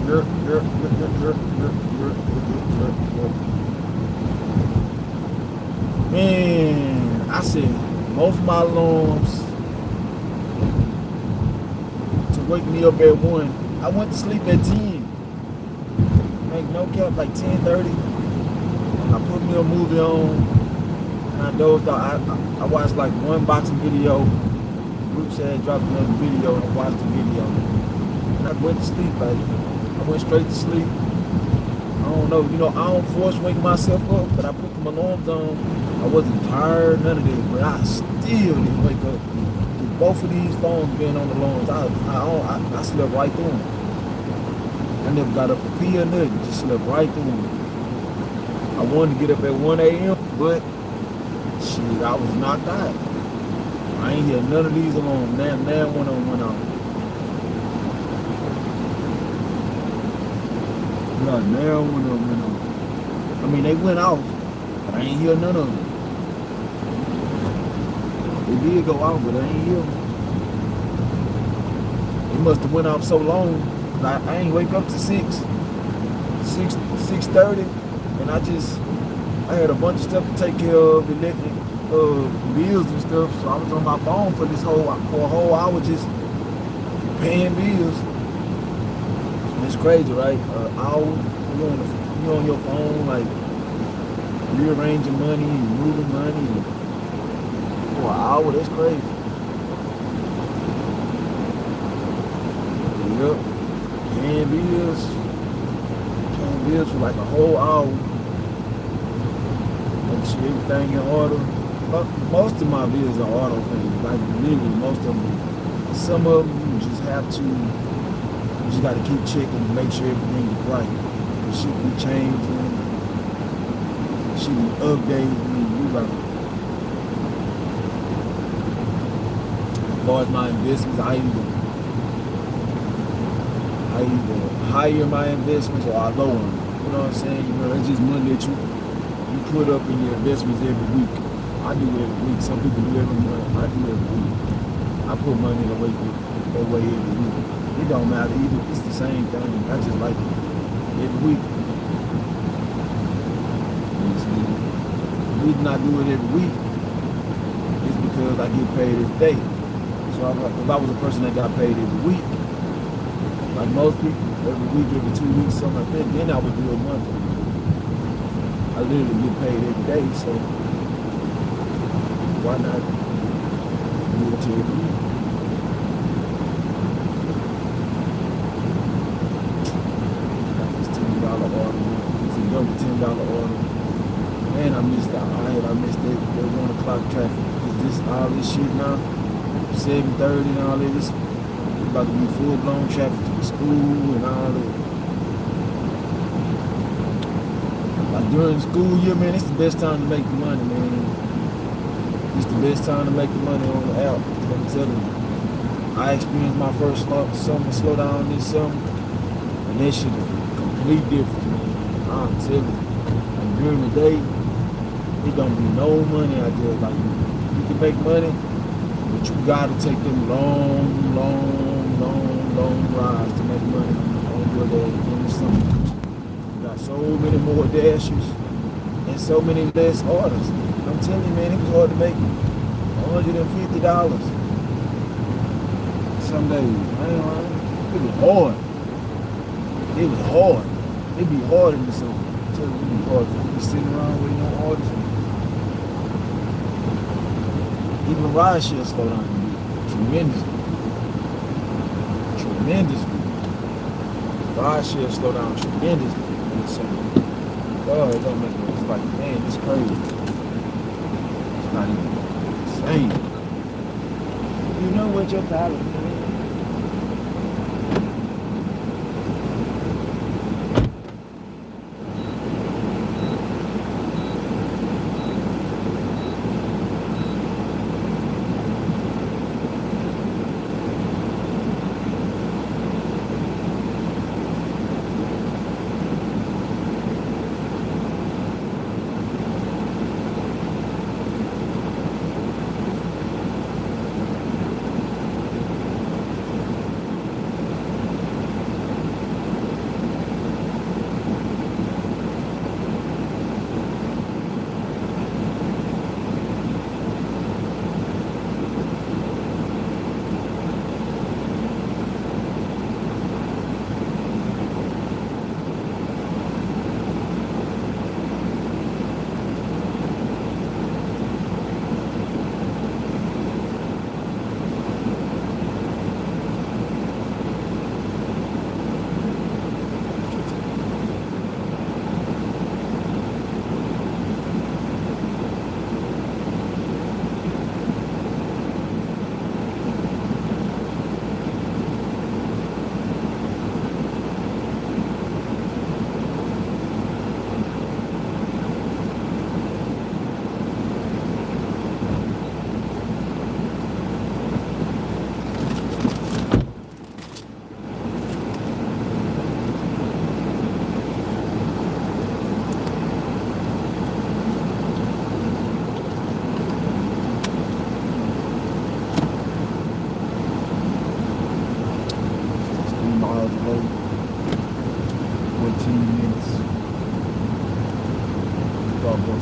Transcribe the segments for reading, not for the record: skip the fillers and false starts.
Man, I said most of my alarms to wake me up at 1. I went to sleep at 10. Make no cap, like 10:30. I put me a movie on and I dozed out. I watched like one boxing video. Group said dropped another video and I watched the video. And I went to sleep, like I went straight to sleep. I don't know, I don't force wake myself up, but I put them alarms on. I wasn't tired, none of that, but I still didn't wake up. With both of these phones being on the alarms, I slept right through them. I never got up to pee or nothing, just slept right through them. I wanted to get up at 1 a.m., but shit, I was knocked out. I ain't hear none of these alarms. Now one on one off. No, now one of them went off. I mean, they went off, but I ain't hear none of them. They did go off, but I ain't hear them. It must have went off so long. I ain't wake up to 6:30, and I had a bunch of stuff to take care of, electric bills and stuff. So I was on my phone for a whole hour just paying bills. It's crazy, right? Hour you on your phone, like rearranging money, moving money for an hour. That's crazy. Yep. Paying bills for like a whole hour. Make sure everything in order. Most of my bills are auto paid. Like literally most of them. Some of them you just have to. You just got to keep checking to make sure everything is right. Cause shit be changing. Shit be updating. You got. As far as my investments, I either higher my investments or I lower them. You know what I'm saying? It's just money that you put up in your investments every week. I do it every week. Some people do every month. I do it every week. I put money away every week. It don't matter either. It's the same thing. I just like it every week. The reason I do it every week is because I get paid every day. So if I was a person that got paid every week, like most people, every week, every 2 weeks, something like that, then I would do it monthly. I literally get paid every day, so why not do it to every week? Got this $10 order. It's another $10 order. Man, I missed out. I missed that 1 o'clock traffic. Cause all this shit now, 7:30 and all this. About to be full-blown traffic to the school and all that. Like during the school year, man, it's the best time to make the money, man. It's the best time to make the money on the app. I'm telling you. I experienced my first summer slowdown this summer, and that shit is completely different, man. I'm telling you. And during the day, it don't be no money out there. Like you can make money, but you gotta take them long rides to make money on your day in the summer. You got so many more dashes and so many less orders. I'm telling you, man, it was hard to make $150 some days. It was hard. It was hard. It'd be hard in the summer. I'm telling you, it'd be hard. You be sitting around waiting on orders. Even ride share slow down tremendously. Ride share slow down tremendously in the summer. Oh, it don't make no. It's like, man, it's crazy. It's not even insane. You know what your talent is.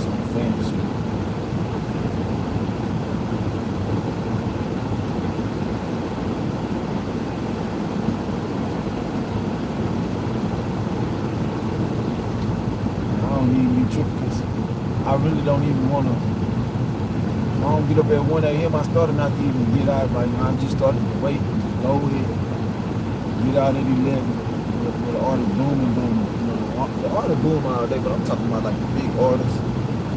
on fantasy. I don't need to be tripping because I really don't even want to. I don't get up at 1 a.m. I started not to even get out right now. I just started to wait, just go ahead, get out at 11 with the artist booming. You know, the artist boom all day, but I'm talking about like the big artists,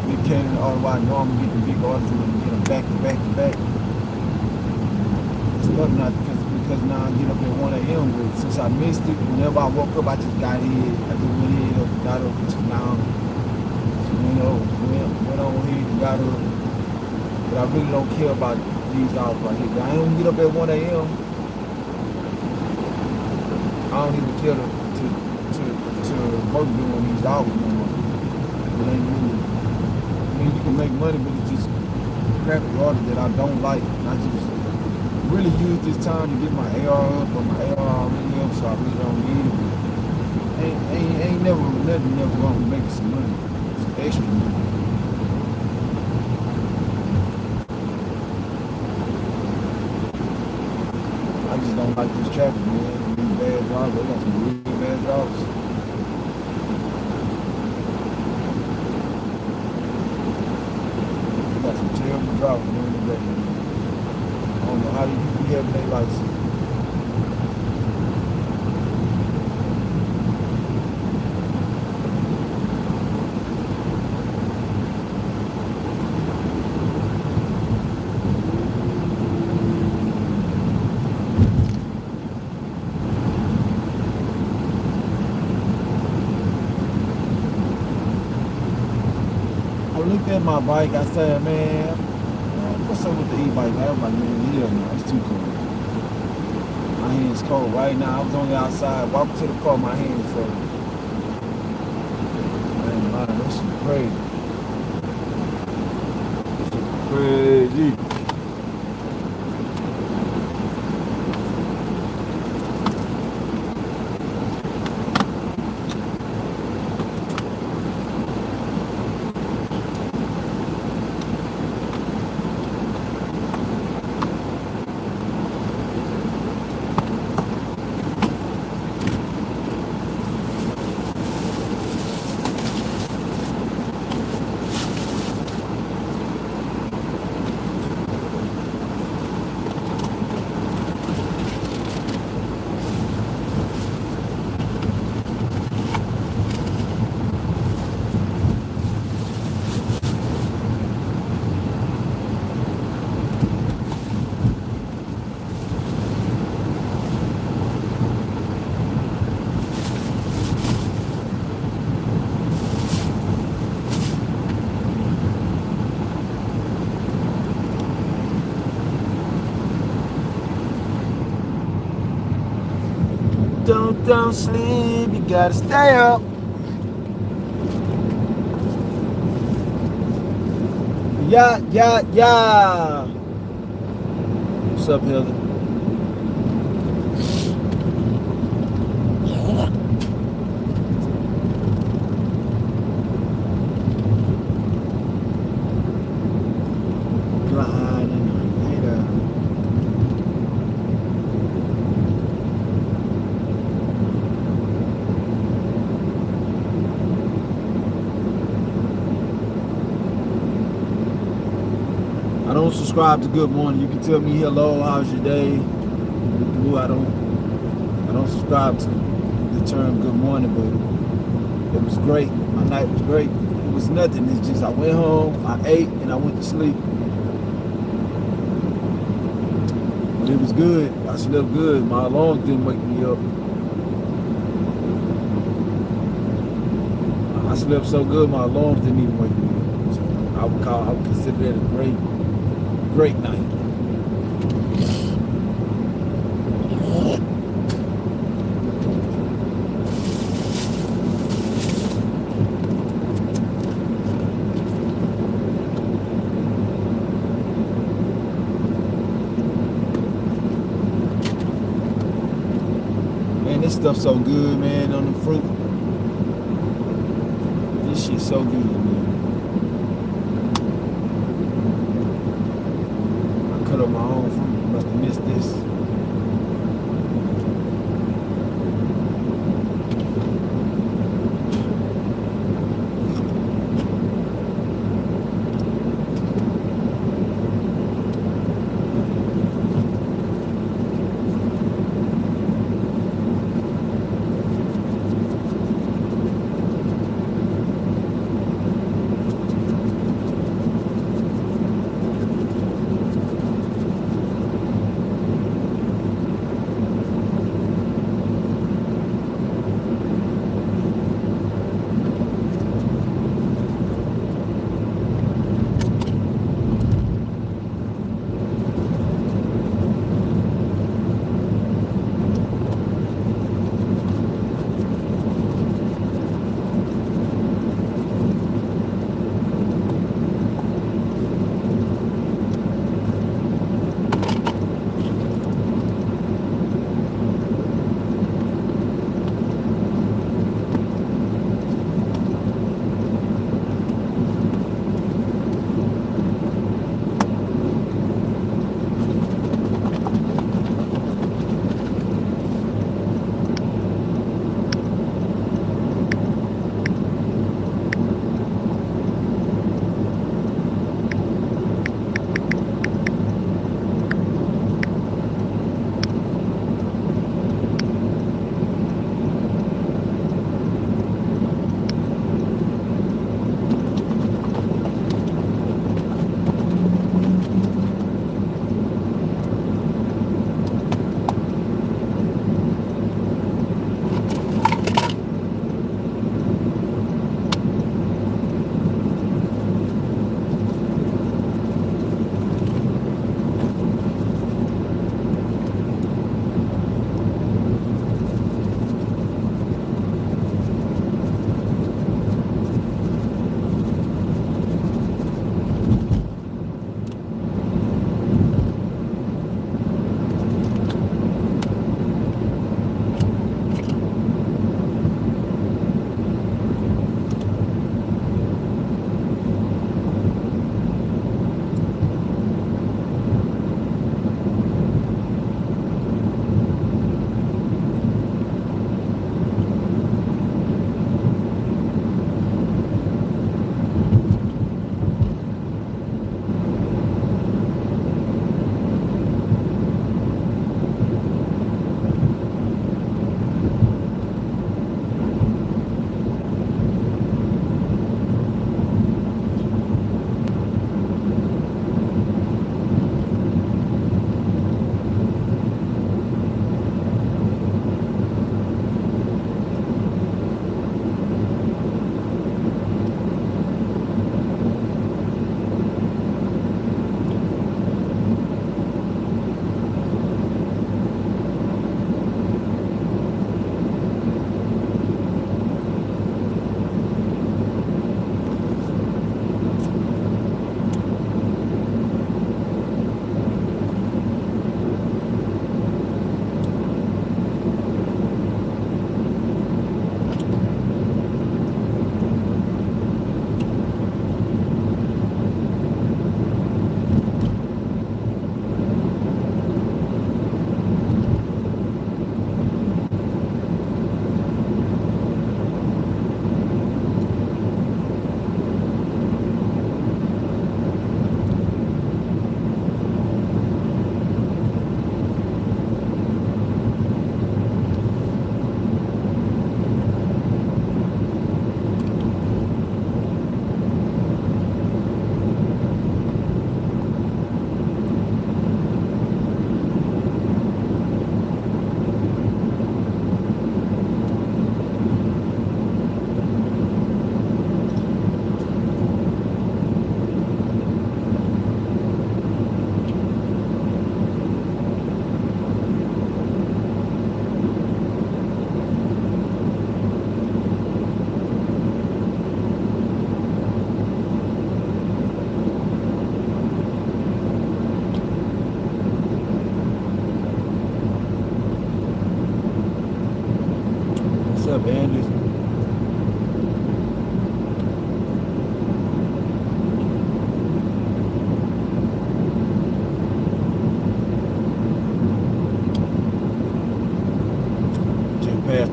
big Canadian artists. Why I normally get the big artists and get them back to back to back. I started not because now I get up at 1 a.m. But since I missed it, whenever I woke up, I just got here. I just went ahead up, got up, just now. So, you know, went on here and got up. But I really don't care about these hours right here. I don't get up at 1 a.m. I don't even care to work doing these hours no more. It ain't really. I mean, you can make money, but it's just crappy artists that I don't like. And I just really use this time to get my AR up, or my AR already up, so I really don't need it. Ain't never gonna make some money, some extra money. I just don't like this traffic, man. These bad drivers, they got some really bad drivers. They got some terrible drivers during the day, man. I don't know how these people be having their license. I looked at my bike, I said, man, what's up with the e-bike? I was like, man, hell no, it's too cold. My hands cold right now. I was on the outside, walking to the car, my hands froze. Man, that shit crazy. Crazy. Don't sleep, you gotta stay up. Yeah. What's up, Heather? Gliding later. I don't subscribe to Good Morning. You can tell me hello, how's your day? I don't subscribe to the term Good Morning, but it was great. My night was great. It was nothing. It's just I went home, I ate, and I went to sleep. But it was good. I slept good. My alarm didn't wake me up. I slept so good, my alarms didn't even wake me up. So I would consider that a great night. Man, this stuff's so good, man, on the fruit. This shit's so good, man.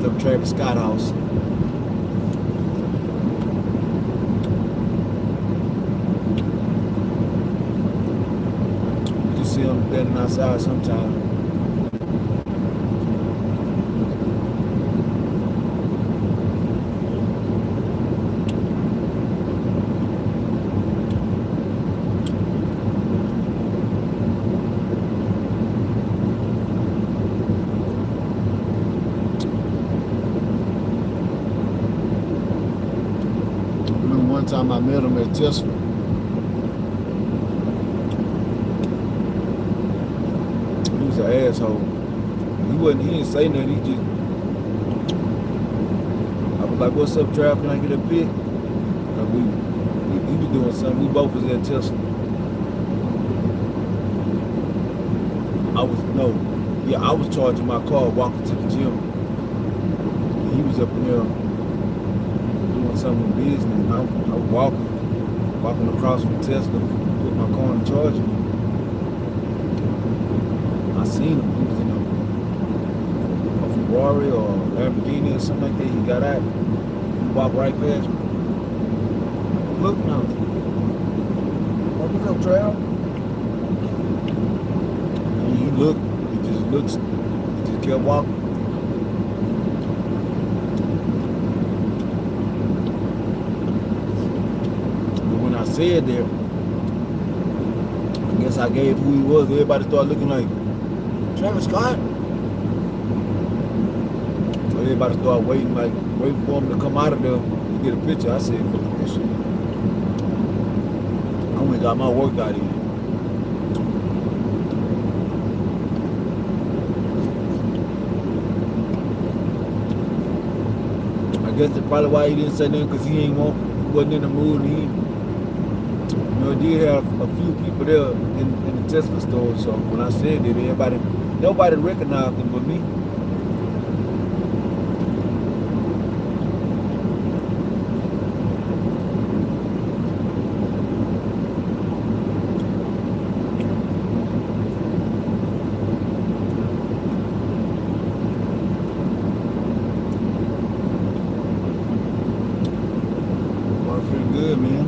up Travis Scott house. You see him standing outside sometime. One time I met him at Tesla. He was an asshole. He didn't say nothing, he just, I was like, what's up, Trav, can I get a pic? Like he was doing something, we both was at Tesla. I was charging my car, walking to the gym. And he was up in there doing something business. I was walking across from Tesla, put my car in the charger. I seen him. He was in a Ferrari or Lamborghini or something like that. He got out. He walked right past me. Look now. What's up, Trav? And he looked. He just looks. He just kept walking. I said there, I guess I gave who he was. Everybody started looking like Travis Scott. So everybody started waiting for him to come out of there to get a picture. I said, fuck this shit. I went and got my workout in. I guess that's probably why he didn't say nothing, because he wasn't in the mood. I did have a few people there in the Tesla store, so when I said that, nobody recognized him but me. Pretty good, man.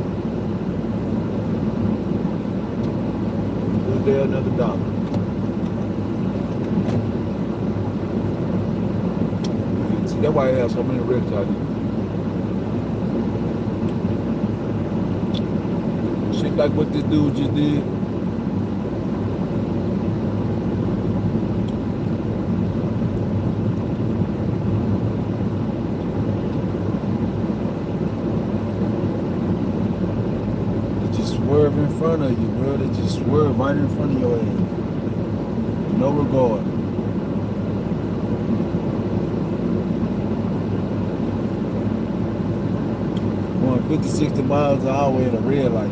There another dollar. See, that's why I have so many wrecks out here. Shit like what this dude just did. Swerve in front of you, bro. They just swerve right in front of your ass. No regard. Going 50, 60 miles an hour at a red light.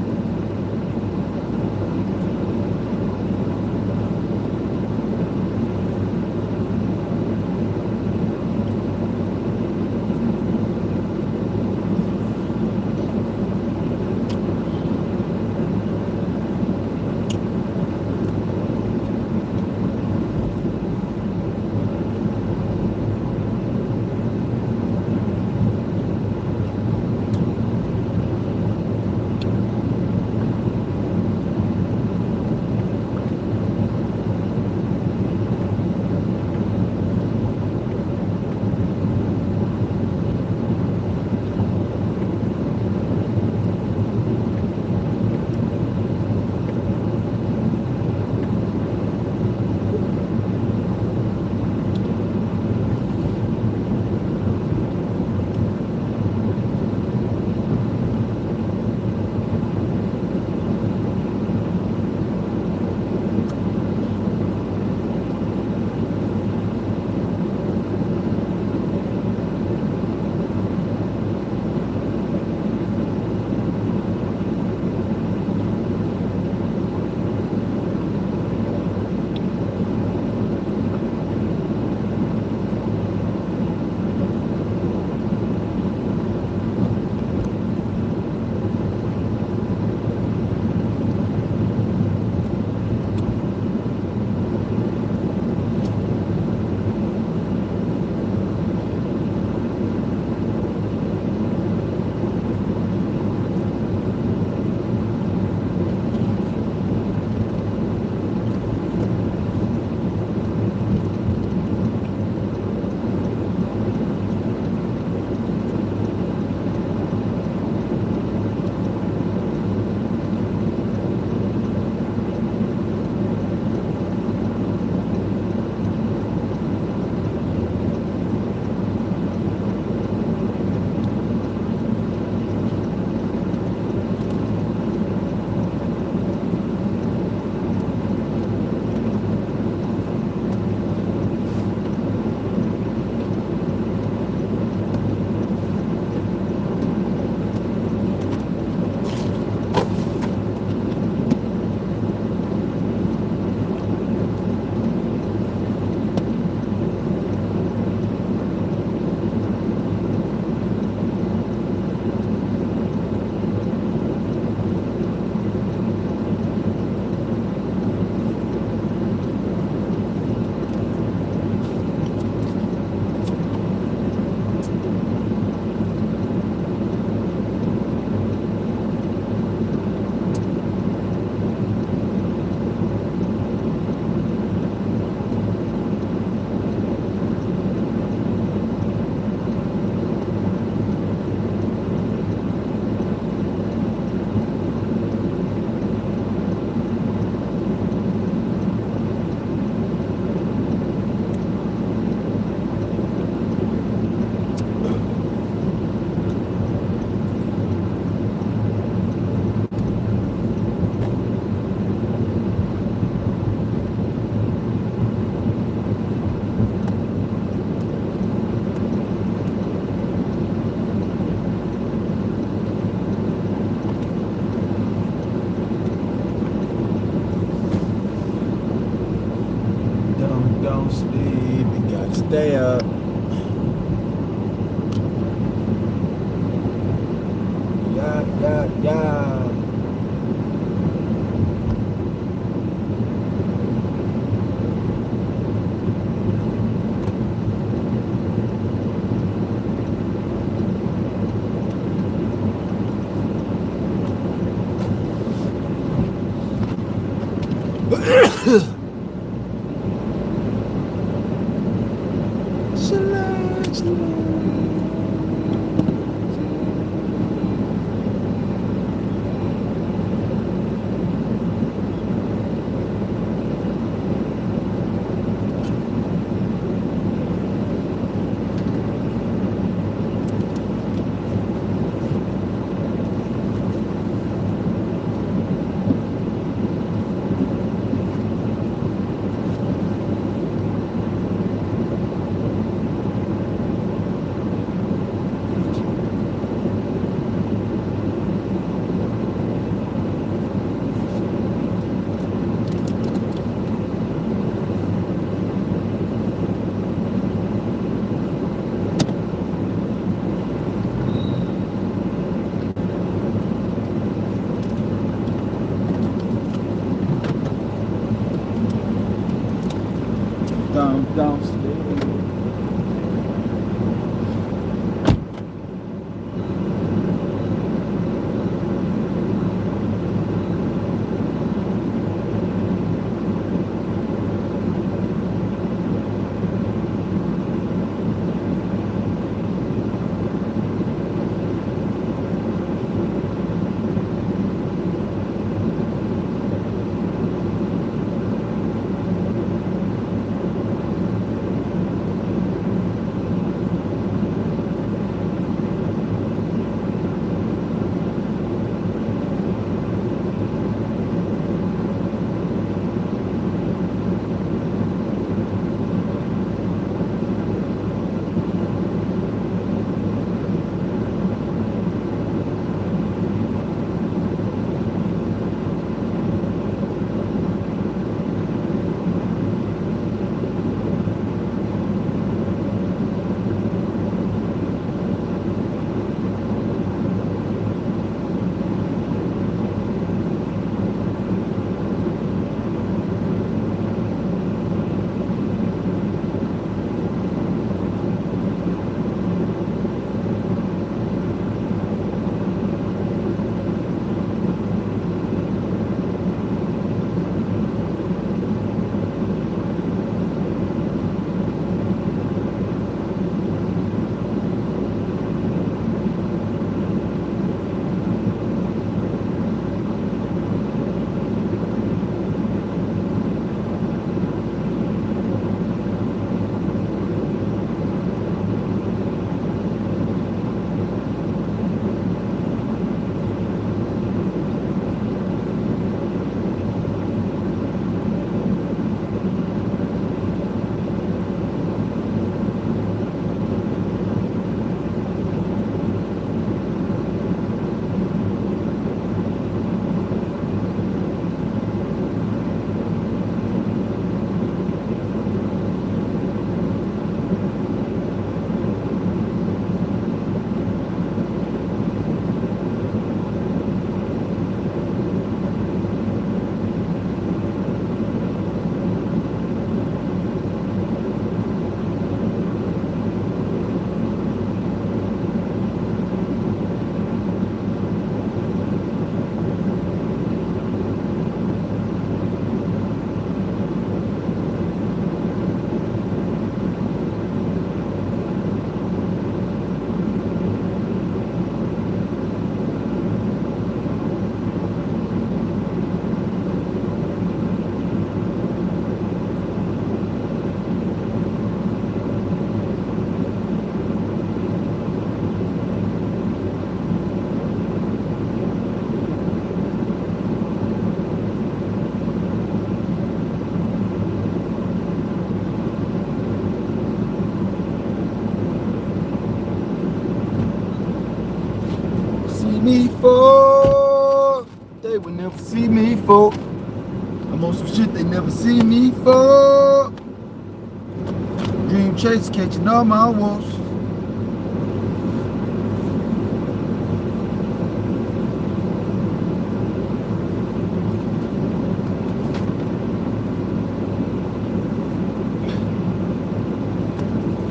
You gotta stay up. Yeah. Downstairs. Me for. They would never see me for. I'm on some shit they never see me for. chase catching all my wolves.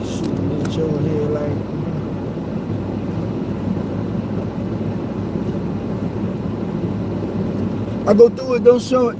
Shooting at your head like. I go through it, don't show it.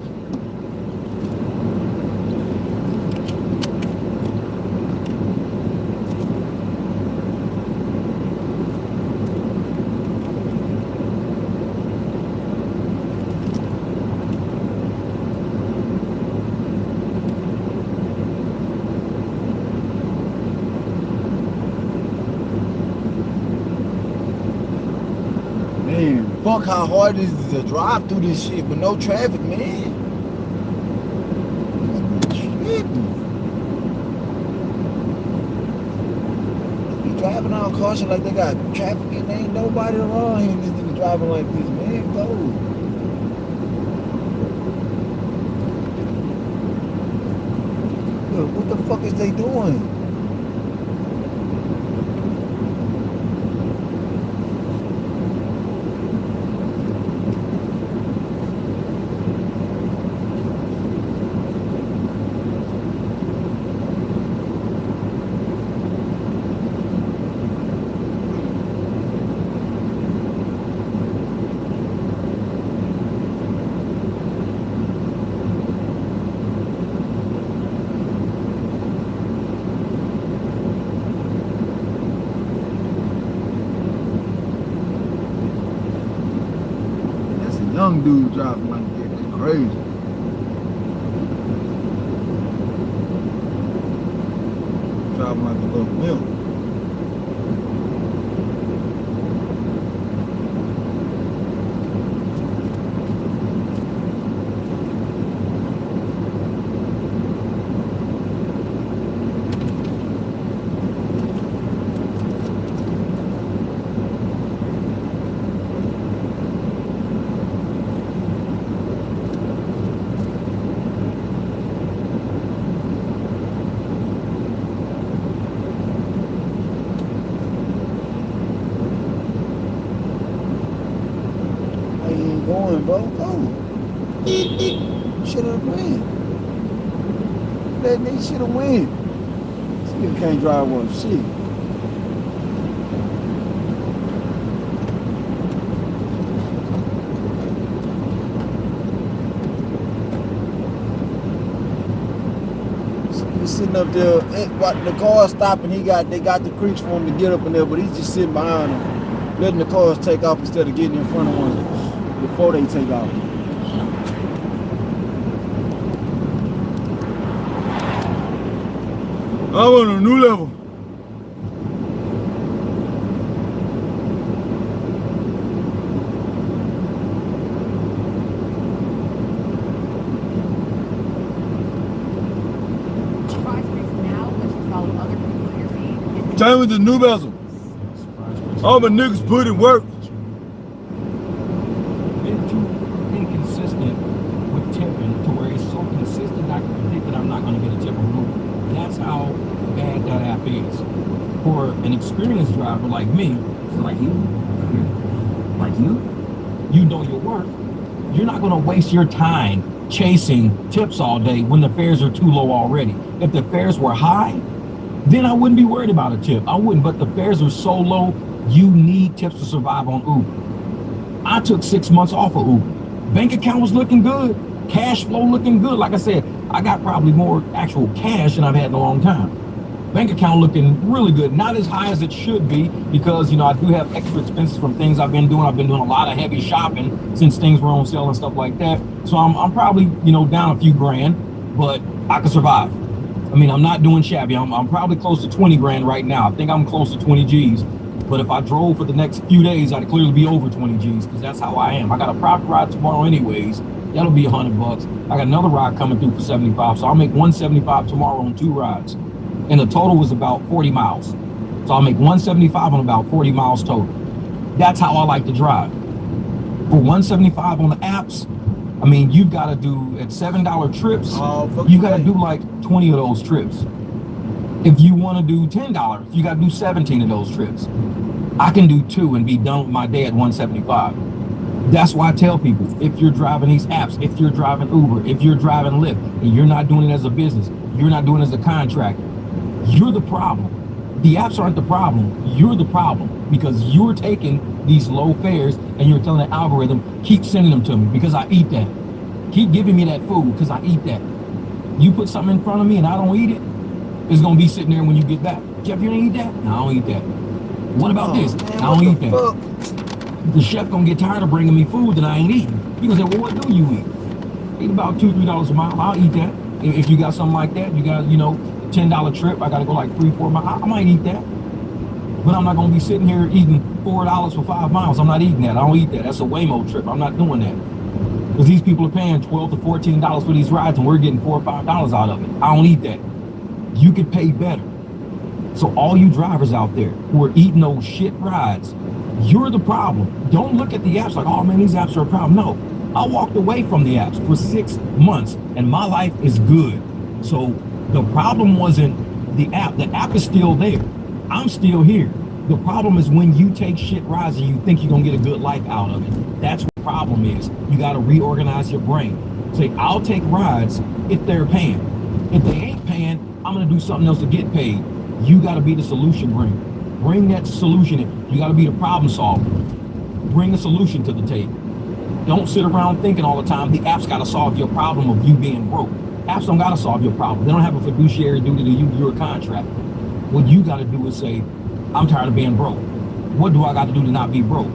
Man, fuck how hard it is to drive through this shit with no traffic, man. You driving on caution like they got traffic and there ain't nobody around here. This nigga driving like this, man. Go. Look, what the fuck is they doing? Young dude driving like that, it's crazy. Driving like a little milk. Going, bro, go. Should have win. That nigga should have win. This nigga can't drive worth shit. He's sitting up there, the car stopping. They got the creeks for him to get up in there, but he's just sitting behind them, letting the cars take off instead of getting in front of one before they take off. I'm on a new level. Same with the new bezel. All my niggas put in work. Been too inconsistent with tipping to where it's so consistent I can predict that I'm not going to get a tip removed. That's how bad that app is. For an experienced driver like me, like you know your worth. You're not going to waste your time chasing tips all day when the fares are too low already. If the fares were high, then I wouldn't be worried about a tip. I wouldn't, but the fares are so low, you need tips to survive on Uber. I took 6 months off of Uber. Bank account was looking good. Cash flow looking good. Like I said, I got probably more actual cash than I've had in a long time. Bank account looking really good. Not as high as it should be because, I do have extra expenses from things I've been doing. I've been doing a lot of heavy shopping since things were on sale and stuff like that. So I'm probably, down a few grand, but I can survive. I mean, I'm not doing shabby. I'm probably close to 20 grand right now. I think I'm close to 20 G's. But if I drove for the next few days, I'd clearly be over 20 G's because that's how I am. I got a private ride tomorrow anyways. That'll be $100. I got another ride coming through for 75. So I'll make 175 tomorrow on 2 rides. And the total was about 40 miles. So I'll make 175 on about 40 miles total. That's how I like to drive. For 175 on the apps, I mean, you've got to do at $7 trips, you got to do like 20 of those trips. If you want to do $10, you got to do 17 of those trips. I can do 2 and be done with my day at 175. That's why I tell people, if you're driving these apps, if you're driving Uber, if you're driving Lyft, and you're not doing it as a business, you're not doing it as a contractor, you're the problem. The apps aren't the problem. You're the problem, because you're taking these low fares and you're telling the algorithm, keep sending them to me because I eat that. Keep giving me that food because I eat that. You put something in front of me and I don't eat it, it's going to be sitting there when you get back. Jeff, you didn't eat that? No, I don't eat that. What about this? Man, I don't eat that. Fuck? The chef going to get tired of bringing me food that I ain't eating. He going to say, well, what do you eat? Eat about $2, $3 a mile. I'll eat that. If you got something like that, you got, $10 trip, I got to go like 3-4 miles. I might eat that. But I'm not going to be sitting here eating $4 for 5 miles. I'm not eating that. I don't eat that. That's a Waymo trip. I'm not doing that. Because these people are paying $12 to $14 for these rides and we're getting $4 or $5 out of it. I don't eat that. You could pay better. So all you drivers out there who are eating those shit rides, you're the problem. Don't look at the apps like, oh man, these apps are a problem. No, I walked away from the apps for 6 months and my life is good. So the problem wasn't the app. The app is still there. I'm still here. The problem is when you take shit rides and you think you're gonna get a good life out of it. That's what the problem is. You gotta reorganize your brain. Say, I'll take rides if they're paying. If they ain't paying, I'm gonna do something else to get paid. You gotta be the solution bringer. Bring that solution in. You gotta be the problem solver. Bring a solution to the table. Don't sit around thinking all the time the app's gotta solve your problem of you being broke. Apps don't gotta solve your problem. They don't have a fiduciary duty to you. You're a contractor. What you gotta do is say, I'm tired of being broke. What do I got to do to not be broke?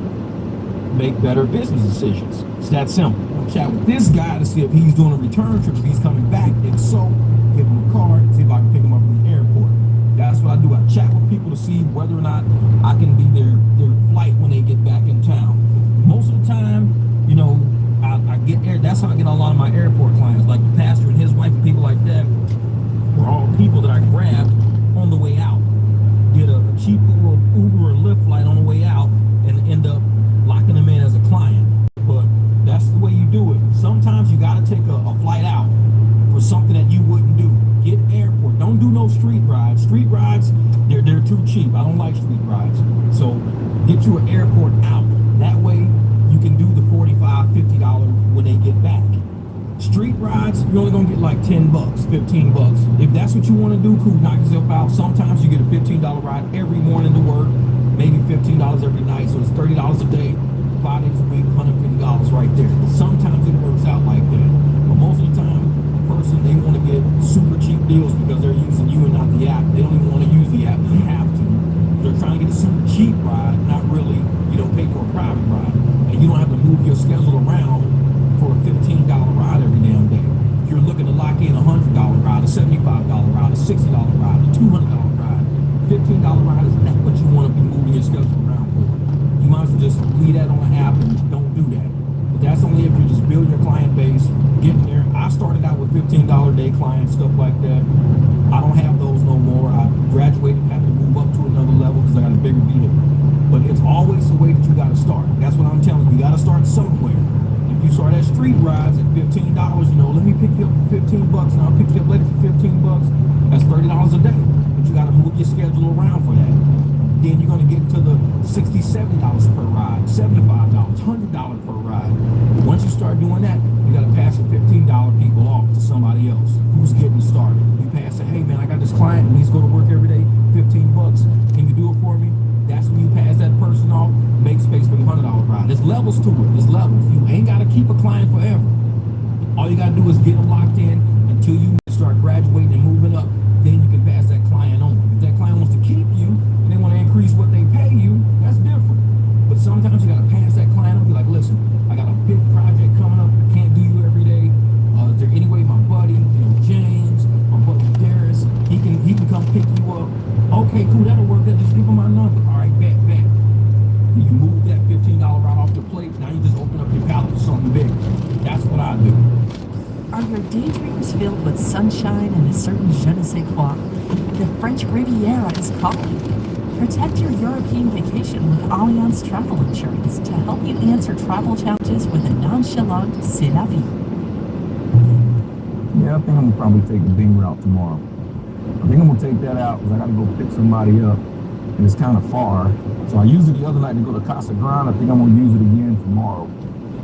Make better business decisions. It's that simple. I'll chat with this guy to see if he's doing a return trip, if he's coming back. If so, give him a card, see if I can pick him up from the airport. That's what I do. I chat with people to see whether or not I can be their flight when they get back in town. Most of the time, I get there. That's how I get a lot of my airport clients, like the pastor and his wife and people like that, were all people that I grabbed on the way out. Get a cheap Uber or Lyft flight on the way out and end up locking them in as a client. But that's the way you do it. Sometimes you got to take a flight out for something that you wouldn't do. Get airport. Don't do no street rides. Street rides, they're too cheap. I don't like street rides. So get you an airport out. That way you can do the $45, $50 when they get back. Street rides, you're only gonna get like $10, $15. If that's what you want to do, cool, knock yourself out. Sometimes you get a $15 ride every morning to work, maybe $15 every night, so it's $30 a day, 5 days a week, $150 right there. Sometimes it works out like that, but most of the time, a person, they want to get super cheap deals because they're using you and not the app. They don't even want to use the app, they have to. They're trying to get a super cheap ride, not really, you don't pay for a private ride, and you don't have to move your schedule around for a $15 ride every damn day. You're looking to lock in a $100 ride, a $75 ride, a $60 ride, a $200 ride. $15 ride is not what you want to be moving your schedule around for. You might as well just leave that on the app and don't do that. But that's only if you're just building your client base, getting there. I started out with $15 a day clients, stuff like that. I don't have those no more. I graduated, had to move up to another level because I got a bigger vehicle. But it's always the way that you got to start. That's what I'm telling you. You got to start somewhere. You start at street rides at $15, let me pick you up for $15 and I'll pick you up later for $15. That's $30 a day. But you got to move your schedule around for that. Then you're going to get to the $60, $70 per ride, $75, $100 per ride. But once you start doing that, you got to pass the $15 people off to somebody else who's getting started. You pass it, hey man, I got this client who needs to go to work every day, $15. Can you do it for me? That's when you pass that person off, make space for your $100 ride. There's levels to it. There's levels. You ain't got to keep a client forever. All you got to do is get them locked in until you start graduating and moving up. Then you can pass that client on. If that client wants to keep you and they want to increase what they pay you, that's different. But sometimes you got to pass that client on. Be like, listen, I got a big project coming up. I can't do you every day. Is there any way my buddy, James, my buddy Darius, he can come pick you up? Okay, cool, that'll work. Just give him my number. All right, bet. You move that $15 right off your plate. Now you just open up your palette for something big. That's what I do. Are your daydreams filled with sunshine and a certain je ne sais quoi? The French Riviera is calling. Protect your European vacation with Allianz Travel Insurance to help you answer travel challenges with a nonchalant c'est la vie. Yeah, I think I'm gonna probably take the Beam route tomorrow. I think I'm gonna take that out because I gotta go pick somebody up, and it's kind of far. So I used it the other night to go to Casa Grande. I think I'm gonna use it again tomorrow.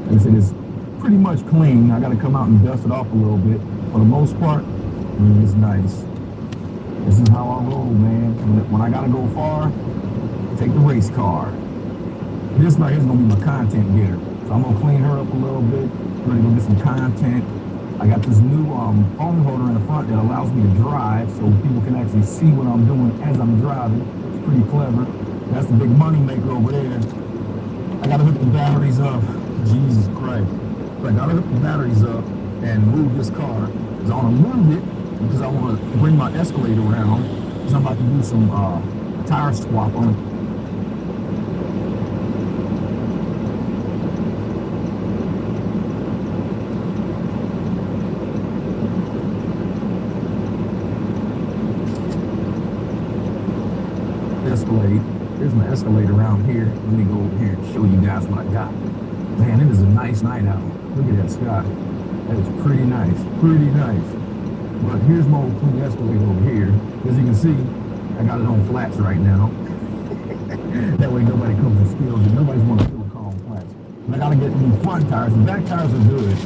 Like I said, it's pretty much clean. I gotta come out and dust it off a little bit. For the most part, it's nice. This is how I roll, man. When I gotta go far, take the race car. This right here is gonna be my content getter. So I'm gonna clean her up a little bit. We're gonna go get some content. I got this new phone holder in the front that allows me to drive so people can actually see what I'm doing as I'm driving. It's pretty clever. That's the big money maker over there. I gotta hook the batteries up. Jesus Christ. So I gotta hook the batteries up and move this car. Because I wanna move it because I wanna bring my Escalade around because I'm about to do some tire swap on it. Escalade. There's my Escalade around here. Let me go over here and show you guys what I got. Man, it is a nice night out. Look at that sky. That is pretty nice. Pretty nice. But here's my old clean Escalade over here. As you can see, I got it on flats right now. That way nobody comes and steals it. Nobody's want to steal a car on flats. But I gotta get new front tires. The back tires are good.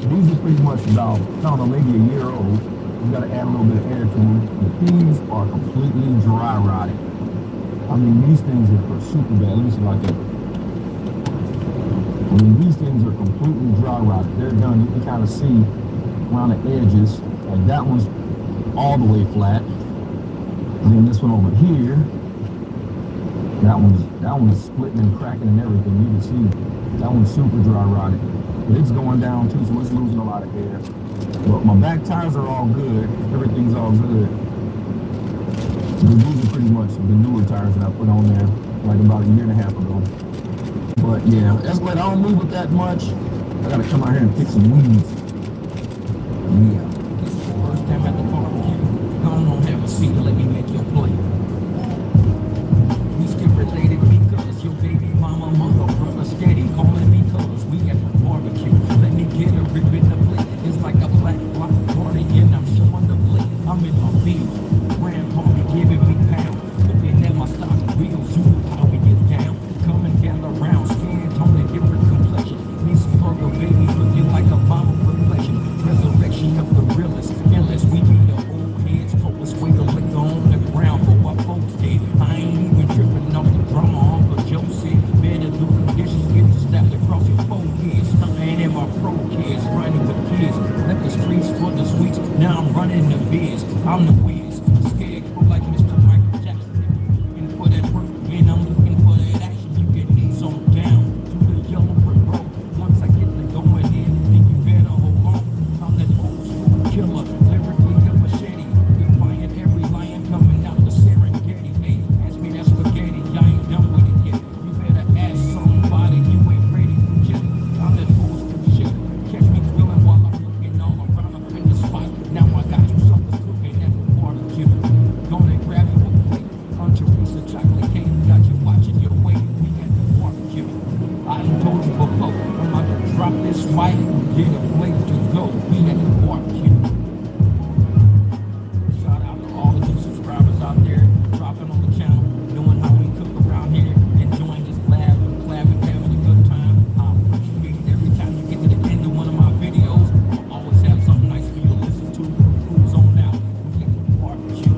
These are pretty much about, I don't know, maybe a year old. You gotta add a little bit of air to them. But these are completely dry rotted. I mean, these things are super bad. Let me see if I can. I mean, these things are completely dry rotted. They're done. You can kind of see around the edges. Like that one's all the way flat. And then this one over here, that one's splitting and cracking and everything. You can see that one's super dry rotted. But it's going down too, so it's losing a lot of air. But my back tires are all good. Everything's all good. These are pretty much the newer tires that I put on there like about a year and a half ago. But yeah, that's what I don't move it that much. I gotta come out here and pick some weeds. Yeah. This is the first time at the barbecue. Come on, have a seat and let me make your plate. We still related because your baby mama, mother, brother, steady calling me colors. We at the barbecue. Let me get a rip in the plate. It's like a black block party and I'm showing the plate. I'm in my field. Grandpa be giving me pounds. Looking at my stock wheels, you know how we get down. Coming down around, skin tone and different complexion. Me some other babies looking like a mama reflection. Resurrection of the realest. Unless we be the old heads, focus way to liquor on the ground for what folks did. I ain't even tripping off the drama Uncle Joe said. Better do conditions, get you snapped across your forehead. Stunting in my pro kids, running with kids. Left the streets for the sweets, now I'm running the biz. I'm the whiz, scared like Mr. Michael Jackson. Looking for that work, and I'm looking for that action. You get these on down to the yellow brick road. Once I get the going in, think you better hold on. I'm that old school killer, lyrically a machete. Defying every lion coming out the Serengeti. Hey, ask me that spaghetti, I ain't done with it yet. You better ask somebody, you ain't ready yet. I'm that old school shit. Catch me grilling while I'm looking all around up in the spot. Now I got you something cooking at the barbecue. Gonna grab you a plate. Teresa chocolate cake, got you watching your weight. We at the barbecue. I done told you before, I'm about to drop this mic, get a place to go. We at the barbecue. Shout out to all the new subscribers out there, dropping on the channel, knowing how we cook around here, enjoying this clapping, having a good time. I appreciate it every time you get to the end of one of my videos. I'll always have something nice for you to listen to. Who's on out? We at the barbecue.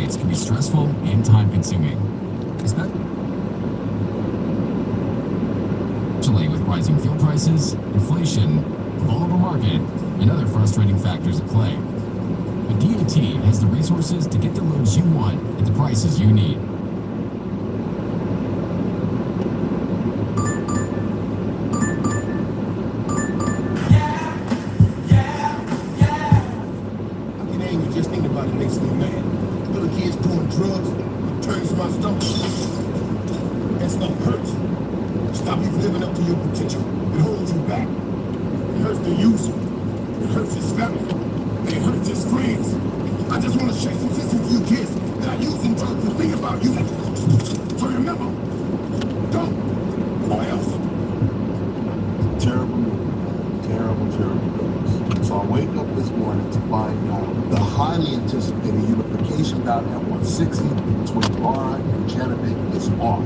genetics can be stressful and time-consuming, especially with rising fuel prices, inflation, a volatile market, and other frustrating factors at play. But DOT has the resources to get the loads you want at the prices you need. Just thinking about it makes me mad. Little kids doing drugs, it turns my stomach. That stuff hurts. Stop you from living up to your potential. It holds you back. It hurts the user. It hurts his family. And it hurts his friends. I just want to share some sense into you kids that are using drugs to think about you. So remember, don't, or else. Terrible news. Terrible news. So I wake up this morning to find out the highly anticipated unification bout at 160 between Lara and Janovic is off.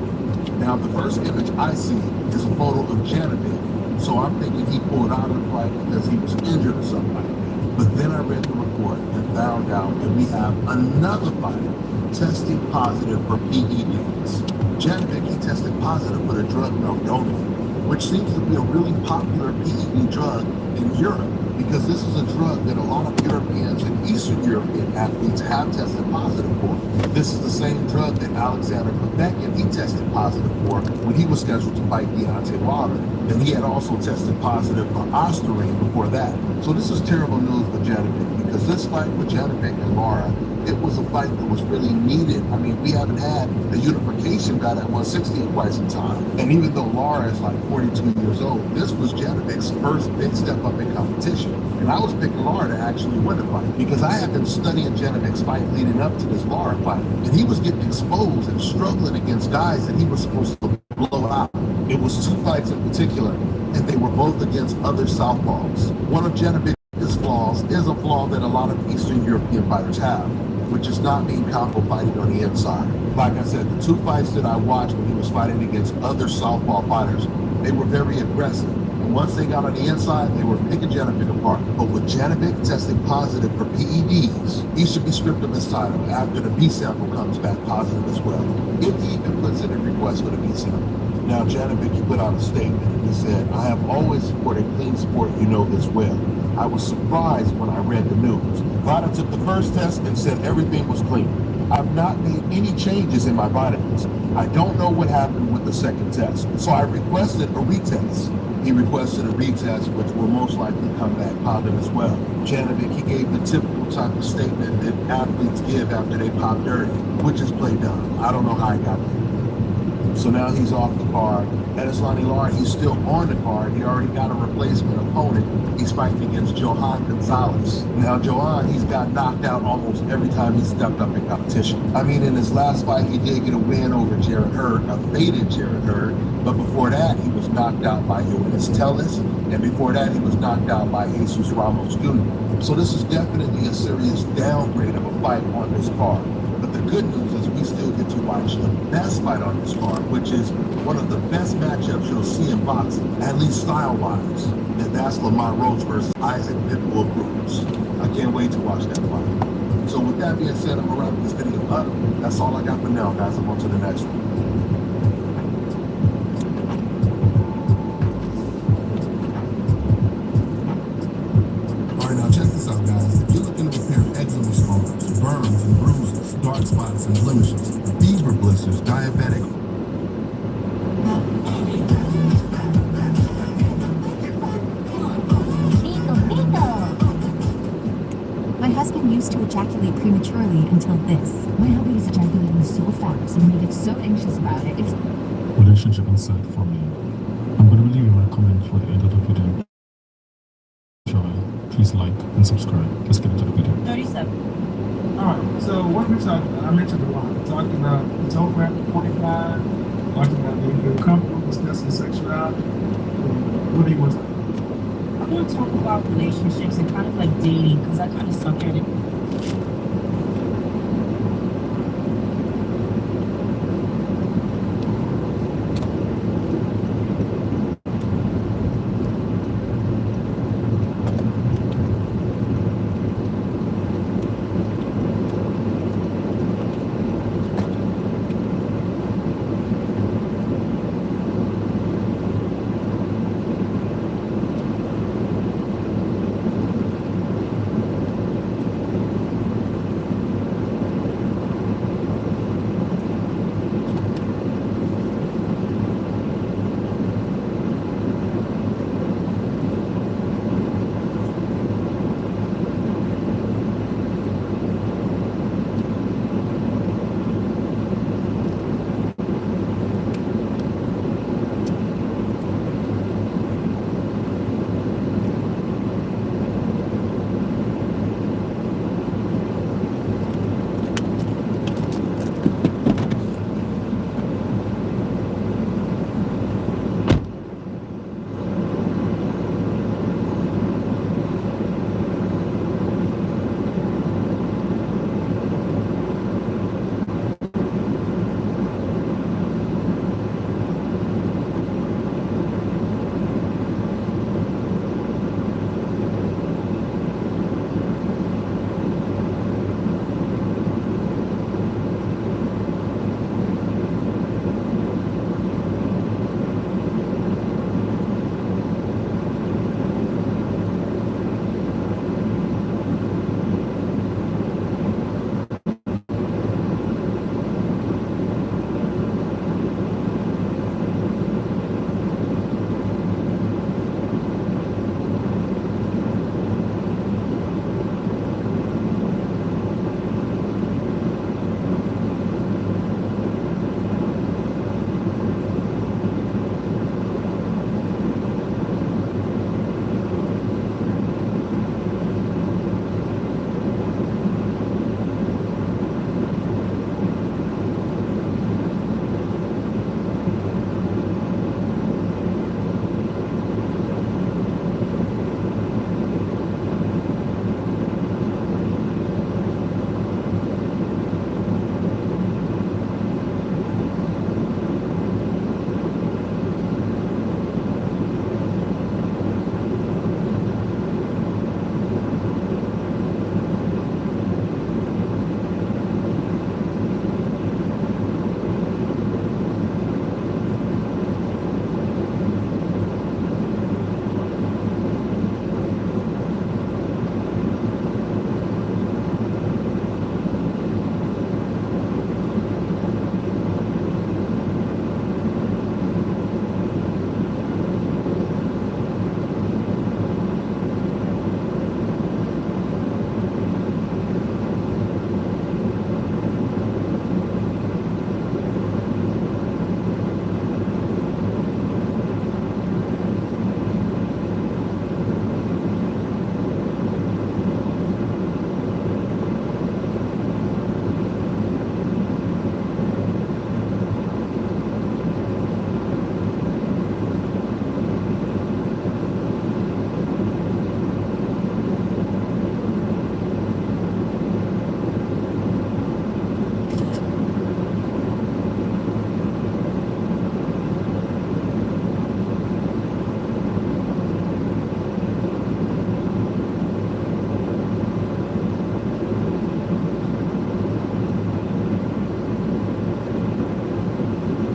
Now, the first image I see is a photo of Janovic, so I'm thinking he pulled out of the fight because he was injured or something like that. But then I read the report and found out that we have another fighter testing positive for PEDs. Janovic, he tested positive for the drug Meldonium, which seems to be a really popular PED drug in Europe, because this is a drug that a lot of Europeans and Eastern European athletes have tested positive for. This is the same drug that Alexander Povetkin, he tested positive for when he was scheduled to fight Deontay Wilder. And he had also tested positive for Ostarine before that. So this is terrible news for Janovic, because this fight with Janovic and Lara, it was a fight that was really needed. I mean, we haven't had a unification bout at 160 in quite some time. And even though Lara is like 42 years old, this was Janovic's first big step up in competition. And I was picking Lara to actually win the fight, because I have been studying Janovic's fight leading up to this Lara fight. And he was getting exposed and struggling against guys that he was supposed to blow out. It was two fights in particular, and they were both against other southpaws. One of Janovic's flaws is a flaw that a lot of Eastern European fighters have, which is not being combo fighting on the inside. Like I said, the two fights that I watched when he was fighting against other southpaw fighters, they were very aggressive. And once they got on the inside, they were picking Janovic apart. But with Janovic testing positive for PEDs, he should be stripped of his title after the B sample comes back positive as well, if he even puts in a request for the B sample. Now, Janovic, he put out a statement, and he said, "I have always supported clean sport, you know this well. I was surprised when I read the news. Vada took the first test and said everything was clean. I've not made any changes in my vitamins. I don't know what happened with the second test, so I requested a retest." He requested a retest, which will most likely come back positive as well. Janovic, he gave the typical type of statement that athletes give after they pop dirty, which is play dumb. I don't know how he got there. So now he's off the card. Edeslani Lara, he's still on the card. He already got a replacement opponent. He's fighting against Johan Gonzalez. Now, Johan, he's got knocked out almost every time he stepped up in competition. I mean, in his last fight, he did get a win over Jared Hurd, a faded Jared Hurd. But before that, he was knocked out by Yoenis Tellis. And before that, he was knocked out by Jesus Ramos Jr. So this is definitely a serious downgrade of a fight on this card. But the good news is we still get to watch the best fight on this card, which is one of the best matchups you'll see in boxing, at least style-wise. And that's Lamont Roach versus Isaac Pitbull Cruz. I can't wait to watch that fight. So with that being said, I'm going to wrap this video up. That's all I got for now, guys. I'm on to the next one. Alright, now check this out, guys. If you're looking to repair eczema scars, burns and bruises, dark spots and blemishes, fever blisters, diabetic. My husband used to ejaculate prematurely until this. My hubby is ejaculating so fast and we get so anxious about it. It's relationship inside for me. I'm going to leave you my comment for the end of the video. Please like and subscribe. Let's get into the video. 37. Alright, so what we talked about, I mentioned a lot. We talked about it's over after 45, talking about being feel comfortable discussing sexuality. What do you want to talk about? I want to talk about relationships and kind of like dating, because I kind of suck at it.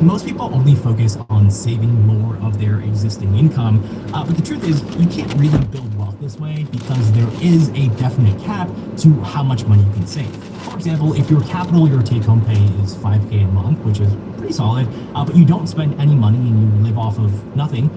Most people only focus on saving more of their existing income, but the truth is you can't really build wealth this way because there is a definite cap to how much money you can save. For example, if your capital, your take-home pay is 5K a month, which is pretty solid, but you don't spend any money and you live off of nothing,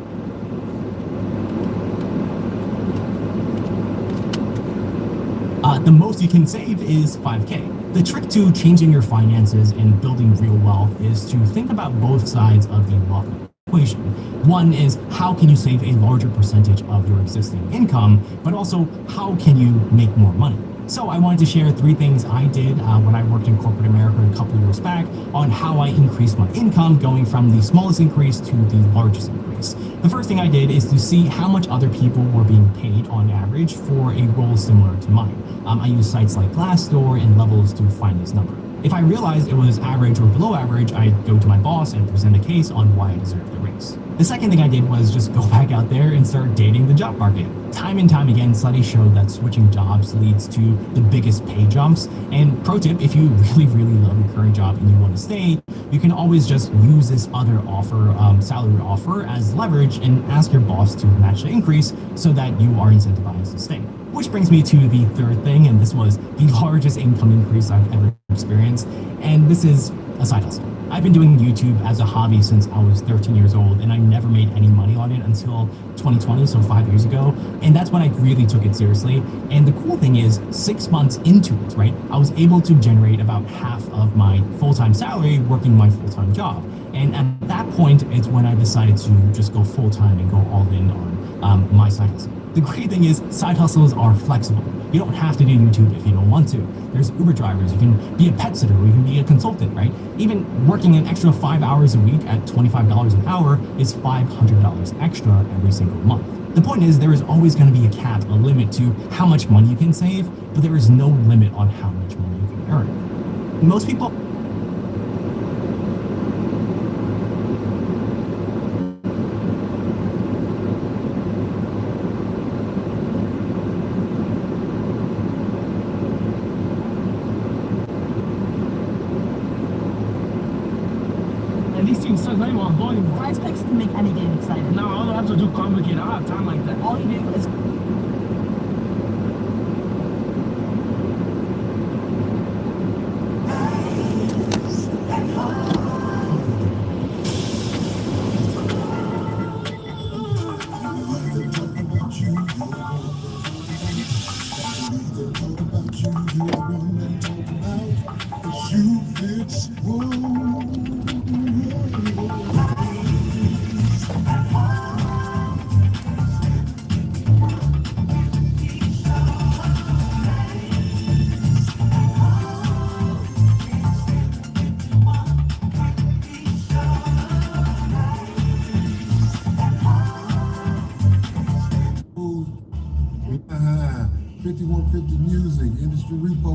the most you can save is 5K. The trick to changing your finances and building real wealth is to think about both sides of the wealth equation. One is how can you save a larger percentage of your existing income, but also how can you make more money? So I wanted to share 3 things I did when I worked in corporate America a couple years back on how I increased my income going from the smallest increase to the largest increase. The first thing I did is to see how much other people were being paid on average for a role similar to mine. I used sites like Glassdoor and Levels to find this number. If I realized it was average or below average, I'd go to my boss and present a case on why I deserved the raise. The second thing I did was just go back out there and start dating the job market. Time and time again, studies show that switching jobs leads to the biggest pay jumps. And pro tip, if you really love your current job and you want to stay, you can always just use this other offer, salary offer as leverage and ask your boss to match the increase so that you are incentivized to stay. Which brings me to the third thing, and this was the largest income increase I've ever experienced, and this is a side hustle. I've been doing YouTube as a hobby since I was 13 years old, and I never made any money on it until 2020, so 5 years ago, and that's when I really took it seriously. And the cool thing is, 6 months into it, right, I was able to generate about half of my full-time salary working my full-time job. And at that point, it's when I decided to just go full-time and go all in on my side hustle. The great thing is side hustles are flexible. You don't have to do YouTube if you don't want to. There's Uber drivers, you can be a pet sitter, or you can be a consultant, right? Even working an extra 5 hours a week at $25 an hour is $500 extra every single month. The point is there is always going to be a cap, a limit to how much money you can save, but there is no limit on how much money you can earn. Most people Prize picks can make any game exciting. No, I don't have to do complicated. I don't have time like that. All you do is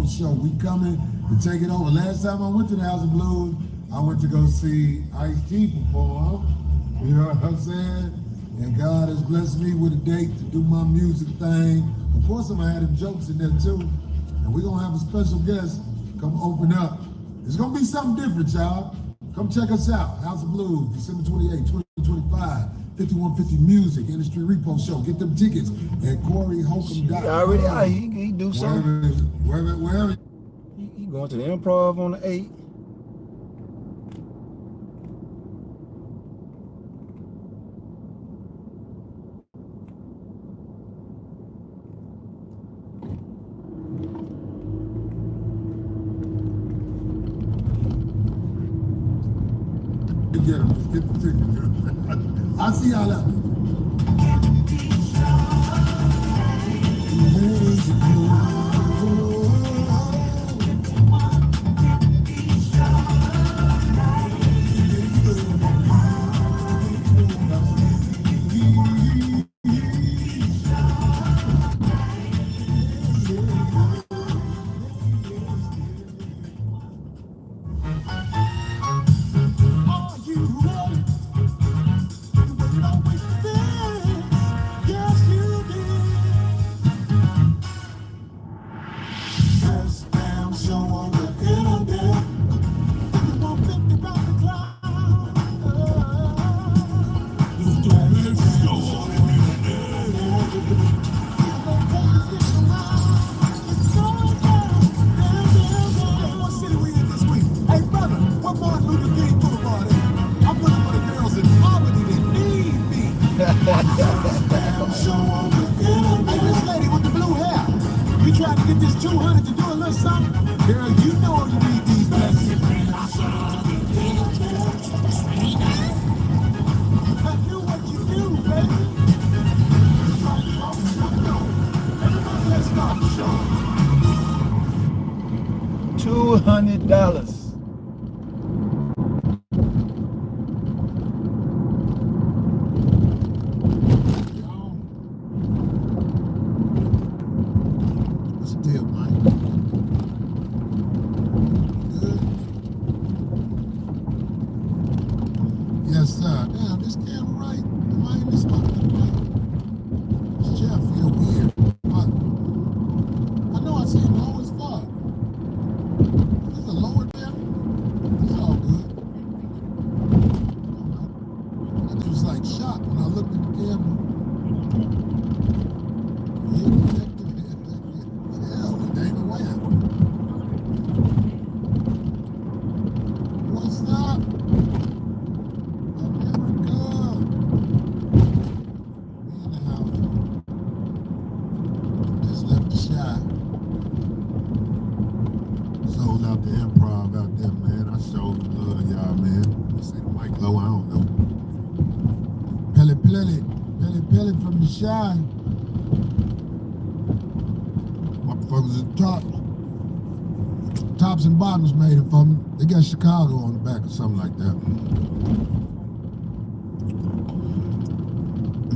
Show. We coming to take it over. Last time I went to the House of Blues, I went to go see Ice-T perform. You know what I'm saying? And God has blessed me with a date to do my music thing. Of course, I'm gonna have the jokes in there too. And we're gonna have a special guest come open up. It's gonna be something different, y'all. Come check us out. House of Blues, December 28, 2025. 5150 Music Industry Repo Show. Get them tickets at CoreyHolcomb.com. He already out. He do something. Wherever. He going to the Improv on the 8th. Get them. Just get the tickets. I'll see y'all out. or something? Girl, you know you need these blessings. I do what you do, baby. Everybody, let's start the show. $200. What's the deal, Mike? Good? Yes, sir. Damn, this camera right. Am I in this fucking right? This chair feel weird. But I know I say low as fuck. Is it lower there? It's all good. I just like shocked when I looked at the camera. Yeah, with David Wayne. What's up? America. We in the house. Just left the shot. Sold out the improv out there, man. I showed the love y'all, man. They say the mic low, I don't know. Pelly from the shy. Motherfuckers at tops and bottoms made it for me. They got Chicago on the back or something like that.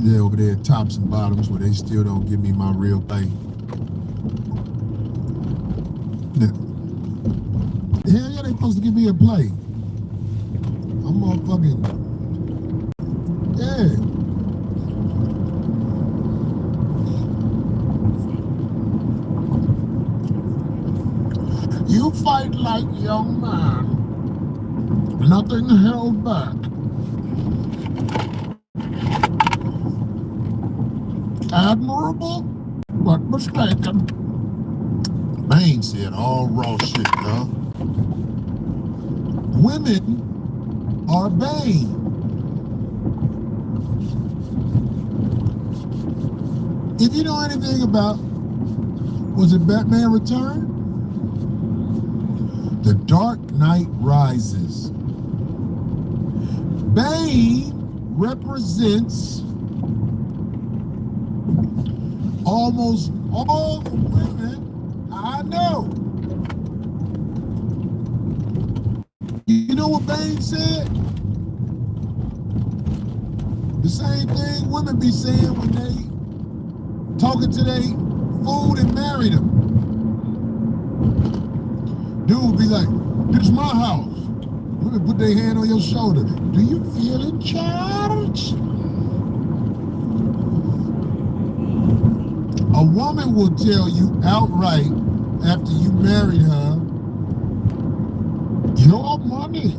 Yeah, over there at tops and bottoms where they still don't give me my real pay. Hell yeah, they supposed to give me a play. I'm motherfucking, yeah. You fight like young man, nothing held back. Admirable, but mistaken. Bane said all raw shit, huh? Women are Bane. If you know anything about, was it Batman Return? The Dark Knight Rises. Bane represents almost all the women I know. You know what Bane said? The same thing women be saying when they talking to their fool and married them. Dude be like, this is my house. Women put their hand on your shoulder. Do you feel in charge? A woman will tell you outright after you married her, your money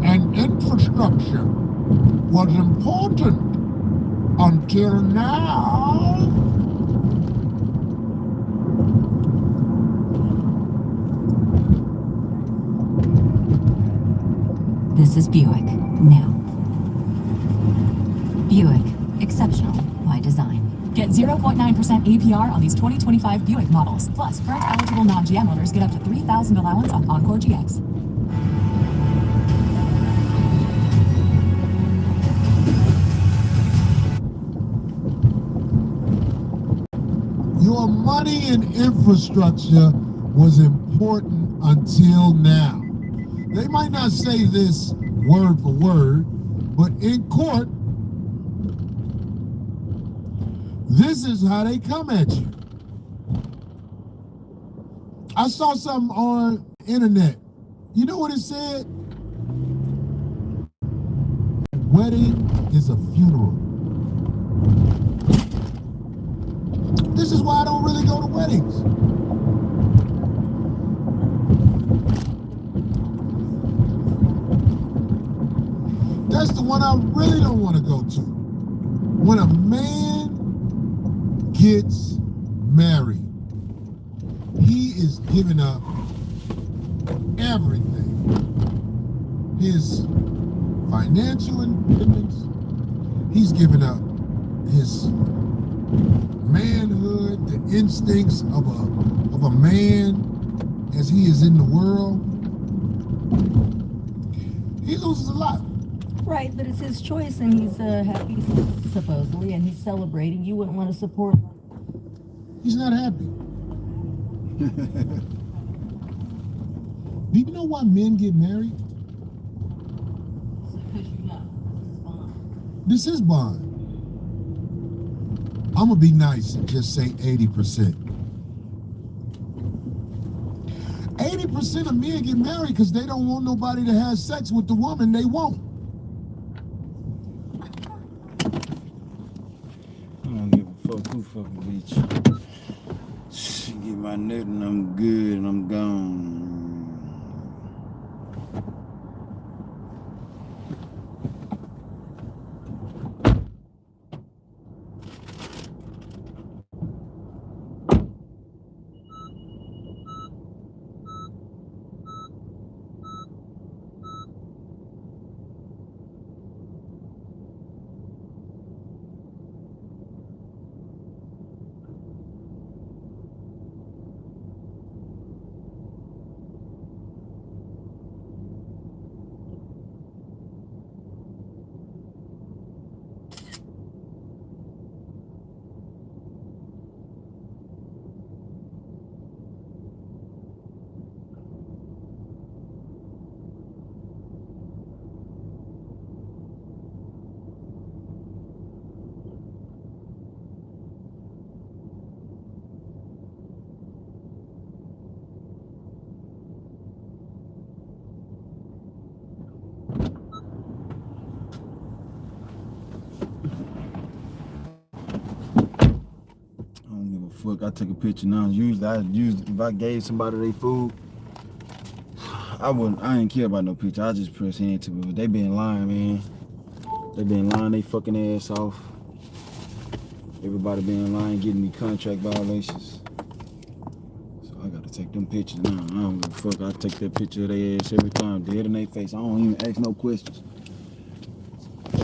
and infrastructure was important until now. This is Buick, now. Buick, exceptional by design. Get 0.9% APR on these 2025 Buick models. Plus, current eligible non-GM owners get up to $3,000 allowance on Encore GX. Your money and infrastructure was important until now. They might not say this word for word, but in court, this is how they come at you. I saw something on the internet. You know what it said? Wedding is a funeral. This is why I don't really go to weddings. That's the one I really don't want to go to. When a man gets married, he is giving up everything. His financial independence, he's giving up his manhood, the instincts of a man. as he is in the world, he loses a lot. Right, but it's his choice, and he's happy, supposedly, and he's celebrating. You wouldn't want to support. He's not happy. Do you know why men get married? Because you're not. This is bond. I'm gonna be nice and just say 80%. 80% of men get married because they don't want nobody to have sex with the woman they want. I don't give a fuck who fucking bitch. She get my nut and I'm good and I'm gone. Fuck, I take a picture now. Usually if I gave somebody their food, I ain't care about no picture. I just press into it. They been lying, man. They been lying they fucking ass off. Everybody been lying, getting me contract violations. So I gotta take them pictures now. I don't give a fuck. I take that picture of their ass every time, dead in their face. I don't even ask no questions.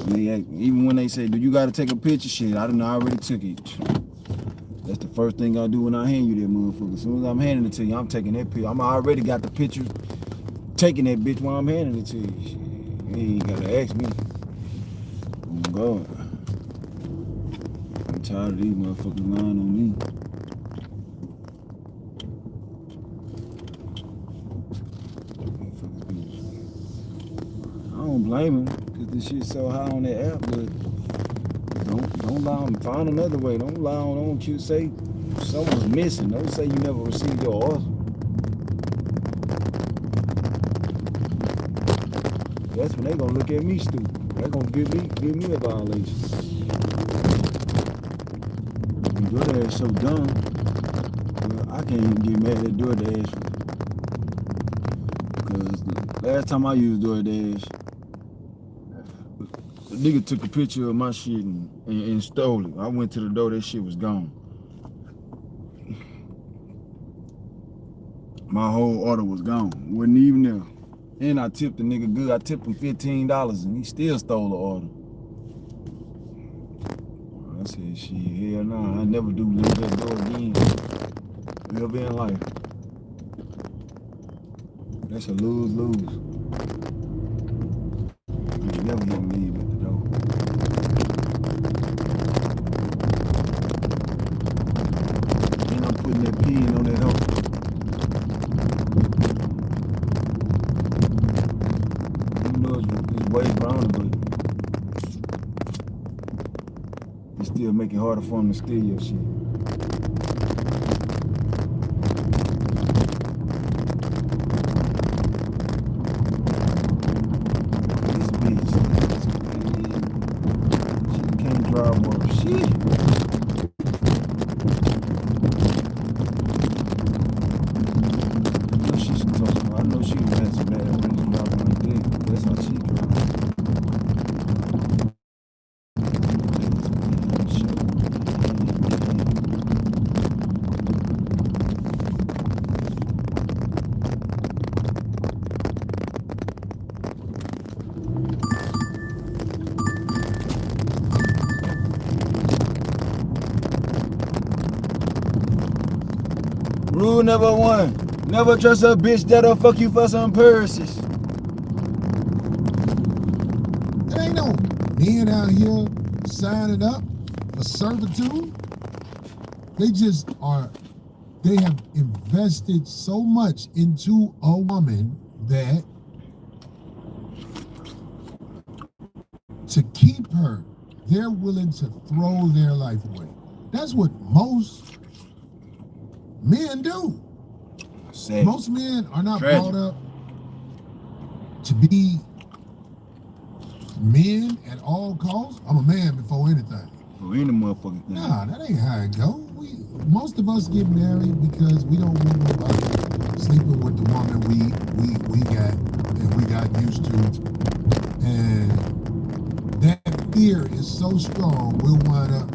Even when they say, do you gotta take a picture? Shit, I already took it. That's the first thing I do when I hand you that motherfucker. As soon as I'm handing it to you, I'm taking that picture. I'm already got the picture, taking that bitch while I'm handing it to you. Shit, you ain't gotta ask me. Oh God. I'm tired of these motherfuckers lying on me. I don't blame them, because this shit's so high on that app, but don't lie on, find another way. Don't lie on, don't you say someone's missing. Don't say you never received your order. That's when they gonna look at me stupid. They gonna give me a violation. DoorDash so dumb. Well, I can't even get mad at DoorDash, because the last time I used DoorDash, the nigga took a picture of my shit and stole it. I went to the door, that shit was gone. My whole order was gone. Wasn't even there. And I tipped the nigga good. I tipped him $15 and he still stole the order. I said, shit, hell nah, I never do leave that door again. Never in life. That's a lose-lose. You never get me at the door. And I'm putting that pin on that hoe. Even though it's way brown, but it still make it harder for them to steal your shit. This bitch, she can't drive worth shit. I know she has some bad range driving like that. That's how she drives. Rule number 1. Never trust a bitch that'll fuck you for some purses. There ain't no men out here signing up for servitude. They have invested so much into a woman that to keep her, they're willing to throw their life away. That's what most men do. Sad. Most men are not Tragic. brought up to be men at all costs. I'm a man before anything. For any motherfucking thing. Nah, that ain't how it go. Most of us get married because we don't want nobody sleeping with the woman we got and we got used to. And that fear is so strong, we'll wind up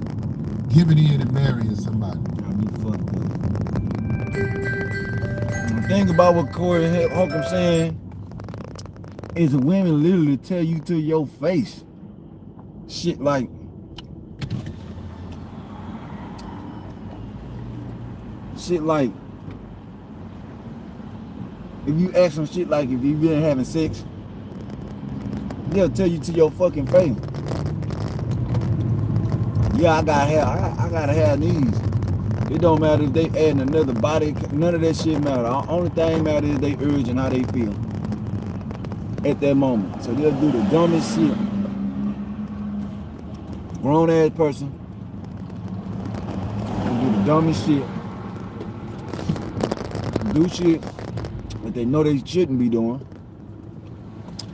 giving in and marrying somebody. Got me fucked up. Think about what Corey Holcomb saying is the women literally tell you to your face shit like if you ask them shit like if you been having sex, they'll tell you to your fucking face. Yeah, I gotta have these. It don't matter if they adding another body, none of that shit matter. The only thing matters is they urge and how they feel at that moment. So they'll do the dumbest shit. Grown ass person. They'll do the dumbest shit. Do shit that they know they shouldn't be doing.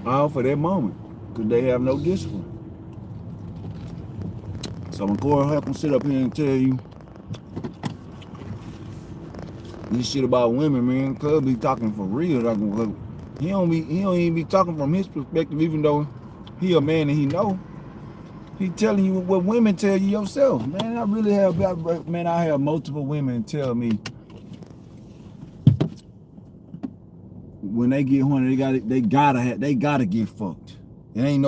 All for that moment. Because they have no discipline. So when Corey Holcomb sit up here and tell you this shit about women, man, Cub be talking for real. He don't even be talking from his perspective, even though he a man and he know. He telling you what women tell you yourself. Man, I have multiple women tell me when they get horny, they gotta get fucked. It ain't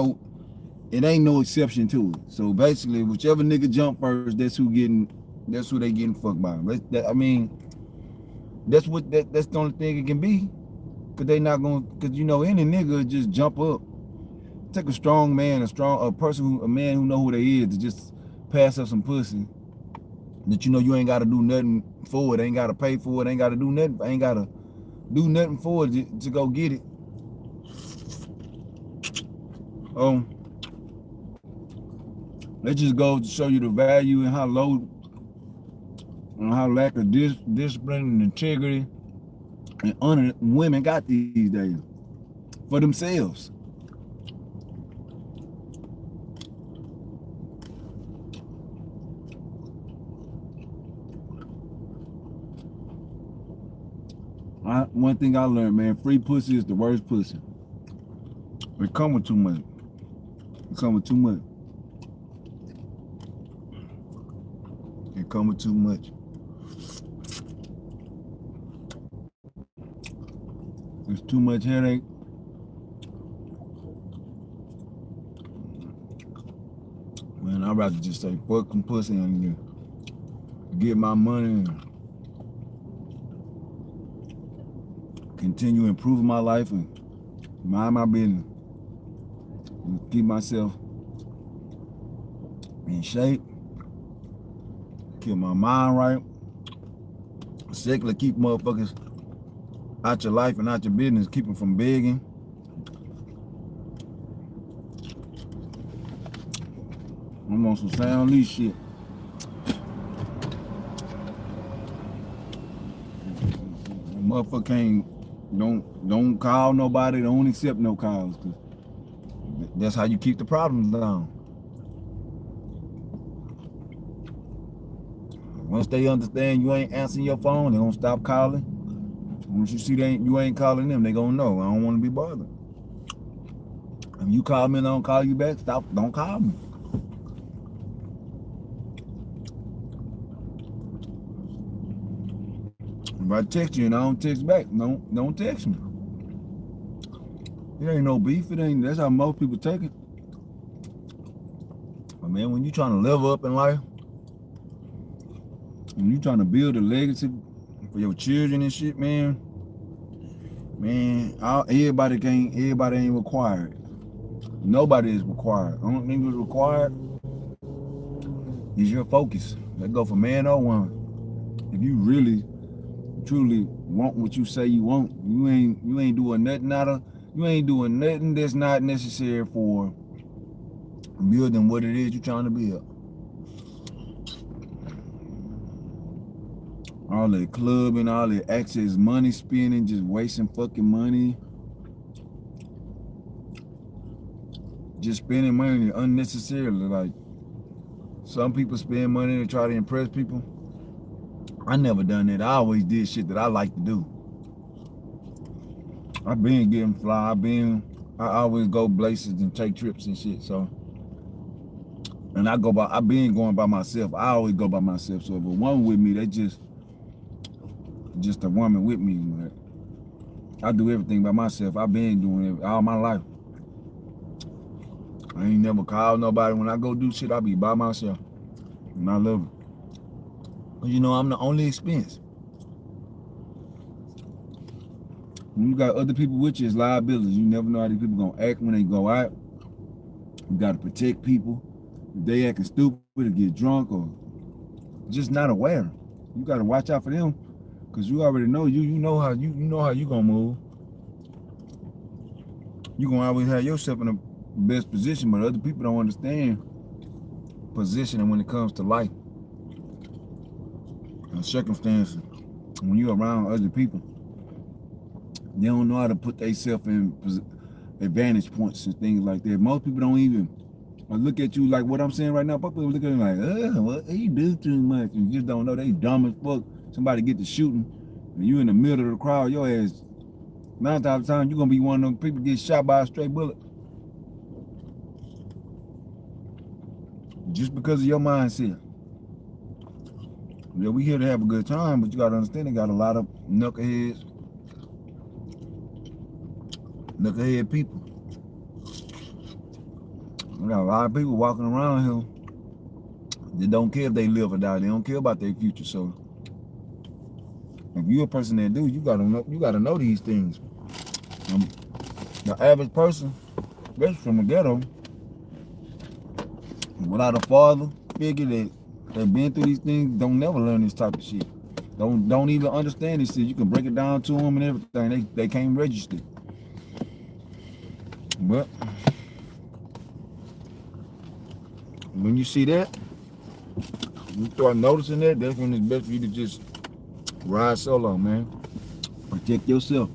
no exception to it. So basically, whichever nigga jump first, that's who they getting fucked by. That's the only thing it can be. Cause they not gonna, cause any nigga just jump up. Take a strong man, a man who know who they is to just pass up some pussy. That you ain't gotta do nothing for it, ain't gotta pay for it, ain't gotta do nothing for it to go get it. That just goes to show you the value and how low and how lack of discipline and integrity and honor women got these days for themselves. One thing I learned, man, free pussy is the worst pussy. It come with too much. It come with too much. It come with too much. There's too much headache. Man, I'd rather just say fuck some pussy and get my money and continue improving my life and mind my business. And keep myself in shape. Keep my mind right. Secondly, keep motherfuckers out your life and out your business. Keep them from begging. I'm on some sound lease shit. Motherfucker don't call nobody, don't accept no calls, cause that's how you keep the problems down. Once they understand you ain't answering your phone, they gonna stop calling. Once you see you ain't calling them, they gonna know. I don't wanna be bothered. If you call me and I don't call you back, don't call me. If I text you and I don't text back, don't text me. It ain't no beef. That's how most people take it. But man, when you trying to level up in life, when you trying to build a legacy for your children and shit, man, Man, everybody ain't required. Nobody is required. The only thing that's required is your focus. That go for man or woman. If you really, truly want what you say you want, you ain't doing nothing you ain't doing nothing that's not necessary for building what it is you're trying to build. All that clubbing, all that excess money spending, just wasting fucking money. Just spending money unnecessarily. Like, some people spend money to try to impress people. I never done that. I always did shit that I like to do. I've been getting fly. I always go places and take trips and shit. So, and I've been going by myself. I always go by myself. So if a woman with me, they just a woman with me. I do everything by myself. I've been doing it all my life. I ain't never called nobody. When I go do shit, I be by myself. And I love it. But you know, I'm the only expense. When you got other people with you, it's liabilities. You never know how these people gonna act when they go out. You gotta protect people. If they acting stupid or get drunk or just not aware, you gotta watch out for them. Cause you already know you know how you gonna move. You gonna always have yourself in the best position, but other people don't understand positioning when it comes to life and circumstances. When you're around other people, they don't know how to put themselves in advantage points and things like that. Most people don't even look at you like what I'm saying right now. People look at you like, well, he do too much. And you just don't know they dumb as fuck. Somebody get to shooting, and you in the middle of the crowd, your ass, 9 times out of the time, you're gonna be one of them people get shot by a straight bullet. Just because of your mindset. Yeah, we here to have a good time, but you gotta understand they got a lot of knucklehead people. We got a lot of people walking around here that don't care if they live or die. They don't care about their future. So if you're a person that do, you gotta know these things. The average person, especially from the ghetto, without a father figure that been through these things, don't never learn this type of shit. Don't even understand this shit. You can break it down to them and everything. They can't register. But when you see that, you start noticing that, that's when it's best for you to just ride solo, man. Protect yourself.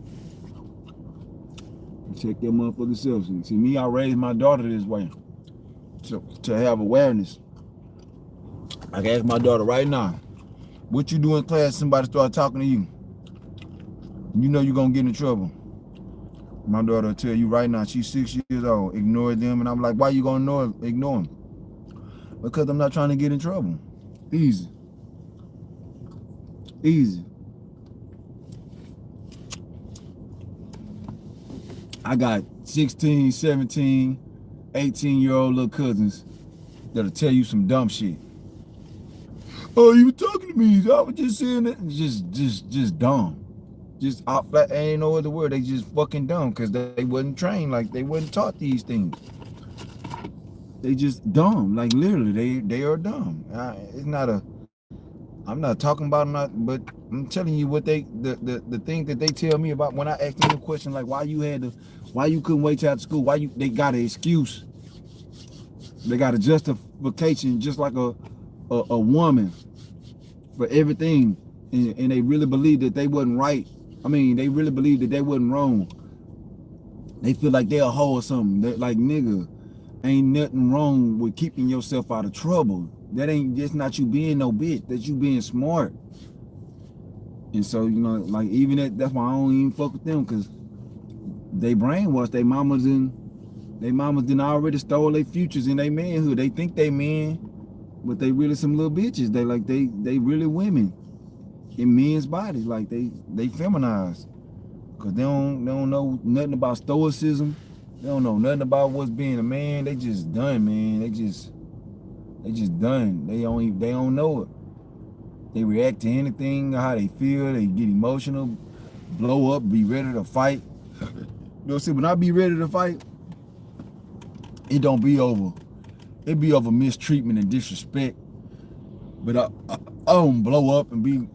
Protect your motherfucking self. See, me, I raised my daughter this way. To have awareness. I can ask my daughter right now, what you do in class, somebody start talking to you. You know you're gonna get in trouble. My daughter will tell you right now, she's 6 years old, ignore them. And I'm like, why you gonna ignore them? Because I'm not trying to get in trouble. Easy. Easy. I got 16, 17, 18-year-old little cousins that'll tell you some dumb shit. Oh, you talking to me? I was just saying that. Just dumb. Just ain't no other word. They just fucking dumb because they wasn't trained. Like, they wasn't taught these things. They just dumb. Like, literally, they are dumb. It's not a. I'm not talking about not, but I'm telling you what the thing that they tell me about when I ask them a question like why you couldn't wait till after school, they got an excuse. They got a justification, just like a woman for everything, and they really believe that they wasn't right. I mean, they really believe that they wasn't wrong. They feel like they're a hoe or something. They're like, nigga, ain't nothing wrong with keeping yourself out of trouble. That's not you being no bitch. That's you being smart. And so, you know, like even that's why I don't even fuck with them, because they brainwashed. They mamas done already stole their futures in their manhood. They think they men, but they really some little bitches. They really women in men's bodies. Like they feminized. Cause they don't know nothing about stoicism. They don't know nothing about what's being a man. They just done, man. They just done. They don't know it. They react to anything, how they feel. They get emotional. blow up, be ready to fight. You know, see, when I be ready to fight, it don't be over. It be over mistreatment and disrespect. But I don't blow up and be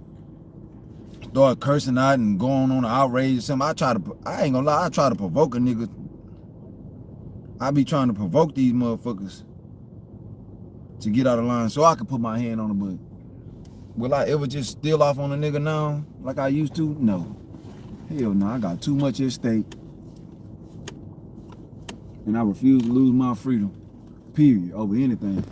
start cursing out and going on an outrage or something. I ain't gonna lie, I try to provoke a nigga. I be trying to provoke these motherfuckers to get out of line so I can put my hand on the butt. Will I ever just steal off on a nigga now like I used to? No. Hell no, I got too much at stake. And I refuse to lose my freedom. Period. Over anything.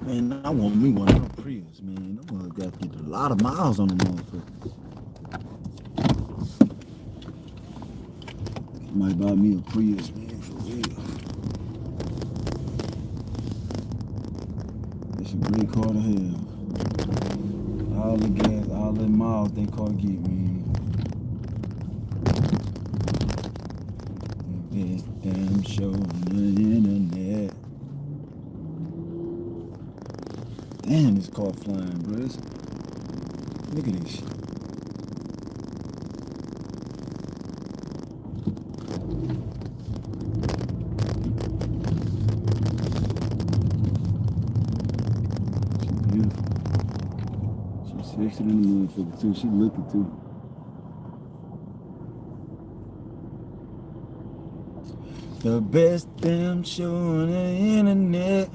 Man, I want me one of them Prius, man. Them motherfuckers got to get a lot of miles on them motherfuckers. Might buy me a Prius, man, for real. It's a great car to have. All the gas, all the miles that car get, man. The best damn show on the internet. Damn, this car flying, bro. Look at this shit. She's beautiful. She's sexy than the motherfucker, too. She looking, too. The best damn show on the internet.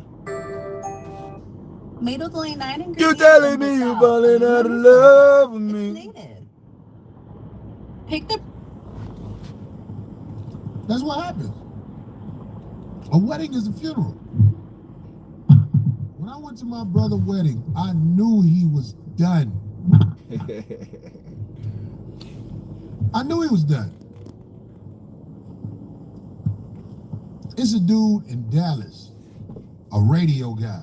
Made with only 9 ingredients. You telling me you're falling out of love with me? Pick the. That's what happens. A wedding is a funeral. When I went to my brother's wedding, I knew he was done. I knew he was done. It's a dude in Dallas, a radio guy.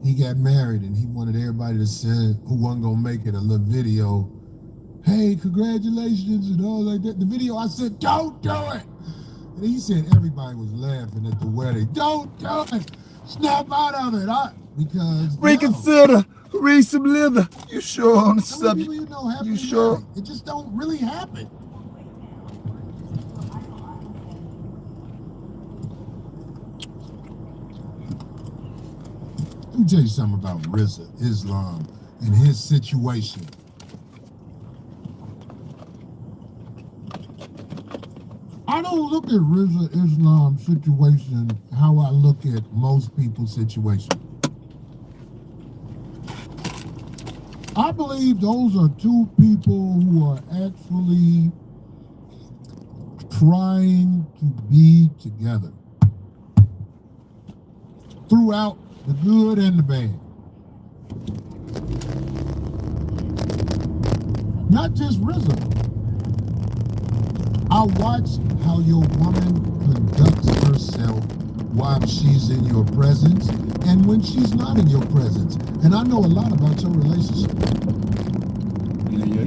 He got married and he wanted everybody to send who wasn't gonna make it a little video. Hey, congratulations and all like that. The video, I said, don't do it. And he said everybody was laughing at the wedding. Don't do it. Snap out of it. Because reconsider. Read some liver. You sure on the subject? You know, you sure? Married. It just don't really happen. Let me tell you something about Rizza, Islam, and his situation. I don't look at Rizza, Islam's situation how I look at most people's situation. I believe those are two people who are actually trying to be together throughout the good and the bad. Not just Rizzo. I watch how your woman conducts herself while she's in your presence and when she's not in your presence. And I know a lot about your relationship.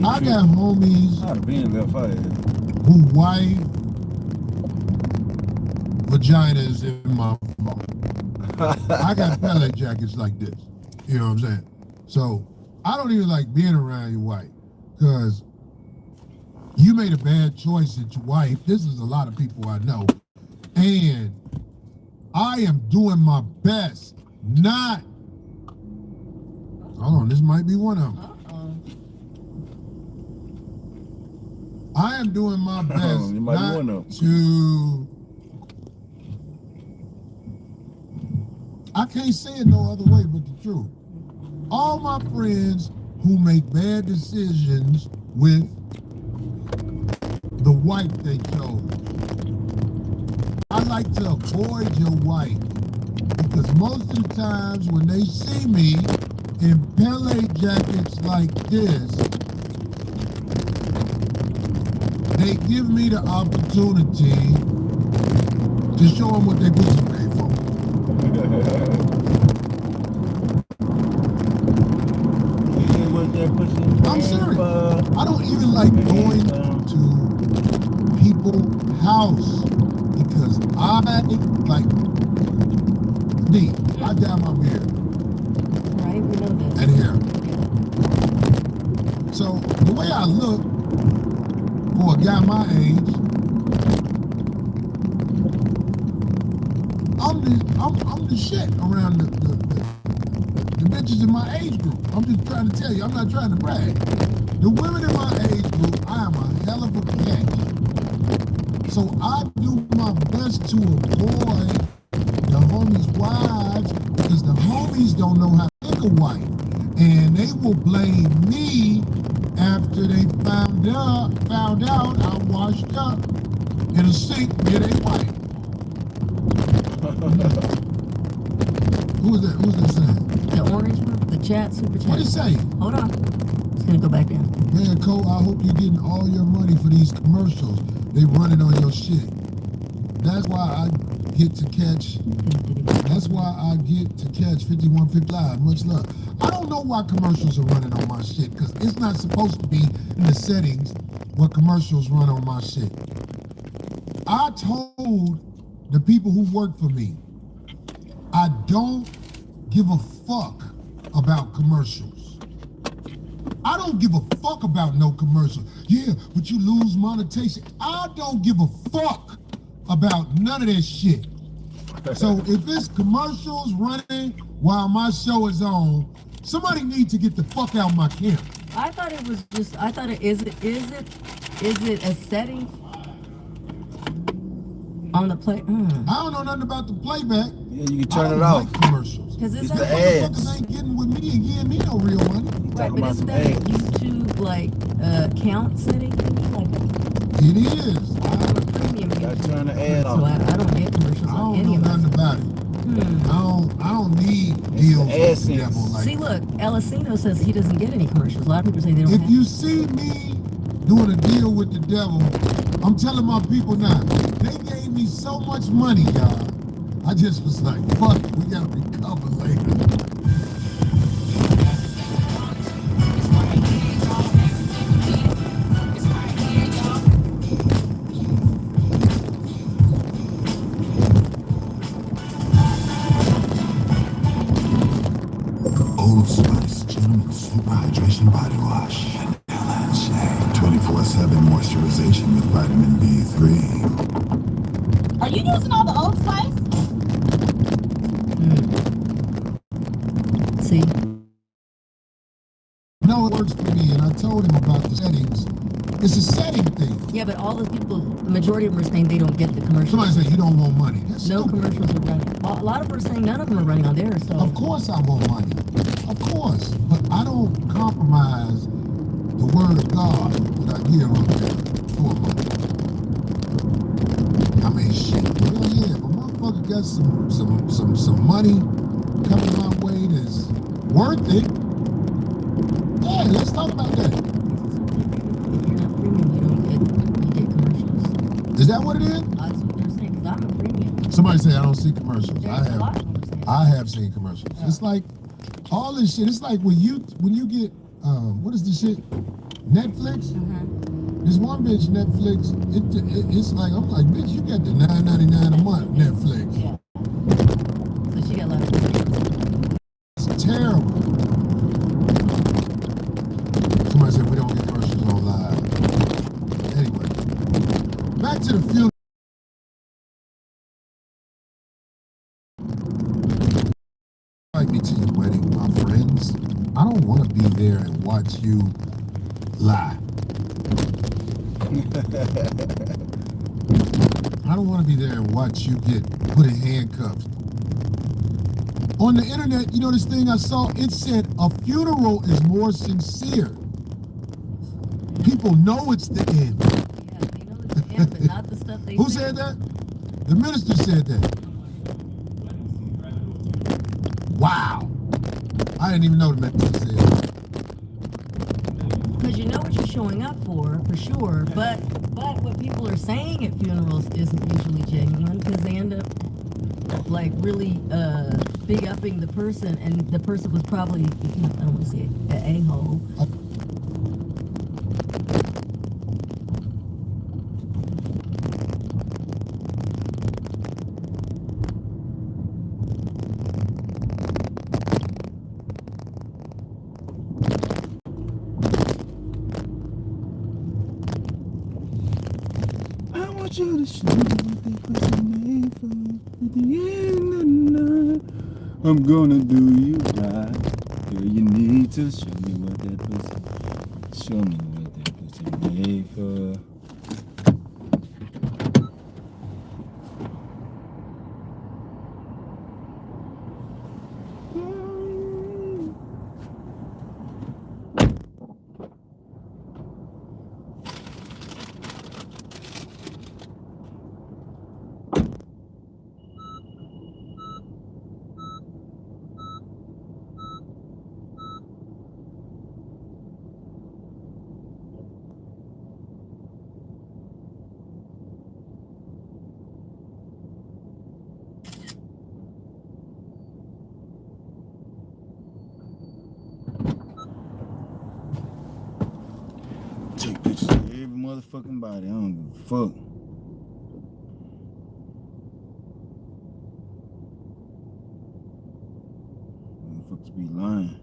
I got homies I'd have been left fast. who wife vagina is in my phone. I got pellet jackets like this. You know what I'm saying? So I don't even like being around your wife because you made a bad choice at your wife. This is a lot of people I know. And I am doing my best not. Hold on, this might be one of them. I am doing my best You might be not one of them. to. I can't say it no other way but the truth. All my friends who make bad decisions with the wife they chose. I like to avoid your wife because most of the times when they see me in Pele jackets like this, they give me the opportunity to show them what they pussy made for. I'm serious. I don't even like going to people's house because I like I dye my beard. Right, we know this. And hair. So the way I look for a guy my age, I'm the shit around the bitches in my age group. I'm just trying to tell you, I'm not trying to brag. The women in my age group, I am a hell of a catch. So I do my best to avoid the homies' wives because the homies don't know how to pick a wife. And they will blame me after they found out I washed up in a sink near their wife. Who's that saying? The orange group, the chat, super chat. What it say? Hold on. It's gonna go back down. Man, Cole, I hope you're getting all your money for these commercials. They running on your shit. That's why I get to catch 5150 Live. Much love. I don't know why commercials are running on my shit, because it's not supposed to be in the settings where commercials run on my shit. I told the people who work for me, I don't give a fuck about commercials. I don't give a fuck about no commercial. Yeah, but you lose monetization. I don't give a fuck about none of that shit. So if it's commercials running while my show is on, somebody needs to get the fuck out my camp. I thought it was just, is it a setting on the play? I don't know nothing about the playback. Yeah, you can turn it off. Like commercials. Because It's that the ads. Motherfuckers ain't getting with me and giving me no real money. right, but isn't that a YouTube count setting? Like, it is. I'm a premium Gotta user, turn the ad so off. I don't get commercials I on don't any know of nothing my. about it. I don't need deals with the AdSense. devil like See, look, Elisino says he doesn't get any commercials. A lot of people say they don't if have. you see me doing a deal with the devil, I'm telling my people now, they gave me so much money, y'all. I just was like, fuck it, we gotta recover later. Old Spice Gentleman Super Hydration Body Wash. 24/7 moisturization with vitamin B3. Are you using all the Old Spice? See, No, it works for me, and I told him about the settings. It's a setting thing. yeah, but all the people, the majority of them are saying they don't get the commercials. Somebody said you don't want money. That's No stupid. commercials are running. A lot of them are saying none of them are running on theirs. So Of course I want money. Of course. But I don't compromise the word of God that I give up there for money. I mean, shit. Hell yeah, if a motherfucker got some money coming my way that's worth it, yeah, let's talk about that. if you're not premium, you get commercials. Is that what it is? That's what they're saying. Because I'm a premium. Somebody say I don't see commercials. There's a lot of them saying. I have seen commercials. It's like all this shit. It's like when you get what is this shit? Netflix. This one bitch Netflix. It's like I'm like, bitch, you got the $9.99 a month Netflix. Yeah. So she got a lot of. It's terrible. Somebody said we don't get commercials on live. Anyway, back to the funeral. Invite me to your wedding, my friends. I don't want to be there and watch you lie. I don't want to be there and watch you get put in handcuffs. On the internet, you know this thing I saw? It said a funeral is more sincere. People know it's the end. Yeah, they know it's the end, but not the stuff they Who say. said that? The minister said that. Wow. I didn't even know the minister said that. Because you know what you're showing up for sure. But what people are saying at funerals isn't usually genuine because they end up like really big upping the person, and the person was probably, I don't want to say an a-hole. I want you to show me what that pussy made for. At the end of the night, I'm gonna do you right. Girl, you need to show me what that pussy. Show me what that pussy made for. Take pictures of every motherfucking body. I don't give a fuck. Motherfuckers be lying.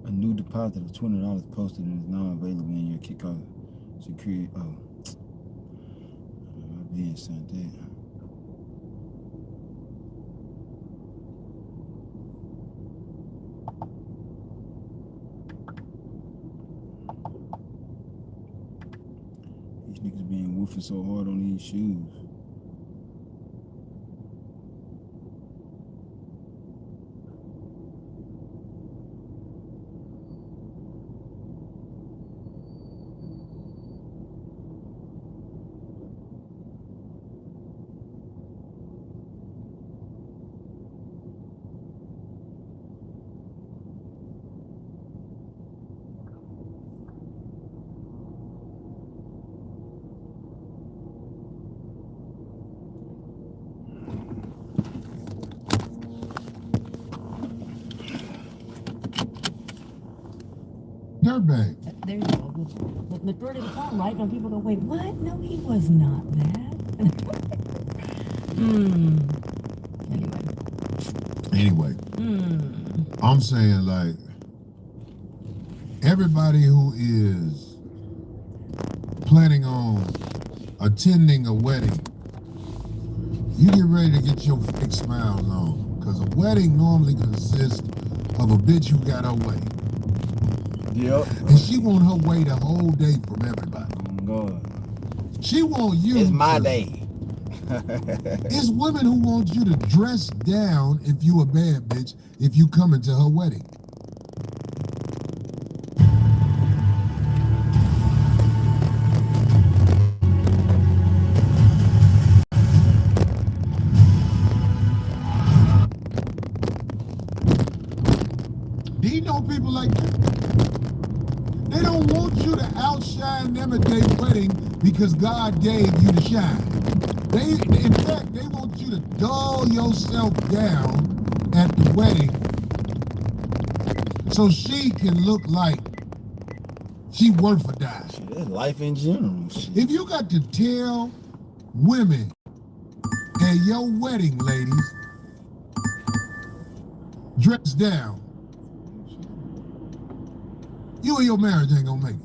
A new deposit of $20 posted and is now available in your kickoff security. Oh, I'll be sent that. These niggas being woofing so hard on these shoes. Dirtbag. There you go. The majority of the time, right? When people go, wait, what? No, he was not that. Anyway. I'm saying, like, everybody who is planning on attending a wedding, you get ready to get your fake smiles on. Because a wedding normally consists of a bitch who got her way. Yep. And she want her way the whole day from everybody. Oh, God. She want you. It's my day. It's women who want you to dress down if you a bad bitch if you coming to her wedding. Do you know people like that? They don't want you to outshine them time-of-day wedding because God gave you the shine. In fact, they want you to dull yourself down at the wedding so she can look like she worth a dime. That's life in general. If you got to tell women at your wedding, ladies, dress down, you and your marriage ain't gonna make it.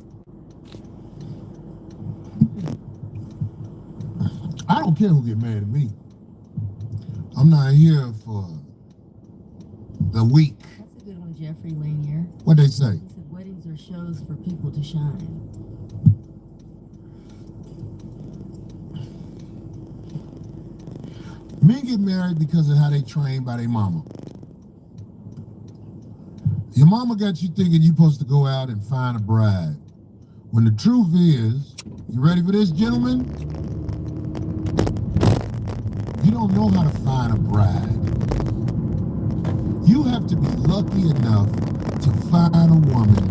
I don't care who get mad at me. I'm not here for the weak. That's a good one, Jeffrey Lanier. What they say? He said weddings are shows for people to shine. Men get married because of how they trained by their mama. Your mama got you thinking you're supposed to go out and find a bride. When the truth is, you ready for this, gentlemen? You don't know how to find a bride. You have to be lucky enough to find a woman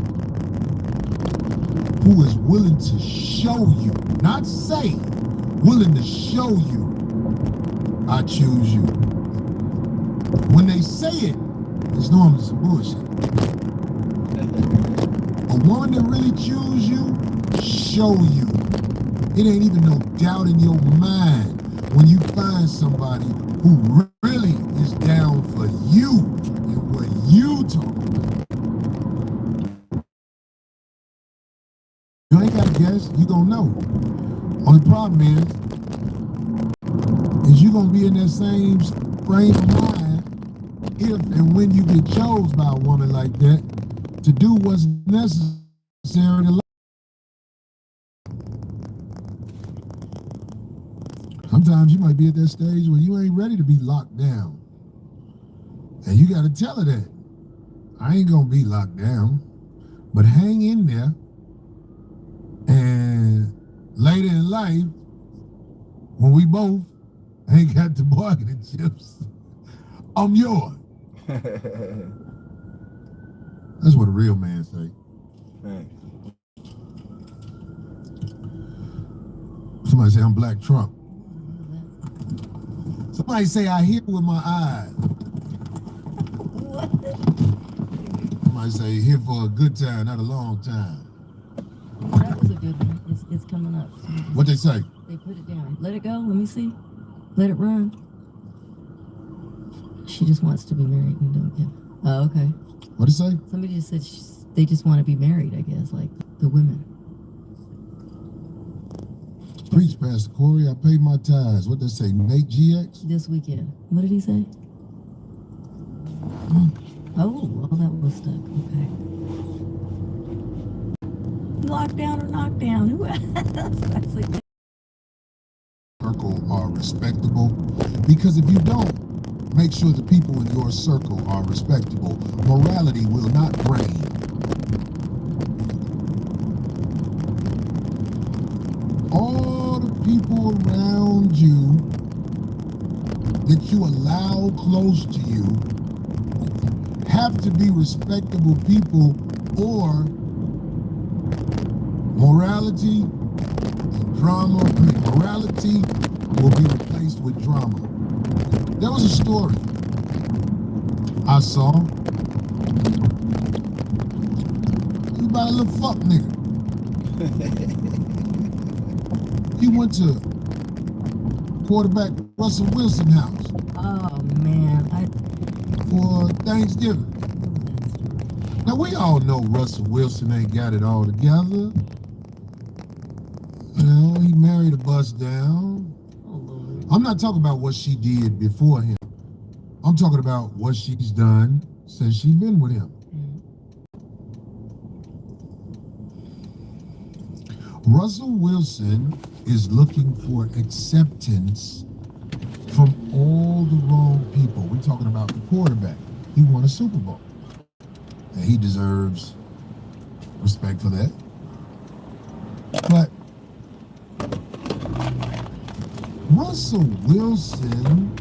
who is willing to show you, not say, willing to show you, I choose you. When they say it, it's normally some bullshit. A woman that really choose you, show you. It ain't even no doubt in your mind when you find somebody who really is down for you and what you talk about. You ain't gotta guess, you gonna know. Only problem is you gonna be in that same frame of mind if and when you get chose by a woman like that to do what's necessary to life. Sometimes you might be at that stage where you ain't ready to be locked down. And you got to tell her that. I ain't going to be locked down. But hang in there. And later in life, when we both ain't got the bargaining chips, I'm yours. That's what a real man say. Thanks. Somebody say I'm Black Trump. Somebody say I hear with my eyes. What? Somebody say here for a good time, not a long time. That was a good one. It's coming up. What they say? They put it down. Let it go. Let me see. Let it run. She just wants to be married and don't give. Oh, okay. What did it say? Somebody just said they just want to be married, I guess, like the women. Preach, Pastor Corey. I paid my tithes. What they say? Nate GX? This weekend. What did he say? Oh, well, that was stuck. Okay. Lockdown or knockdown? Who else? That's a good. Circle are respectable. Because if you don't, make sure the people in your circle are respectable. Morality will not reign. All the people around you that you allow close to you have to be respectable people, or morality and drama, morality will be replaced with drama. There was a story I saw. It was about a little fuck nigga. He went to quarterback Russell Wilson's house. Oh, man. For Thanksgiving. Now, we all know Russell Wilson ain't got it all together. You know, he married a bust down. I'm not talking about what she did before him. I'm talking about what she's done since she's been with him. Russell Wilson is looking for acceptance from all the wrong people. We're talking about the quarterback. He won a Super Bowl. And he deserves respect for that. But Russell Wilson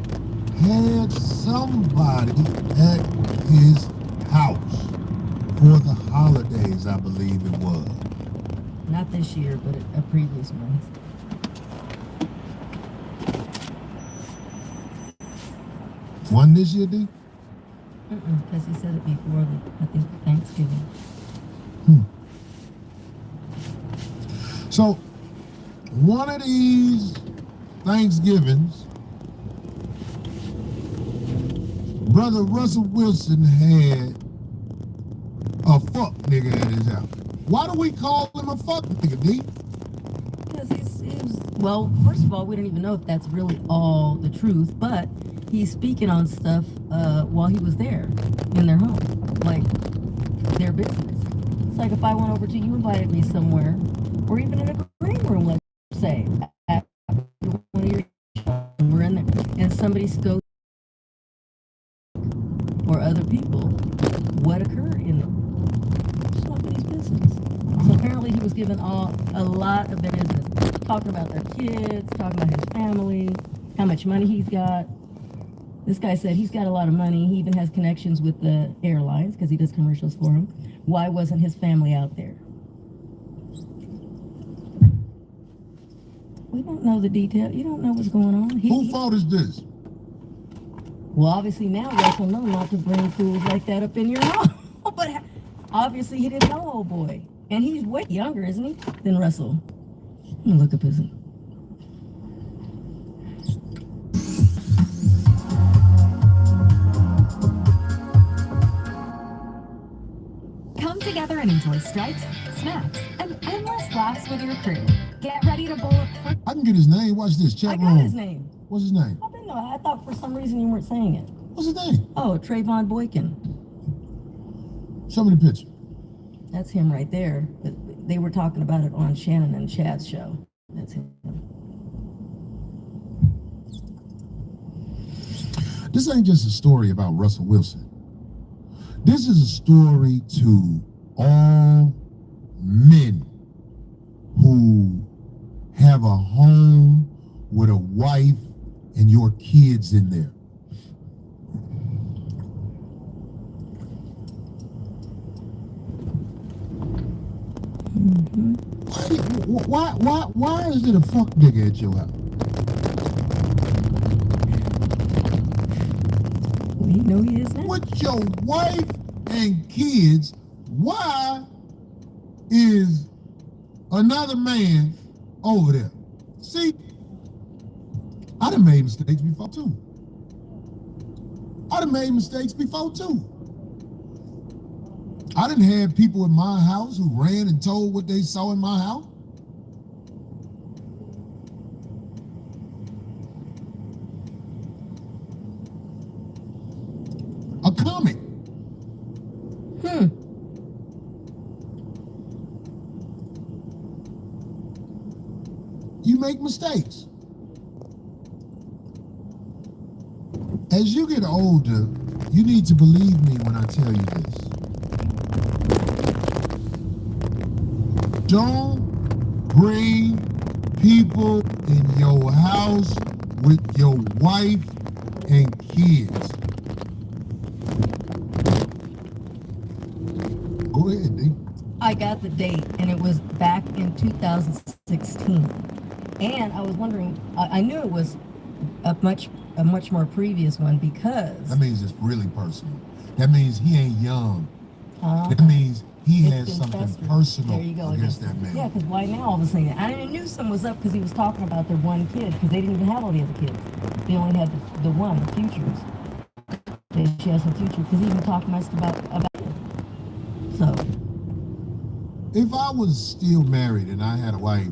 had somebody at his house for the holidays, I believe it was. Not this year, but a previous one. One this year, D? Because he said it before, I think, Thanksgiving. So, one of these Thanksgivings, Brother Russell Wilson had a fuck nigga at his house. Why do we call him a fuck nigga, D? Because well, first of all, we don't even know if that's really all the truth, but he's speaking on stuff while he was there in their home, like their business. It's like if I went over to you, invited me somewhere, or even in a green room, let's say, after one of your shows, and we're in there, and somebody goes, or other people, what occurred in there? It's nobody's business. So apparently he was given a lot of their business, talking about their kids, talking about his family, how much money he's got. This guy said he's got a lot of money. He even has connections with the airlines because he does commercials for them. Why wasn't his family out there? We don't know the detail. You don't know what's going on. Whose fault is this? Well, obviously now Russell know not to bring fools like that up in your home. But obviously he didn't know, old boy. And he's way younger, isn't he, than Russell? Let me look up his... Come together and enjoy stripes, snacks, and endless laughs with your crew. Get ready to bowl a... I can get his name. Watch this. Chat room. I got his name. What's his name? I didn't know. I thought for some reason you weren't saying it. What's his name? Oh, Trayvon Boykin. Show me the picture. That's him right there. But they were talking about it on Shannon and Chad's show. That's him. This ain't just a story about Russell Wilson. This is a story to all men who have a home with a wife and your kids in there. Why is it a fuck nigga at your house? Well, you know he is now. With your wife and kids, why is another man over there? See, I done made mistakes before too. I done had people in my house who ran and told what they saw in my house. A comic. You make mistakes. As you get older, you need to believe me when I tell you this. Don't bring people in your house with your wife and kids. Go ahead, D. I got the date, and it was back in 2016. And I was wondering, I knew it was a much more previous one because... That means it's really personal. That means he ain't young. That means he has something personal against that man. Yeah, because why now all of a sudden? I knew something was up because he was talking about their one kid, because they didn't even have all the other kids. They only had the one, the futures. She has a future, because he even talked mess about it. So... If I was still married and I had a wife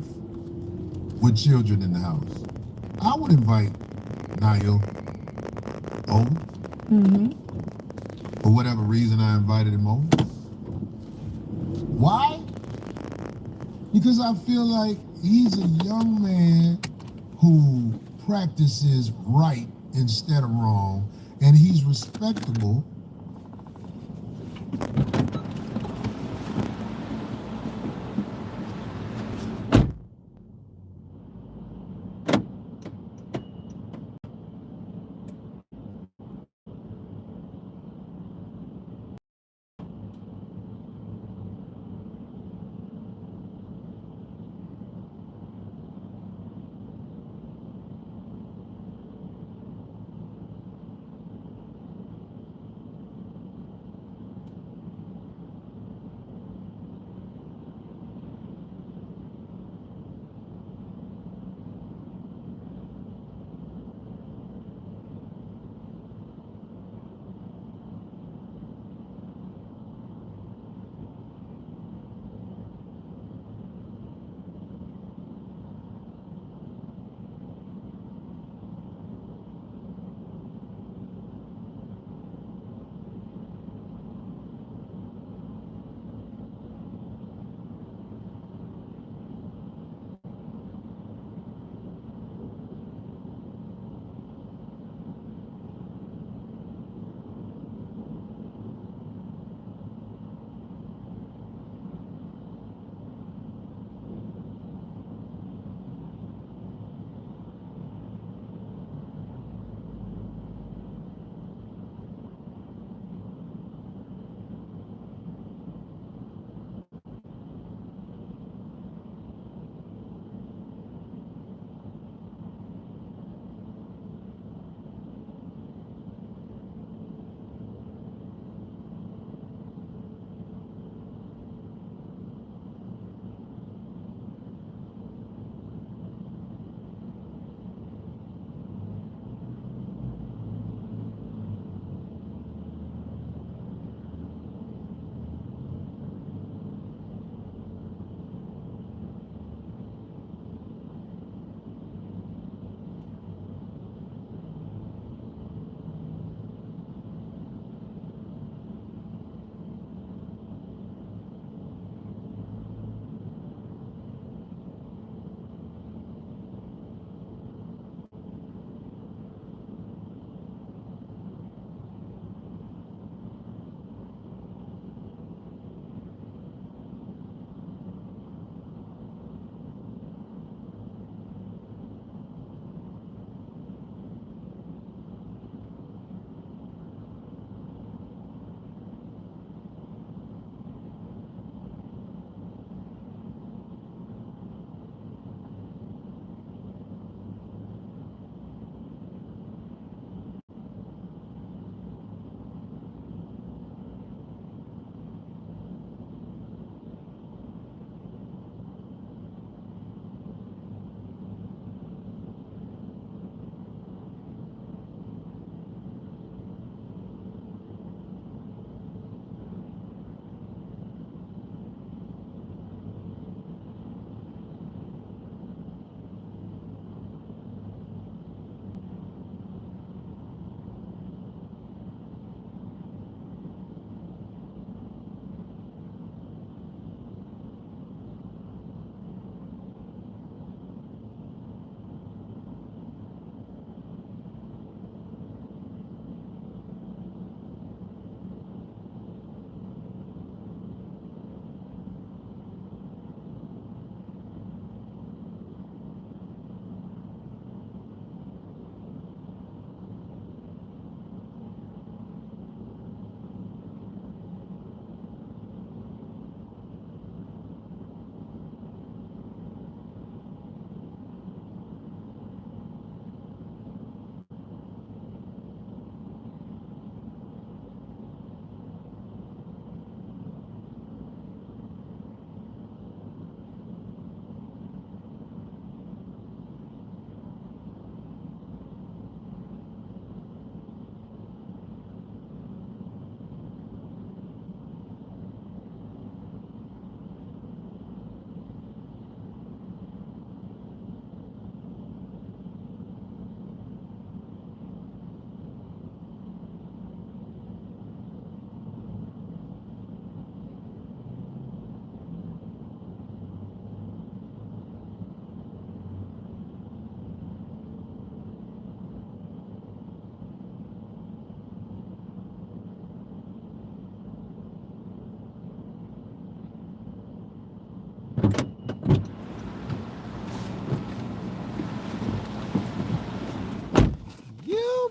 with children in the house, I would invite Niall over. For whatever reason, I invited him over. Why? Because I feel like he's a young man who practices right instead of wrong, and he's respectable.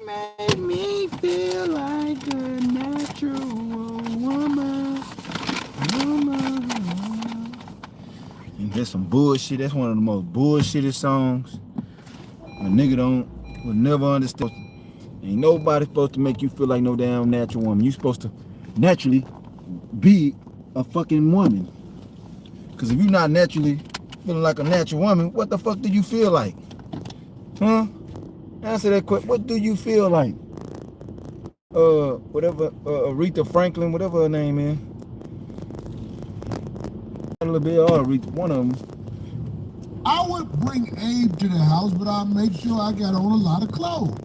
make me feel like a natural woman. And that's some bullshit. That's one of the most bullshitted songs. A nigga would never understand. Ain't nobody supposed to make you feel like no damn natural woman. You supposed to naturally be a fucking woman. Cause if you're not naturally feeling like a natural woman, what the fuck do you feel like? Huh? Answer that question. What do you feel like? Whatever, Aretha Franklin, whatever her name is. A little bit, or Aretha, one of them. I would bring Abe to the house, but I'd make sure I got on a lot of clothes.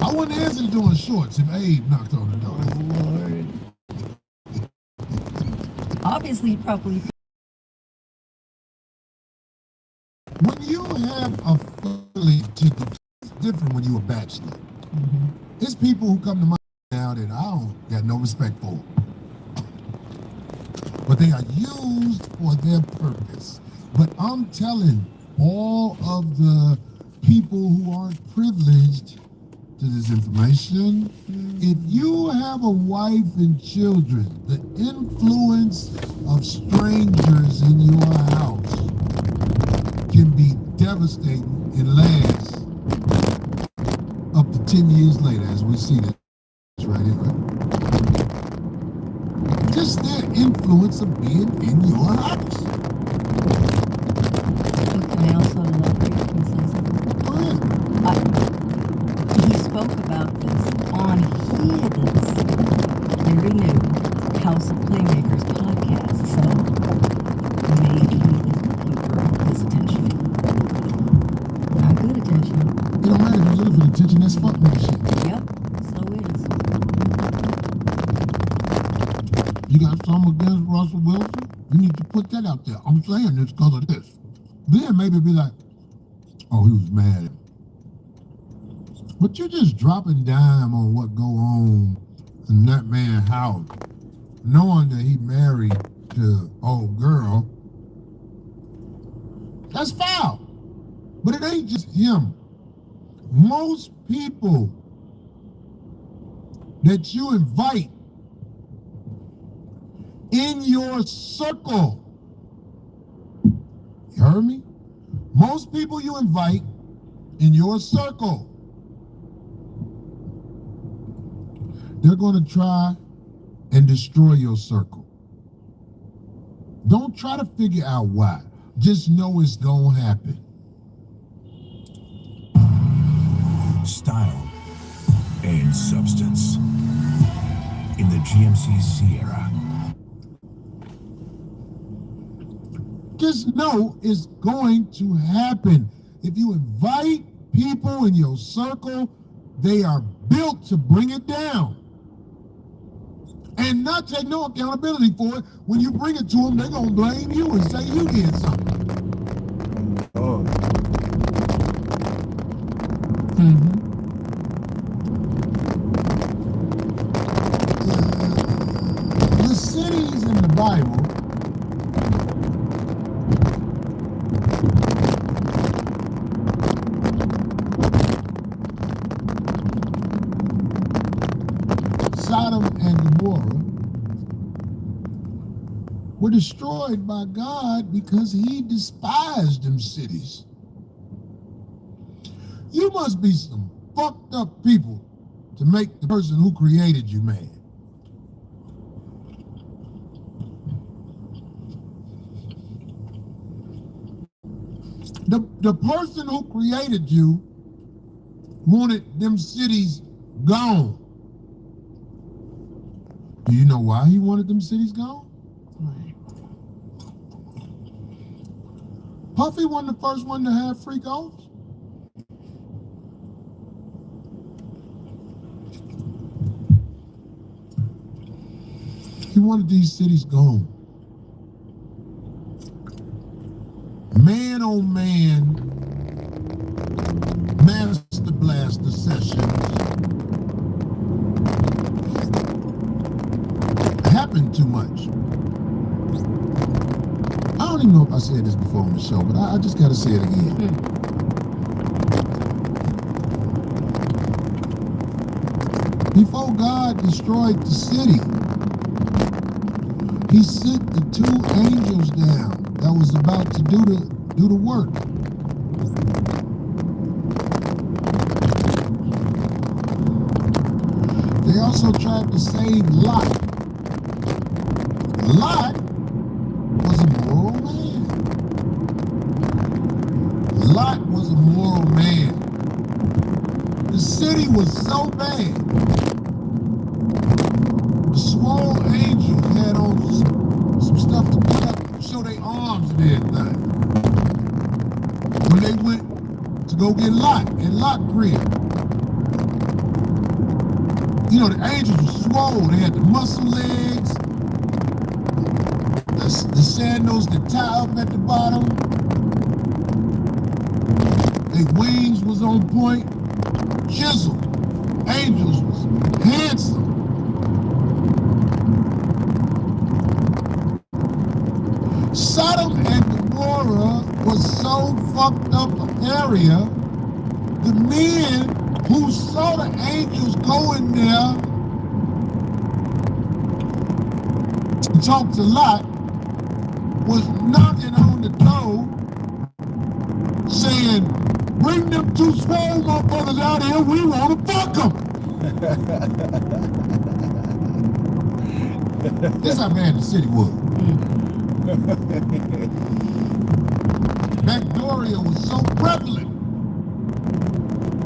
I wouldn't answer the door in shorts if Abe knocked on the door. Oh, Lord. Obviously, probably. When you have a family, it's different when you're a bachelor. Mm-hmm. It's people who come to my now that I don't got no respect for. But they are used for their purpose. But I'm telling all of the people who aren't privileged to this information, if you have a wife and children, the influence of strangers in your house can be devastating and last up to 10 years later, as we see this right here. Right? Just their influence of being in your house. Can I also elaborate and say something? Go ahead. He spoke about this on his very new House of Playmakers podcast, so maybe he is looking for his attention. Not good attention. It don't matter if you're looking for attention, that's fucking shit. Yep, so is. You got something against Russell Wilson? You need to put that out there. I'm saying this because of this. Then maybe be like, oh, he was mad. But you're just dropping dime on what go on in that man's house, knowing that he married to old girl. That's foul. But it ain't just him. Most people that you invite in your circle, you heard me? Most people you invite in your circle, they're going to try and destroy your circle. Don't try to figure out why. Just know it's going to happen. Style and substance in the GMC Sierra. Just know it's going to happen. If you invite people in your circle, they are built to bring it down and not take no accountability for it. When you bring it to them, they're going to blame you and say you did something. Oh. Mm-hmm. The cities in the Bible Sodom and Gomorrah were destroyed by God because he despised them cities. You must be some fucked up people to make the person who created you mad. The person who created you wanted them cities gone. Do you know why he wanted them cities gone? Why? Puffy wasn't the first one to have freak offs. He wanted these cities gone. Man on man, Master Blaster sessions happened too much. I don't even know if I said this before on the show, but I just gotta say it again. Before God destroyed the city, he sent the 2 angels down that was about to do the work. They also tried to save Lot. Lot was a moral man. Lot was a moral man. The city was so bad. The small angels had on some stuff to put up, show their arms and everything. When they went to go get Lot in Lot crib, you know, the angels were swole. They had the muscle legs, the sandals that tie up at the bottom. Their wings was on point. Chisel. Angels was handsome. Sodom and Gomorrah was so fucked up an area, the men who saw the angels go in there to talk to Lot was knocking on the door saying, bring them 2 swole motherfuckers out here, we want to fuck them. This how bad the city was. Backdoria was so prevalent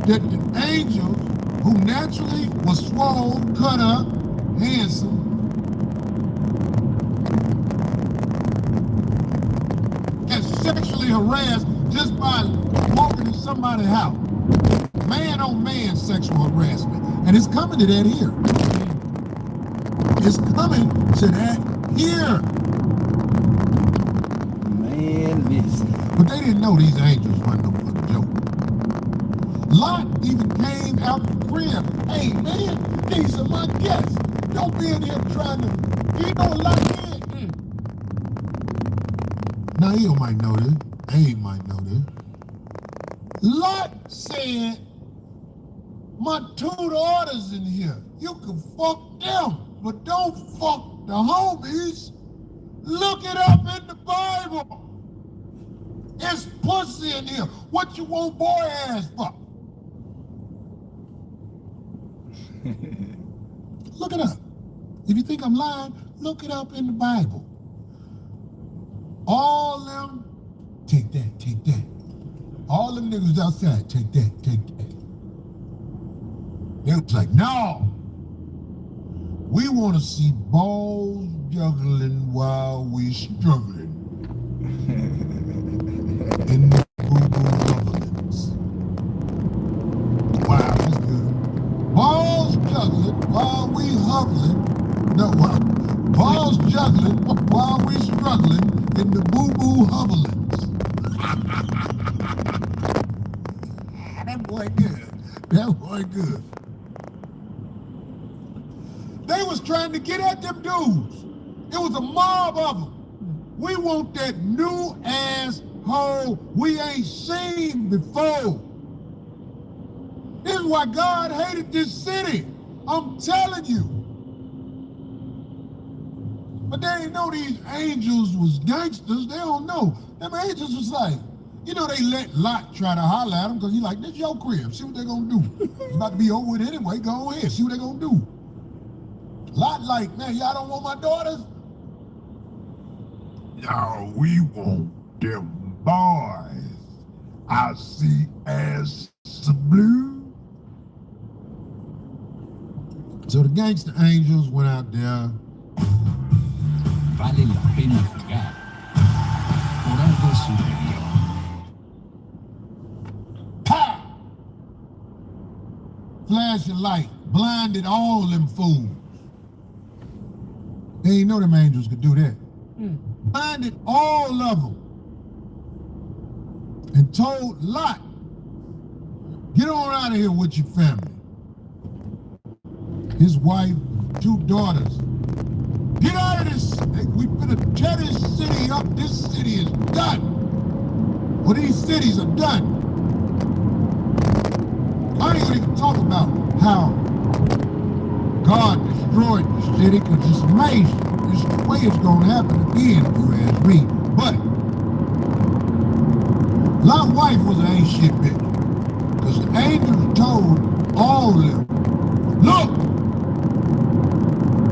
that the angels, who naturally was swole, cut up, handsome, and sexually harassed just by walking in somebody's house. Man on man sexual harassment. And it's coming to that here. It's coming to that here. Man, listen. But they didn't know these angels weren't no fucking joke. Lot even came out the crib. Hey man, these are my guests. Don't be in here trying to, you know Lot did. Now you might know this. Abe might know this. Lot said, my 2 daughters in here. You can fuck them, but don't fuck the homies. Look it up in the Bible. It's pussy in here. What you want boy ass for? Look it up. If you think I'm lying, look it up in the Bible. All them, take that, take that. All them niggas outside, take that, take that. They was like, no. We want to see balls juggling while we struggling. In the boo-boo governments. Wow, that's good. Balls juggling while we hovering. No, balls juggling while we struggling in the boo-boo hoverlands. That boy good. That boy good. They was trying to get at them dudes. It was a mob of them. We want that new asshole we ain't seen before. This is why God hated this city. I'm telling you. But they didn't know these angels was gangsters. They don't know. Them angels was like, you know, they let Lot try to holler at him because he like, this your crib. See what they gonna do. It's about to be over with anyway. Go ahead. See what they gonna do. Lot like, man, y'all don't want my daughters? No, we want them boys. I see ass blue. So the gangster angels went out there. Vale la pena jugar. Por algo sucedió. Pow! Flashing light blinded all them fools. They didn't know them angels could do that. Blinded all of them. And told Lot, get on out of here with your family. His wife, 2 daughters. Get out of this. We finna tear this city up. This city is done. Well, these cities are done. I ain't gonna even talk about how God destroyed the city, because it's amazing. It's the way it's gonna happen again, if you ask me. But Lot's wife was an ain't shit bitch. Because the angels told all of them, look,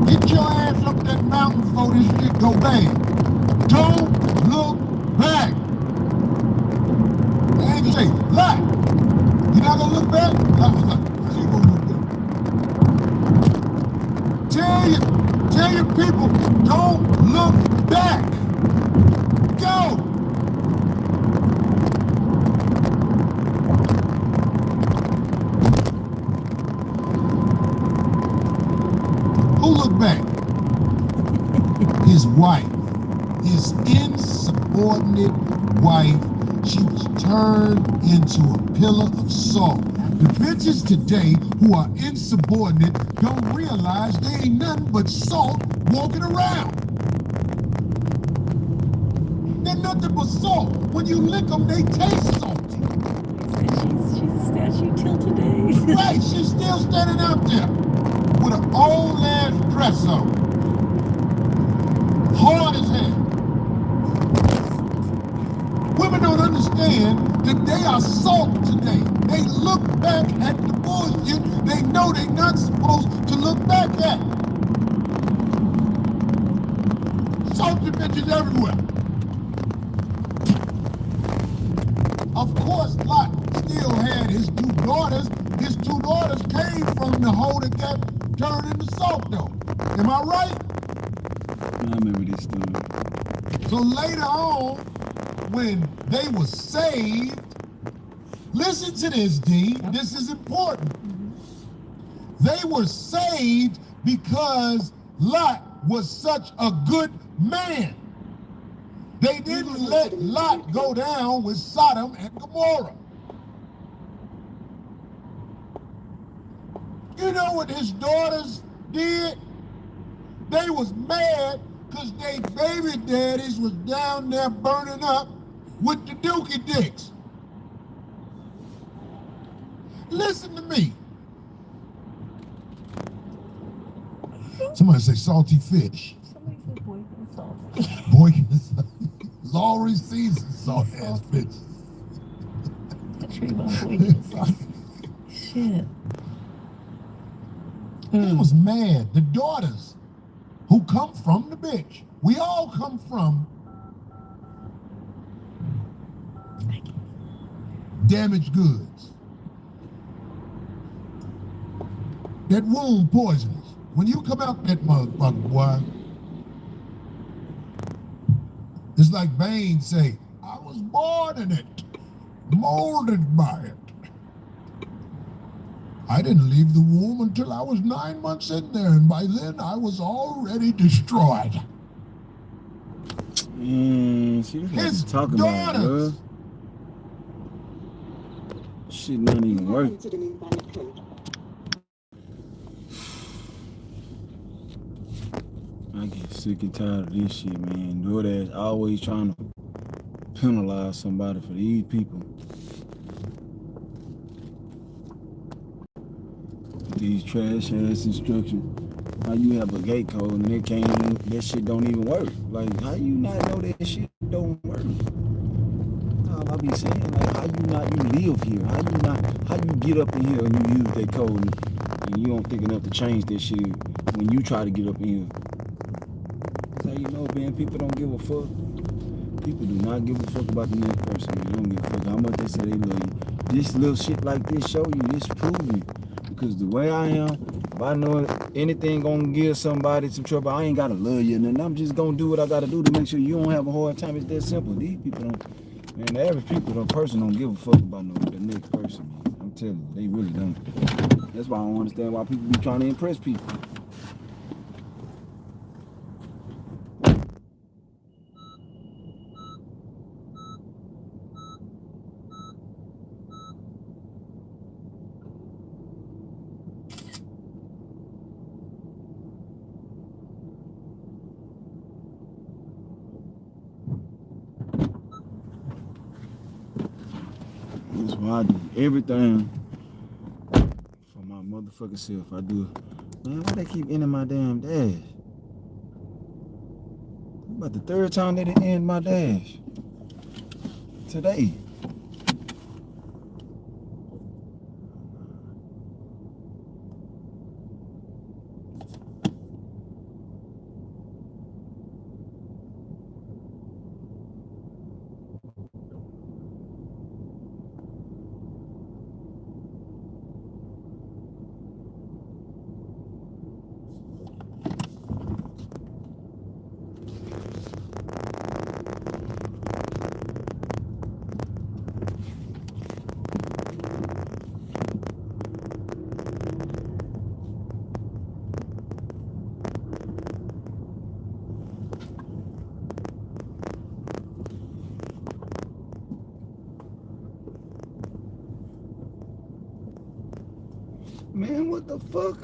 get your ass up that mountain before this shit go bad. Don't look back. The angels say, Lot, you not gonna look back? Lot was like, I ain't gonna look back. Tell your people, don't look back. Go. Who looked back? His wife. His insubordinate wife. She was turned into a pillar of salt. The bitches today who are insubordinate don't realize they ain't nothing but salt walking around. They're nothing but salt. When you lick them, they taste salty. She's a statue till today. Right, she's still standing out there with an old ass dress on. Hard as hell. Women don't understand that they are salt today. They look back at the bullshit they know they're not supposed to look back at. Salty bitches everywhere. Of course, Lot still had his two daughters. His two daughters came from the hole that got turned into salt, though. Am I right? I remember this story. So later on, when they were saved, listen to this, D. This is important. They were saved because Lot was such a good man. They didn't let Lot go down with Sodom and Gomorrah. You know what his daughters did? They was mad because their baby daddies was down there burning up with the dookie dicks. Listen to me. Somebody say salty fish. Somebody said boyfriend salty. Boykin, Laurie Caesar, salt ass bitch. The tree by boyfriend salty. Shit. He was mad. The daughters who come from the bitch. We all come from damaged goods. That womb poisonous. When you come out that motherfucker, boy, it's like Bane say, I was born in it, molded by it. I didn't leave the womb until I was 9 months in there, and by then I was already destroyed. See, what His you talking daughters. about, bro? Shit not even working. I get sick and tired of this shit, man. DoorDash always trying to penalize somebody for these people. These trash ass instructions. How you have a gate code and that shit don't even work. Like, how you not know that shit don't work? I be saying, like, how you live here? How you get up in here and you use that code and you don't think enough to change that shit when you try to get up in here? That's how you know, man, people don't give a fuck. People do not give a fuck about the next person, man. They don't give a fuck how much they say they love you. This little shit like this show you, this prove me. Because the way I am, if I know anything gonna give somebody some trouble, I ain't gotta love you, and then I'm just gonna do what I gotta do to make sure you don't have a hard time. It's that simple. These people don't, man, the average person don't give a fuck about the next person, man. I'm telling you, they really don't. That's why I don't understand why people be trying to impress people. I do everything for my motherfucking self. I do. Man, why they keep ending my damn dash? About the third time they didn't end my dash today. Man, what the fuck?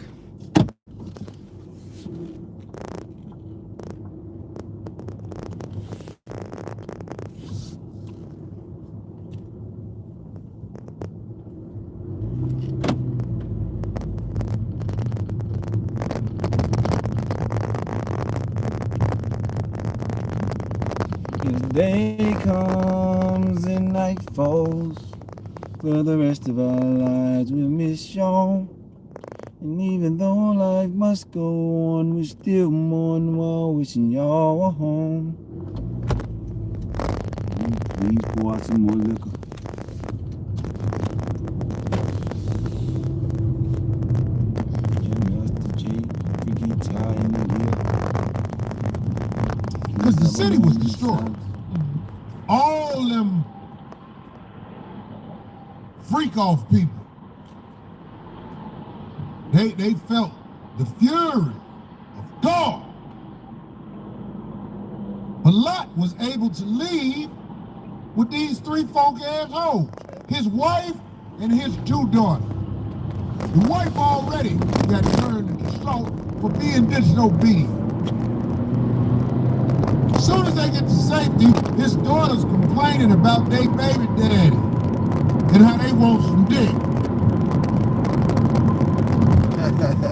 Day comes and night falls. For the rest of our lives we'll miss y'all. And even though life must go on, we still mourn while wishing y'all were home. Please pour out some more liquor. Because the city was destroyed. All them freak off people. They felt the fury of God. But Lot was able to leave with these three funky assholes, his wife and his two daughters. The wife already got turned into salt for being disobedient. As soon as they get to safety, his daughter's complaining about their baby daddy and how they want some dick.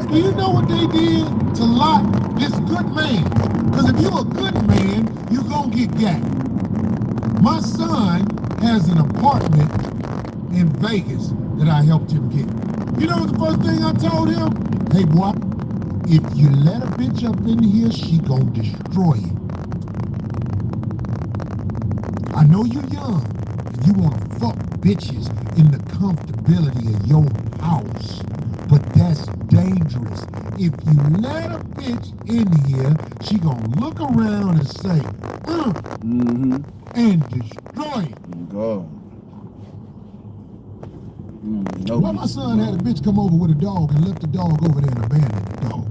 Do you know what they did to Lot, this good man? Because if you're a good man, you gonna get got. My son has an apartment in Vegas that I helped him get. You know what the first thing I told him? Hey boy, if you let a bitch up in here, she gonna destroy it. I know you're young and you wanna fuck bitches in the comfortability of your house, but that's dangerous. If you let a bitch in here, she gonna look around and say, and destroy it. Go. Why my son had a bitch come over with a dog and left the dog over there and abandoned the dog?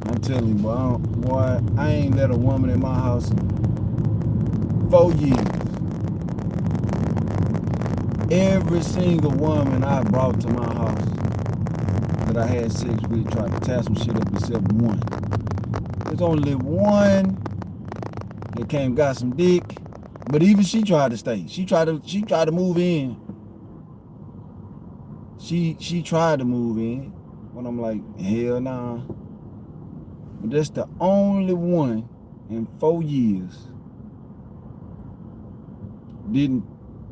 I'm telling you, boy, I ain't let a woman in my house in 4 years. Every single woman I brought to my house that I had sex with tried to tie some shit up except one. There's only one that came got some dick, but even she tried to stay. She tried to move in. She tried to move in, but I'm like, hell nah. But that's the only one in 4 years didn't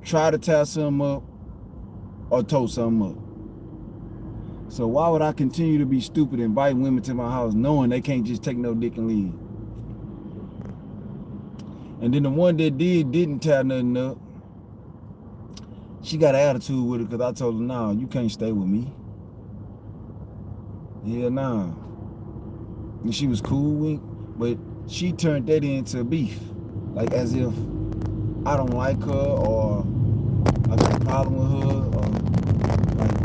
try to tie something up or tow something up. So why would I continue to be stupid and invite women to my house knowing they can't just take no dick and leave? And then the one that didn't tie nothing up, she got an attitude with it because I told her, nah, you can't stay with me. Yeah, nah. And she was cool with, but she turned that into beef. Like as if I don't like her or I got a problem with her or like,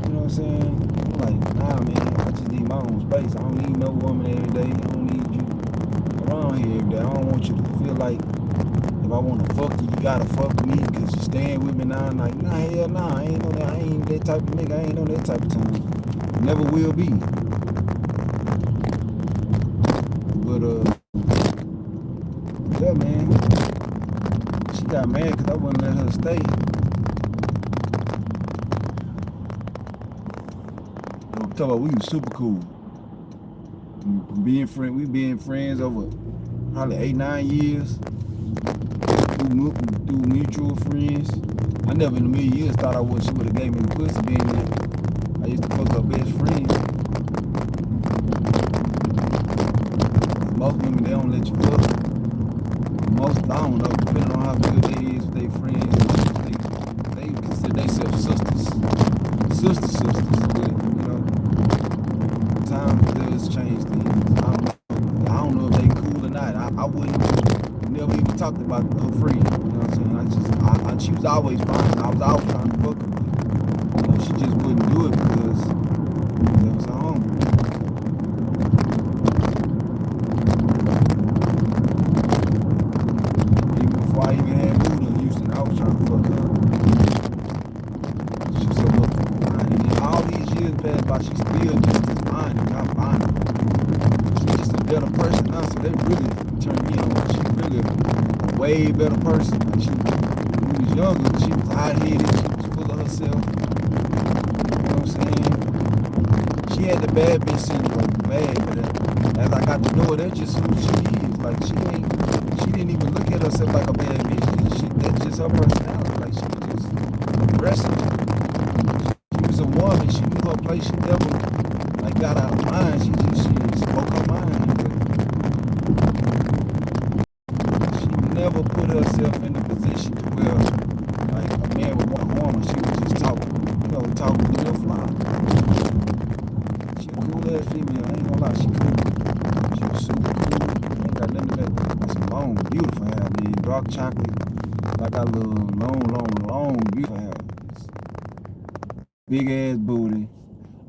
you know what I'm saying? I'm like, nah man, I just need my own space. I don't need no woman every day. I don't need you around here every day. I don't want you to feel like if I want to fuck you, you gotta fuck me because you're staying with me now. I'm like, nah, hell nah, I ain't know that. I ain't that type of nigga. I ain't on that type of time. Never will be. But yeah, man. She got mad because I wouldn't let her stay. I'm talking about we was super cool. We being friends over probably 8-9 years through mutual friends. I never in a million years thought she would have gave me the pussy being that I used to fuck her best friend. Most women, they don't let you fuck. Most, I don't know, depending on how good they is with their friends, they consider themselves sisters. Sisters, but you know, time does change things. I don't know if they cool or not. I wouldn't never even talked about her friend. You know what I'm saying? She was always fine. I was always trying to fuck her. You know, she just wouldn't do it because that was her home. Even before I even had moved to Houston, I was trying to fuck her. She was so fucking fine. And all these years passed by, she's still just as fine and not fine. She's just a better person now, so they really turned me on. She's really a way better person. Like when we was younger, she was hot-headed, she was full of herself. You know what I'm saying? She had the bad bitch syndrome, bad, but as I got to know her, that's just who she is. Like she didn't even look at herself like a bad bitch. That's just her personality. Like she was just aggressive. She was a woman. She knew her place. She never got out of line. She spoke her mind. She never put herself in the position to where like a man would walk home and she would just talk real fly. She a cool ass female. I ain't gonna lie, she cool. She was super cool. Ain't got nothing to that. That's some long, beautiful hair, man. Dark chocolate. Like a little long, beautiful hair. Big ass booty.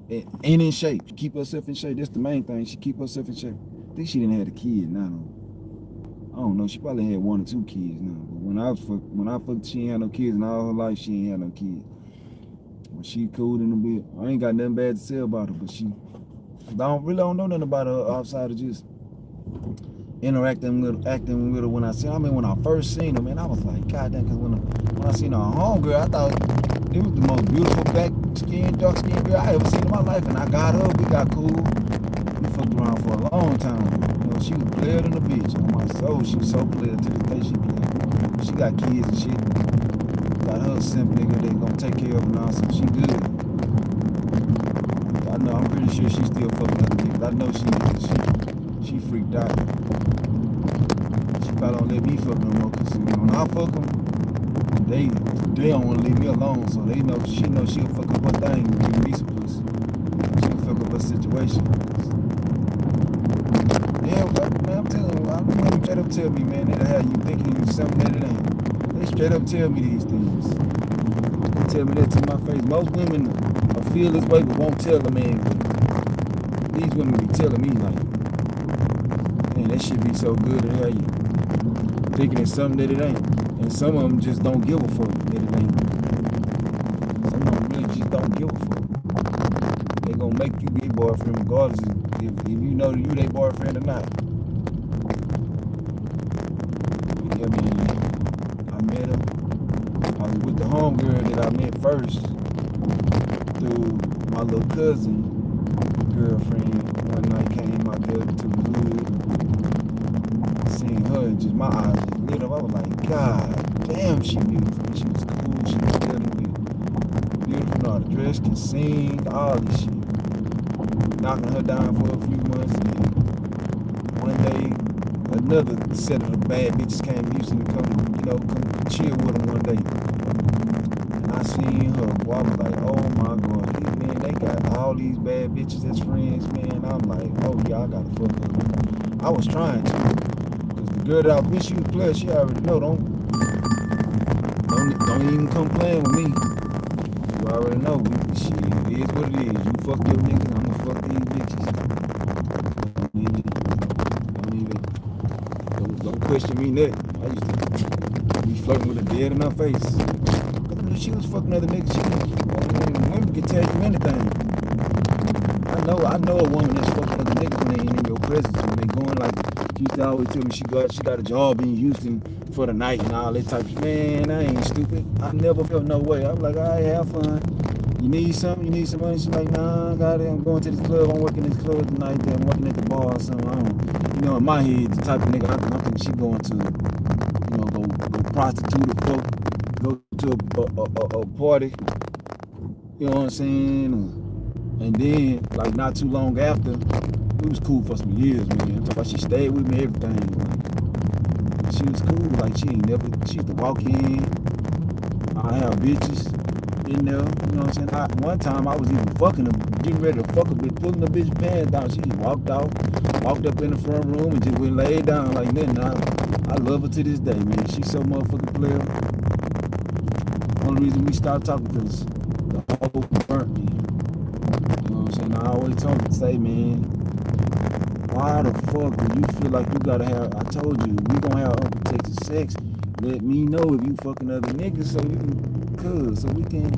And in shape. She keep herself in shape. That's the main thing. She keep herself in shape. I think she didn't have a kid now. I don't know. She probably had 1 or 2 kids now. But when I fucked, she ain't had no kids, and all her life she ain't had no kids. But she cool in a bit. I ain't got nothing bad to say about her, but I don't know nothing about her outside of just acting with her when I seen her. I mean, when I first seen her, man, I was like, God damn, because when I seen her homegirl, I thought it was the most beautiful dark skinned girl I ever seen in my life. And I got her, we got cool. We fucked around for a long time. You know, she was player than a bitch. On my soul, she was so player to this day she played. She got kids and shit. Got her a simp nigga that gonna take care of her now, so she good. I know, I'm pretty sure she still fucking other niggas. I know she freaked out. She probably don't let me fuck no more, cause when I fuck them, they don't want to leave me alone, so she knows she'll fuck up her thing and give me some pussy. She'll fuck up her situation. Yeah, but man, I'm telling you, I don't straight up tell me, man, that'll have you thinking you something that it ain't. They straight up tell me these things. They tell me that to my face. Most women will feel this way but won't tell a man. These women be telling me like, man, that shit be so good to have you thinking it's something that it ain't. And some of them just don't give a fuck that it ain't. Some of them really just don't give a fuck. They gonna make you be a boyfriend regardless if you know you their boyfriend or not. Yeah, man, I met her. I was with the homegirl that I met first through my little cousin girlfriend. One night came out there to the hood. Seeing her and just my eyes just lit up. I was like, God damn, she beautiful. She was cool. She was definitely beautiful. Know how to dress, can sing, all this shit. Knocking her down for a few months, and then one day another set of the bad bitches came to Houston to come chill with them one day. And I seen her, boy, I was like, oh my God, man, they got all these bad bitches as friends, man. I'm like, oh yeah, I gotta fuck her. I was trying to, cause the girl that I was with, she was a player. She already know, don't even come playing with me. You already know, shit, it is what it is. You fuck your niggas, I'ma fuck these bitches. Don't question me that. I used to be flirting with her dead in her face. She was fucking other niggas. Women can tell you anything. I know a woman that's fucking other niggas when they ain't in your presence. When they going like, she used to always tell me she got a job in Houston for the night and all that type of, man, I ain't stupid. I never felt no way. I'm like, all right, have fun. You need something? You need some money? She's like, nah, I got it. I'm going to this club. I'm working this club tonight. Then I'm working at the bar or something. I don't, you know, in my head, the type of nigga I think she going to, you know, go prostitute or fuck, go to a party. You know what I'm saying? And then, like, not too long after, we was cool for some years, man. I'm talking about she stayed with me, everything. Like, she was cool. Like, she used to walk in. I have bitches in there. You know what I'm saying? One time, I was even fucking her, getting ready to fuck a bitch, pulling the bitch pants down. She just walked out, walked up in the front room and just went laid down like nothing. I love her to this day, man. She's so motherfucking player. Only reason we stopped talking because the whole burnt me. You know what I'm saying? I always told her to say, man, why the fuck do you feel like you gotta have, I told you, we gonna have unprotected sex. Let me know if you fucking other niggas so you could, so we can,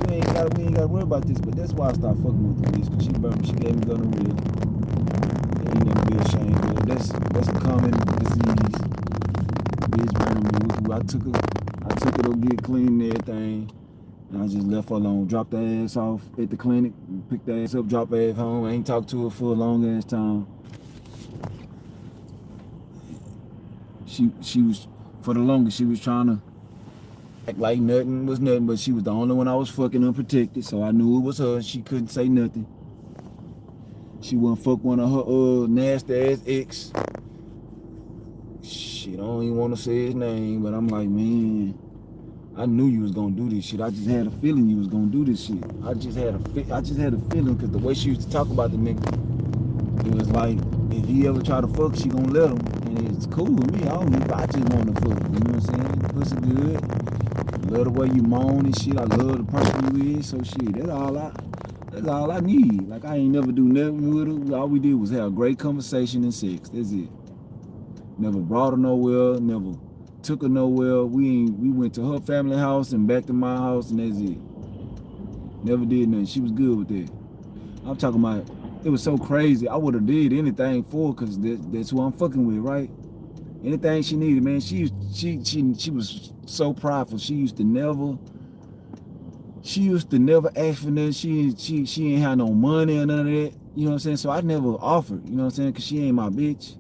we ain't gotta worry about this, but that's why I stopped fucking with the bitch, because she burnt me, she gave me gonorrhea. Ain't never be ashamed of it. That's a common disease. Bitch burning me. I took her to get clean and everything. And I just left her alone, dropped her ass off at the clinic, picked her ass up, dropped her ass home. I ain't talked to her for a long ass time. She was, for the longest, she was trying to act like nothing was nothing, but she was the only one I was fucking unprotected, so I knew it was her. She couldn't say nothing. She wouldn't fuck one of her nasty ass ex. Shit, I don't even want to say his name, but I'm like, man, I knew you was gonna do this shit. I just had a feeling you was gonna do this shit. I just had a feeling because the way she used to talk about the nigga, it was like if he ever try to fuck, she gonna let him, and it's cool with me. I just want to fuck. You know what I'm saying? Pussy good. Love the way you moan and shit. I love the person you is. So shit, that's all I need. Like I ain't never do nothing with her. All we did was have a great conversation and sex. That's it. Never brought her nowhere. Never took her nowhere. We went to her family house and back to my house, and that's it. Never did nothing. She was good with that. I'm talking about, it was so crazy. I would have did anything for her because that's who I'm fucking with, right? Anything she needed, man. She was so prideful. She used to never ask for nothing. She ain't had no money or none of that. You know what I'm saying? So I never offered. You know what I'm saying? Because she ain't my bitch.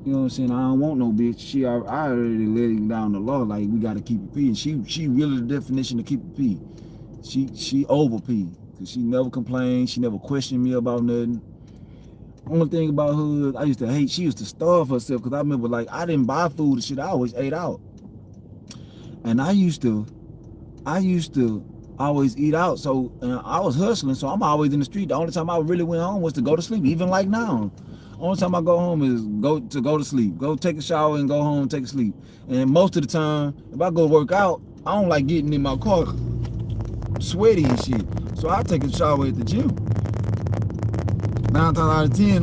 You know what I'm saying? I don't want no bitch. I already let him down the law. Like, we gotta keep it P. And she really the definition of keep it P. She over P. Cause she never complained. She never questioned me about nothing. Only thing about her, I used to hate, she used to starve herself. Cause I remember, like, I didn't buy food and shit. I always ate out. And I used to always eat out. So I was hustling. So I'm always in the street. The only time I really went home was to go to sleep. Even like now. Only time I go home is go to sleep. Go take a shower and go home and take a sleep. And most of the time, if I go work out, I don't like getting in my car sweaty and shit. So I take a shower at the gym. 9 times out of 10,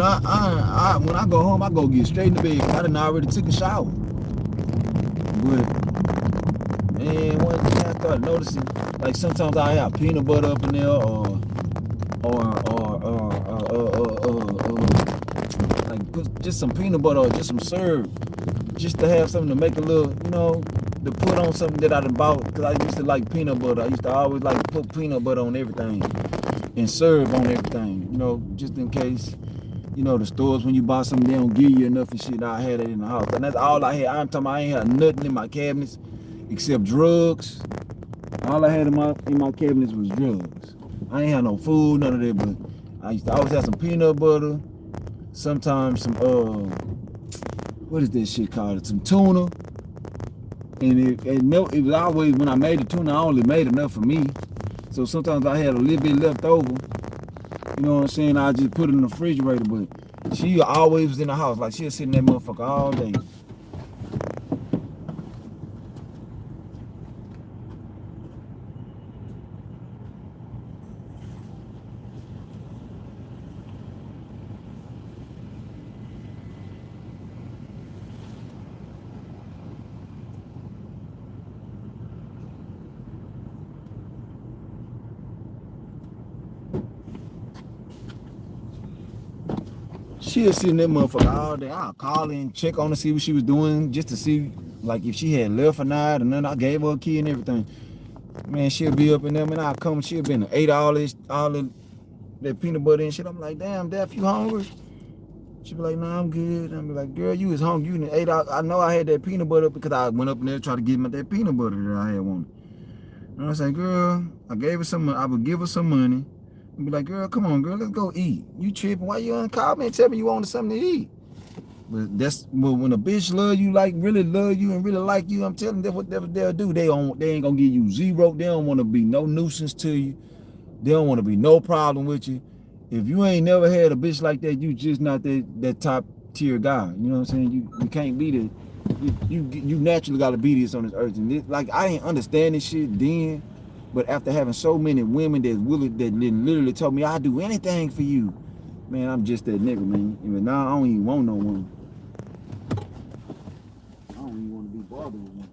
when I go home, I go get straight in the bed. I done already took a shower. But man, one thing I started noticing, like sometimes I have peanut butter up in there, or like put just some peanut butter or just some syrup, just to have something to make a little, you know, to put on something that I done bought. Cause I used to like peanut butter. I used to always like put peanut butter on everything and syrup on everything, you know, just in case. You know, the stores, when you buy something, they don't give you enough and shit. I had it in the house. And that's all I had. I'm talking about, I ain't had nothing in my cabinets except drugs. All I had in my cabinets was drugs. I ain't had no food, none of that, but I used to always have some peanut butter, sometimes some, what is that shit called? Some tuna. And it was always, when I made the tuna, I only made enough for me. So sometimes I had a little bit left over. You know what I'm saying? I just put it in the refrigerator, but she always was in the house. Like, she'll sit in that motherfucker all day. she'll sit in that motherfucker all day. I'll call her and check on her, see what she was doing, just to see, like, if she had left or not, and then I gave her a key and everything. Man, she'll be up in there, and I'll come, she'll be in the ate all that peanut butter and shit. I'm like, damn, Daph, you hungry? She be like, nah, I'm good. I'm like, girl, you was hungry. You done ate out. I know I had that peanut butter because I went up in there to try to give me that peanut butter that I had wanted. And I was like, girl, I gave her some money. I would give her some money and be like, girl, come on, girl, let's go eat. You tripping? Why you uncall me and tell me you wanted something to eat? But that's when a bitch love you, like really love you and really like you, I'm telling them what they'll do. They ain't gonna give you zero. They don't want to be no nuisance to you. They don't want to be no problem with you. If you ain't never had a bitch like that, you just not that top tier guy. You know what I'm saying? You can't be the you naturally gotta be this on this earth. And like I didn't understand this shit then, but after having so many women that literally told me I'd do anything for you, man, I'm just that nigga, man. Even now I don't even want no woman. I don't even want to be bothered with one.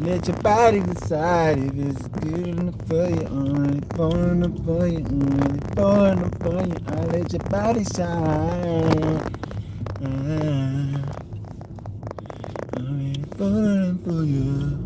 Let your body decide if it's good enough for you, falling enough for you, falling enough for you. I let your body shine. I'm falling for you.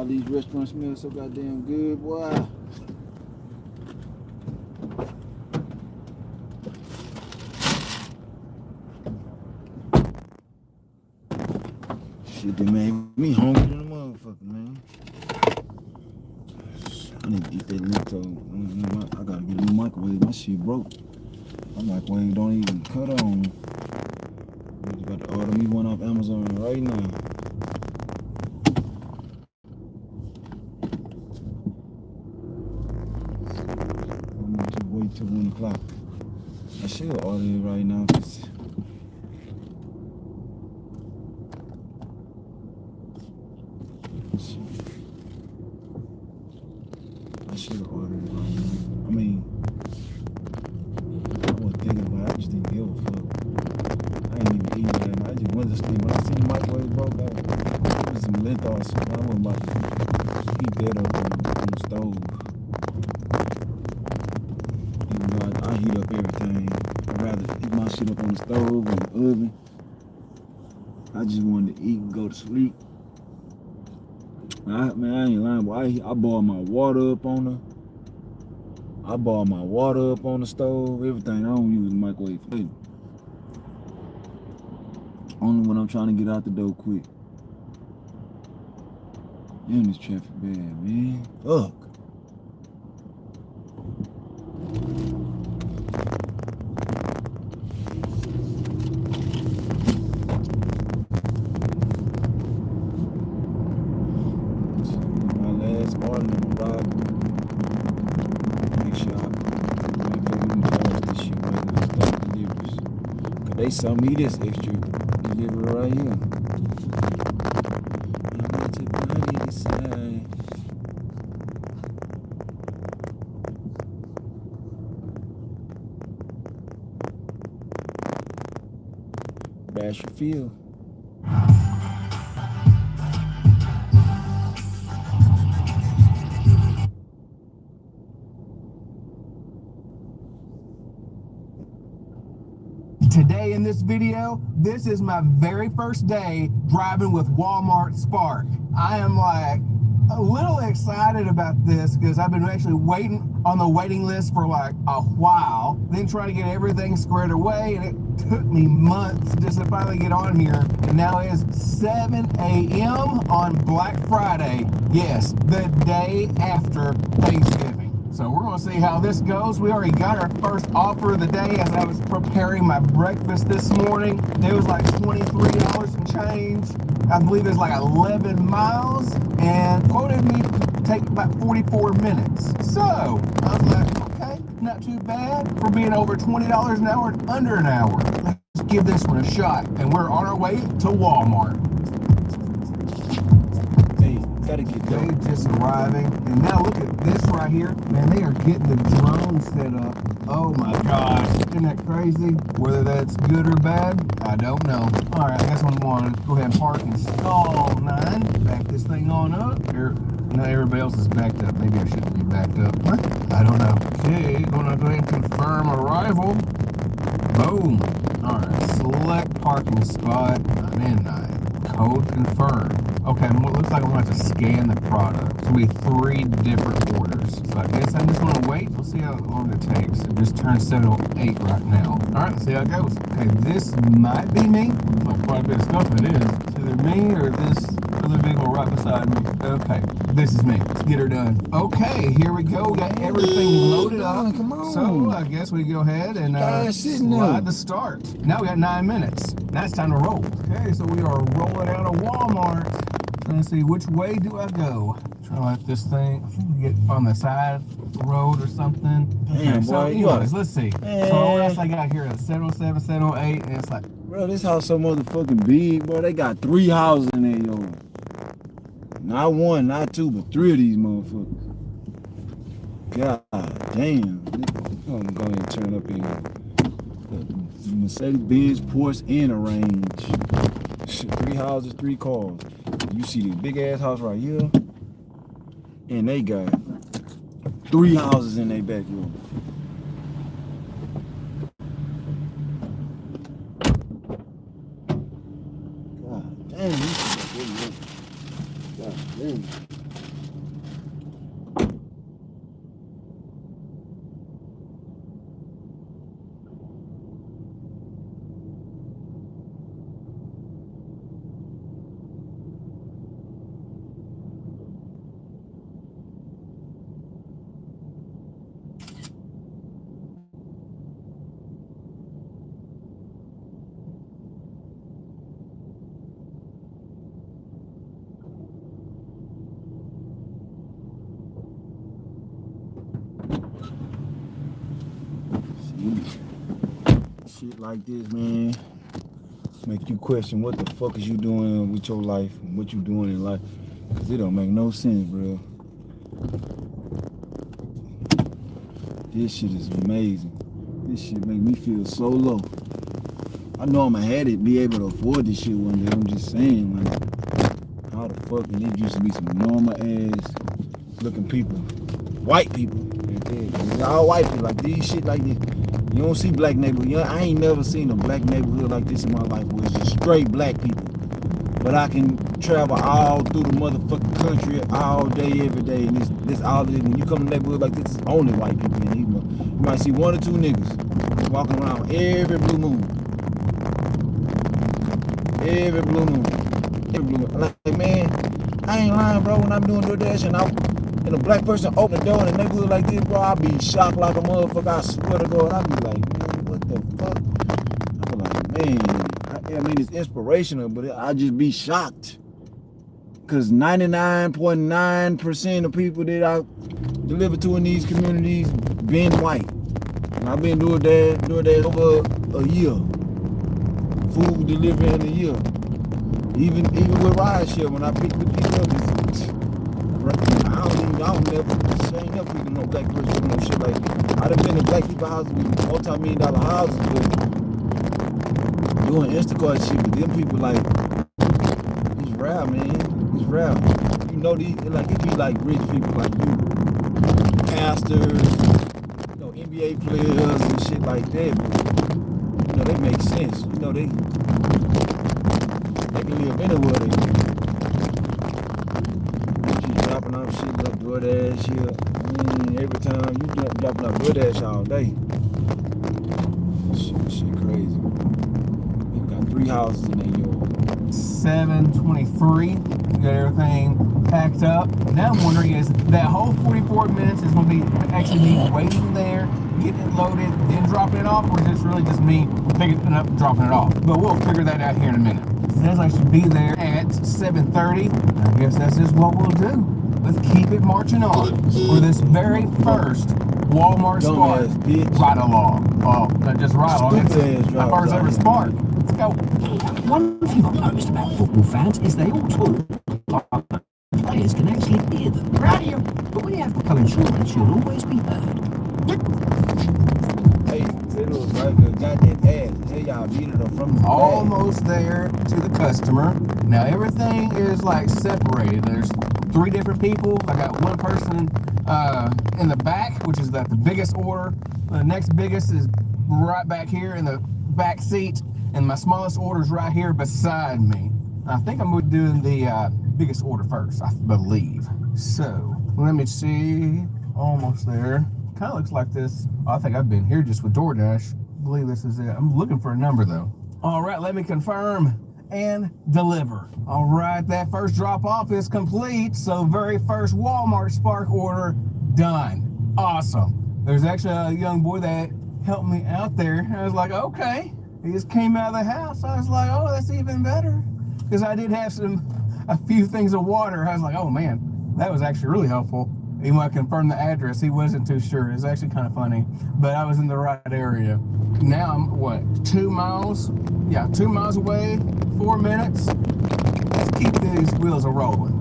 All these restaurants smell so goddamn good, boy. Shit, they made me hungry than a motherfucker, man. I need to eat that leftover. I gotta get a new microwave. My shit broke. My microwave don't even cut on. I'm about to order me one off Amazon right now. I'm gonna just wait till 1 o'clock. I should order it right now, cause I should have ordered it right now. I mean, I wasn't thinking about it. I just didn't give a fuck. I ain't even eating that. I just went to sleep. When I seen the microwave broke, it was some lentil soup. I wasn't about to heat that up on the stove. Even though I heat up everything, I'd rather heat my shit up on the stove or the oven. I just wanted to eat and go to sleep. Man, I ain't lying, boy. I boiled my water up on the. I boil my water up on the stove, everything. I don't use the microwave for it. Only when I'm trying to get out the door quick. Damn, this traffic bad, man. Fuck. My last order, I'm gonna ride. Make sure I this shit right now. Start deliveries. Cause they sell me this extra delivery right here. I'm at your body side. Bastrop. Today in this video, this is my very first day driving with Walmart Spark. I am like a little excited about this because I've been actually waiting on the waiting list for like a while, then trying to get everything squared away, and it took me months just to finally get on here. And now it is 7 a.m. on Black Friday. Yes, the day after Thanksgiving. So we're gonna see how this goes. We already got our first offer of the day as I was preparing my breakfast this morning. It was like $23 and change. I believe it's like 11 miles and quoted me to take about 44 minutes. So I was like, okay, not too bad for being over $20 an hour and under an hour. Let's give this one a shot. And we're on our way to Walmart. Gotta get they just arriving, and now look at this right here, man. They are getting the drone set up. Oh my gosh, isn't that crazy? Whether that's good or bad, I don't know. All right, I guess I'm going to go ahead and park in stall 9. Back this thing on up. Here, now everybody else is backed up. Maybe I shouldn't be backed up. I don't know. Okay, gonna go ahead and confirm arrival. Boom. All right, select parking spot. I'm in 9. Code confirmed. Okay, well, it looks like I'm going to have to scan the product. It's going to be 3 different orders. So I guess I just want to wait. We'll see how long it takes. It just turned 7:08 right now. All right, let's see how it goes. Okay, this might be me. Well, quite a bit of stuff it is. It's either me or this other vehicle right beside me. Okay, this is me. Let's get her done. Okay, here we go. We got everything loaded up. Come on. So I guess we go ahead and slide the start. Now we got 9 minutes. Now it's time to roll. Okay, so we are rolling out of Walmart. Trying to see which way do I go. Trying to let this thing, I think we get on the side of the road or something. Damn, okay, so boy, anyways, let's see. So what else I got here? 707, 708, and it's like, bro, this house so motherfucking big, bro. They got 3 houses in there, yo. Not 1, not 2, but 3 of these motherfuckers. God damn. I'm gonna go ahead and turn up here. Mercedes-Benz, Porsche, and a Range. 3 houses, 3 cars. You see the big ass house right here, and they got 3 houses in their backyard. God damn, God damn. Shit like this, man, make you question what the fuck is you doing with your life and what you doing in life. Cause it don't make no sense, bro. This shit is amazing. This shit make me feel so low. I know I'ma have to be able to afford this shit one day. I'm just saying, like, how the fuck, and it used to be some normal ass looking people, white people. It's all white people, like these shit like this. You don't see black neighborhood. I ain't never seen a black neighborhood like this in my life where it's just straight black people. But I can travel all through the motherfucking country all day, every day, and this all this. When you come to a neighborhood like this, it's only white people in here. You might see one or two niggas walking around every blue moon. Every blue moon. Every blue moon. Like, man, I ain't lying, bro. When I'm doing DoorDash and a black person open the door in a neighborhood like this, bro, I be shocked like a motherfucker. I swear to God, I be like, man, what the fuck? I be like, man, I mean, it's inspirational, but I just be shocked. Because 99.9% of people that I deliver to in these communities been white. And I've been doing that over a year. Food delivery in a year. Even with rideshare, when I pick the people up, I don't never people no black person doing no shit like that. I done been in black people houses with multi-million-dollar houses, but doing Instacart shit with them people, like, it's rare, man. It's rare. You know, these, like, it be like rich people like you, pastors, you know, NBA players and shit like that. But, you know, they make sense. You know, they can live anywhere they live. Keep dropping off shit up DoorDash here. Every time you dropping off DoorDash all day. Shit crazy. You got 3 houses in that yard. 7:23. Got everything packed up. Now I'm wondering, is that whole 44 minutes is going to be actually me waiting there, getting it loaded, then dropping it off, or is this really just me picking it up and dropping it off? But we'll figure that out here in a minute. It says I should be there at 7:30. I guess that's just what we'll do. Let's keep it marching on for this very first Walmart Spark ride along. Oh, not just ride along, it's my first ever Spark. Let's go. One thing I've noticed about football fans is they all talk. Players can actually hear them. Proud of you. But when you have full insurance, you'll always be heard. Hey, it looks like a goddamn ass. Hey, y'all beat it up from the almost there to the customer. Now everything is like separated. There's 3 different people. I got one person in the back, which is the biggest order. The next biggest is right back here in the back seat, and my smallest order is right here beside me. I think I'm doing the biggest order first, I believe. So let me see. Almost there. Kind of looks like this. I think I've been here just with DoorDash. I believe this is it. I'm looking for a number though. All right, let me confirm and deliver. All right, that first drop off is complete. So very first Walmart Spark order done. Awesome. There's actually a young boy that helped me out there. I was like, okay. He just came out of the house. I was like, oh, that's even better. Because I did have a few things of water. I was like, oh man, that was actually really helpful. Even when I confirmed the address, he wasn't too sure. It was actually kind of funny, but I was in the right area. Now I'm, what, 2 miles? Yeah, 2 miles away, 4 minutes. Let's keep these wheels a-rolling.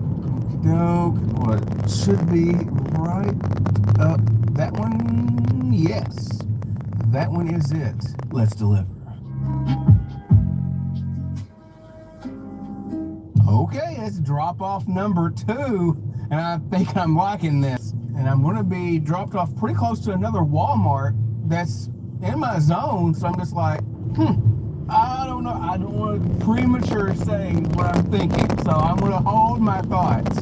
What should be right up. That one, yes. That one is it. Let's deliver. Okay, it's drop off number 2. And I think I'm liking this. And I'm going to be dropped off pretty close to another Walmart that's in my zone. So I'm just like, I don't know. I don't want to premature saying what I'm thinking. So I'm going to hold my thoughts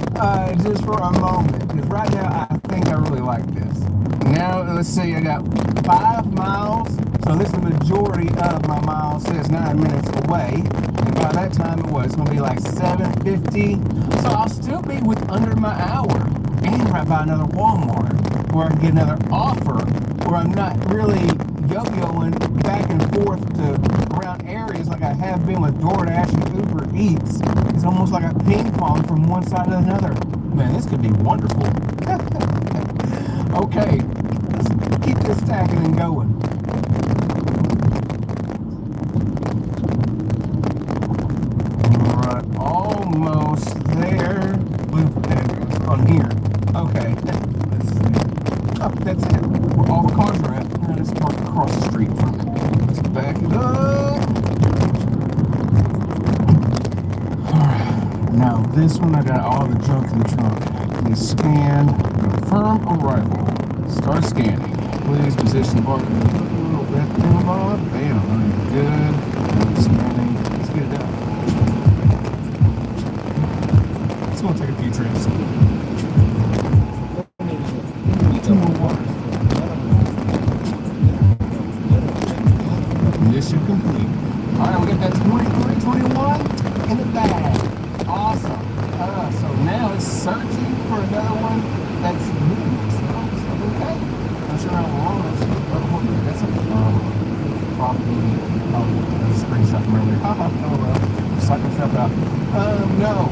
just for a moment. Because right now, I think I really like this. Now, let's see. I got 5 miles. So this is the majority of my miles. Says 9 minutes away. And by that time, it's going to be like 7:50. So I'll still be with under my hour. And right by another Walmart where I can get another offer where I'm not really yo-yoing back and forth to around areas like I have been with DoorDash and Uber Eats. It's almost like a ping pong from one side to another. Man, this could be wonderful. Okay, let's keep this stacking and going. Let's see. Oh, that's it. Where all the cars are at. Now let's park across the street from it. Let's back it up. Alright. Now this one I got all the junk in the trunk. Please scan. Confirm arrival. Start scanning. Please position bar. A little bit. Bam. Good. Scanning. Let's get it done. It's gonna take a few trips. Two more waters. Mission complete. Alright, we got that 2321 in the bag. Awesome. So now it's searching for another one that's new. So, okay. Not sure how long that's probably a screenshot from earlier. Oh well. Suck myself out. No.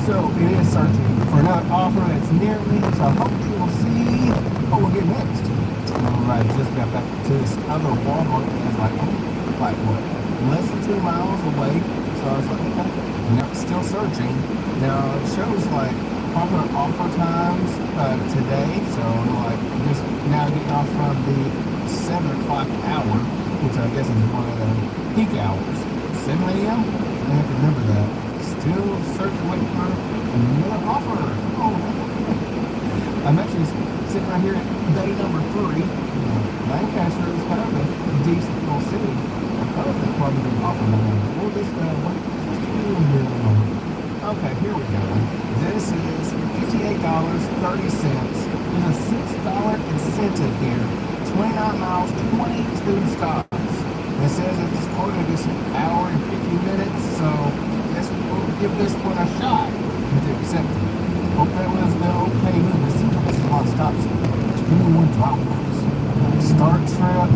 So it is searching for another offer that's near me. So hopefully we'll see what we'll get next. Alright, just got back to this other Walmart and it's like what? Less than 2 miles away. So I was like, okay. Now it's still searching. Now it shows like popular offer times today. So I'm like just now getting off from the 7 o'clock hour, which I guess is one of the peak hours. 7 a.m. I have to remember that. Still searching, waiting for another offer. Oh, I'm actually sitting right here at day number 3. Lancaster is kind of a decent little city. I thought they probably didn't offer more. Well, this okay, here we go. This is $58.30. There's a $6 incentive here. 29 miles, 22 stops. It says it's quoted this hour and 50 minutes, so we'll give this one a shot. Except, hope that was the okay move. This is a lot of stops. 21 drop offs. Start trip.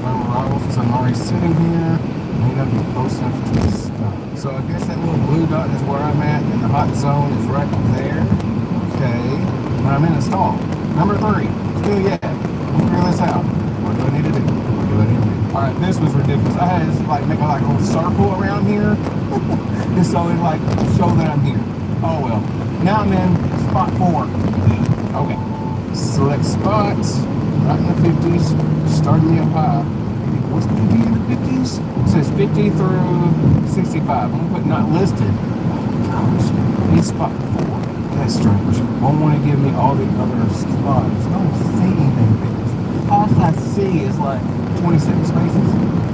Arrival, since I'm already sitting here. May not be close enough to the stop. So I guess that little blue dot is where I'm at, and the hot zone is right there. Okay. And I'm in a stall. Number 3. Still yet. Figure this out. What do I need to do? What do I need to do? Alright, this was ridiculous. I had to like make a like little circle around here. Just so it like show that I'm here. Oh well. Now I'm in spot 4. Okay. Select spots. Right in the 50s. Starting me up high. What's going to be in the 50s? It says 50 through 65. I'm going to put not listed. Oh gosh. It's spot 4. That's strange. Won't want to give me all the other spots. I don't see anything. All I see is like 27 spaces.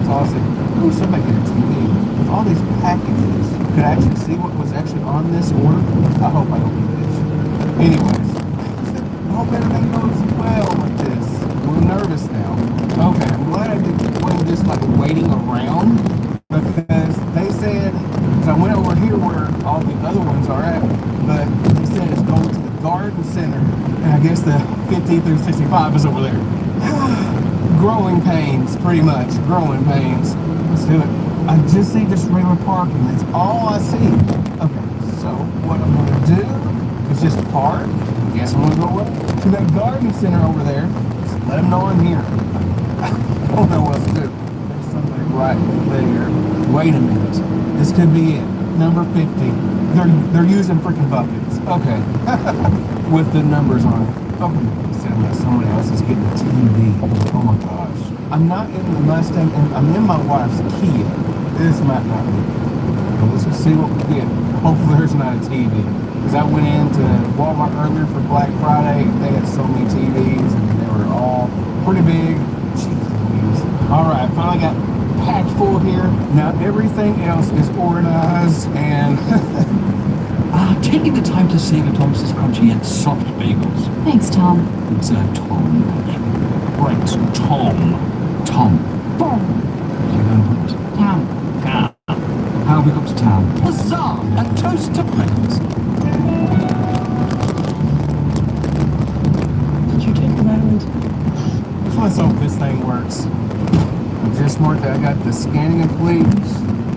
So I said, ooh, somebody get a TV. With all these packages, could I actually see what was actually on this order? I hope I don't get this. Anyways, I hope everything goes well with this. We're nervous now. Okay, I'm glad I wasn't just like waiting around because they said, because I went over here where all the other ones are at, but they said it's going to the garden center, and I guess the 50 through 65 is over there. Growing pains, pretty much. Growing pains. Let's do it. I just see just regular parking. That's all I see. Okay, so what I'm going to do is just park. I guess I'm going to go up to that garden center over there. Just let them know I'm here. I don't know what else to do. There's somebody right there. Wait a minute. This could be it. Number 50. They're using freaking buckets. Okay. With the numbers on it. Okay. Somebody else is getting a TV. Oh my gosh. I'm not in the Mustang, and I'm in my wife's Kia. This might not be. But let's just see what we get. Hopefully there's not a TV. Because I went into Walmart earlier for Black Friday, and they had so many TVs, and they were all pretty big. Jeez. Alright, finally got packed full here. Now everything else is organized, and taking the time to savor Thomas's crunchy and soft bagels. Thanks, Tom. It's Tom. Right, Tom. Tom. How have we got to town? Huzzah! A toast to breakfast. Did you take a moment? let's hope this thing works. I just marked that I got the scanning complete,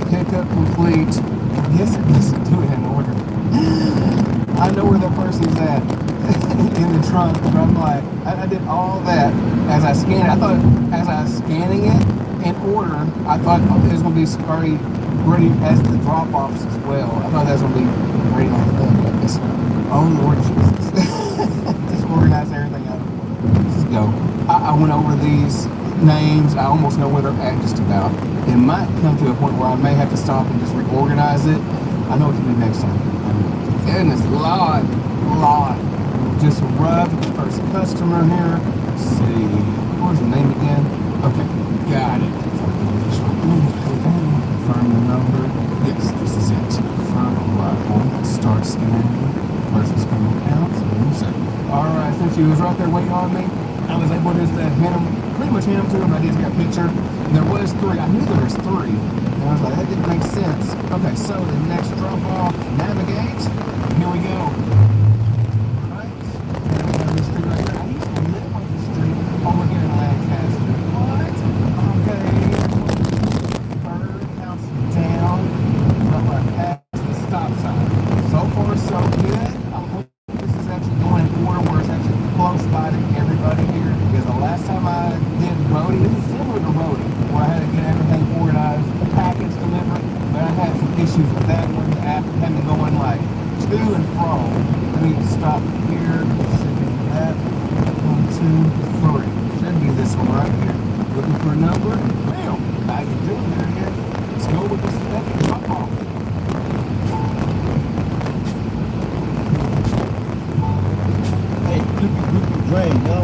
pickup complete. Yes, it doesn't do it in order. I know where that person's at in the trunk, but I'm like, I did all that as I scanned it. I thought as I was scanning it in order, I thought it was going to be already ready as the drop-offs as well. I thought that was going to be ready like that. Oh, Lord Jesus. This organize everything out. Let's go. I went over these names. I almost know where they're at just about. It might come to a point where I may have to stop and just reorganize it. I know what to do next time. Goodness, Lord. Just arrived at the first customer here. Let's see. What was the name again? Okay, got it. Confirm the number. Yes, this is it. Confirm arrival. Start scanning. Person's criminal count. Alright, since he was right there waiting on me, I was able to just hand him, pretty much hand him to him. I did take a picture. And there was 3. I knew there was 3. And I was like, that didn't make sense. Okay, so the next drop off, navigate. Here we go. Alright. And this street right here. I used to live on this street over here in Lancaster. What? Okay. Bird house down. But I passed the stop sign. So far, so good. I hope this is actually going in order where it's actually close by to everybody here. Because the last time I did roadie, this is similar to roadie, where I had to get everything organized, package delivered, but I had some issues with that one. After having to go in like to and fro. I need to stop here. Should be that. 1, 2, 3. Should be this one right here. Looking for a number. Bam! I can do it there again. Let's go with this second drop off. Hey, you drain, no?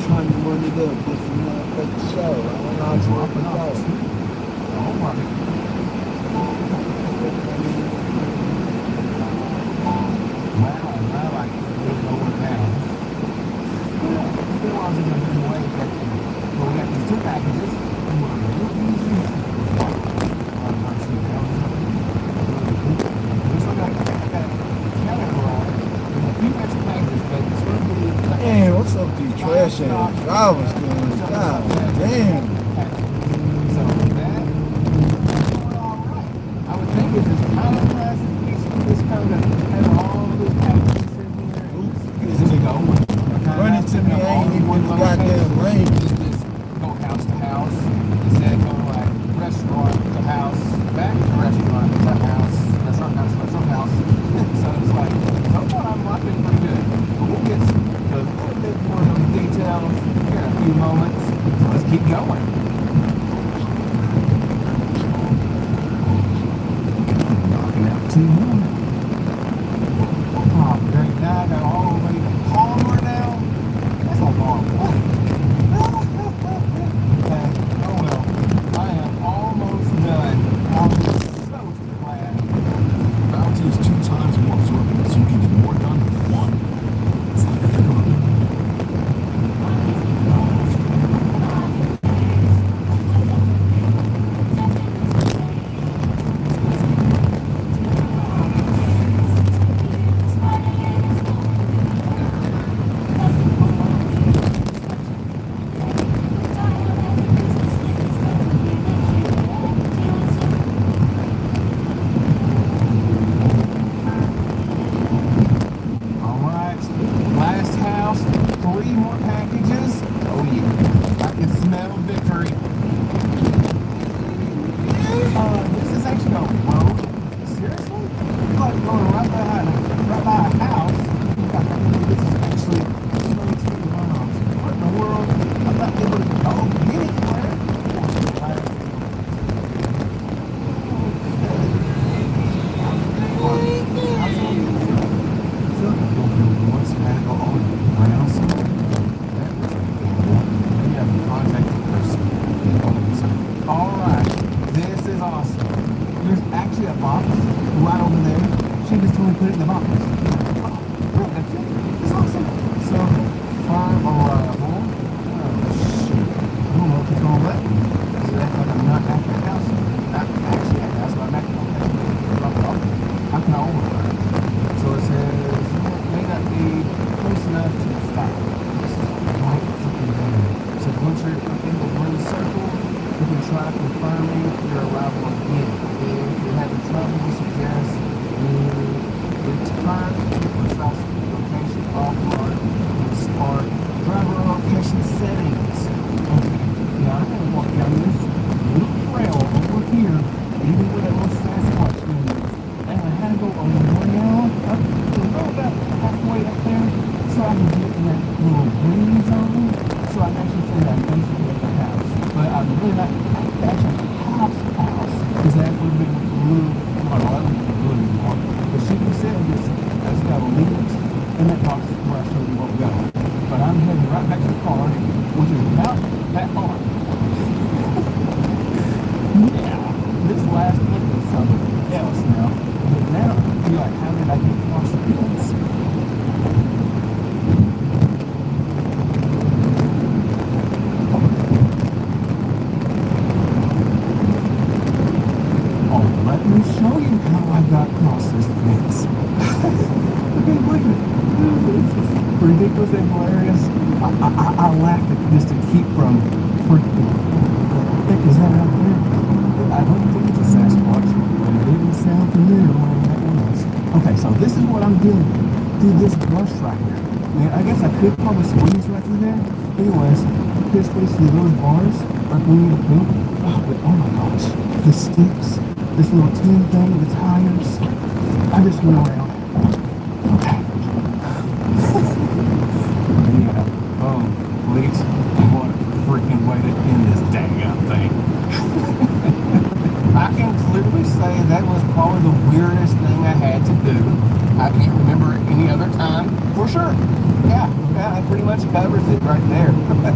trying to run it up just for the show. I don't know how to Drop it go. off. Oh my. Well, I can't go now. Still wasn't going to be away that well, we got these two packages. Man, what's up with these trash ass drivers doing? God damn. So that alright. I would think it's just kind of classic piece of this kind of has all these packages in here. Oops, to go. Running to me, I ain't even in the goddamn lane. Just go house to house. Instead of going like restaurant to house, back to restaurant to house, restaurant house, restaurant house. So it's like, so far I'm rocking pretty good. But we'll get a little bit more of those details here in a few moments. So let's keep going. Knocking out 2 more. Oh, great. Now I got all the way to Palmer now. That's a long way. Oh well. I am almost done. I'm so glad. Bounty is 2 times more absorbent, so you can get more done with 1. Alright, last house, 3 more packages. Oh yeah, I can smell victory. This is actually a road. Seriously? It's like going right by a house. This is actually 22 miles. What in the world? I'm not able to go anywhere. Once you had to go on ground somewhere, that was incredible. Maybe I can contact the person. Alright, this is awesome. There's actually a box right over there. She just told me to put it in the box. Oh, that's it. It's awesome. So, farm arrival. Oh, shoot. I don't know if it's going to let me. So that's like I'm not at the house. Not actually at the house, but I'm at the house. Drop it off. How can I override? So it says, may not be close enough to stop. This is right fucking there. So once you're in the blue circle, you can try confirming your arrival again. If you're having trouble, we suggest you return to stop location offline and start driver location settings. Okay, now I'm going to walk down this little trail over here, even with that little Sasquatch in there. And I had to go around up to about halfway up there so I can get in that little green zone so I can actually say that I'm basically at the house. But I'm really not actually at the house because that would have been blue. Well, that would be blue anymore. But she said this, I just got to leave it in that box where I showed you what we got. But I'm heading right back to the car, which is about that far. Yeah, this last one is something else now. But now, you're like, how did I get across the fields? Oh, let me show you how I got across this fence. Okay, wait a minute. This is ridiculous and hilarious. I laughed at just to keep from freaking. Is that out there? I don't think it's a Sasquatch, but it didn't sound familiar when that was. Okay, so this is what I'm doing through this brush right here. Man, I guess I could probably squeeze right through there. Anyways, this squeeze through those bars, like we need to poop. Oh, but oh my gosh, the sticks, this little tin thing, the tires. I just went around. Okay. Yeah. Oh, please. What a freaking way to end this dang thing. I I can clearly say that was probably the weirdest thing I had to do. I can't remember any other time, for sure. Yeah, that pretty much covers it right there. But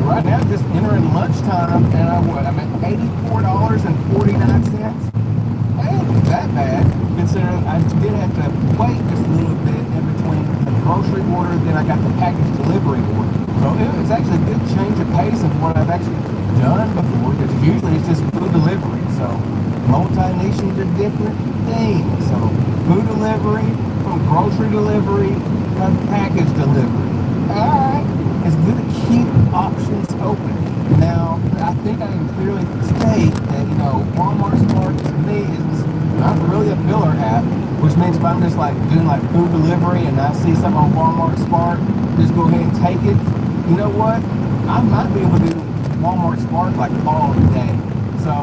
right now, just entering lunchtime, and I'm at $84.49. Ain't that bad, considering I did have to wait just a little bit in between the grocery order, then I got the package delivery order. So it's actually a good change of pace of what I've actually done before, because usually it's just food delivery. So multi-nations are different things. So food delivery, from grocery delivery, and package delivery. Alright, it's good to keep options open. Now, I think I can clearly state that, Walmart Smart to me is not really a filler app, which means if I'm just like doing like food delivery and I see something on Walmart Smart, just go ahead and take it. You know what? I might be able to do Walmart Smart like all day. So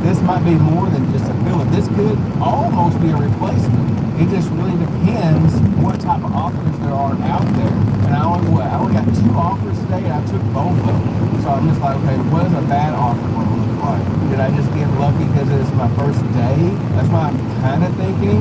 this might be more than just a filler. This could almost be a replacement. It just really depends what type of offers there are out there. And I only got 2 offers today, and I took both of them. So I'm just like, okay, what is a bad offer going to look like? Did I just get lucky because it's my first day? That's what I'm kind of thinking.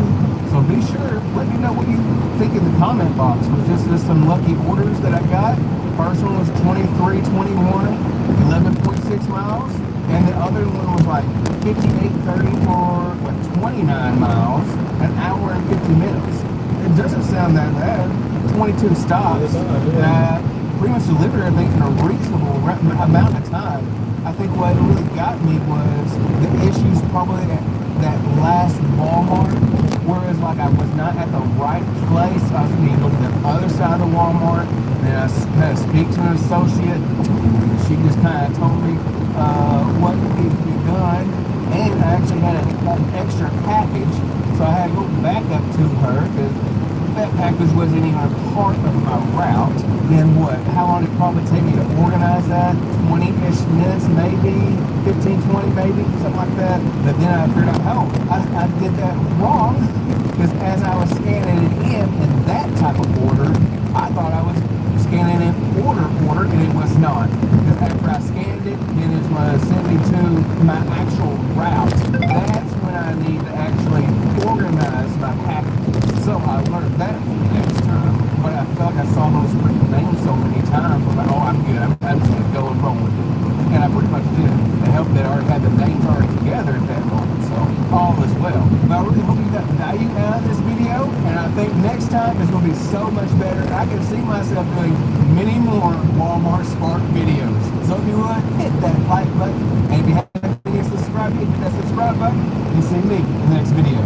So be sure, let me know what you think in the comment box. Was this just some lucky orders that I got? First one was 2321, 11.6 miles. And the other one was like 5830 for 29 miles, an hour and 50 minutes. It doesn't sound that bad. 22 stops. Pretty much delivered everything in a reasonable amount of time. I think what really got me was the issues probably at that last Walmart, whereas like I was not at the right place. I was going to go to the other side of the Walmart, and I had to speak to an associate. She just kind of told me what needed to be done, and I actually had an extra package, so I had to go back up to her because that package wasn't even a part of my route. Then what? How long did it probably take me to organize that? 20-ish minutes, maybe 15, 20, maybe something like that. But then I figured out, I did that wrong, because as I was scanning it in that type of order, I thought I was scanning in order, and it was not. Because after I scanned it, then it's going to send me to my actual route. That's when I need to actually organize my package. So I learned that next time. But I felt like I saw those freaking names so many times. I'm like, oh, I'm good. I'm just going to go and roll with it. And I pretty much did. It helped that I already had the names already together at that moment. So all is well. But I really hope you got value out of this video. And I think next time it's going to be so much better. I can see myself doing many more Walmart Spark videos. So if you would, hit that like button. And if you haven't yet subscribed, hit that subscribe button. And see me in the next video.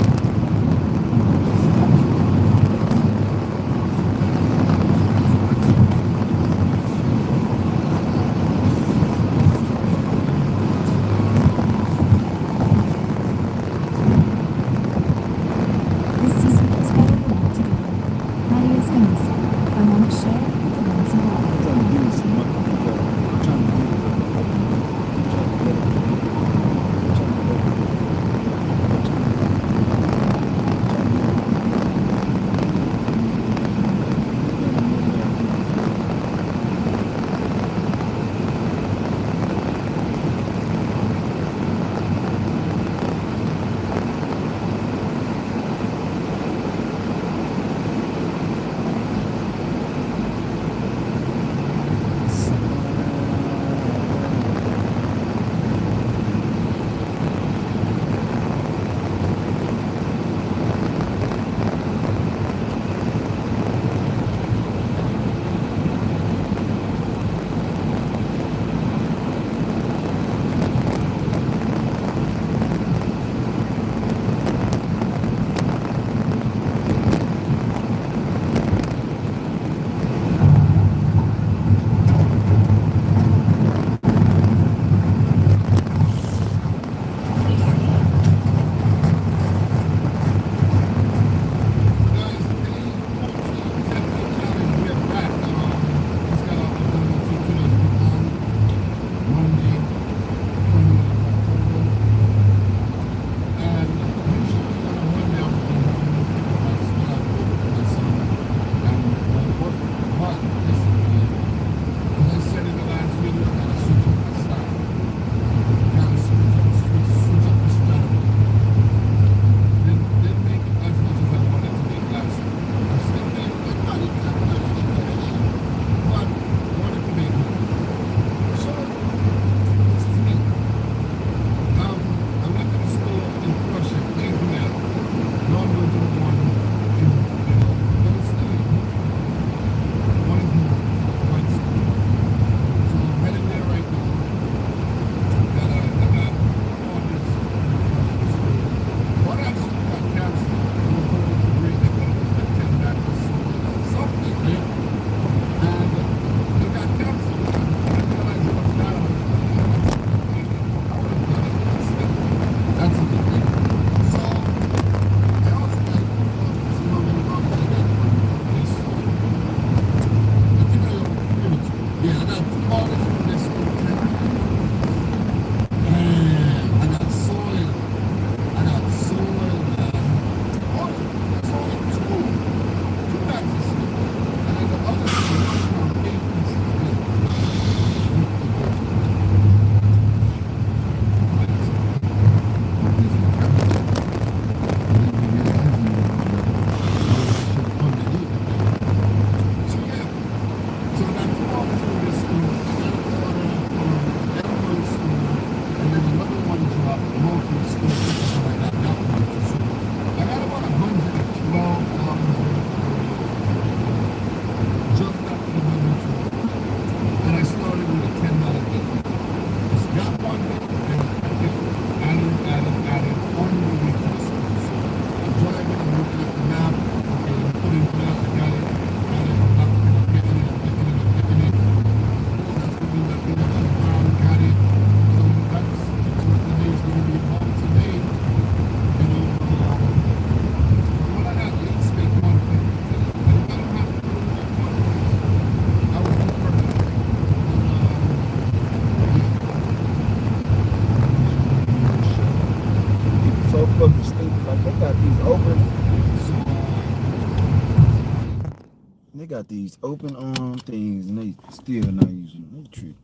They got these open arm things and they still not using them. They trick.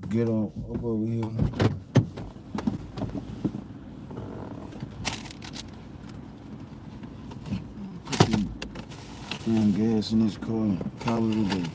Get on up over here. Put the damn gas in this car and call it a day.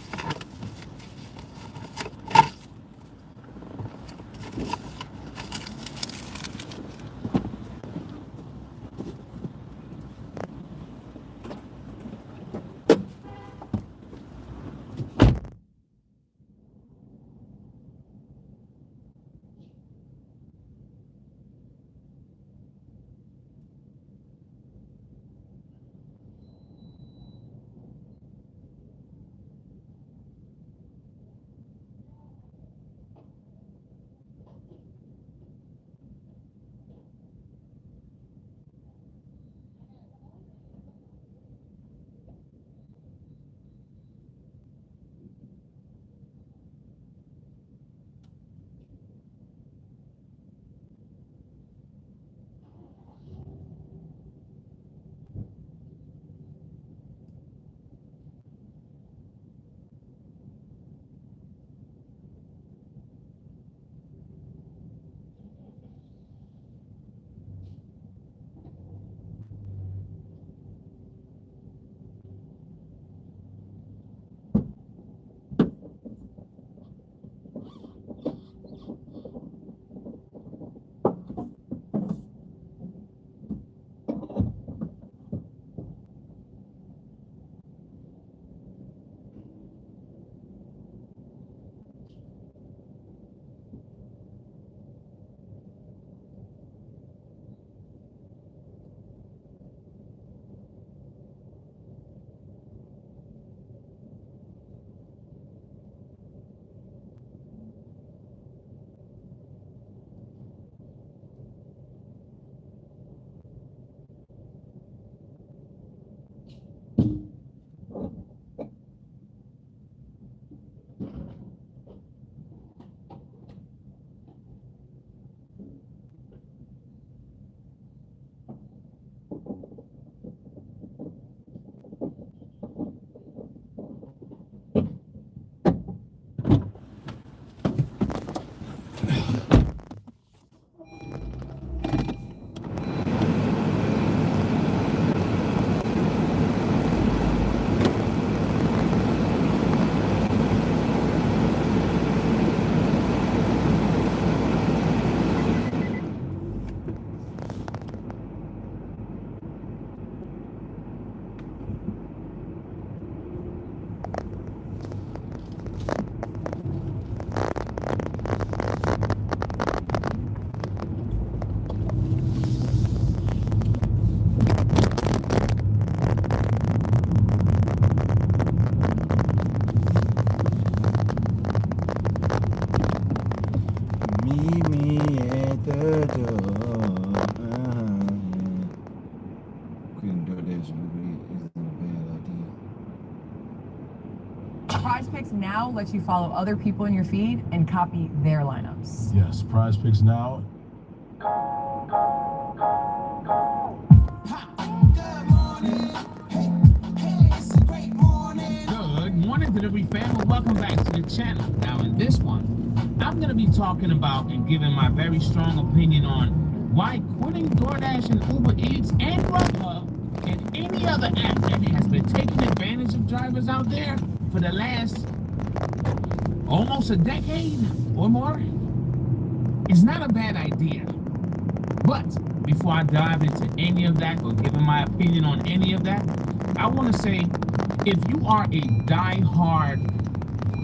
PrizePicks now lets you follow other people in your feed and copy their lineups. Yes, PrizePicks now. Good morning, delivery family. Welcome back to the channel. Now, in this one, I'm going to be talking about and giving my very strong opinion on why quitting DoorDash and Uber Eats and Grubhub and any other app that has been taking advantage of drivers out there for the last almost a decade or more is not a bad idea. But before I dive into any of that or giving my opinion on any of that, I want to say, if you are a die-hard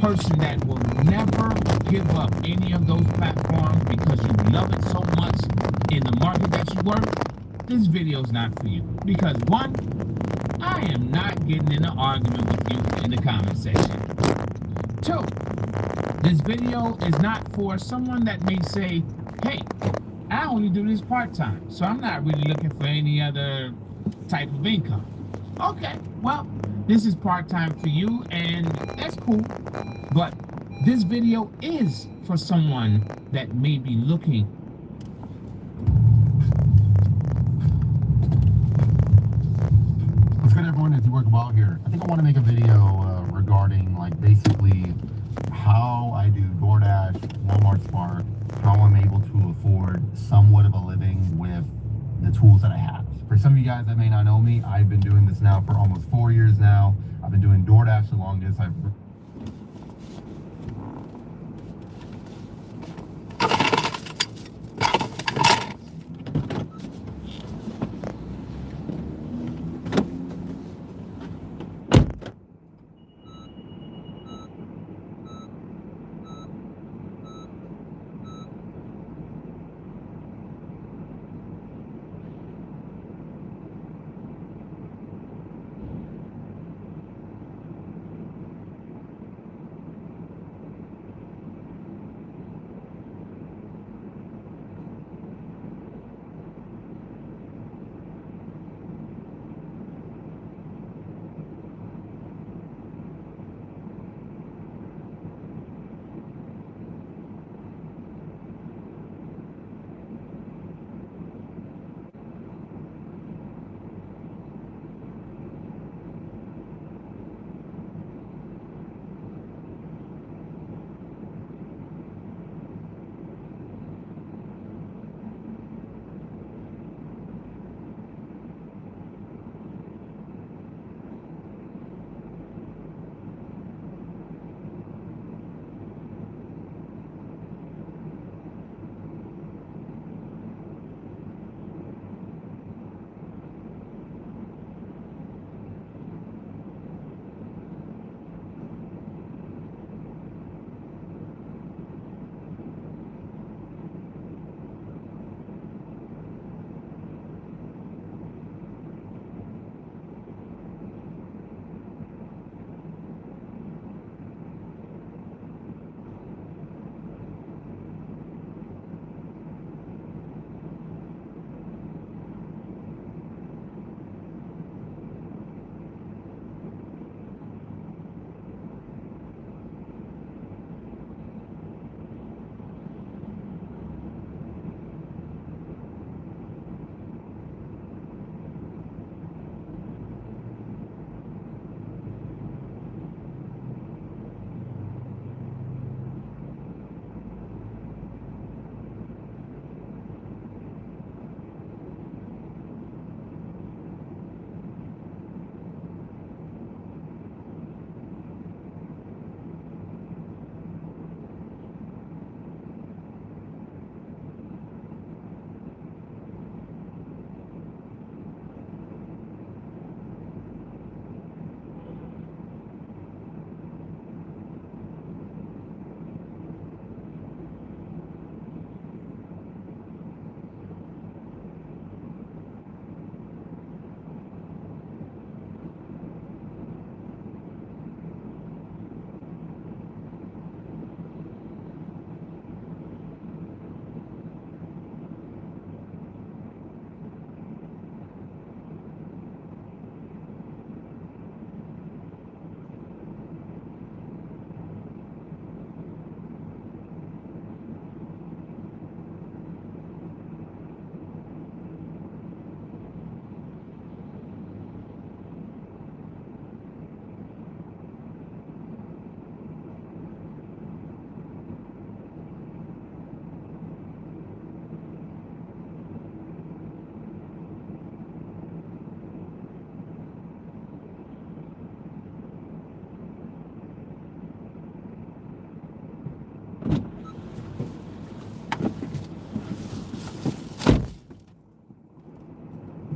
person that will never give up any of those platforms because you love it so much in the market that you work, this video is not for you. Because one, I am not getting in an argument with you in the comment section. Two, this video is not for someone that may say, hey, I only do this part-time, so I'm not really looking for any other type of income. Okay, well, this is part-time for you, and that's cool. But this video is for someone that may be looking. What's good, everyone? It's work well here. I think I want to make a video regarding like basically how I do DoorDash, Walmart Spark, how I'm able to afford somewhat of a living with the tools that I have. For some of you guys that may not know me, I've been doing this now for almost 4 years now. I've been doing DoorDash the longest. I've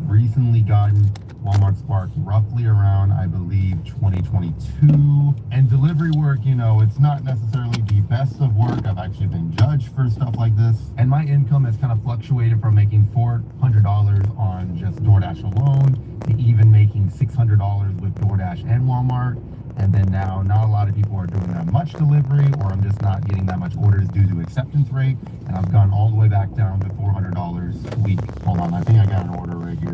recently gotten Walmart Spark roughly around, I believe, 2022. And delivery work, you know, it's not necessarily the best of work. I've actually been judged for stuff like this. And my income has kind of fluctuated from making $400 on just DoorDash alone to even making $600 with DoorDash and Walmart. And then now, not a lot of people are doing that much delivery, or I'm just not getting that much orders due to acceptance rate. And I've gone all the way back down to $400 a week. Hold on, I think I got an order right here.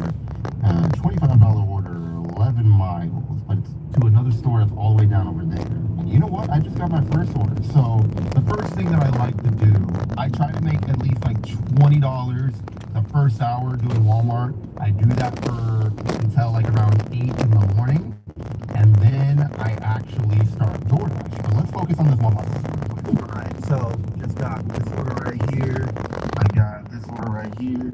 $25 order, 11 miles, but it's to another store that's all the way down over there. And you know what? I just got my first order. So the first thing that I like to do, I try to make at least like $20 the first hour doing Walmart. I do that for until like around 8 in the morning, and then I actually start DoorDash. But let's focus on this Walmart order. Alright, so just got this order right here. I got this order right here.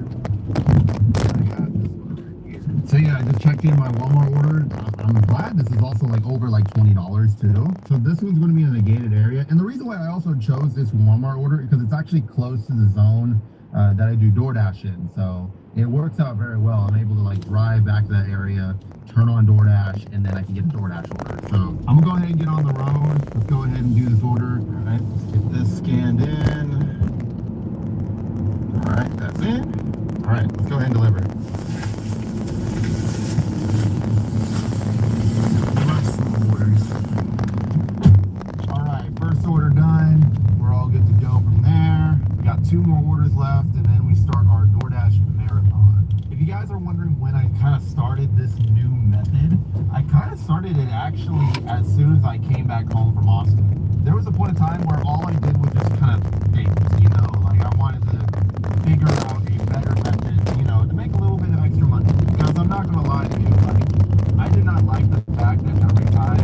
I got this order right here. So yeah, I just checked in my Walmart order. I'm glad this is also like over like $20 too. So this one's going to be in a gated area. And the reason why I also chose this Walmart order is because it's actually close to the zone that I do DoorDash in. So it works out very well. I'm able to like drive back to that area, turn on DoorDash, and then I can get a DoorDash order. So I'm gonna go ahead and get on the road. Let's go ahead and do this order. All right, let's get this scanned in. All right, that's in. All right, let's go ahead and deliver. All right, first order done. We're all good to go from there. We got 2 more orders left, and then we start our DoorDash marathon. If you guys are wondering when I kind of started this new method, I kind of started it actually as soon as I came back home from Austin. There was a point in time where all I did was just kind of things, you know, like I wanted to figure out a better method, you know, to make a little bit of extra money. Because I'm not going to lie to you, like, I did not like the fact that every time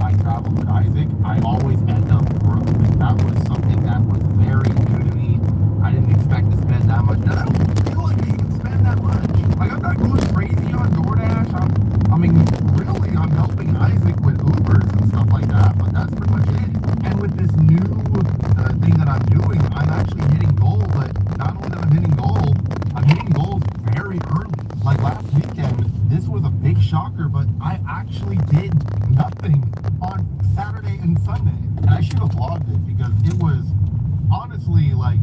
I traveled with Isaac, I always end up broke. Like, that was something that was very new to me. I didn't expect to spend that much, and I don't feel like I even spend that much. Like, I'm not going crazy on DoorDash. I mean, really, I'm helping Isaac with Ubers and stuff like that, but that's pretty much it. And with this new thing that I'm doing, I'm actually hitting goal, but not only that I'm hitting goal, I'm hitting goals very early. Like last weekend, this was a big shocker, but I actually did nothing on Saturday and Sunday. And I should have vlogged it because it was honestly like...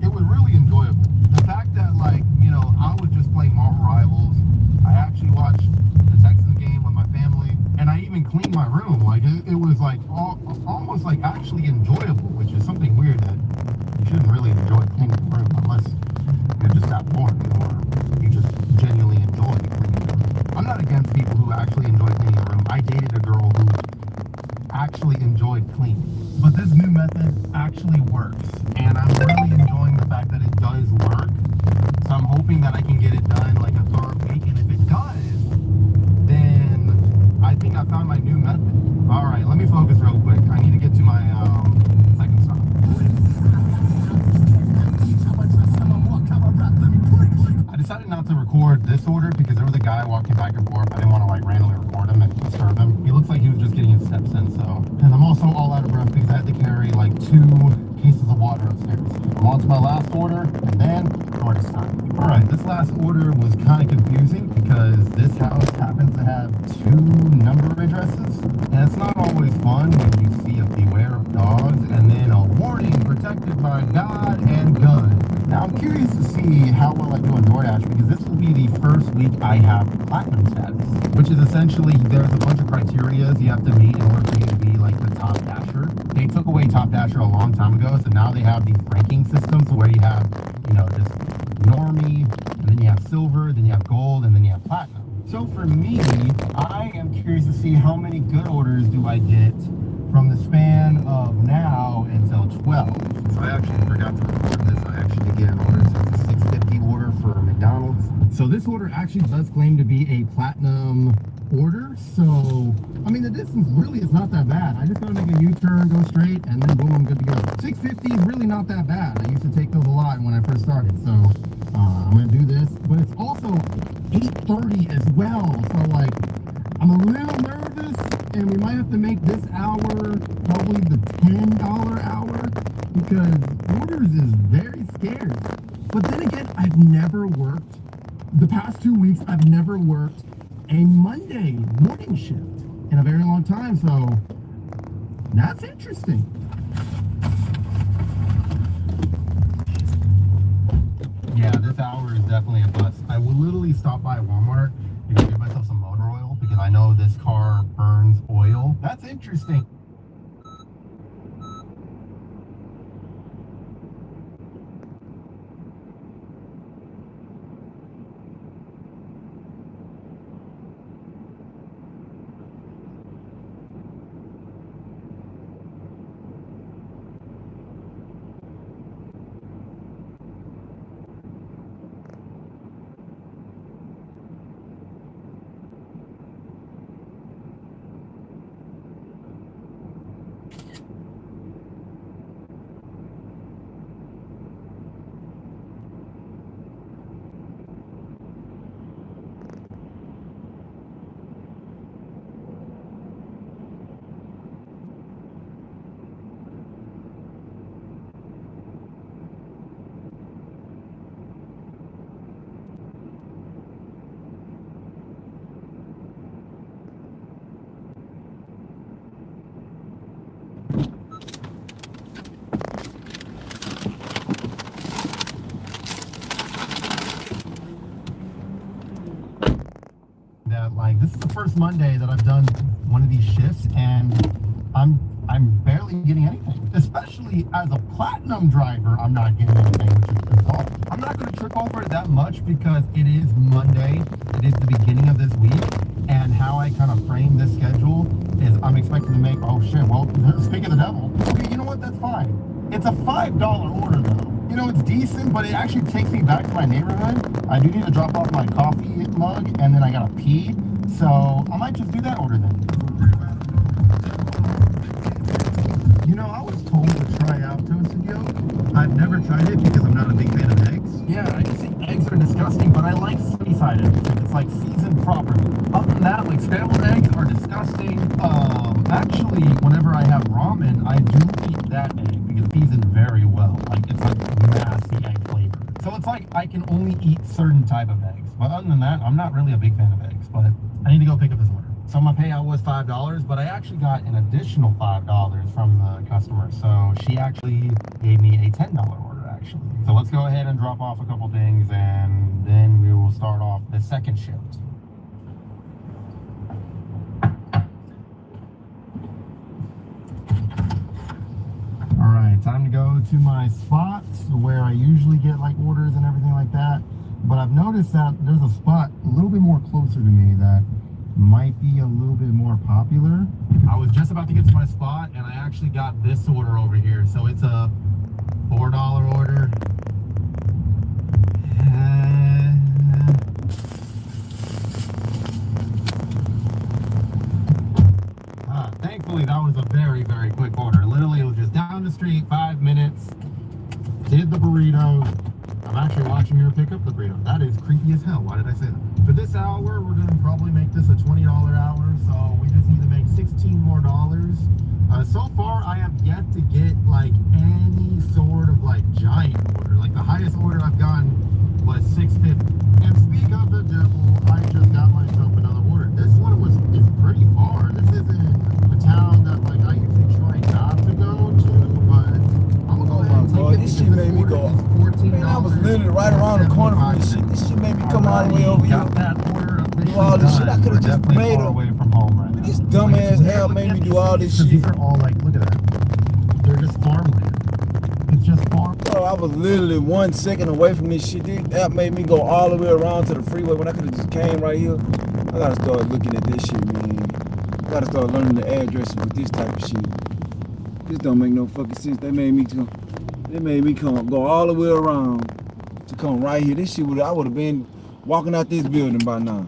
It was really enjoyable. The fact that, like, you know, I was just playing Marvel Rivals. I actually watched the Texans game with my family, and I even cleaned my room. Like, it was like almost like actually enjoyable, which is something weird that you shouldn't really enjoy cleaning the room unless you're just that boring or you just genuinely enjoy cleaning the room. I'm not against people who actually enjoy cleaning the room. I dated a girl who actually enjoyed cleaning. But this new method actually works, and I'm really enjoying the fact that it does work. So I'm hoping that I can get it done like a third week, and if it does, then I think I found my new method. All right, let me focus real quick. I need to get to my second stop. I decided not to record this order because there was a guy walking back and forth. I didn't want to like randomly record him and disturb him. He looks like he was just getting his steps in, so. And I'm also all out of breath because I had to carry like 2 cases of water upstairs. I'm on to my last order, and then Florida's time. All right, this last order was kind of confusing because this house happens to have 2 number addresses, and it's not always fun when you see a beware of dogs and then a warning protected by God and gun. Now I'm curious to see how well I do on DoorDash because this will be the first week I have platinum status, which is essentially there's a bunch of criteria you have to meet in order for you to be like the top dasher. They took away top dasher a long time ago, so now they have these ranking systems where you have, you know, just normie, and then you have silver, then you have gold, and then you have platinum. So for me, I am curious to see how many good orders do I get from the span of now until 12. So I actually forgot to record this. I actually did get an order. So it's a 650 order for McDonald's. So this order actually does claim to be a platinum order. So, I mean, the distance really is not that bad. I just gotta make a U-turn, go straight, and then boom, I'm good to go. 650 is really not that bad. I used to take those a lot when I first started. So I'm gonna do this, but it's also 8:30 as well. So like, I'm a little nervous, and we might have to make this hour probably the $10 hour because orders is very scarce. But then again, I've never worked, the past 2 weeks, I've never worked a Monday morning shift in a very long time, so that's interesting. Yeah, this hour is definitely a bust. I will literally stop by Walmart and get myself some motor oil because I know this car burns oil. That's interesting. Like, this is the first Monday that I've done one of these shifts, and I'm barely getting anything. Especially as a platinum driver, I'm not getting anything, which is bizarre. I'm not going to trip over it that much because it is Monday. It is the beginning of this week, and how I kind of frame this schedule is I'm expecting to make, oh shit, well, speak of the devil. Okay, you know what, that's fine. It's a $5 order though. You know, it's decent, but it actually takes me back to my neighborhood. I do need to drop off my coffee mug, and then I gotta pee. So I might just do that order then. You know, I was told to try out toasted yolk. I've never tried it because I'm not a big fan of eggs. Yeah, I just think eggs are disgusting, but I like sunny-side eggs. It's like seasoned properly. Other than that, like scrambled eggs are disgusting. Actually, whenever I have ramen, I do eat that egg because it's seasoned very well. Like, it's like nasty egg flavor. like I can only eat certain type of eggs. But other than that, I'm not really a big fan of eggs. But I need to go pick up this order. So my payout was $5, but I actually got an additional $5 from the customer. So she actually gave me a $10 order, actually. So let's go ahead and drop off a couple things, and then we will start off the second shift. All right, time to go to my spot where I usually get like orders and everything like that. But I've noticed that there's a spot a little bit more closer to me that might be a little bit more popular. I was just about to get to my spot and I actually got this order over here. So it's a $4 order. Thankfully that was a very, very quick order. Literally it was just down the street, 5 minutes, did the burrito. I'm actually watching her pick up the burrito. That is creepy as hell. Why did I say that? For this hour, we're going to probably make this a $20 hour, so we just need to make $16 more. So far, I have yet to get like any sort of like giant order. Like the highest order I've gotten was $6.50. And speak of the devil, I just got myself another order. This one is pretty far. This isn't a town that like I usually try not to go to, but I'm gonna go ahead and take it. This shit made me go. Man, I was literally right around the corner from this shit. This shit made me come all the way over here. Do all this shit. I could have just made away from home right now. This dumbass app made me do all this shit. These are all like, look at that. They're just farmland. It's just farm. Bro, I was literally 1 second away from this shit. This app made me go all the way around to the freeway when I could have just came right here. I gotta start looking at this shit, man. I gotta start learning the addresses with this type of shit. This don't make no fucking sense. They made me come go all the way around to come right here. This shit I would have been walking out this building by now.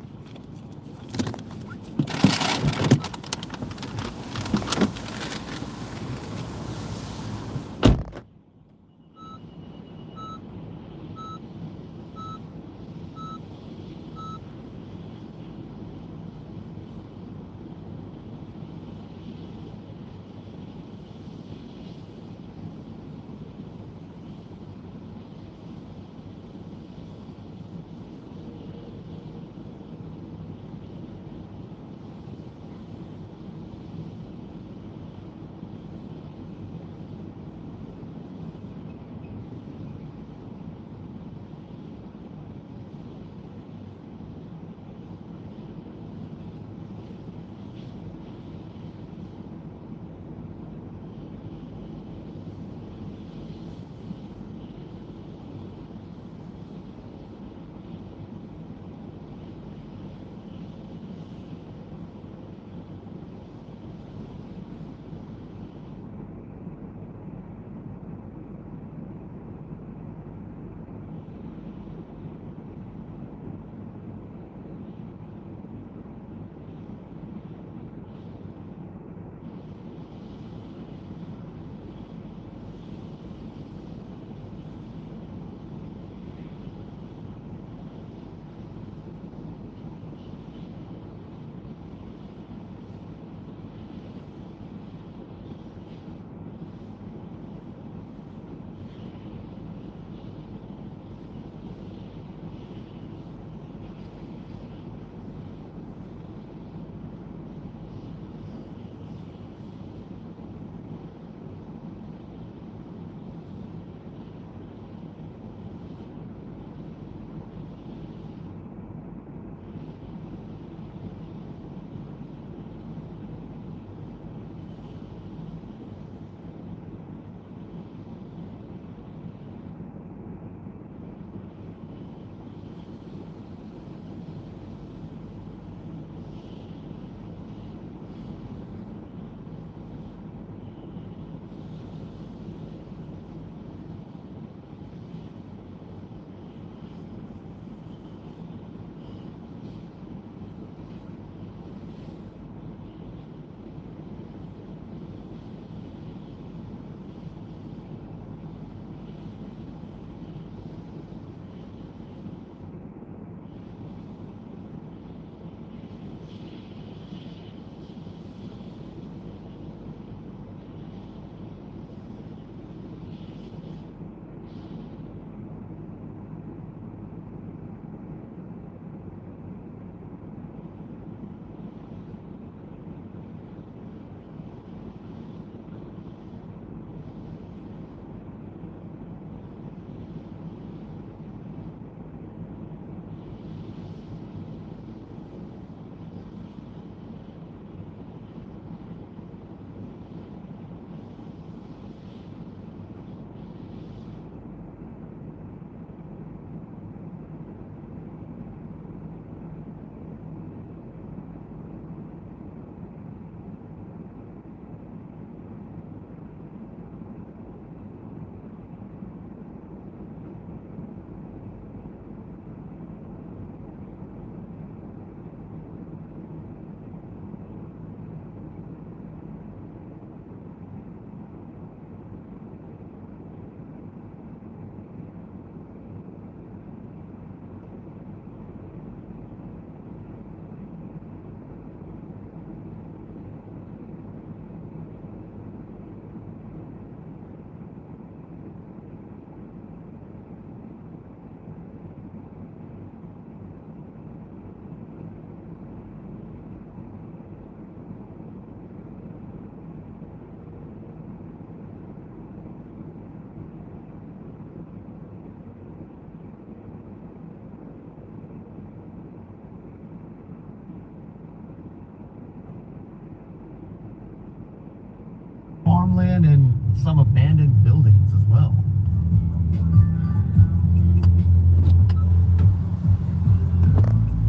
and in some abandoned buildings as well.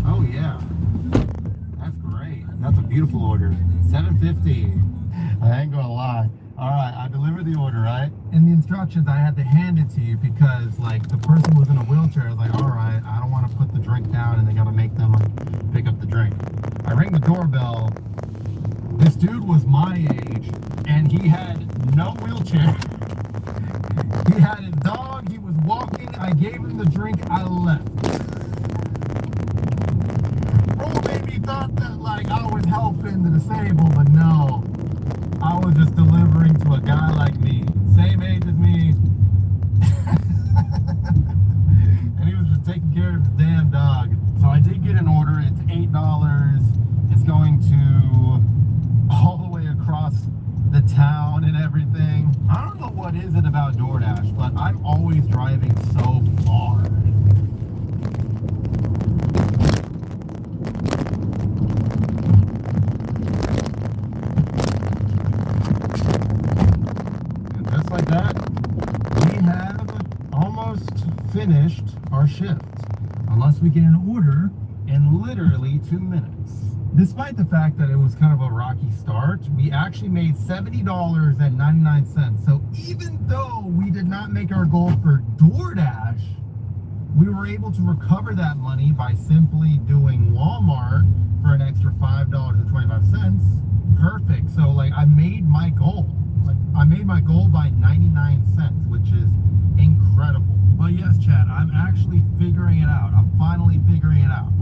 Oh yeah, that's great. That's a beautiful order. $7.50. I ain't gonna lie. All right, I delivered the order, right? In the instructions, I had to hand it to you because, like, the person was in a wheelchair. I was like, all right, I don't want to put the drink down, and they got to make them, like, pick up the drink. I ring the doorbell. This dude was my age, and he had no wheelchair. He had his dog. He was walking. I gave him the drink. I left. Bro made me thought that, like, I was helping the disabled, but no. I was just delivering to a guy like me, same age as me, and he was just taking care of his damn dog. So I did get an order. It's $8. It's going to all the way across the town and everything. I don't know what is it about DoorDash, but I'm always driving so far. Like that, we have almost finished our shift, unless we get an order in literally 2 minutes. Despite the fact that it was kind of a rocky start, we actually made $70.99. So even though we did not make our goal for DoorDash, we were able to recover that money by simply doing Walmart for an extra $5.25. Perfect. So, like, I made my goal. I made my goal by 99 cents, which is incredible. But yes, Chad, I'm actually figuring it out. I'm finally figuring it out.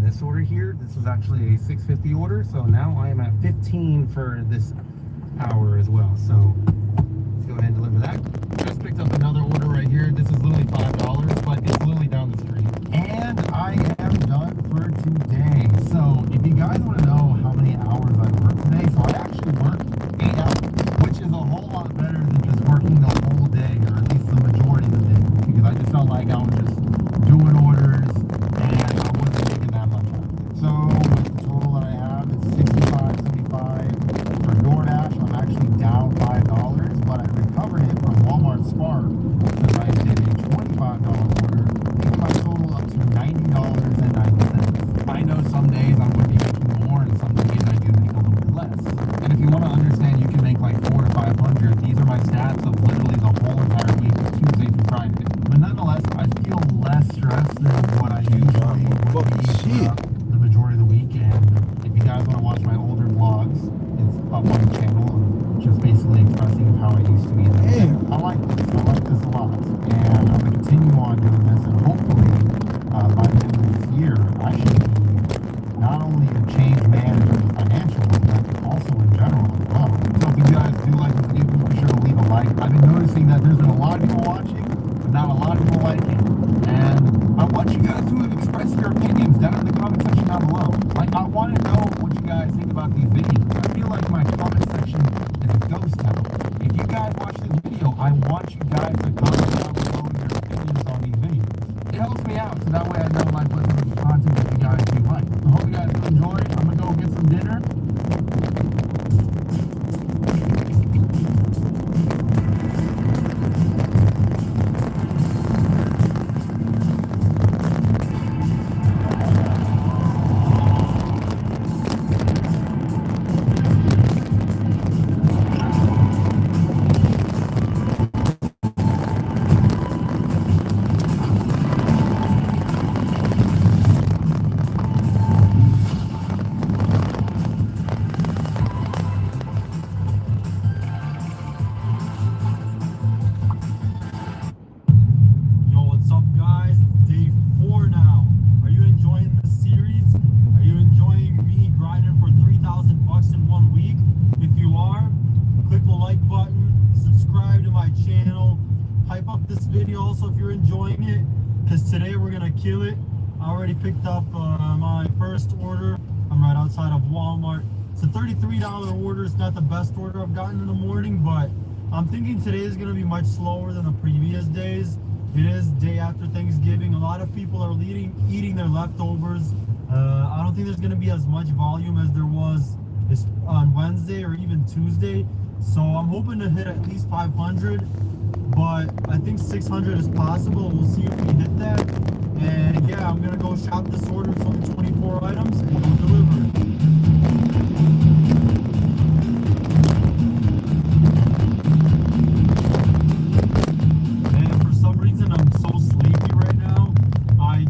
This order here, this was actually a $6.50 order, so now I am at 15 for this hour as well. So let's go ahead and deliver that. Just picked up another order right here. This is literally $5, but it's literally down the street. And I am done for today. So if you guys want to know how many hours I worked today, so I actually worked 8 hours, which is a whole lot better than just working the whole day, or at least the majority of the day, because I just felt like I was just doing orders and I wasn't making that much. So with the total that I have is $65.75 for DoorDash. I'm actually down $5, but I recovered it from Walmart Spark because I did a $25 order, making my total up to $90.90. I up on the channel, just basically expressing how I used to be. And I like this. I like this a lot. And I'm going to continue on doing this, and hopefully by the end of this year, I should be not only a change manager in financials, but also in general as well. So if you guys do like this video, be sure to leave a like. I've been noticing that there's been a lot of people watching, but not a lot of people liking. And I want you guys to express your opinions down in the comment section down below. Like, I want to know what you guys think about these videos. I feel like my comment section is a ghost town. If you guys watch this video, I want you guys to comment down below your opinions on these videos. It helps me out, so that way I know like what sort of content that you guys do like. So hope you guys do enjoy. I'm gonna go get some dinner. Also, if you're enjoying it, because today we're gonna kill it. I already picked up my first order. I'm right outside of Walmart. It's a $33 order. It's not the best order I've gotten in the morning, but I'm thinking today is gonna be much slower than the previous days. It is day after Thanksgiving. A lot of people are eating their leftovers. I don't think there's gonna be as much volume as there was on Wednesday or even Tuesday. So I'm hoping to hit at least 500. But I think 600 is possible. We'll see if we hit that. And yeah, I'm gonna go shop this order. It's only 24 items and we'll deliver it. And for some reason, I'm so sleepy right now. I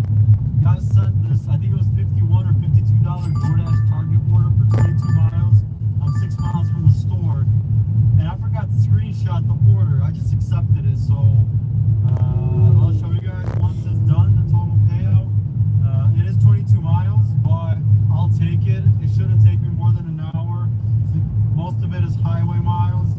got sent this, I think it was $51 or $52 DoorDash Target order for 22 miles. I'm 6 miles from the store. And I forgot to screenshot the order. I just accepted it, so I'll show you guys once it's done, the total payout. It is 22 miles, but I'll take it. It shouldn't take me more than an hour. Most of it is highway miles,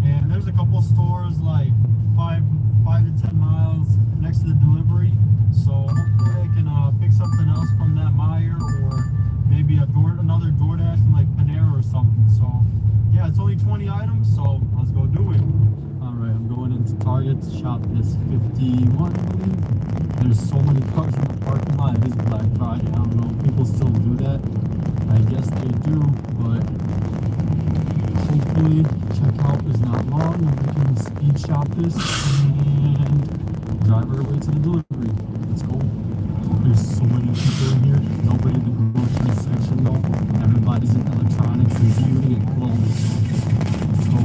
and there's a couple stores like 5 to 10 miles next to the delivery, so hopefully I can pick something else from that Meyer, or maybe another DoorDash from like Panera or something. So yeah, it's only 20 items, so let's go do it. Alright, I'm going into Target to shop this 51, I believe. There's so many cars in the parking lot. It is Black Friday. I don't know if people still do that. I guess they do, but hopefully checkout is not long and we can speed shop this and drive our way to the delivery. Let's go. There's so many people in here. Nobody in the grocery section though. Everybody's in electronics and beauty and clothes. Let's go.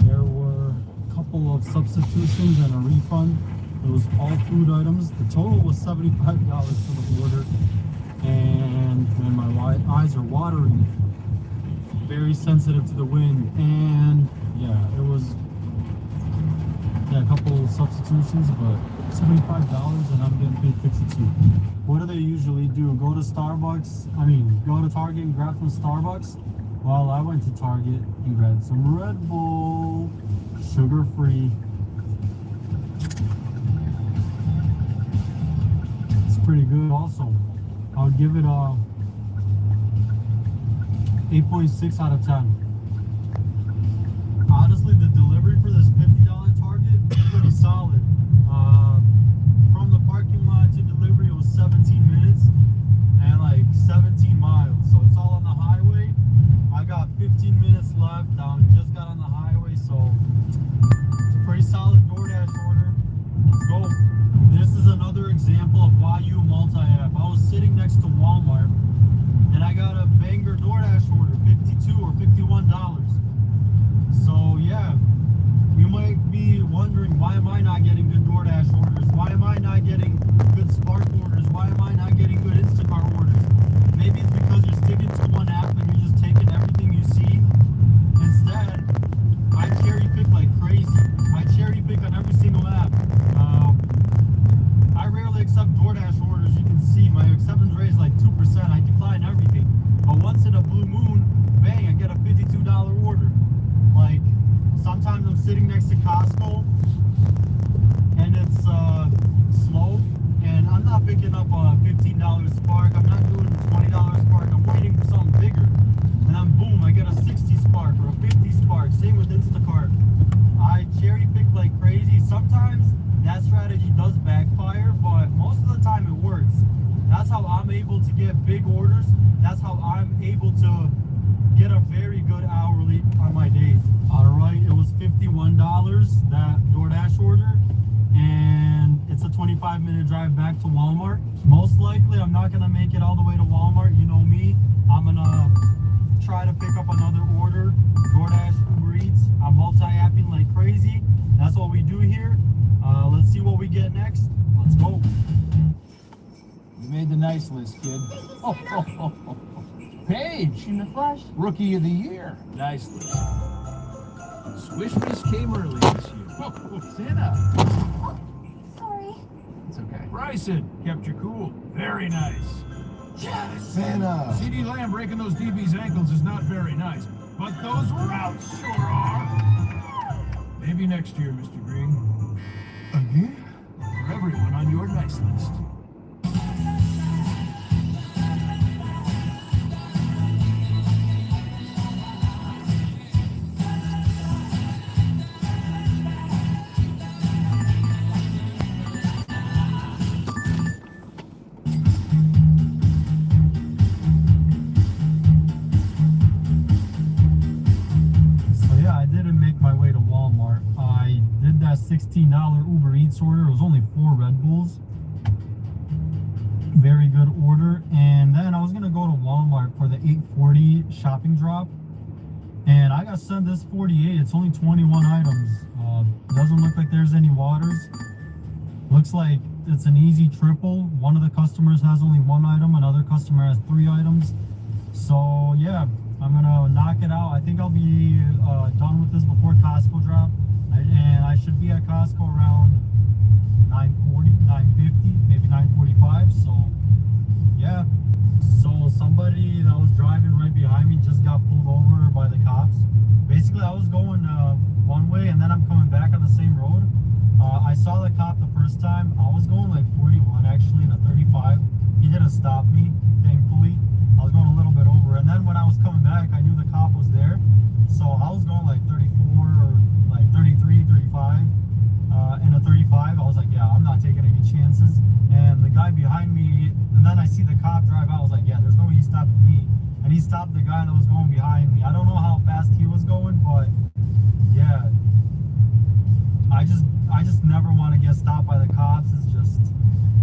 There were a couple of substitutions and a refund. It was all food items. The total was $75 for the order. And then my eyes are watering, very sensitive to the wind, and yeah, it was a couple of substitutions, but $75 and I'm getting paid $52. What do they usually do? Go to go to Target and grab some Starbucks? Well, I went to Target and grabbed some Red Bull, sugar-free. It's pretty good also. I would give it a 8.6 out of 10. Honestly, the delivery for this $50 Target is pretty solid. From the parking lot to delivery, it was 17 minutes and like 17 miles. So it's all on the highway. I got 15 minutes left. Just got on the highway, so it's a pretty solid DoorDash order. Let's go. This is another example of why you multi-app. I was sitting next to Walmart and I got a banger DoorDash order, $52 or $51. So yeah, not getting good DoorDash orders? Why am I not getting good Spark orders? Why am I not getting good Instacart orders? Maybe it's because you're sticking to one app and you're just taking everything you see. Instead, I cherry pick like crazy. I cherry pick on every single app. I rarely accept DoorDash orders. You can see my acceptance rate is like 2%. I decline everything. But once in a blue moon, bang, I get a $52 order. Like, sometimes I'm sitting next to Costco and it's slow, and I'm not picking up a $15 Spark. I'm not doing a $20 Spark. I'm waiting for something bigger. And then boom, I get a 60 Spark or a 50 Spark. Same with Instacart. I cherry pick like crazy. Sometimes that strategy does backfire, but most of the time it works. That's how I'm able to get big orders. That's how I'm able to get a very good hourly on my days. All right, it was $51, that DoorDash order, and it's a 25-minute drive back to Walmart. Most likely, I'm not gonna make it all the way to Walmart. You know me, I'm gonna try to pick up another order, DoorDash, Uber Eats. I'm multi-apping like crazy. That's what we do here. Let's see what we get next. Let's go. You made the nice list, kid. Paige! In the flesh. Rookie of the Year. Nice list. Swish Miss came early this year. Santa! Sorry. It's okay. Bryson kept you cool. Very nice. Santa! CeeDee Lamb breaking those DB's ankles is not very nice, but those routes sure are. Maybe next year, Mr. Green. Again? For everyone on your nice list. $16 Uber Eats order. It was only 4 Red Bulls. Very good order. And then I was gonna go to Walmart for the 840 shopping drop, and I got sent this 48. It's only 21 items. Doesn't look like there's any waters. Looks like it's an easy triple. One of the customers has only 1 item, another customer has 3 items. So yeah, I'm gonna knock it out. I think I'll be done with this before Costco drop. And I should be at Costco around 9:40, 9:50, maybe 9:45. So yeah, so somebody that was driving right behind me just got pulled over by the cops. Basically, I was going one way and then I'm coming back on the same road. I saw the cop the first time. I was going like 41 actually in a 35. He didn't stop me, thankfully. I was going a little bit over, and then when I was coming back, I knew the cop was there, so I was going like 34 or like 33, 35. In a 35, I was like, yeah, I'm not taking any chances. And the guy behind me, and then I see the cop drive out. I was like, yeah, there's no way he's stopping me. And he stopped the guy that was going behind me. I don't know how fast he was going, but yeah, I just never want to get stopped by the cops. It's just,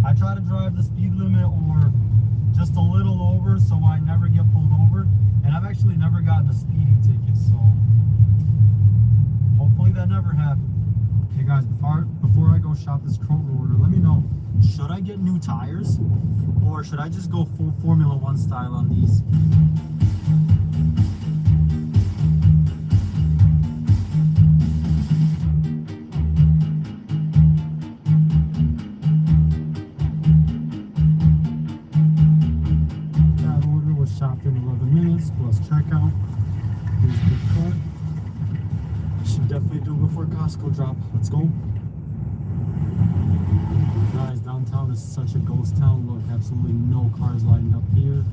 I try to drive the speed limit or just a little over so I never get pulled over. And I've actually never gotten a speeding ticket, so hopefully that never happens. Hey guys, before I go shop this Kroger order, let me know, should I get new tires or should I just go full Formula One style on these? That order was shopped in 11 minutes plus checkout. Here's the card. Should definitely do before Costco drop. Let's go. Guys, downtown is such a ghost town. Look, absolutely no cars lined up here.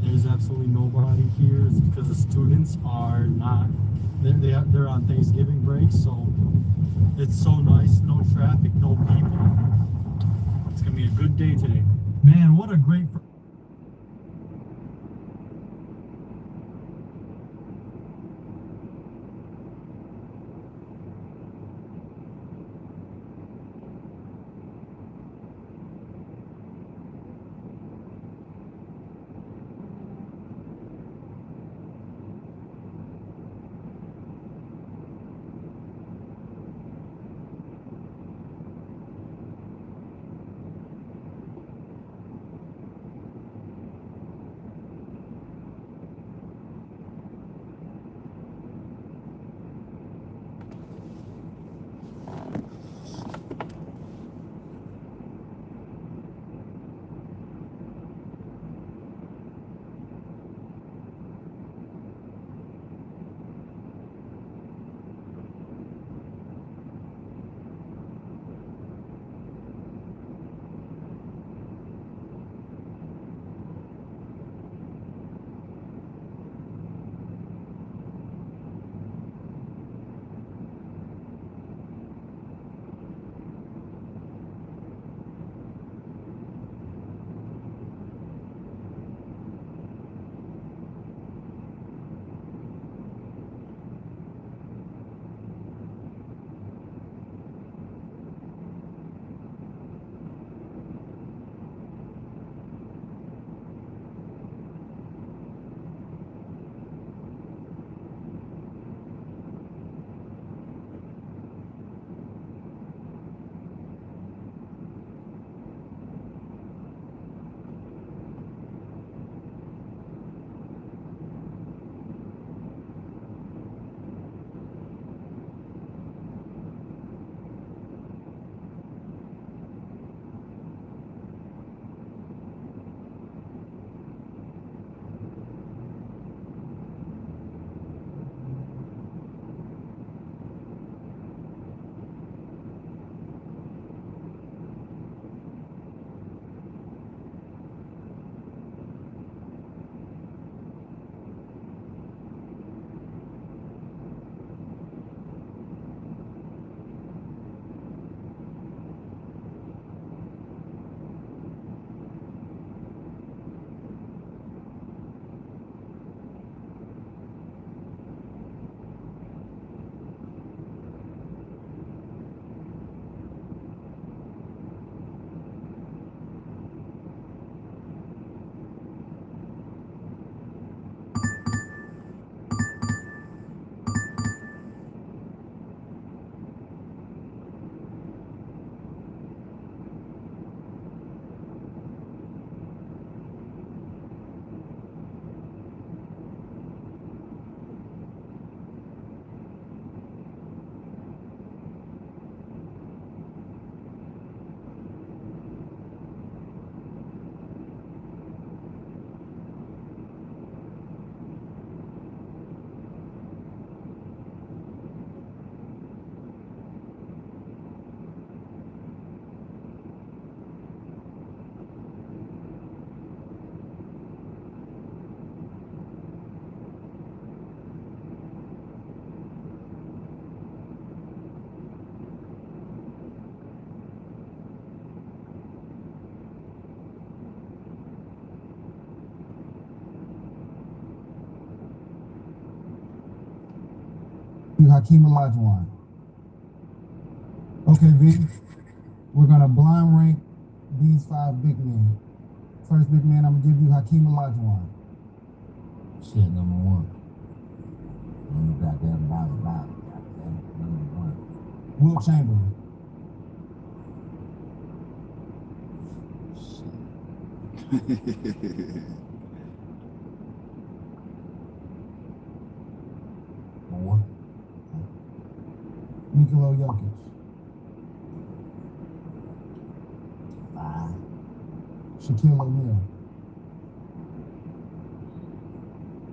There's absolutely nobody here. It's because the students are not, they're on Thanksgiving break, so it's so nice. No traffic, no people. It's gonna be a good day today. Man, what a great Hakeem Olajuwon. Okay, V. We're gonna blind rank these 5 big men. First big man, I'm gonna give you Hakeem Olajuwon. Shit, number 1. You goddamn Bible. Goddamn number 1. Will Chamberlain. More. Nikola Jokic. 5. Shaquille O'Neal.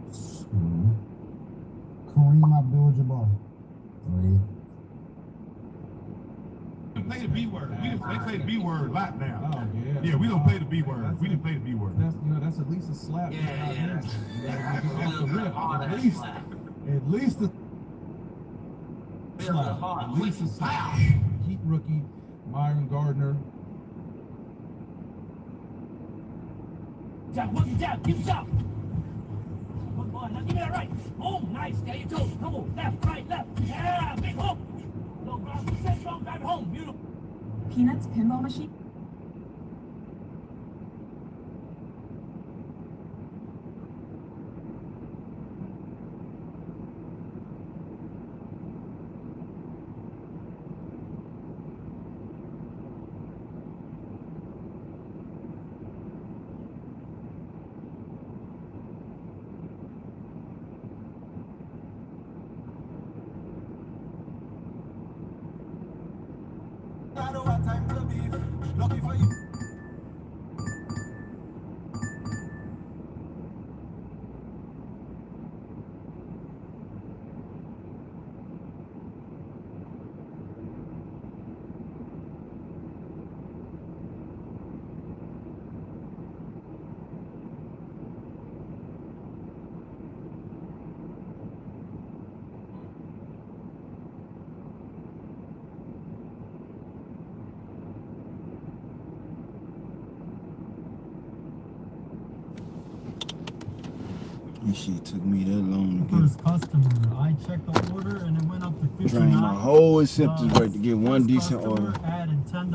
2. Kareem Abdul-Jabbar. 3. Play the B word. They play the B word a lot now. Oh, yeah. Yeah, we don't play the B word. We didn't play the B word. That's at least a slap. Yeah. At least a slap. At least a slap. Heat rookie, Myron Gardner. Jab, look, jab, keep shot. Good boy, now give me that right. Oh, nice, there you go. Come on, left, right, left. Yeah, big hook. Go, ground, set strong, drive it home. Beautiful. Peanuts pinball machine? Lucky for you. This shit took me that long to First customer, I checked the order and it went up to $59. drain my whole acceptance rate to get one decent order. Added $10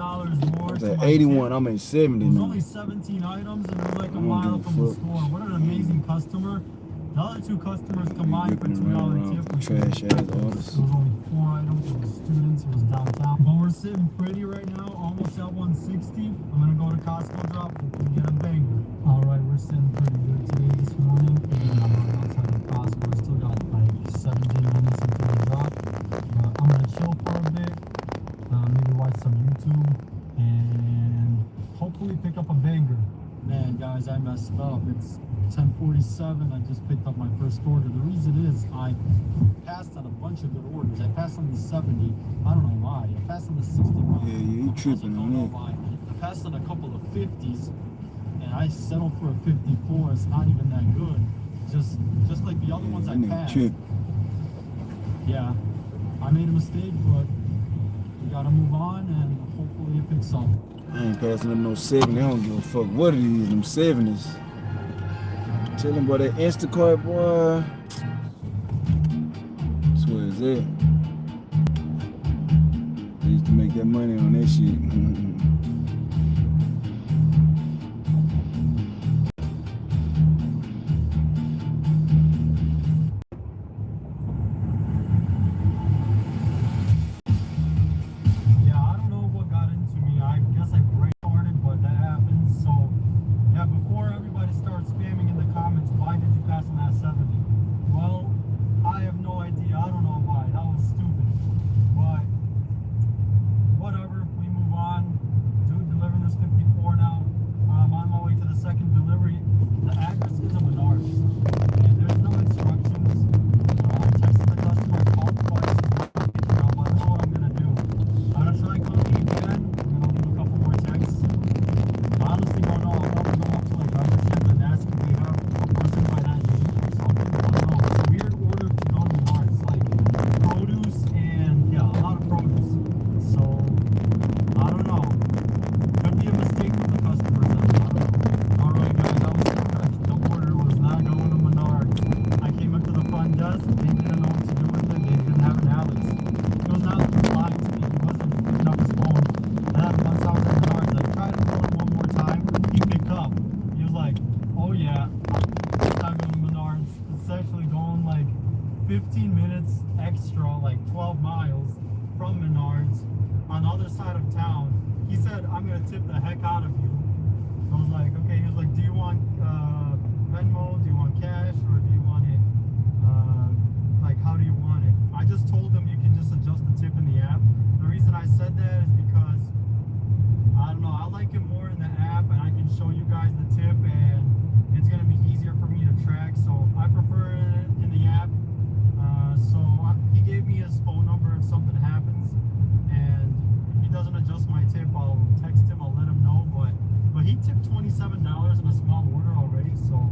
more. I was at 81, I'm at 70 It was now. only 17 items and it was like a I don't mile give a from the fuck. store. What an amazing customer. The other 2 customers combined for Ripping around $2 tip. for trash ass orders. It was only 4 items. It was students. It was downtown. But we're sitting pretty right now, almost at 160. I'm gonna go to Costco drop. Hopefully get a banger. All right, we're sitting pretty good today this morning. And I'm outside of Costco. I still got like 17 minutes until I drop. But I'm gonna chill for a bit. Maybe watch some YouTube and hopefully pick up a banger. Man, guys, I messed up. It's 10:47. I just picked up my first order. The reason is I passed on a bunch of good orders. I passed on the 70. I don't know why. I passed on the 65. Yeah, you tripping on it. I passed on a couple of 50s, and I settled for a 54. It's not even that good. Just like the other ones I passed. Yeah, I made a mistake, but we gotta move on, and hopefully it picks up. I ain't passing them no 70. They don't give a fuck what it is, them 70s. Tell them about that Instacart, boy. That's where it's at. They used to make that money on that shit. Whatever, we move on. side of town. He said, I'm gonna tip the heck out of you. I was like, okay. He was like, do you want Venmo? Do you want cash? Or do you want it, like, how do you want it? I just told him you can just adjust the tip in the app. The reason I said that is because, I don't know, I like it more in the app, and I can show you guys the tip, and it's gonna be easier for me to track, so I prefer it in the app. He gave me his phone number if something happens, and if he doesn't adjust my tip, I'll text him, I'll let him know, but he tipped $27 in a small order already, so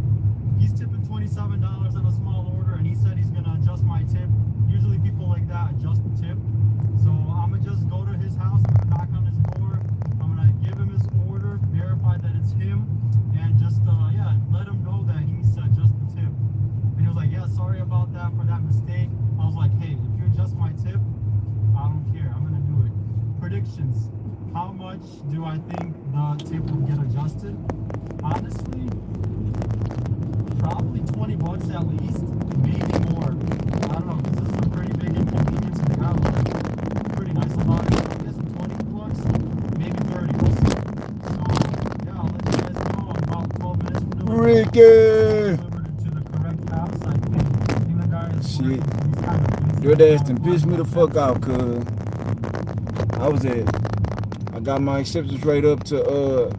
he's tipping $27 in a small order, and he said he's gonna adjust my tip. Usually people like that adjust the tip, so I'm gonna just go to his house, I'm gonna knock on his door, I'm gonna give him his order, verify that it's him, and just yeah, let him know that he needs to adjust the tip. And he was like, yeah, sorry about that for that mistake. I was like, hey, if you adjust my tip, I don't care, I'm gonna do it. Predictions. How much do I think the tip will get adjusted? Honestly, probably $20 at least, maybe more. I don't know, because this is a pretty big inconvenience, and they got like pretty nice about it. I guess $20, maybe 30. We'll see. So yeah, I'll let you guys know. I'm about 12 minutes from doing Ricky! delivered it to the correct house. I think the guy is Shit. he's kind of busy. Your ass done pissed me the fuck out, cuz. I got my acceptance rate up to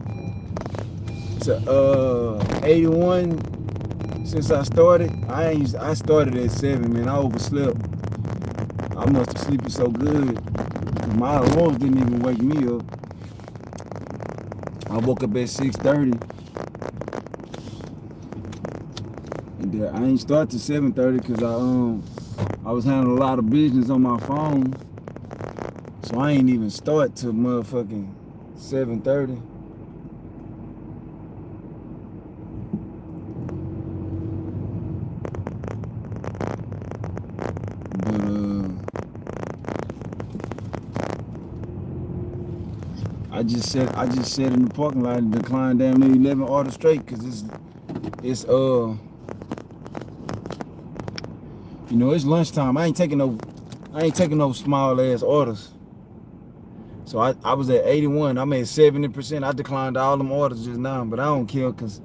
81 since I started. I started at 7, man. I overslept. I must have sleeping so good. My alarms didn't even wake me up. I woke up at 6:30. And I ain't start till 7:30 because I was handling a lot of business on my phone. So I ain't even start till motherfucking 7:30. But I just sat in the parking lot and declined damn near 11 orders straight because it's you know, it's lunchtime. I ain't taking no small ass orders. So I was at 81. I'm at 70%. I declined all them orders just now, but I don't care because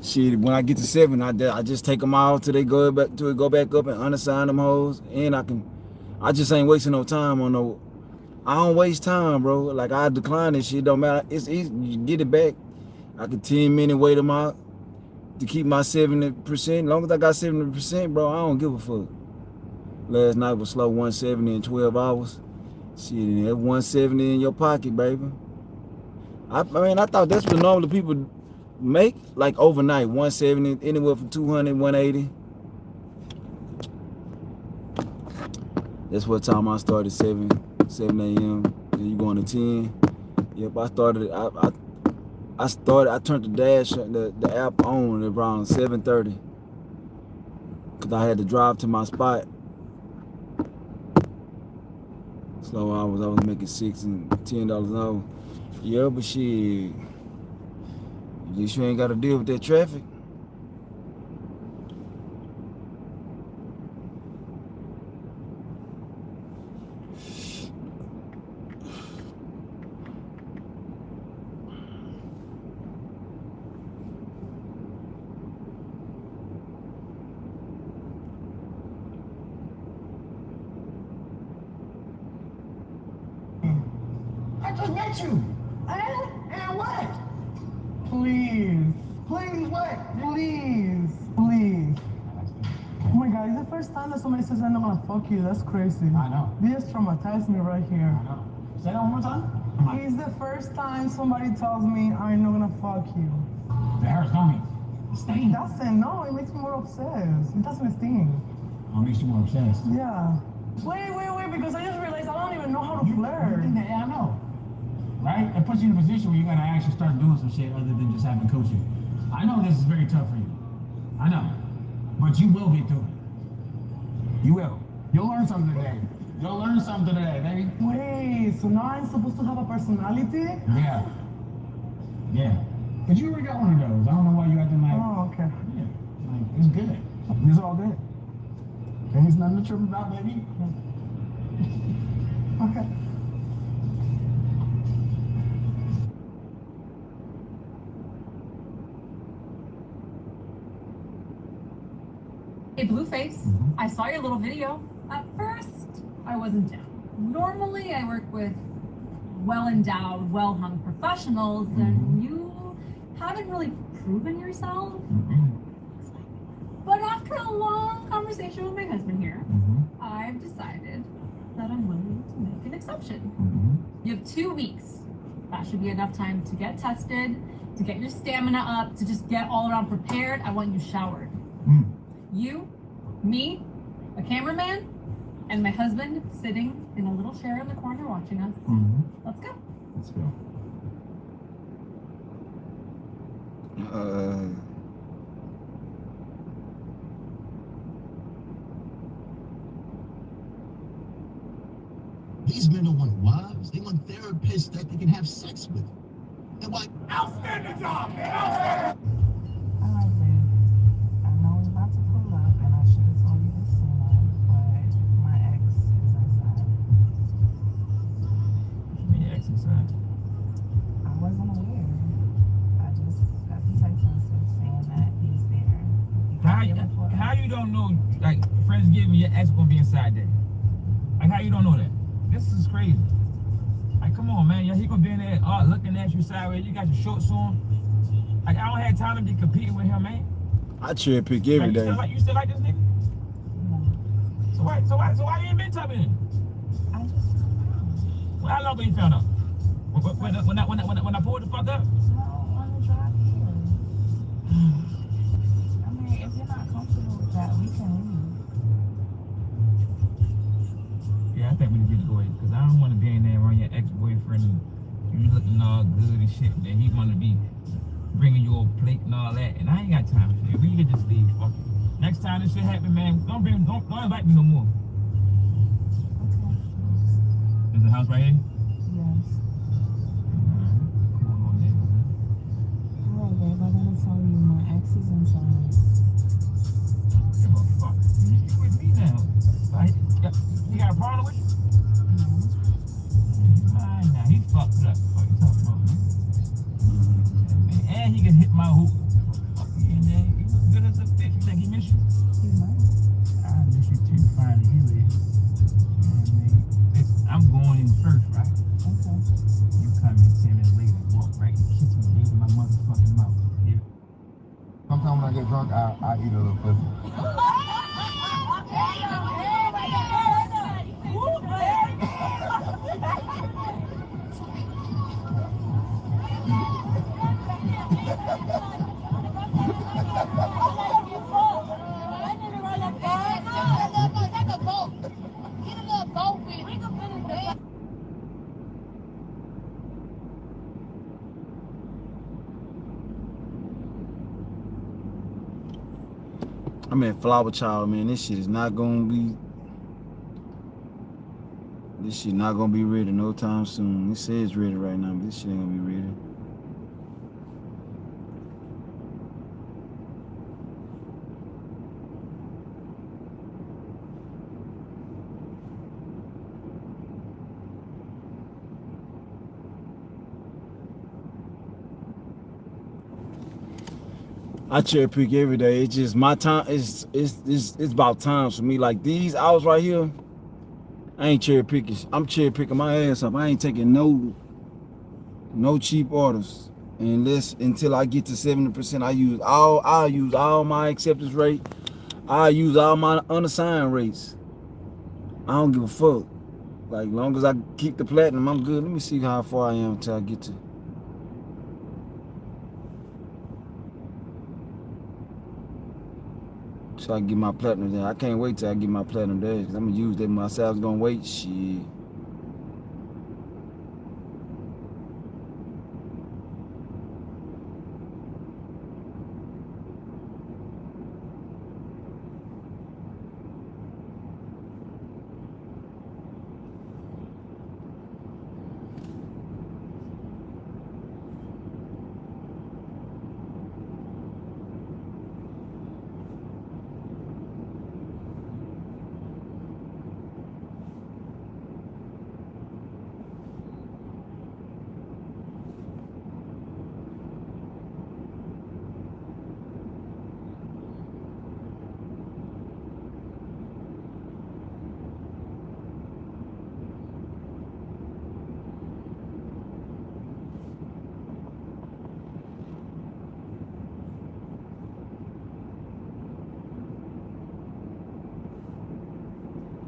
shit, when I get to 7, I just take them all till it go back up and unassign them hoes. And I just ain't wasting no time on no. I don't waste time, bro. Like I decline this shit, don't matter. It's easy. You get it back. I can 10-minute wait them out to keep my 70%. As long as I got 70%, bro, I don't give a fuck. Last night was slow 170 in 12 hours. Shit, that 170 in your pocket, baby. I mean, I thought that's what normally people make, like overnight, 170, anywhere from 200, 180. That's what time I started, 7 a.m. Then you going to 10. Yep, I turned the app on around 7:30. Cause I had to drive to my spot. Slow hours, I was making $6 and $10 an hour. Yeah, but shit, at least you ain't got to deal with that traffic. I just met you. And what? Please. Please what? Please. Please. Oh my god, it's the first time that somebody says I'm not gonna fuck you. That's crazy. I know. This traumatized me right here. I know. Say that one more time. It's the first time somebody tells me I'm not gonna fuck you. It hurts, don't it? It stings. It doesn't, no, it makes me more obsessed. It doesn't sting. Oh, it makes you more obsessed. Yeah. Wait, because I just realized I don't even know how to flirt. Yeah, I know. Right? It puts you in a position where you gotta actually start doing some shit other than just having coaching. I know this is very tough for you. I know. But you will get through it. You will. You'll learn something today. You'll learn something today, baby. Wait, so now I'm supposed to have a personality? Yeah. Yeah. But you already got one of those. I don't know why you acting like. Oh, okay. Yeah. Like, it's good. It's all good. There's nothing to trip about, baby. Okay. I saw your little video. At first, I wasn't down. Normally, I work with well-endowed, well-hung professionals, and you haven't really proven yourself. But after a long conversation with my husband here, I've decided that I'm willing to make an exception. You have 2 weeks. That should be enough time to get tested, to get your stamina up, to just get all around prepared. I want you showered. You, me, a cameraman, and my husband sitting in a little chair in the corner watching us. Let's go. Let's go. These men don't want wives. They want therapists that they can have sex with. And why? Outstanding job, man! Outstanding! Alright, babe. I know we're about to pull up, and I should have told you this sooner, but my ex is inside. Your ex inside? I wasn't aware. I just got the text message saying that he's there. How you don't know, like, Friendsgiving, your ex gonna be inside there? Like, how you don't know that? This is crazy. Like, come on, man. He gonna be in there looking at you sideways. You got your shorts on. Like, I don't have time to be competing with him, man. I cherry pick every day. You still like this nigga? So why you ain't been talking to him? I just found out. Well, how long ago you found out? When I pulled the fuck up? No, on the drive here. I mean, if you're not comfortable with that, we can leave. Yeah, I think we need to go ahead, because I don't want to be in there around your ex-boyfriend and you looking all good and shit, and he want to be bringing you a plate and all that, and I ain't got time for it. We can just leave, fuck it. Next time this shit happen, man, don't invite me no more. Okay. There's a house right here? Yes. Alright, babe, I'm gonna tell you my ex is inside. Give a fuck. You with me now. Like, you got a problem with you? You mine now. He fucked up. What you talking about, man? And he can hit my hoop. Fuck you in there. You good as a bitch. You think he miss you? He might. I miss you too, finally. You is. You know what I mean? Listen, I'm going in first, right? Okay. You come in 10 minutes later and walk right and kiss me in my motherfucking mouth. Yeah. Sometimes when I get drunk, I eat a little pussy. I'm at Flower Child, man. This shit is not gonna be. This shit not gonna be ready no time soon. It says ready right now, but this shit ain't gonna be ready. I cherry pick every day. It's just my time. It's about time for me. Like these hours right here, I ain't cherry picking. I'm cherry picking my ass up. I ain't taking no cheap orders until I get to 70%. I use all my acceptance rate. I use all my unassigned rates. I don't give a fuck. Like long as I keep the platinum, I'm good. Let me see how far I am until I get to. So I get my platinum there. I can't wait till I get my platinum there because I'm gonna use them. I said I was gonna wait. Shit.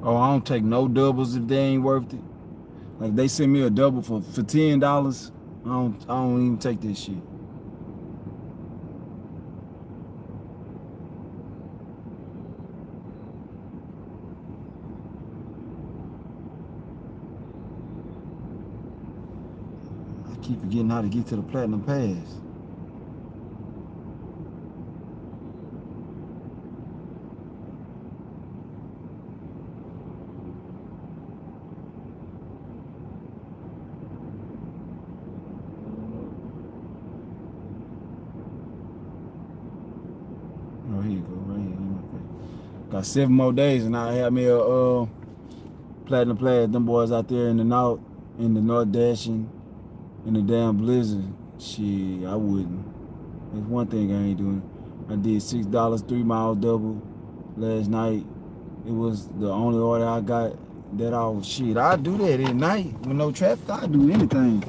Oh, I don't take no doubles if they ain't worth it. Like they send me a double for $10. I don't even take this shit. I keep forgetting how to get to the Platinum Pass. Oh, here you go, right here in my face. Got 7 more days, and I have me a Platinum Pass. Them boys out there in the North dashing in the damn blizzard. Shit, I wouldn't. That's one thing I ain't doing. I did $6 3-mile double last night. It was the only order I got that I was shit. I do that at night with no traffic. I do anything.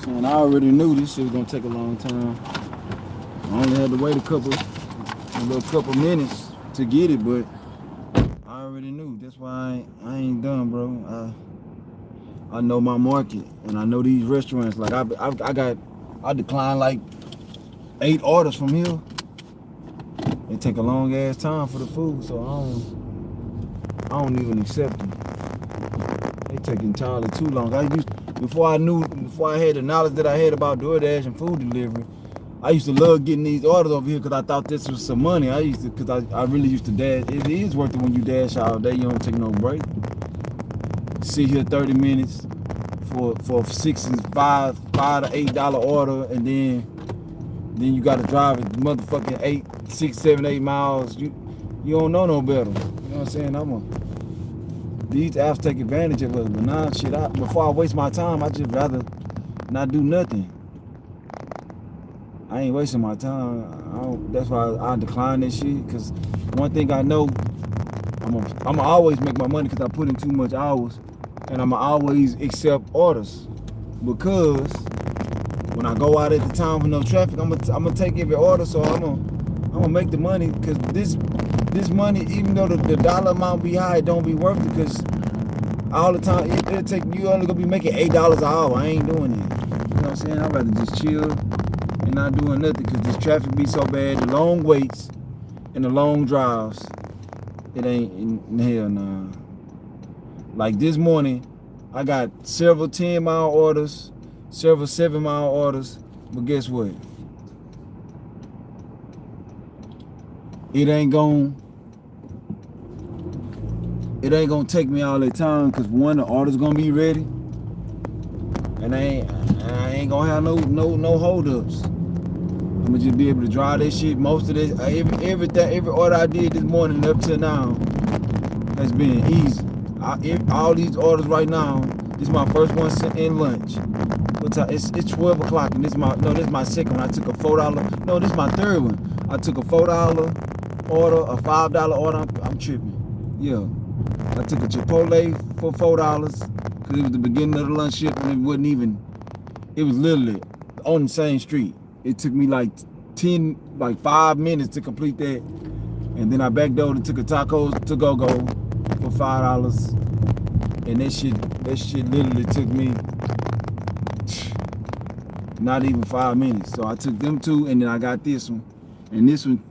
And I already knew this shit was gonna take a long time. I only had to wait a little couple minutes to get it, but I already knew. That's why I ain't done, bro. I know my market, and I know these restaurants. Like I declined like 8 orders from here. It take a long ass time for the food, so I don't even accept them. They take entirely too long. Before I had the knowledge that I had about DoorDash and food delivery, I used to love getting these orders over here because I thought this was some money. I really used to dash. It is worth it when you dash all day. You don't take no break. Sit here 30 minutes for $5 to $8 order, and then you got to drive it motherfucking 6, 7, 8 miles. You don't know no better. You know what I'm saying? These apps take advantage of us, but nah, shit. Before I waste my time, I just rather not do nothing. I ain't wasting my time. That's why I decline this shit. Cause one thing I know, I'ma always make my money because I put in too much hours, and I'ma always accept orders. Because when I go out at the time with no traffic, I'm gonna take every order. So I'm gonna make the money. Cause this money, even though the dollar amount be high, it don't be worth it. Cause all the time you only gonna be making $8 an hour. I ain't doing it. You know what I'm saying? I'd rather just chill and not doing nothing. Cause this traffic be so bad, the long waits and the long drives. It ain't in hell nah. Like this morning, I got several 10-mile orders, several 7-mile orders, but guess what? It ain't gonna it ain't gonna take me all that time because one, the order's gonna be ready, and I ain't gonna have no holdups. I'm gonna just be able to drive that shit. Most of this, every order I did this morning up till now has been easy. All these orders right now, this is my first one in lunch. It's 12 o'clock, and this is my second one. I took a $4. No, this is my third one. I took a $4 order, a $5 order. I'm tripping. Yeah, I took a Chipotle for $4 because it was the beginning of the lunch shift, and it wasn't even. It was literally on the same street. It took me like 5 minutes to complete that, and then I backdoored and took a tacos to go for $5, and that shit literally took me not even 5 minutes. So I took them two, and then I got this one, and this one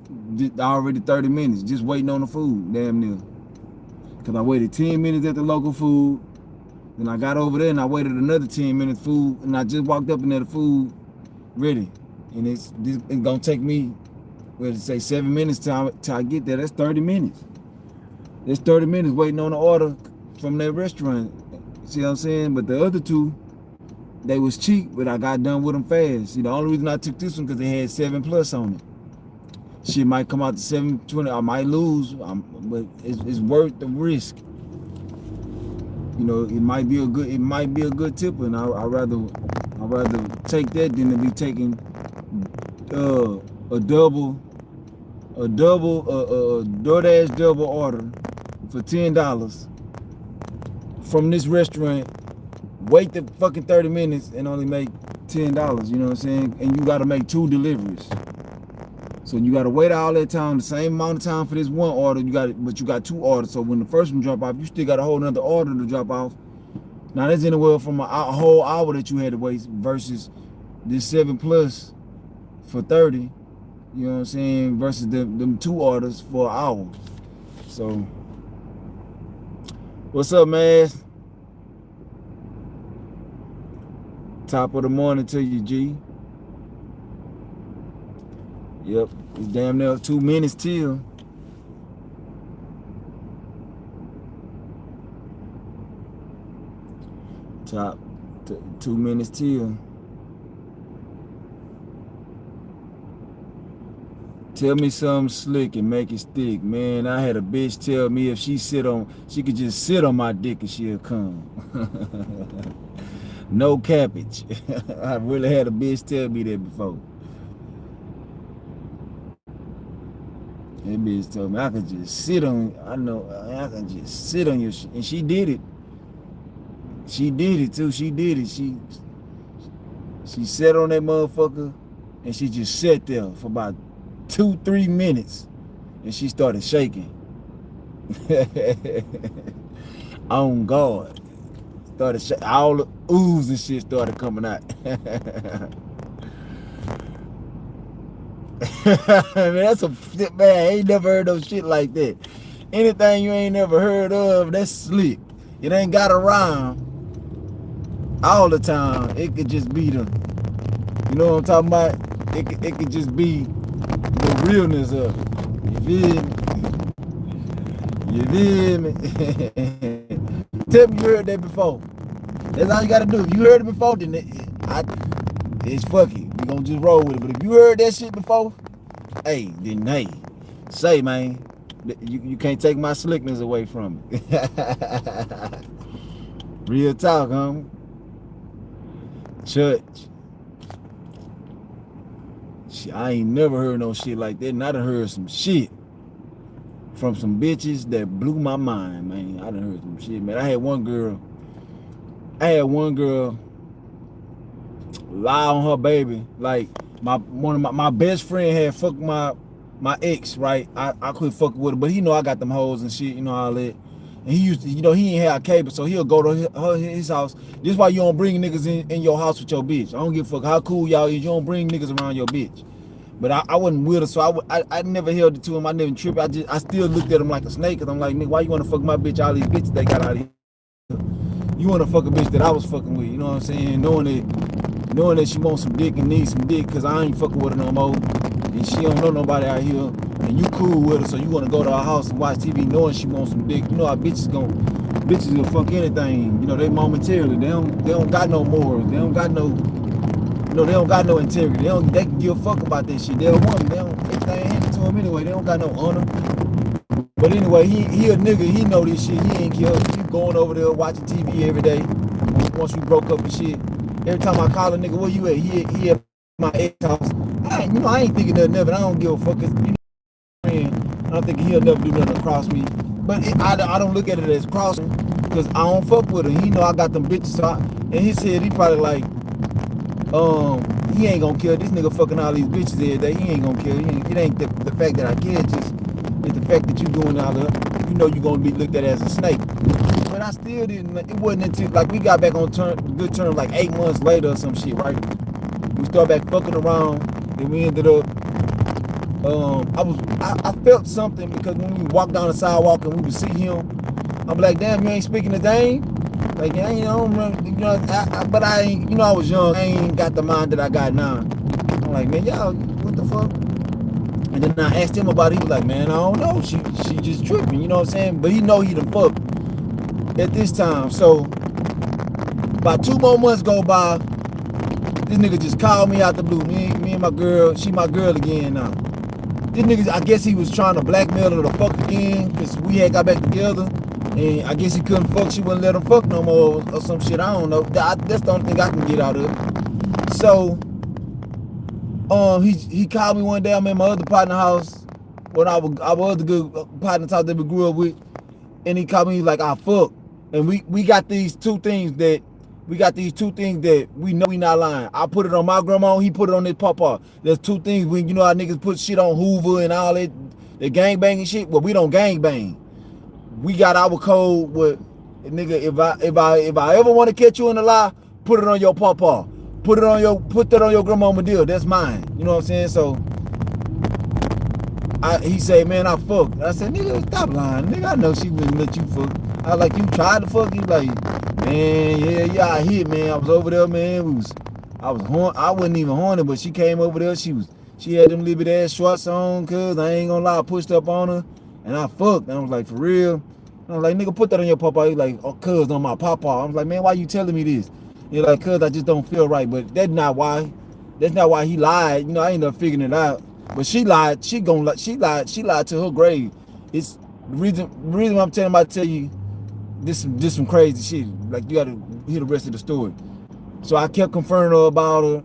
already 30 minutes just waiting on the food, damn near. Cause I waited 10 minutes at the local food, then I got over there and I waited another 10 minutes food, and I just walked up and there the food ready, and it's gonna take me, what did it say, 7 minutes till I get there. That's 30 minutes. That's 30 minutes waiting on the order from that restaurant. See what I'm saying? But the other two, they was cheap, but I got done with them fast. See, the only reason I took this one because they had 7+ on it. Shit might come out to 720. I might lose, but it's worth the risk. You know, it might be a good tipper, and I'd rather take that than to be taking a DoorDash double order for $10 from this restaurant. Wait the fucking 30 minutes and only make $10. You know what I'm saying? And you got to make 2 deliveries. So you got to wait all that time, the same amount of time for this one order. But you got 2 orders. So when the first one drop off, you still got a whole another order to drop off. Now that's anywhere from a whole hour that you had to wait versus this 7+ for 30. You know what I'm saying? Versus them 2 orders for an hour. So what's up, man? Top of the morning to you, G. Yep, it's damn near 2 minutes till. Top 2 minutes till. Tell me something slick and make it stick, man. I had a bitch tell me if she could just sit on my dick and she'll come. No cabbage. I really had a bitch tell me that before. That bitch told me I could just sit on. I can just sit on your shit, and she did it. She did it too. She did it. She sat on that motherfucker, and she just sat there for about 2-3 minutes, and she started shaking. On guard, started shaking. All the ooze and shit started coming out. That's a man. I ain't never heard no shit like that. Anything you ain't never heard of, that's slick. It ain't got around all the time. It could just be the, you know what I'm talking about? It could just be the realness of it. You feel me? Tell me you heard that before. That's all you gotta do. If you heard it before, then it's fuck it. We gonna just roll with it. But if you heard that shit before, hey, then hey, say, man, you can't take my slickness away from me. Real talk, homie. Church. Shit, I ain't never heard no shit like that, and I done heard some shit from some bitches that blew my mind, man. I done heard some shit, man. I had one girl lie on her baby. Like one of my best friend had fucked my ex, right? I quit fucking with her, but he know I got them hoes and shit, you know, all that. And he used to, you know, he ain't have cable, so he'll go to his house. This is why you don't bring niggas in your house with your bitch. I don't give a fuck how cool y'all is. You don't bring niggas around your bitch. But I wasn't with her, so I never held it to him. I never tripped. I still looked at him like a snake, because I'm like, nigga, why you want to fuck my bitch? All these bitches they got out of here. You want to fuck a bitch that I was fucking with, you know what I'm saying? Knowing that she wants some dick and needs some dick, because I ain't fucking with her no more. and she don't know nobody out here, and you cool with her, so you want to go to her house and watch TV knowing she wants some dick. You know how bitches will fuck anything. You know, they momentarily. They don't got no morals. They don't got no, you know, they don't got no integrity. They can give a fuck about that shit. They're a woman. They don't, everything handed to them anyway. They don't got no honor. But anyway, he a nigga. He know this shit. He ain't killed. He going over there watching TV every day. Once we broke up and shit, every time I call a nigga, where you at? He at my ex house. I ain't thinking nothing of it. I don't give a fuck. Cause, you know, I don't think he'll never do nothing across me. But I don't look at it as crossing, cause I don't fuck with him. He know I got them bitches. So in his head, he probably like, he ain't gonna kill this nigga fucking all these bitches every day. He ain't gonna kill. It ain't the fact that I care, just it's the fact that you doing all the, you know, you gonna be looked at as a snake. But I still didn't. It wasn't until like we got back on good terms like 8 months later or some shit, right? We started back fucking around, and we ended up. I felt something because when we walked down the sidewalk and we would see him, I'm like, damn, you ain't speaking his name. Like, I ain't, but I ain't, you know, I was young. I ain't got the mind that I got now. I'm like, man, y'all, what the fuck? And then I asked him about it. He was like, man, I don't know. She just tripping, you know what I'm saying? But he know he done fucked at this time. So, about 2 more months go by, this nigga just called me out the blue. Me and my girl, she my girl again now. This nigga, I guess he was trying to blackmail her to fuck again, because we had got back together. And I guess he couldn't fuck, she wouldn't let him fuck no more or some shit, I don't know. That's the only thing I can get out of it. So, he called me one day, I'm in my other partner house, when our other good partners house that we grew up with, and he called me like, I fuck. And we got these two things that we know we not lying. I put it on my grandma, he put it on his papa. There's two things when, you know how niggas put shit on Hoover and all that, the gang banging shit. Well, we don't gang bang. We got our code with, nigga, if I ever want to catch you in a lie, put it on your papa. Put that on your grandmama deal. That's mine. You know what I'm saying? So he said, man, I fucked. I said, nigga, stop lying. Nigga, I know she wouldn't let you fuck. I was like, you tried to fuck? He like, man, yeah, I hit, man. I was over there, man. I wasn't even horny, but she came over there. She had them little bit ass shorts on, cuz I ain't gonna lie, I pushed up on her, and I fucked. And I was like, for real? And I was like, nigga, put that on your papa. He like, oh, cuz on my papa. I was like, man, why you telling me this? He like, cuz I just don't feel right. But that's not why. That's not why he lied. You know, I ended up figuring it out. But she lied. She lied to her grave. It's the reason I'm tell you this some crazy shit. Like, you gotta hear the rest of the story. So I kept confronting her about her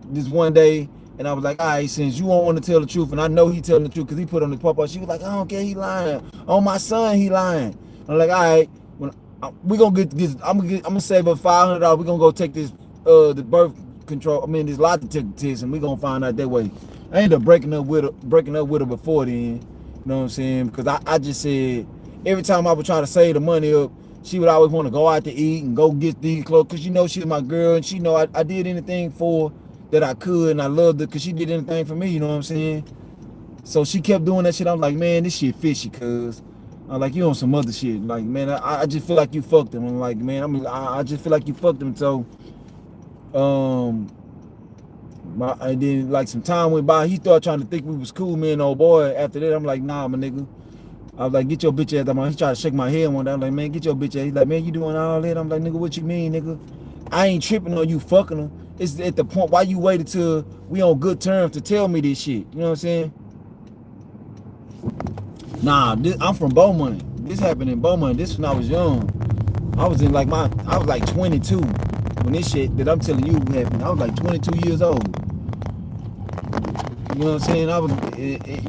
this one day, and I was like, all right, since you don't want to tell the truth, and I know he telling the truth because he put on his papa. She was like, I don't care, he lying. On my son, he lying. I'm like, all right, we gonna I'm gonna save her $500. We gonna go take this the birth control. I mean, this lie detector test, and we gonna find out that way. I ended up breaking up with her before then. You know what I'm saying? Because I just said every time I would try to save the money up, she would always want to go out to eat and go get these clothes, because you know she's my girl, and she know I did anything for her that I could, and I loved her because she did anything for me. You know what I'm saying? So she kept doing that shit. I'm like, man, this shit fishy, cuz. I'm like, you on some other shit. Like, man, I just feel like you fucked him. I'm like, man, I just feel like you fucked him. So, and then like some time went by. He started trying to think we was cool, me and old boy. After that, I'm like, nah, my nigga. I was like, get your bitch ass out. He tried to shake my head one day. I'm like, man, get your bitch ass. He's like, man, you doing all that? I'm like, nigga, what you mean, nigga? I ain't tripping on you fucking her. It's at the point why you waited till we on good terms to tell me this shit. You know what I'm saying? Nah, I'm from Beaumont. This happened in Beaumont. This when I was young. I was like 22 when this shit that I'm telling you happened. I was like 22 years old. You know what I'm saying?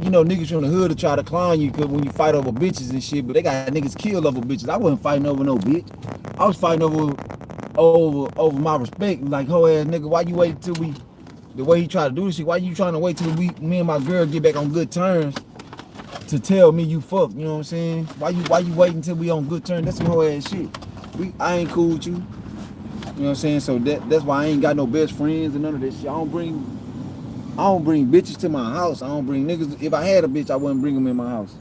You know, niggas from the hood to try to clown you when you fight over bitches and shit, but they got niggas killed over bitches. I wasn't fighting over no bitch. I was fighting over my respect. Like, ho ass nigga, why you wait till the way he tried to do this shit, why you trying to wait till me and my girl get back on good terms to tell me you fuck? You know what I'm saying? Why you waiting until we on good terms? That's some whole ass shit. I ain't cool with you. You know what I'm saying? So that's why I ain't got no best friends and none of that shit. I don't bring bitches to my house. I don't bring niggas. If I had a bitch, I wouldn't bring them in my house.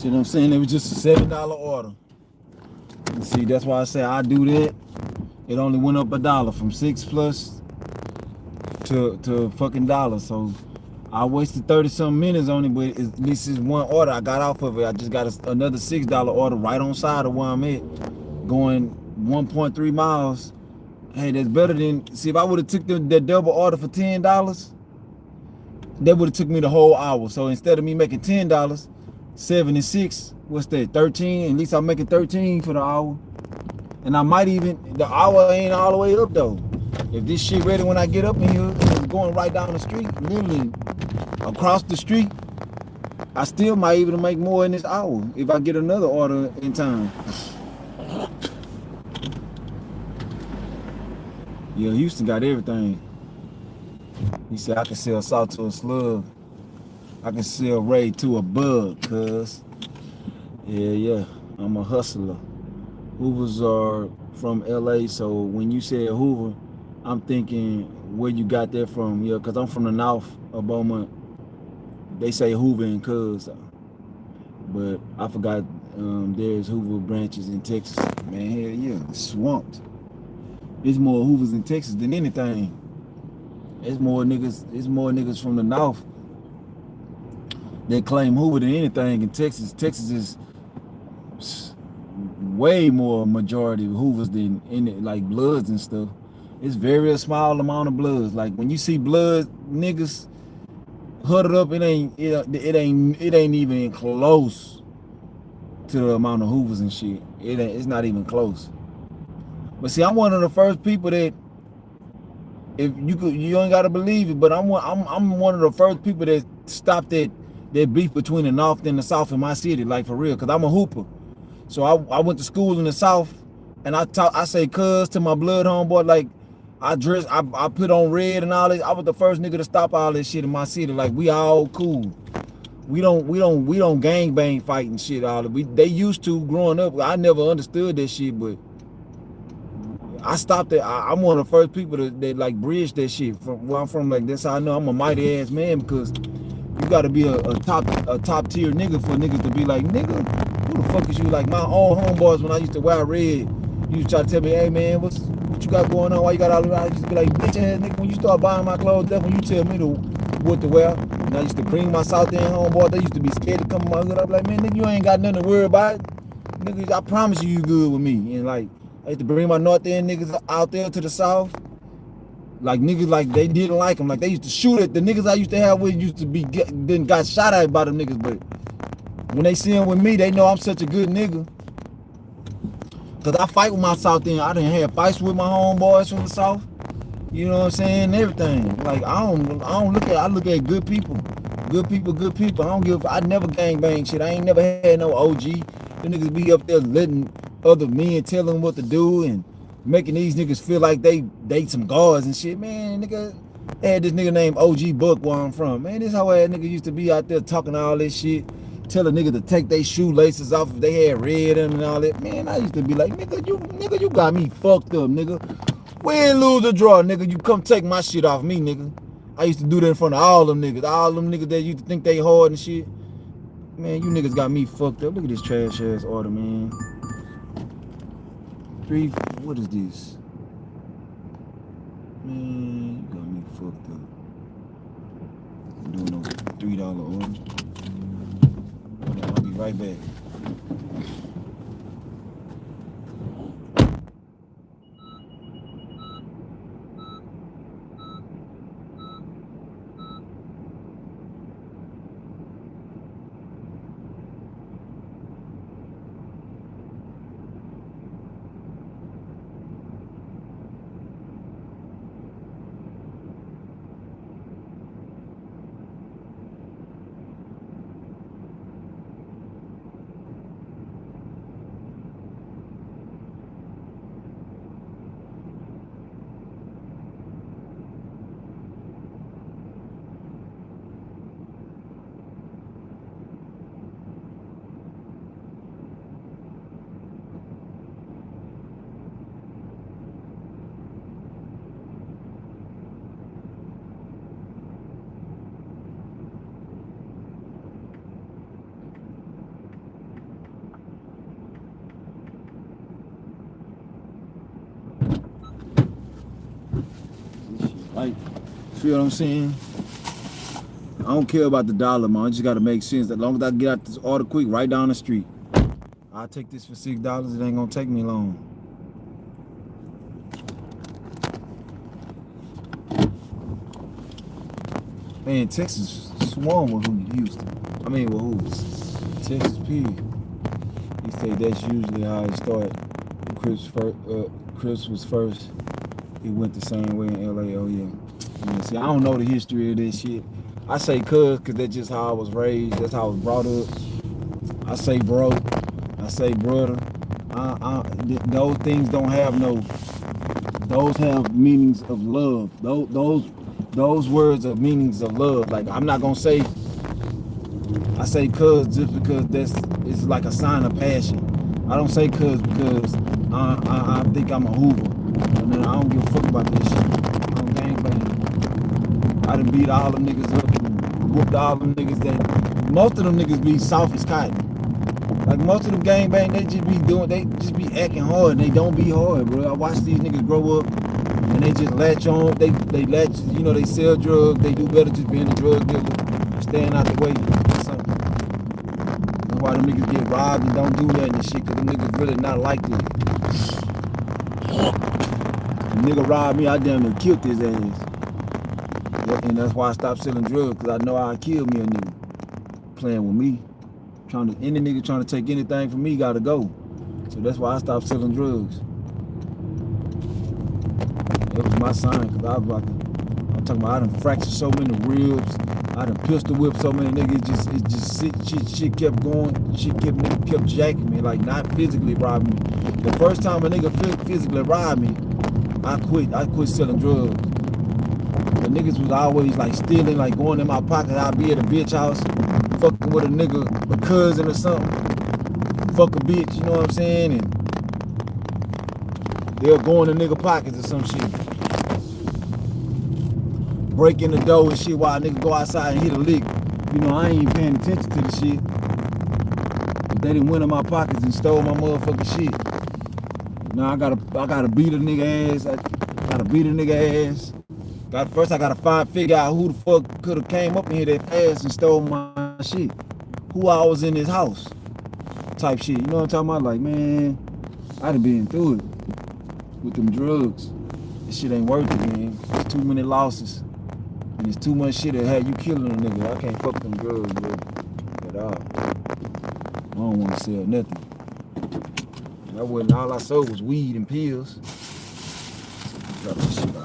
See what I'm saying? It was just a $7 order. And see, that's why I say I do that. It only went up $1 from 6 plus to fucking dollar. So I wasted 30-something minutes on it, but at least it's one order. I got off of it. I just got another $6 order right on side of where I'm at, going 1.3 miles. Hey, that's better than, see, if I would have took that double order for $10, that would have took me the whole hour. So instead of me making $10, 7 and 6, what's that, 13? At least I'm making 13 for the hour. And I might even, the hour ain't all the way up though. If this shit ready when I get up in here, it's going right down the street, literally across the street, I still might even make more in this hour if I get another order in time. Yeah, Houston got everything. He said I can sell salt to a slug. I can sell Ray to a bug, cuz. Yeah, I'm a hustler. Hoovers are from LA, so when you said Hoover, I'm thinking where you got that from. Yeah, cause I'm from the North of Beaumont. They say Hoover and cuz, but I forgot there's Hoover branches in Texas. Man, hell yeah, it's swamped. There's more Hoovers in Texas than anything. It's more niggas from the North that claim Hoover than anything in Texas. Texas is way more majority of Hoovers than like Bloods and stuff. It's very small amount of Bloods. Like when you see Blood niggas huddled up, it ain't even close to the amount of Hoovers and shit. It's not even close. But see, I'm one of the first people that, if you ain't gotta believe it, but I'm one of the first people that stopped that beef between the North and the South in my city, like for real, cause I'm a hooper. So I went to school in the South, and I say cuz to my blood homeboy, like I put on red and all this. I was the first nigga to stop all this shit in my city. Like we all cool. We don't gangbang fight and shit. They used to growing up. I never understood that shit, but I stopped it. I'm one of the first people that like bridge that shit from where I'm from. Like that's how I know I'm a mighty ass man, because you gotta be a top tier nigga for niggas to be like, nigga, who the fuck is you? Like my own homeboys when I used to wear red, you used to try to tell me, hey man, what you got going on? Why you got all that? I used to be like, bitch ass nigga, when you start buying my clothes, that's when you tell me what to wear. And I used to bring my South End homeboys, they used to be scared to come to my hood. I'd be like, man, nigga, you ain't got nothing to worry about. Nigga, I promise you good with me. And like, I used to bring my North End niggas out there to the South. Like niggas, like they didn't like them. Like they used to shoot at the niggas I used to have with, used to be then got shot at by them niggas. But when they see them with me, they know I'm such a good nigga. Cause I fight with my South End. I done had fights with my homeboys from the South. You know what I'm saying? Everything. Like I look at good people. Good people. I never gangbang shit. I ain't never had no OG. The niggas be up there letting other men tell them what to do and making these niggas feel like they some guards and shit. Man, nigga, they had this nigga named OG Buck where I'm from. Man, this how that nigga used to be out there talking all this shit, tell a nigga to take their shoelaces off if they had red in them and all that. Man, I used to be like, nigga, you got me fucked up, nigga. Win, lose, or draw, nigga, you come take my shit off me, nigga. I used to do that in front of all them niggas that used to think they hard and shit. Man, you niggas got me fucked up. Look at this trash ass order, man. What is this? Man, you got me fucked up. I'm doing no $3 order. Hold on, I'll be right back. Like, see what I'm saying? I don't care about the dollar, man. I just gotta make sense. As long as I get out this order quick, right down the street. I'll take this for $6. It ain't gonna take me long. Man, Texas swarm with Houston. I mean, with who? Texas P. He say that's usually how it started. Chris was first. He went the same way in LA. Oh yeah. See, I don't know the history of this shit. I say cuz that's just how I was raised. That's how I was brought up. I say bro. I say brother. Those things don't have no. Those have meanings of love. Those words are meanings of love. Like I'm not gonna say. I say cuz just because it's like a sign of passion. I don't say cuz because I think I'm a Hoover. And then I don't give a fuck about this shit. I'm gangbang. I done beat all them niggas up and whooped all them niggas that most of them niggas be soft as cotton. Like most of them gangbang, they just be acting hard and they don't be hard, bro. I watch these niggas grow up and they just latch on, they latch, you know, they sell drugs, they do better just being a drug dealer, staying out the way or something. That's why them niggas get robbed and don't do that and shit, cause them niggas really not like this. The nigga robbed me, I damn near killed his ass. And that's why I stopped selling drugs, cause I know I'd kill me a nigga. Playing with me. Any nigga trying to take anything from me gotta go. So that's why I stopped selling drugs. That was my sign, cause I was about to, I'm talking about I done fractured so many ribs, I done pistol whipped so many niggas, shit kept going, shit kept jacking me, like not physically robbing me. The first time a nigga physically robbed me, I quit selling drugs. The niggas was always like stealing, like going in my pocket. I'd be at a bitch house, fucking with a nigga, a cousin or something. Fuck a bitch, you know what I'm saying? And they'll go in the nigga pockets or some shit. Break in the door and shit while a nigga go outside and hit a lick. You know, I ain't even paying attention to the shit. But they done went in my pockets and stole my motherfucking shit. Now I gotta beat a nigga ass. I gotta beat a nigga ass. First I gotta figure out who the fuck could have came up in here that fast and stole my shit. Who I was in his house. Type shit. You know what I'm talking about? Like, man, I done been through it with them drugs. This shit ain't worth it, man. There's too many losses. And there's too much shit that had you killing a nigga. I can't fuck them drugs, bro. At all. I don't want to sell nothing. That wasn't all I sold was weed and pills. Drop this shit out.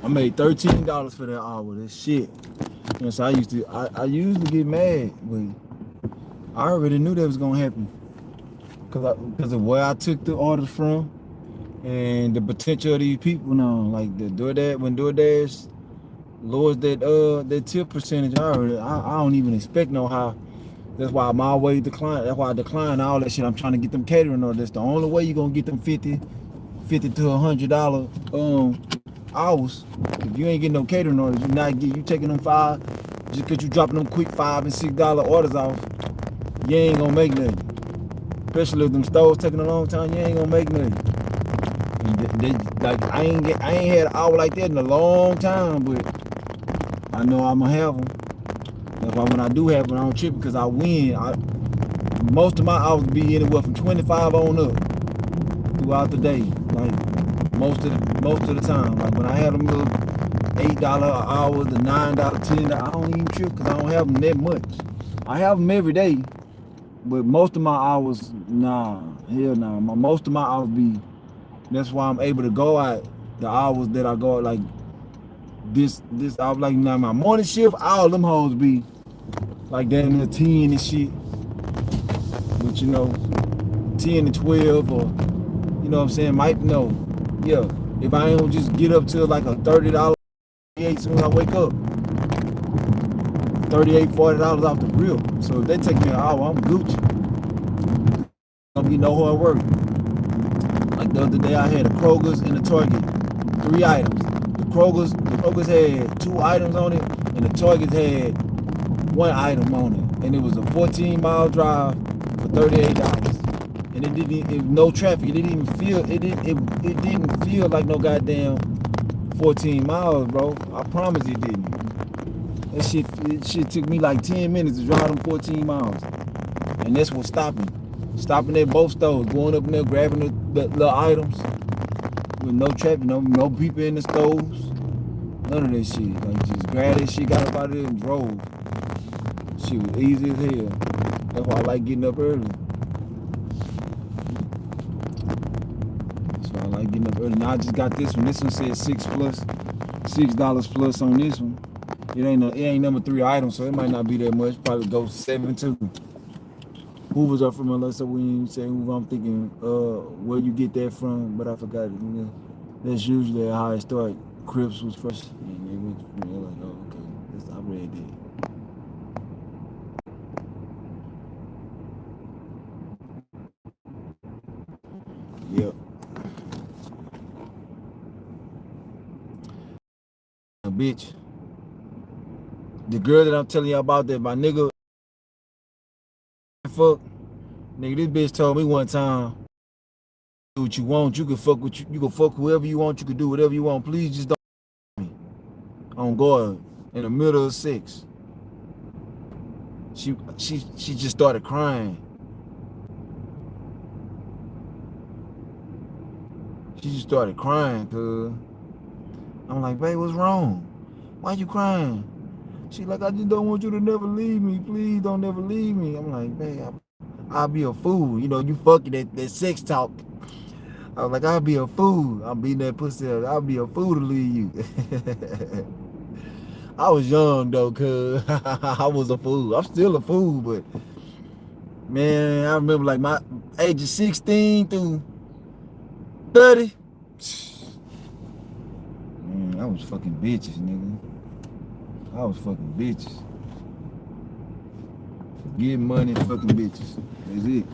I made $13 for that hour. That shit. You know, so I usually get mad, but I already knew that was gonna happen. Cause of where I took the orders from and the potential of these people now. Like the DoorDash, when DoorDash lowers that tip percentage, I don't even expect no how. That's why I'm always decline. That's why I decline all that shit. I'm trying to get them catering orders. That's the only way you're gonna get them $50 to $100 hours. If you ain't getting no catering orders, you taking them five just cause you dropping them quick $5 and $6 orders off. You ain't gonna make nothing. Especially if them stores taking a long time, you ain't gonna make nothing. Like I ain't had an hour like that in a long time, but I know I'm gonna have them. That's why when I do have them, I don't trip because I win. Most of my hours be anywhere from 25 on up throughout the day. Like most of the time. Like when I had them little $8 an hour, the $9, $10, I don't even trip because I don't have them that much. I have them every day, but most of my hours, nah, hell nah. Most of my hours be. That's why I'm able to go out the hours that I go out, like this. I was like now my morning shift. All them hoes be like damn near 10 and shit. But you know, 10 to 12 or you know what I'm saying. Might know, yeah. If I ain't gonna just get up to like a $30 as soon as I wake up, $38, $40 off the grill. So if they take me an hour, I'm Gucci. Don't be no hard work. Like the other day, I had a Kroger's and a Target, 3 items. The Kroger's had 2 items on it, and the Target had 1 item on it, and it was a 14-mile drive for $38. And it no traffic. It didn't feel like no goddamn 14 miles, bro. I promise it didn't. That shit took me like 10 minutes to drive them 14 miles, and that's what stopped me. Stopping at both stores, going up in there, grabbing the little items with no traffic, no people in the stores, none of that shit. Like just grabbed that shit, got up out of there and drove. Shit was easy as hell. That's why I like getting up early. That's why I like getting up early. Now I just got this one. This one said $6 plus on this one. It ain't number 3 items, so it might not be that much. Probably go 7 too. Hoovers are from LA, so when you say Hoover, I'm thinking where you get that from, but I forgot it. You know, that's usually how it started. Crips was first, and they went from there like, oh, okay, I read that. Yep. A bitch. The girl that I'm telling you about that my nigga fuck, nigga, this bitch told me one time, do what you want, you can fuck with you can fuck whoever you want, you can do whatever you want. Please just don't me. On guard in the middle of 6. She just started crying. She just started crying, cuz. I'm like, babe, what's wrong? Why you crying? She like, I just don't want you to never leave me. Please don't never leave me. I'm like, babe, I'll be a fool. You know, you fucking that sex talk. I was like, I'll be a fool. I'm beating that pussy up. I'll be a fool to leave you. I was young though, cuz. I was a fool. I'm still a fool, but man, I remember like my age of 16 through 30. Man, I was fucking bitches, nigga. I was fucking bitches. Getting money, fucking bitches. That's it.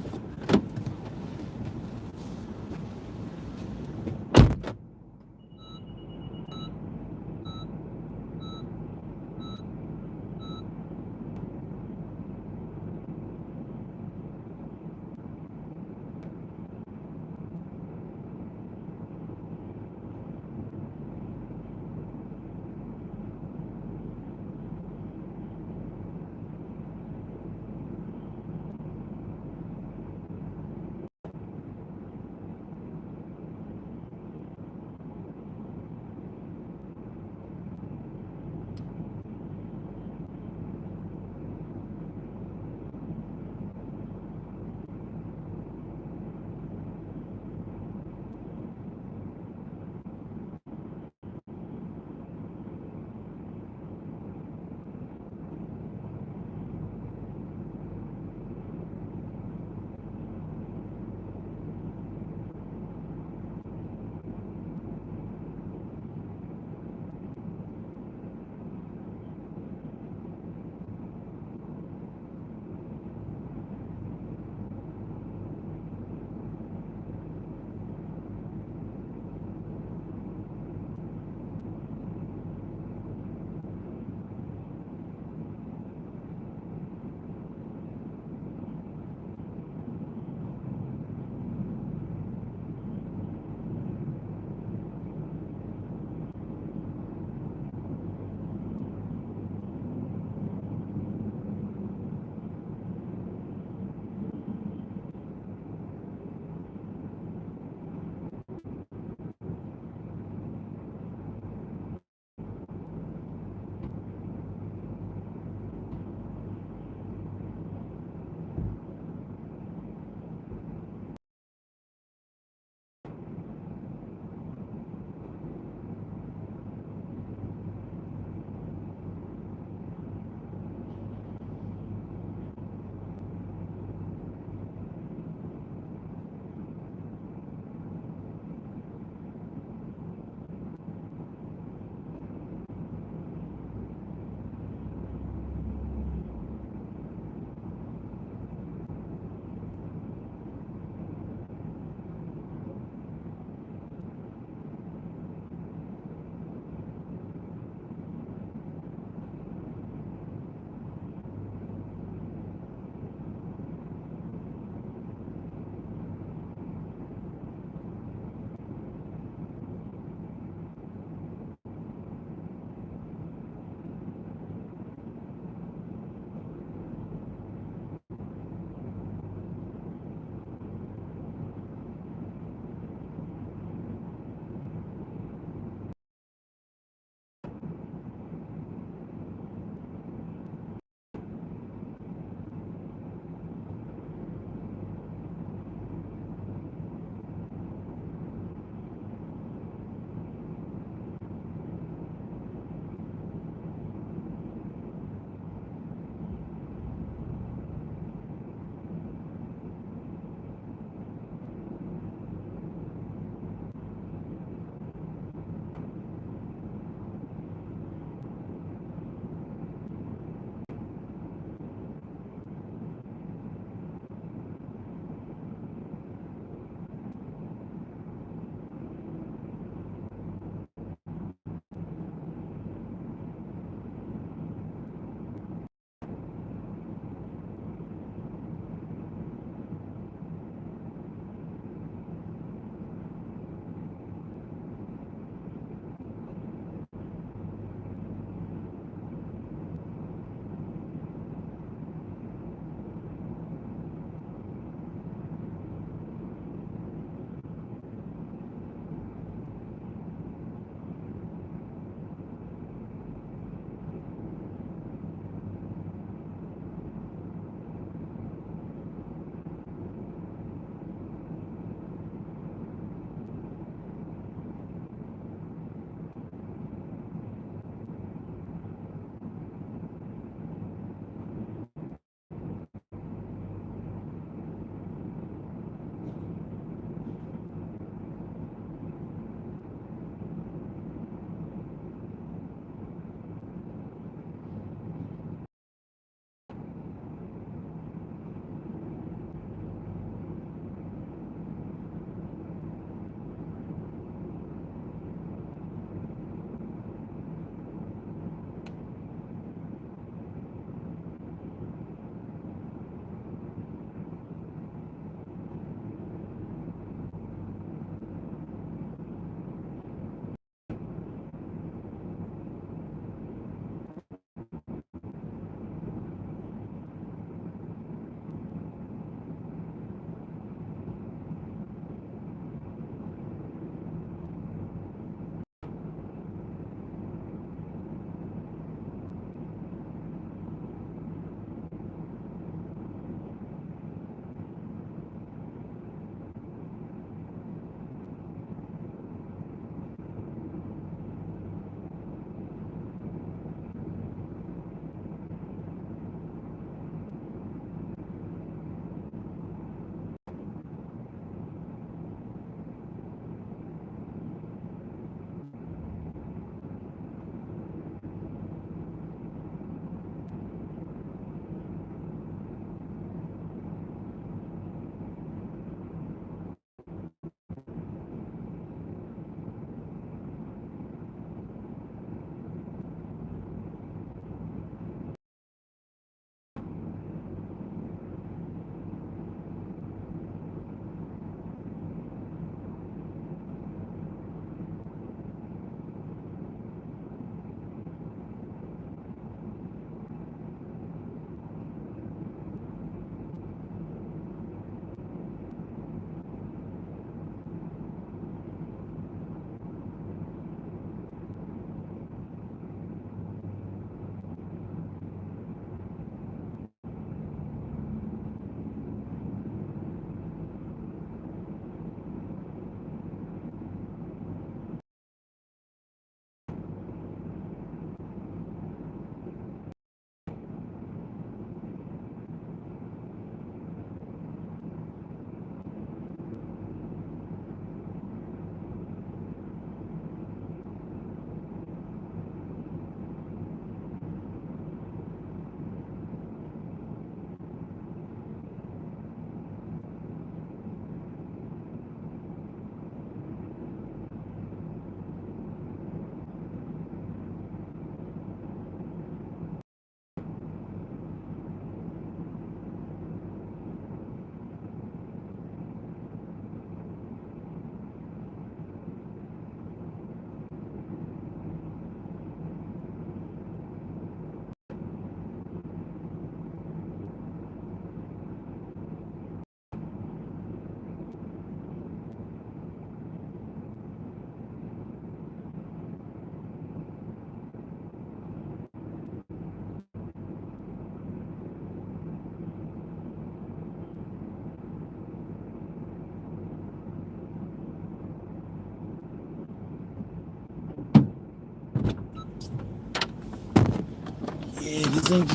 Yeah, this ain't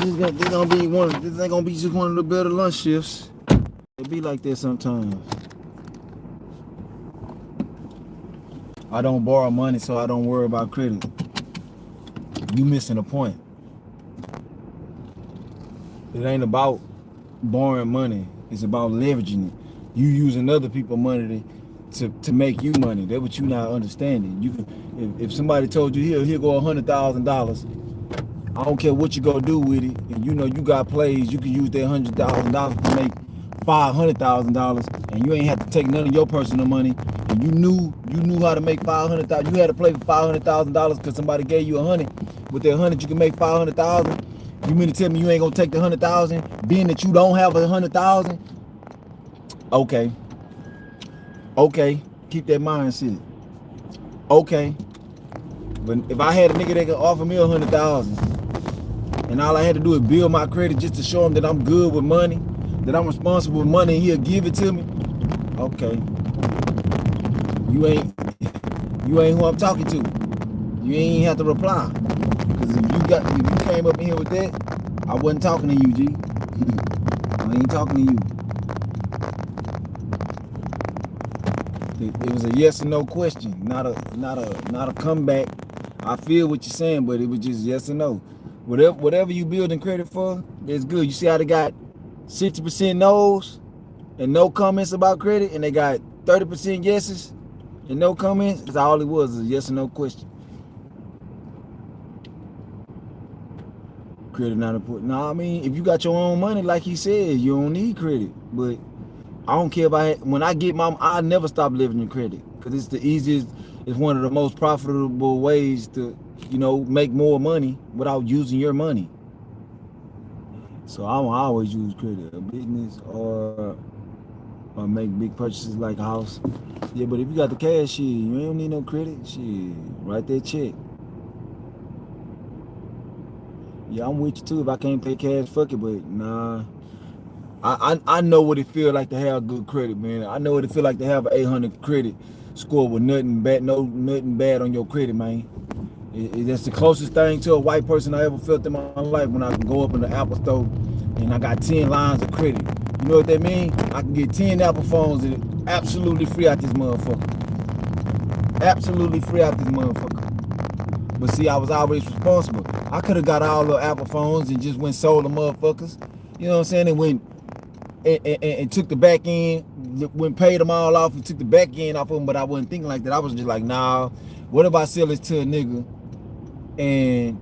gonna be just one of the better lunch shifts. It be like that sometimes. I don't borrow money, so I don't worry about credit. You missing the point. It ain't about borrowing money. It's about leveraging it. You using other people's money to make you money. That's what you not understanding. You can, if somebody told you here go $100,000, I don't care what you gonna do with it, and you know you got plays. You can use that $100,000 to make $500,000, and you ain't have to take none of your personal money. And you knew how to make $500,000. You had to play for $500,000 because somebody gave you $100. With that $100, you can make $500,000. You mean to tell me you ain't gonna take the $100,000, being that you don't have $100,000? Okay, keep that mindset. Okay, but if I had a nigga that could offer me $100,000, and all I had to do is build my credit just to show him that I'm good with money, that I'm responsible with money, and he'll give it to me. Okay, you ain't who I'm talking to. You ain't have to reply. Cause if you came up in here with that, I wasn't talking to you, G. I ain't talking to you. It was a yes or no question, not a comeback. I feel what you're saying, but it was just yes or no. Whatever you building credit for, that's good. You see how they got 60% no's and no comments about credit, and they got 30% yeses and no comments? That's all it was, a yes or no question. Credit not important. No, I mean, if you got your own money, like he said, you don't need credit. But I don't care if when I get I never stop living in credit, because it's the easiest, it's one of the most profitable ways to, make more money without using your money. So I always use credit, a business or make big purchases like a house. Yeah, but if you got the cash, shit, you don't need no credit. Shit, write that check. Yeah, I'm with you too. If I can't pay cash, fuck it. But nah, I know what it feel like to have good credit, man. I know what it feel like to have an 800 credit score with nothing bad on your credit, man. That's the closest thing to a white person I ever felt in my life, when I can go up in the Apple store and I got 10 lines of credit. You know what that means? I can get 10 Apple phones and absolutely free out this motherfucker. Absolutely free out this motherfucker. But see, I was always responsible. I could have got all the Apple phones and just went sold the motherfuckers. You know what I'm saying? And went and took the back end, paid them all off and took the back end off of them. But I wasn't thinking like that. I was just like, nah, what if I sell this to a nigga and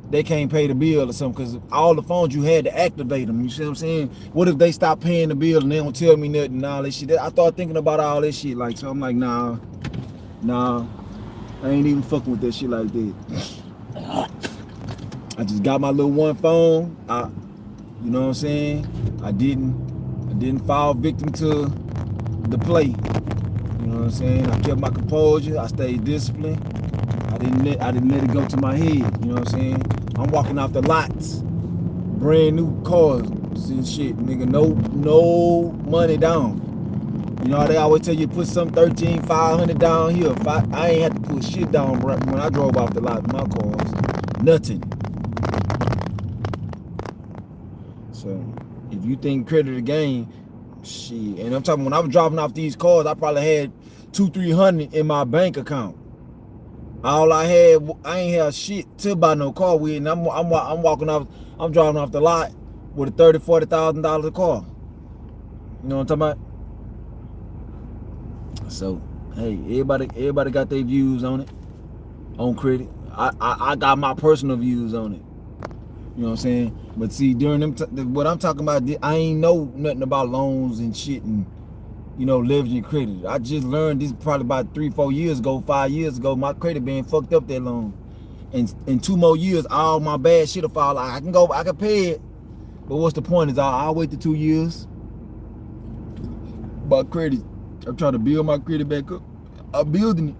they can't pay the bill or something? Because all the phones, you had to activate them. You see what I'm saying? What if they stop paying the bill and they don't tell me nothing and all that shit? I started thinking about all that shit. Like, so I'm like, nah, I ain't even fucking with that shit like that. I just got my little one phone. You know what I'm saying? I didn't fall victim to the play. You know what I'm saying? I kept my composure. I stayed disciplined. I didn't let it go to my head. You know what I'm saying? I'm walking off the lots, brand new cars and shit, nigga. No money down. You know how they always tell you put some 13,500 down here. I ain't had to put shit down when I drove off the lot in my cars. Nothing. So if you think credit a game, shit. And I'm talking, when I was driving off these cars, I probably had $200-300 in my bank account. All I ain't have shit to buy no car with, and I'm walking off, I'm driving off the lot with a $30,000-$40,000 car. You know what I'm talking about? So, hey, everybody got their views on it, on credit. I got my personal views on it. You know what I'm saying? But see, during what I'm talking about, I ain't know nothing about loans and shit and, leveraging credit. I just learned this probably about 3-4 years ago, 5 years ago. My credit been fucked up that long. And in 2 more years, all my bad shit'll fall out. I can pay it. But what's the point is I'll wait the 2 years. But credit, I'm trying to build my credit back up. I'm building it.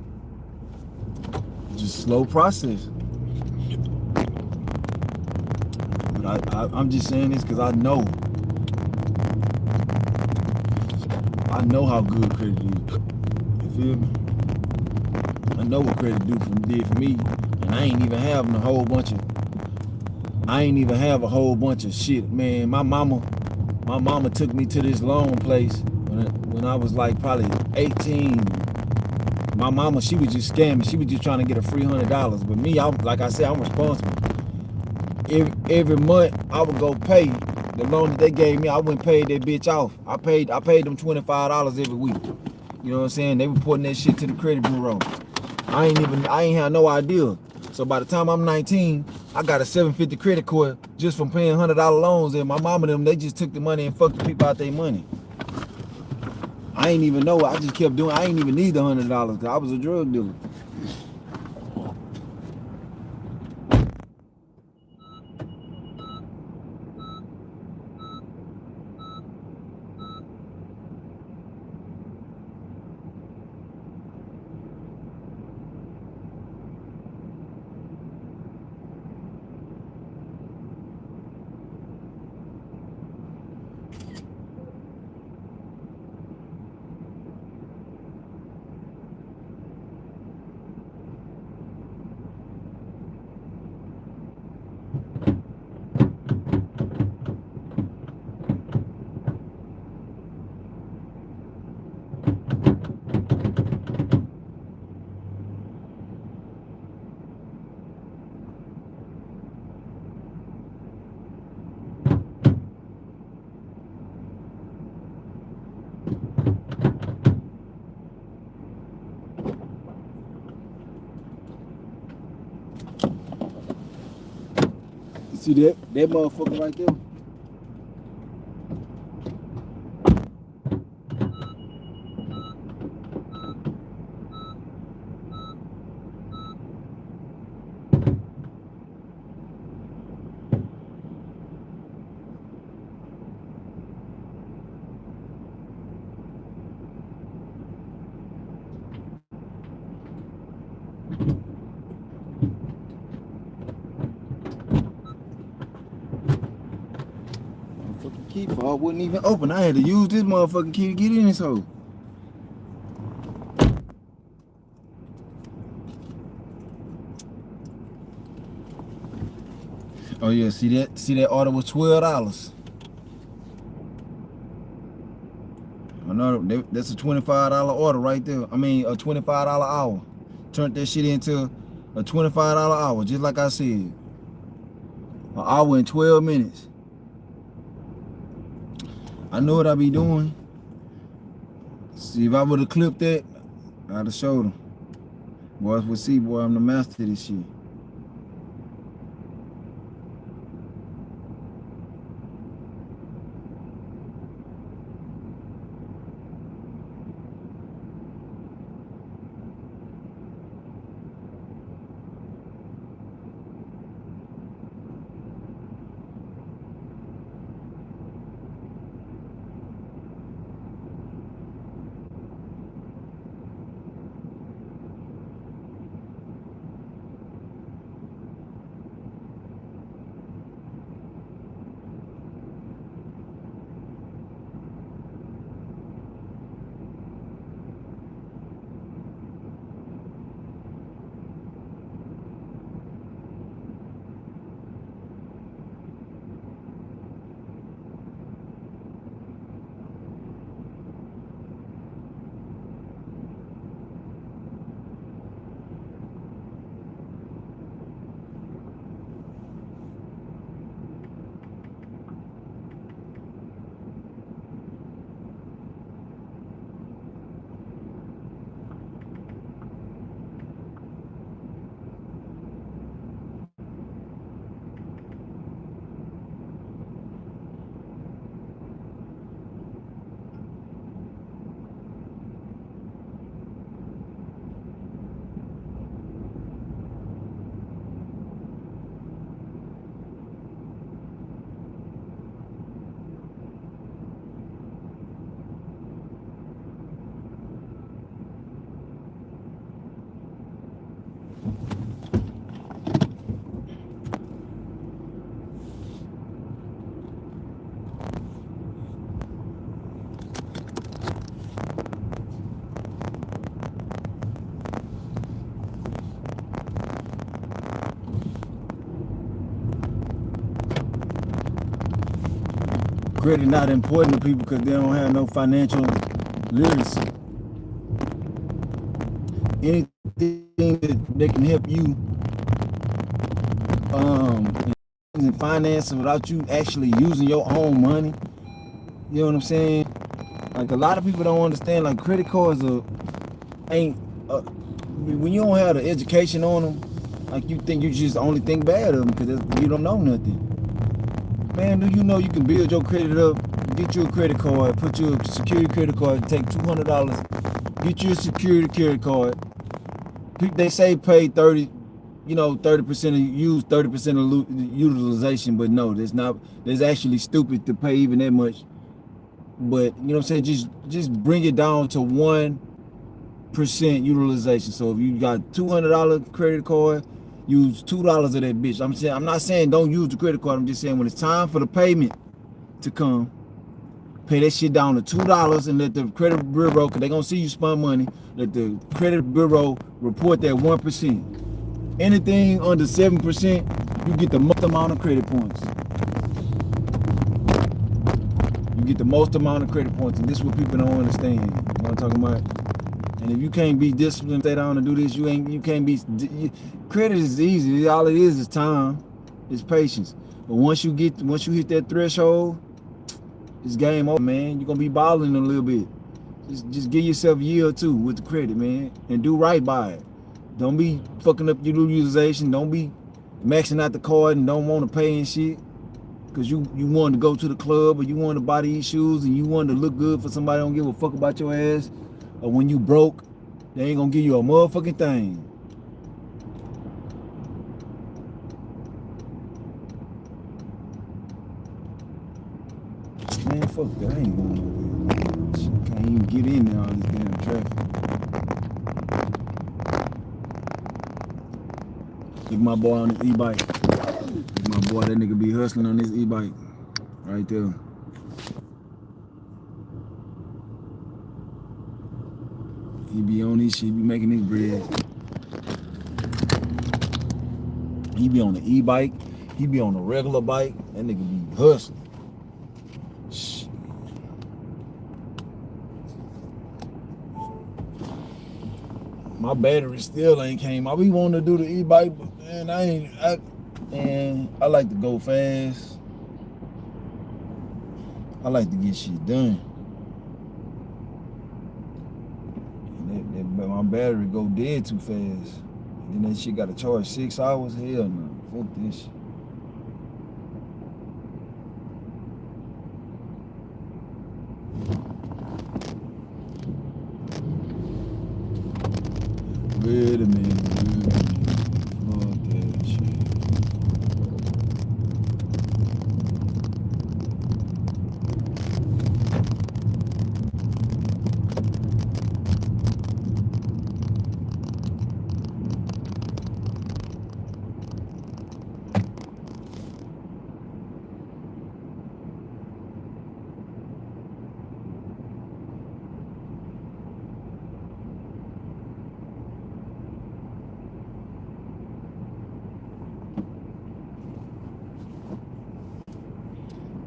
Just slow process. But I'm just saying this because I know how good credit is. You feel me? I know what credit did for me, and I ain't even having a whole bunch of I ain't even have a whole bunch of shit, man. My mama took me to this loan place when I was like probably 18. My mama, she was just scamming. She was just trying to get a free $100. But me, like I said, I'm responsible. Every month I would go pay the loan that they gave me. I went and paid that bitch off. I paid them $25 every week. You know what I'm saying? They were putting that shit to the credit bureau. I ain't had no idea. So by the time I'm 19, I got a 750 credit card just from paying $100 loans. And my mom and them, they just took the money and fucked the people out their money. I ain't even know. I just kept doing. I ain't even need the $100 because I was a drug dealer. See that motherfucker right there? Motherfucking key fob wouldn't even open. I had to use this motherfucking key to get in this hole. Oh yeah, see that order was $12. I know that's a $25 order right there. I mean a $25 hour. Turned that shit into a $25 hour, just like I said. An hour and 12 minutes. I know what I be doing. See, if I would have clipped that, I'd have showed them. Boys would see, boy, I'm the master of this shit. credit not important to people because they don't have no financial literacy. Anything that can help you in finance without you actually using your own money. You know what I'm saying? Like a lot of people don't understand. Like credit cards ain't when you don't have the education on them. Like you just only think bad of them because you don't know nothing. Man, do you know you can build your credit up? Get you a credit card, put you a security credit card, take $200, get you a security credit card. They say pay 30%, 30% of use, 30% of utilization, but no, that's not. That's actually stupid to pay even that much. But you know what I'm saying? Just bring it down to 1% utilization. So if you got $200 credit card, use $2 of that bitch. I'm not saying don't use the credit card. I'm just saying when it's time for the payment to come, pay that shit down to $2 and let the credit bureau, cause they gonna see you spend money. Let the credit bureau report that 1%. Anything under 7%, you get the most amount of credit points. You get the most amount of credit points, and this is what people don't understand. You know what I'm talking about? And if you can't be disciplined, stay down and do this, you can't be. Credit is easy. All it is time, it's patience. But once you hit that threshold, it's game over, man. You're gonna be balling a little bit. Just give yourself a year or two with the credit, man, and do right by it. Don't be fucking up your utilization. Don't be maxing out the card and don't want to pay and shit. Cause you wanted to go to the club or you wanted to buy these shoes and you wanted to look good for somebody who don't give a fuck about your ass. Or when you broke, they ain't gonna give you a motherfucking thing. Man, fuck that. I ain't going over there. Shit, can't even get in there all this damn traffic. Look my boy on this e-bike. Look my boy, that nigga be hustling on this e-bike. Right there. He be on this shit, he be making his bread. He be on the e-bike. He be on the regular bike. That nigga be hustling. Shit. My battery still ain't came. I be wanting to do the e-bike, but man, I like to go fast. I like to get shit done. But my battery go dead too fast. And then that shit got to charge 6 hours. Hell no. Fuck this shit. Wait a minute. Fuck that shit.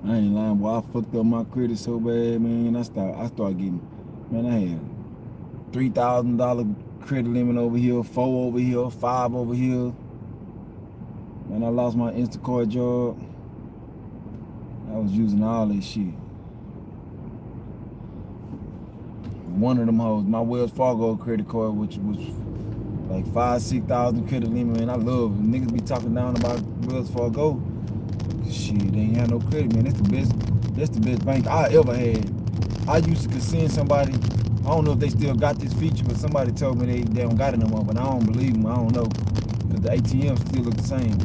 I ain't lying, boy. I fucked up my credit so bad, man. I start getting, man, I had $3,000 credit limit over here, 4 over here, 5 over here. Man, I lost my Instacart job. I was using all this shit. One of them hoes, my Wells Fargo credit card, which was like 5,000-6,000 credit limit, man. I love it. Niggas be talking down about Wells Fargo. Shit, they ain't had no credit, man. That's the best bank I ever had. I used to send somebody, I don't know if they still got this feature, but somebody told me they don't got it no more, but I don't believe them, I don't know. Because the ATM still look the same.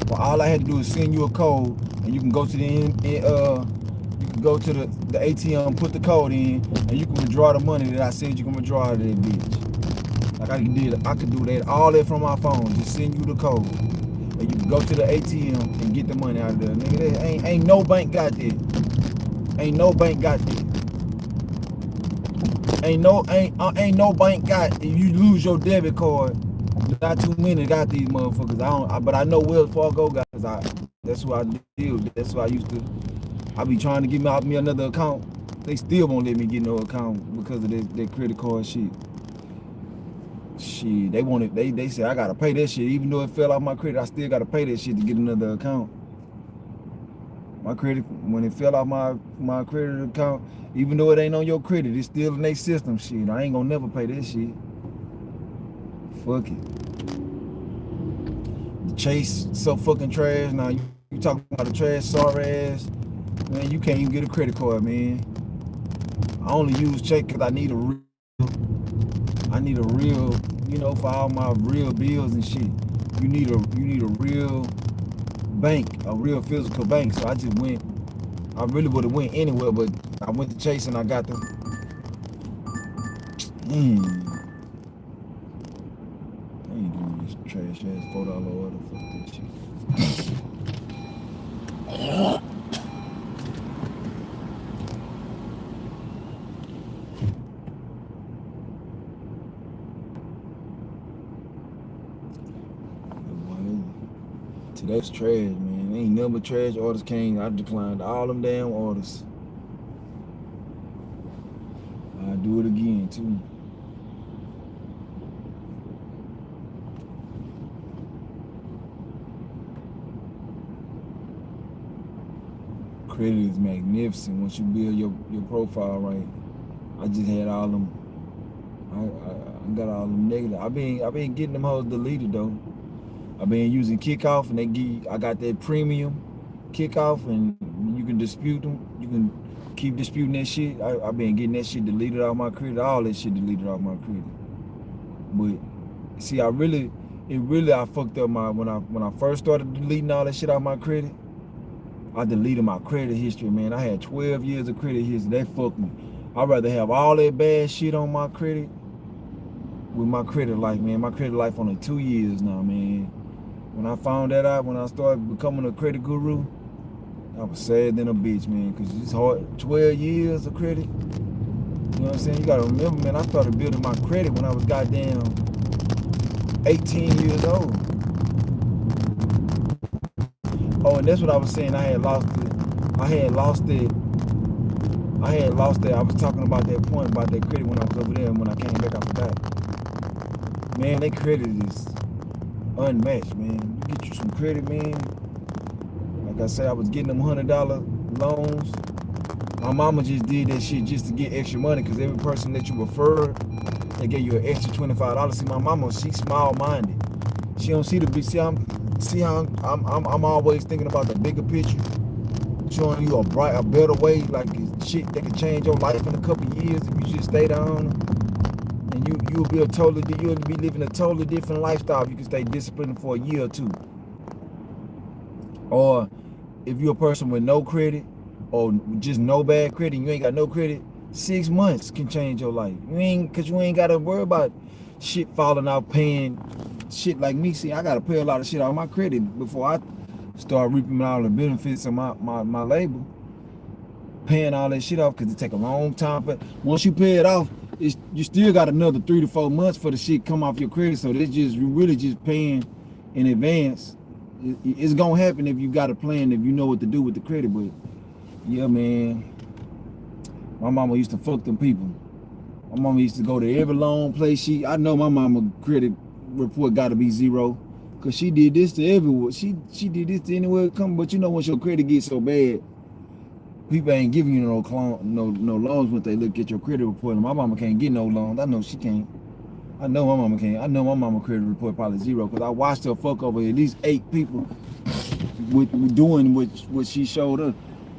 Well, all I had to do is send you a code, and you can go to the ATM, put the code in, and you can withdraw the money that I said you can withdraw out of that bitch. Like I could do that, all that from my phone, just send you the code. And you can go to the ATM and get the money out of there. Nigga, ain't no bank got that. Ain't no bank got that. Ain't no bank got, if you lose your debit card, not too many got these motherfuckers. But I know Wells Fargo got, that's who I deal with. That's who I used to I be trying to give me another account. They still won't let me get no account because of their credit card shit. Shit, they want it. They say I gotta pay that shit, even though it fell off my credit. I still gotta pay that shit to get another account. My credit, when it fell off my credit account, even though it ain't on your credit, it's still in their system. Shit, I ain't gonna never pay that shit. Fuck it. The Chase so fucking trash. Now you talking about the trash, sorry ass. Man, you can't even get a credit card, man. I only use Chase because I need a real, you know, for all my real bills and shit. You need a real bank, a real physical bank. So I just went. I really would have went anywhere, but I went to Chase and I got the. I ain't doing this trash ass $4 order. Fuck that shit. Today's trash, man. Ain't nothing but trash orders came. I declined all them damn orders. I'll do it again too. Credit is magnificent once you build your profile right. I just had all them. I got all them negative. I been getting them hoes deleted though. I've been using Kickoff and I got that premium Kickoff and you can dispute them. You can keep disputing that shit. I've been getting that shit deleted off my credit. All that shit deleted off my credit. But see, I fucked up when I first started deleting all that shit off my credit. I deleted my credit history, man. I had 12 years of credit history. That fucked me. I'd rather have all that bad shit on my credit with my credit life, man. My credit life only 2 years now, man. When I found that out, when I started becoming a credit guru, I was sad than a bitch, man, because it's hard. 12 years of credit. You know what I'm saying? You gotta remember, man, I started building my credit when I was goddamn 18 years old. Oh, and that's what I was saying. I had lost it. I was talking about that point about that credit when I was over there, and when I came back, I forgot. Man, that credit is unmatched, man. You get you some credit, man. Like I said, I was getting them $100 loans. My mama just did that shit just to get extra money, because every person that you refer, they gave you an extra $25. See, my mama, she's small-minded. She don't see the big. See how I'm always thinking about the bigger picture, showing you a better way, like shit that could change your life in a couple of years if you just stay down. And you'll be living a totally different lifestyle if you can stay disciplined for a year or two. Or if you're a person with no credit or just no bad credit, you ain't got no credit, 6 months can change your life. You ain't gotta worry about shit falling out, paying shit like me. See, I gotta pay a lot of shit on my credit before I start reaping all the benefits of my labor. Paying all that shit off, because it take a long time. But once you pay it off, you still got another 3 to 4 months for the shit come off your credit. So you really just paying in advance. It's gonna happen if you got a plan, if you know what to do with the credit. But yeah, man, my mama used to fuck them people. My mama used to go to every loan place. I know my mama credit report got to be 0, because she did this to everywhere. She did this to anywhere it come. But you know, once your credit gets so bad, people ain't giving you no loans when they look at your credit report. And my mama can't get no loans. I know she can't. I know my mama can't. I know my mama credit report probably 0, because I watched her fuck over at least 8 people with doing what she showed us.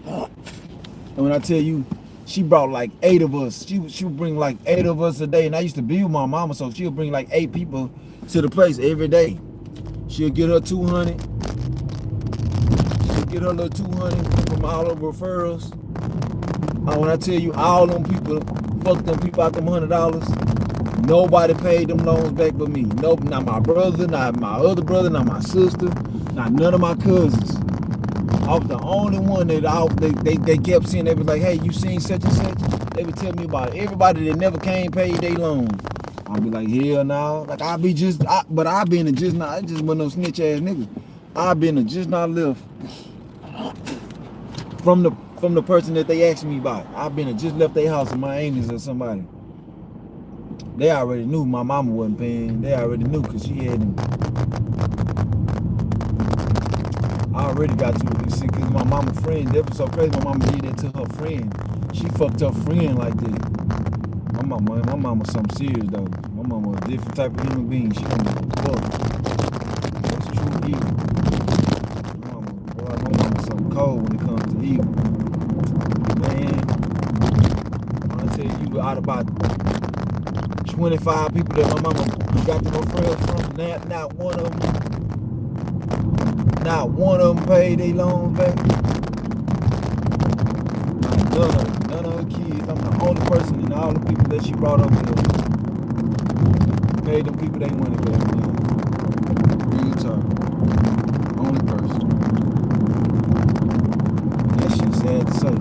And when I tell you, she brought like 8 of us. She would bring like 8 of us a day. And I used to be with my mama, so she'll bring like 8 people to the place every day. She'll get her 200. She'll get her little 200 from all her referrals. When I tell you, all them people, fuck them people out them $100. Nobody paid them loans back but me. Nope, not my brother, not my other brother, not my sister, not none of my cousins. I was the only one that they kept seeing. They was like, hey, you seen such and such? They would tell me about everybody that never came paid their loans. I'll be like, hell no. Like, I've been a just not, I just wasn't no snitch ass nigga. I've been a just not left from from the person that they asked me about. I've been just left their house in Miami or somebody. They already knew my mama wasn't paying. They already knew because she had them. I already got to it. See, because my mama friend, that was so crazy. My mama did that to her friend. She fucked her friend like that. My mama something serious though. My mama a different type of human being. She don't give a fuck. That's true evil. My mama something cold when it comes to evil. Man, when I tell you out about 25 people that my mama got the referrals from, not one of them paid their loans back. None of her kids. I'm the only person in all the people that she brought up here paid them people their money back. Real talk. Only person. That shit's sad to say.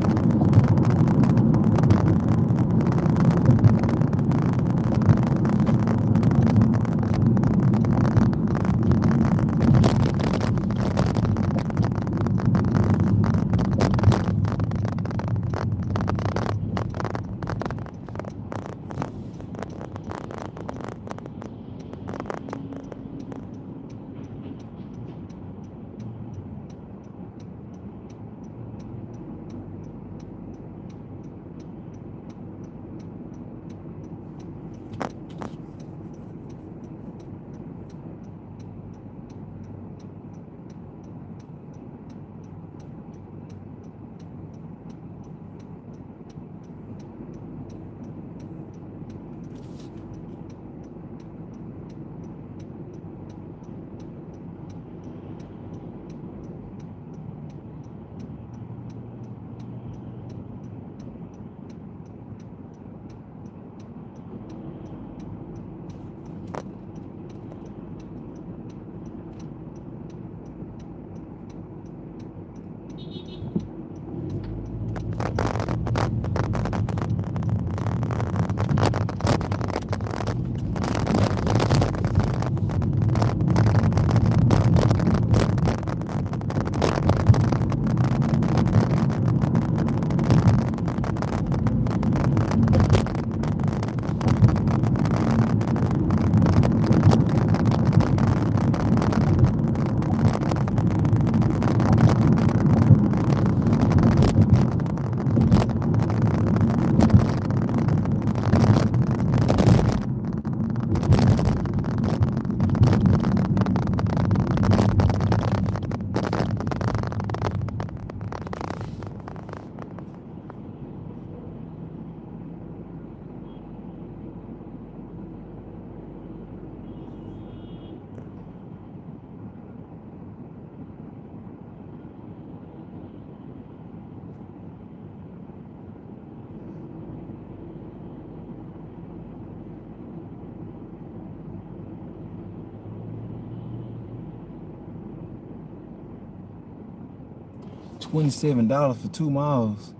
$27 for 2 miles.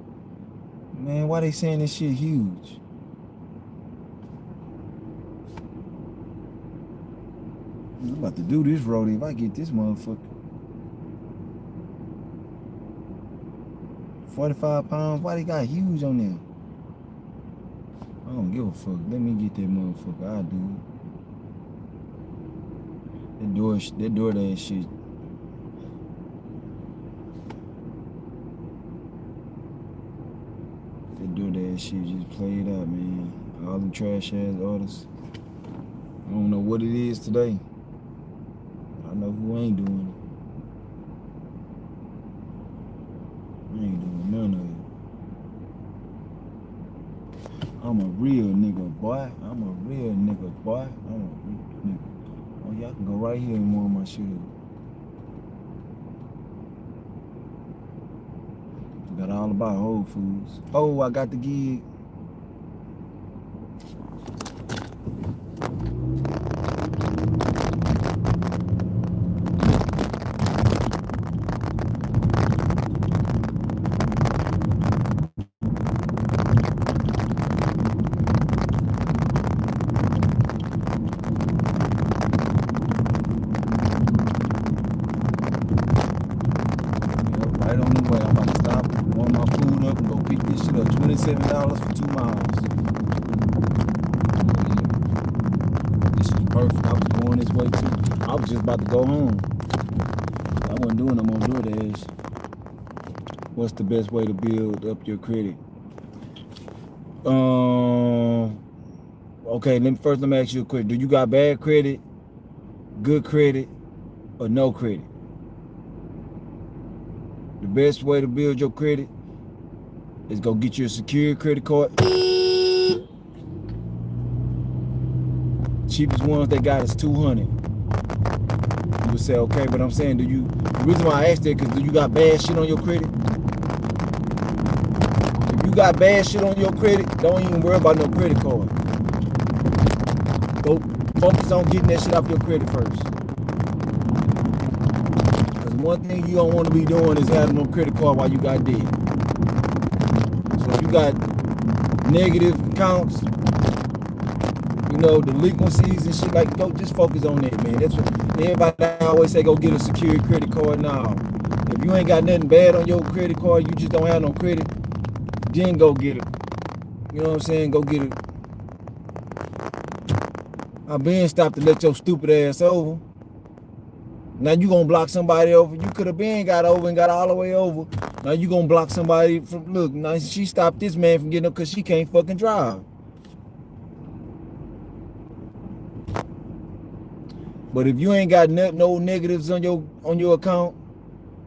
Man, why they saying this shit huge? I'm about to do this road if I get this motherfucker. 45 pounds, why they got huge on there? I don't give a fuck. Let me get that motherfucker. I do it. That door that shit. That door that shit just played out, man. All them trash ass orders. I don't know what it is today. I know who ain't doing it. I ain't doing none of it. I'm a real nigga, boy. I'm a real nigga, boy. I'm a real nigga. Oh, y'all can go right here and warm my shit up. Got all about Whole Foods. Oh, I got the gig. Right on the way. I'm about to stop, warm my food picked this shit up, $27 for 2 miles. This is perfect. I was going this way too. I was just about to go home. I wasn't doing no more DoorDash. What's the best way to build up your credit? Okay, let me ask you a question. Do you got bad credit, good credit, or no credit? The best way to build your credit is go get you a secured credit card. Cheapest ones they got is $200. You would say, okay, but I'm saying, the reason why I asked that, because do you got bad shit on your credit? If you got bad shit on your credit, don't even worry about no credit card. Go focus on getting that shit off your credit first. Because one thing you don't want to be doing is having no credit card while you got debt. So if you got negative accounts, you know, delinquencies and shit, like, go just focus on that, man. That's what everybody always say, go get a secured credit card now. If you ain't got nothing bad on your credit card, you just don't have no credit, then go get it. You know what I'm saying? Go get it. I been stopped to let your stupid ass over. Now you gonna block somebody over. You could have been got over and got all the way over. Now you gonna block somebody from, look, now she stopped this man from getting up because she can't fucking drive. But if you ain't got no negatives on your account,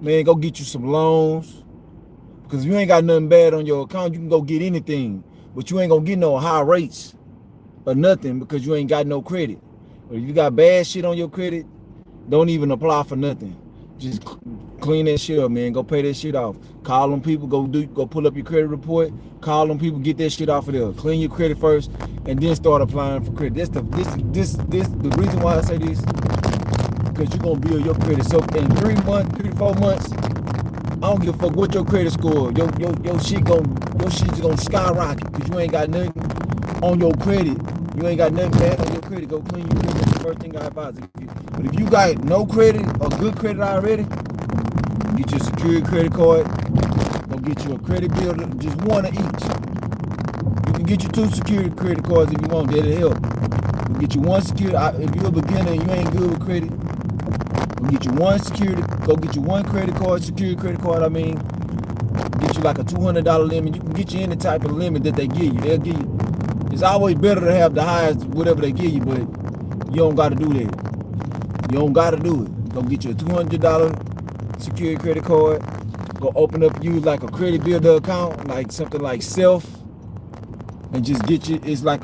man, go get you some loans. Because if you ain't got nothing bad on your account, you can go get anything. But you ain't gonna get no high rates or nothing because you ain't got no credit. But if you got bad shit on your credit, don't even apply for nothing. Just clean that shit up, man. Go pay that shit off. Call them people, go pull up your credit report. Call them people, get that shit off of there. Clean your credit first, and then start applying for credit. That's the reason why I say this, because you're gonna build your credit. So in 3 to 4 months, I don't give a fuck what your credit score. Your shit's gonna skyrocket because you ain't got nothing on your credit. You ain't got nothing bad on your credit. Go clean your credit. That's the first thing I advise you. But if you got no credit or good credit already, get you a secured credit card. Go get you a credit builder, just one of each. You can get you 2 security credit cards if you want. That'll help. We'll get you one security. If you're a beginner and you ain't good with credit, we'll get you one security. Go get you one credit card, security credit card. I mean, get you like a $200 limit. You can get you any type of limit that they give you. They'll give you. It's always better to have the highest whatever they give you, but you don't got to do that. You don't got to do it. Go get you a $200 security credit card. Go open up, use like a credit builder account, like something like Self, and just get you. It's like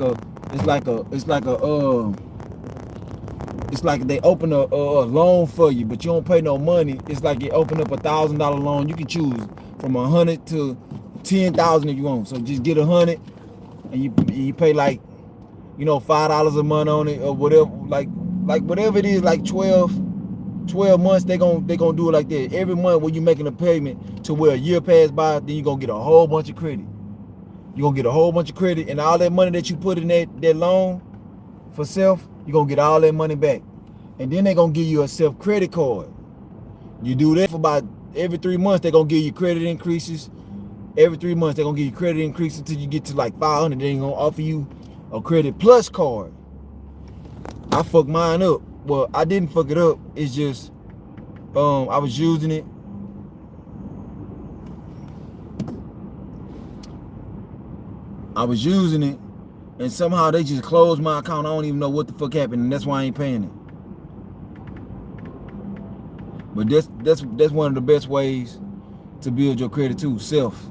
they open a loan for you, but you don't pay no money. It's like you open up $1,000 loan. You can choose from 100 to 10,000 if you want. So just get 100, and you pay like, you know, $5 a month on it or whatever, like whatever it is, like 12 months. They gonna do it like that. Every month when you're making a payment to where a year pass by, then you're gonna get a whole bunch of credit. You're gonna get a whole bunch of credit, and all that money that you put in that loan for Self, you're gonna get all that money back. And then they're gonna give you a Self credit card. You do that for about every 3 months, they're gonna give you credit increases. Every 3 months, they're gonna give you credit increases until you get to like 500. They're gonna offer you a credit plus card. I fucked mine up. Well, I didn't fuck it up. It's just I was using it. And somehow they just closed my account. I don't even know what the fuck happened, and that's why I ain't paying it. But that's one of the best ways to build your credit too, Self.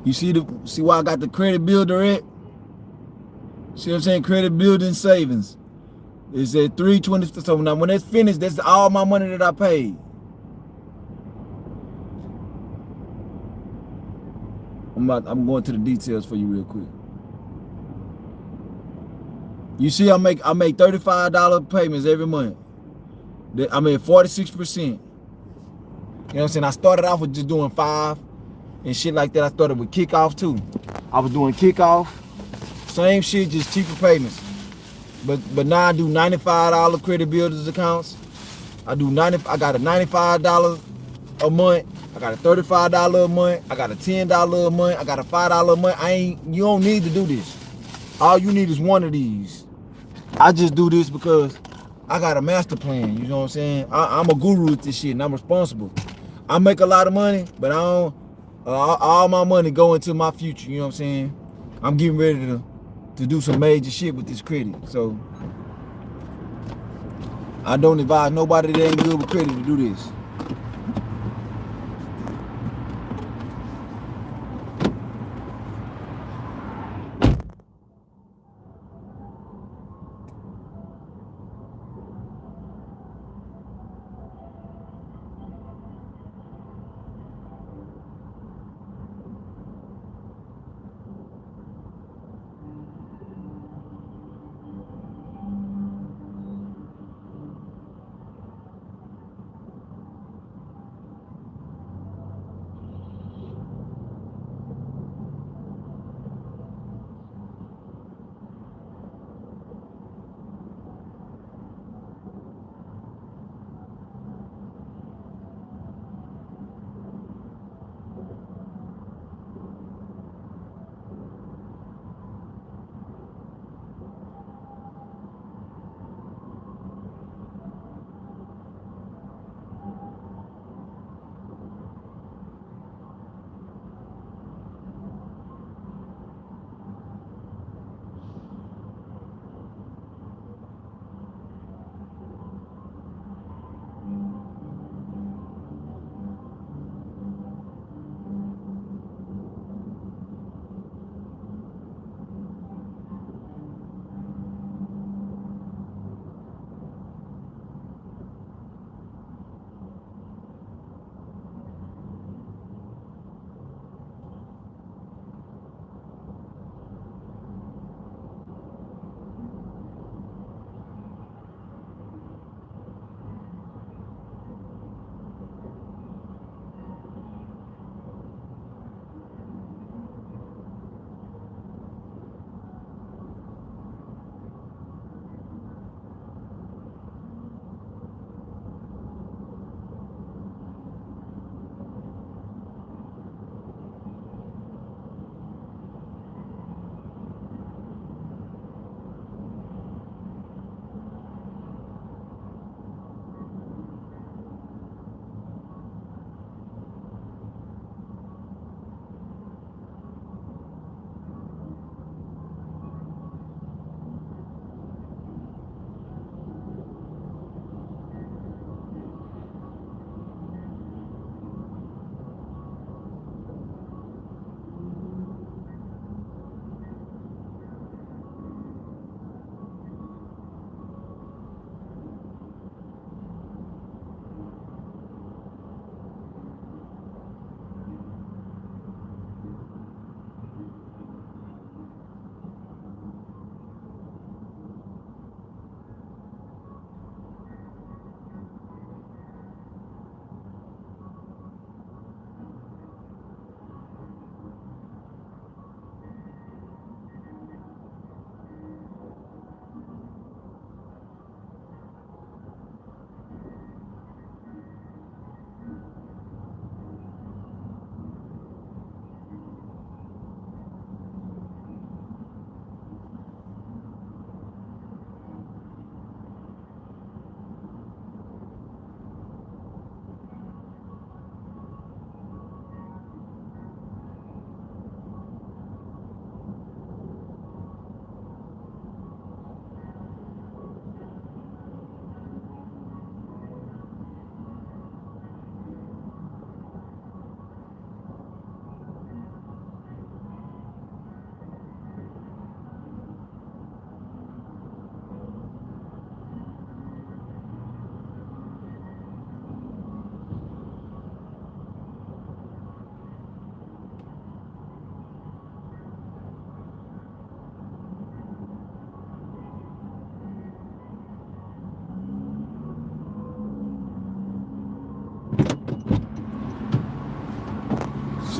You see why I got the credit builder at? See what I'm saying? Credit building savings. It's at 320. So now when that's finished, that's all my money that I paid. I'm going to the details for you real quick. You see, I make $35 payments every month. I mean 46%. You know what I'm saying? I started off with just doing 5 and shit like that. I started with kickoff too. I was doing kickoff, same shit, just cheaper payments. But now I do $95 credit builders accounts. I got a $95 a month. I got a $35 a month. I got a $10 a month. I got a $5 a month. You don't need to do this. All you need is one of these. I just do this because I got a master plan. You know what I'm saying? I'm a guru at this shit and I'm responsible. I make a lot of money, but I don't. All my money go into my future. You know what I'm saying? I'm getting ready to do some major shit with this credit. So I don't advise nobody that ain't good with credit to do this.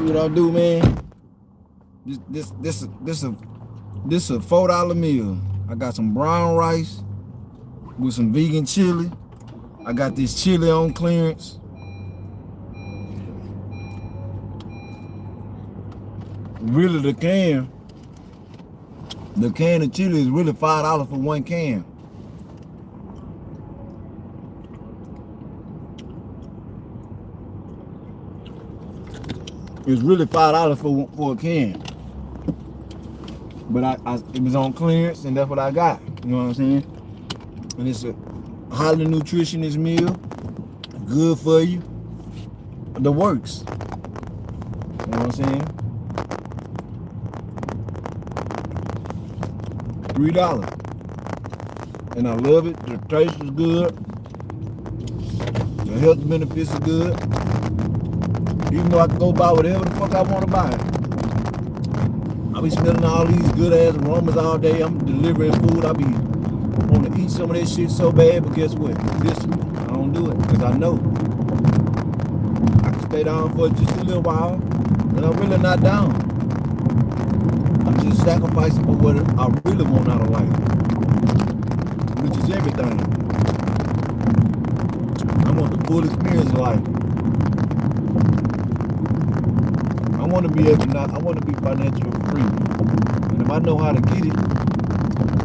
See what I do, man? This a $4 meal. I got some brown rice with some vegan chili. I got this chili on clearance. Really, the can of chili is really $5 for one can. It's really $5 for a can. But it was on clearance, and that's what I got. You know what I'm saying? And it's a highly nutritious meal, good for you. The works. You know what I'm saying? $3. And I love it. The taste is good. The health benefits are good. Even though I can go buy whatever the fuck I want to buy. I be smelling all these good ass aromas all day. I'm delivering food. I be want to eat some of that shit so bad, but guess what? This I don't do it because I know I can stay down for just a little while, and I'm really not down. I'm just sacrificing for what I really want out of life, which is everything. I want the full experience of life. I want to be able to I want to be financially free. And if I know how to get it,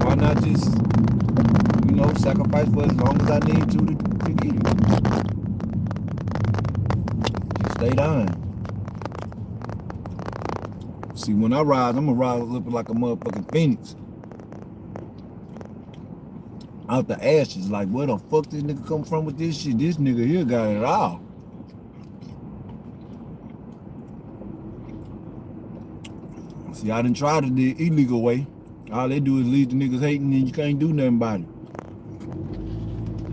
why not just, you know, sacrifice for as long as I need to get it? Just stay down. See, when I rise, I'm going to rise looking like a motherfucking phoenix. Out the ashes, like, where the fuck this nigga come from with this shit? This nigga here got it all. See, I done tried it the illegal way. All they do is leave the niggas hating and you can't do nothing about it.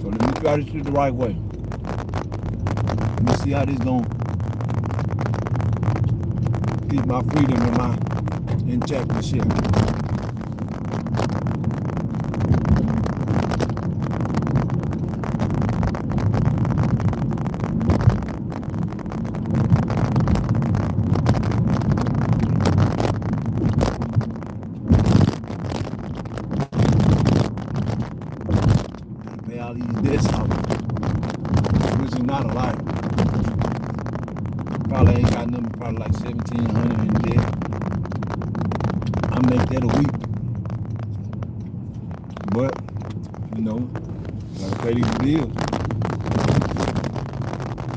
So let me try this shit the right way. Let me see how this gon' keep my freedom and my intact and shit. Pay all these debts out, which is not a lot. Probably ain't got nothing, probably like $1,700 in debt. I make that a week. But, you know, gotta pay these bills.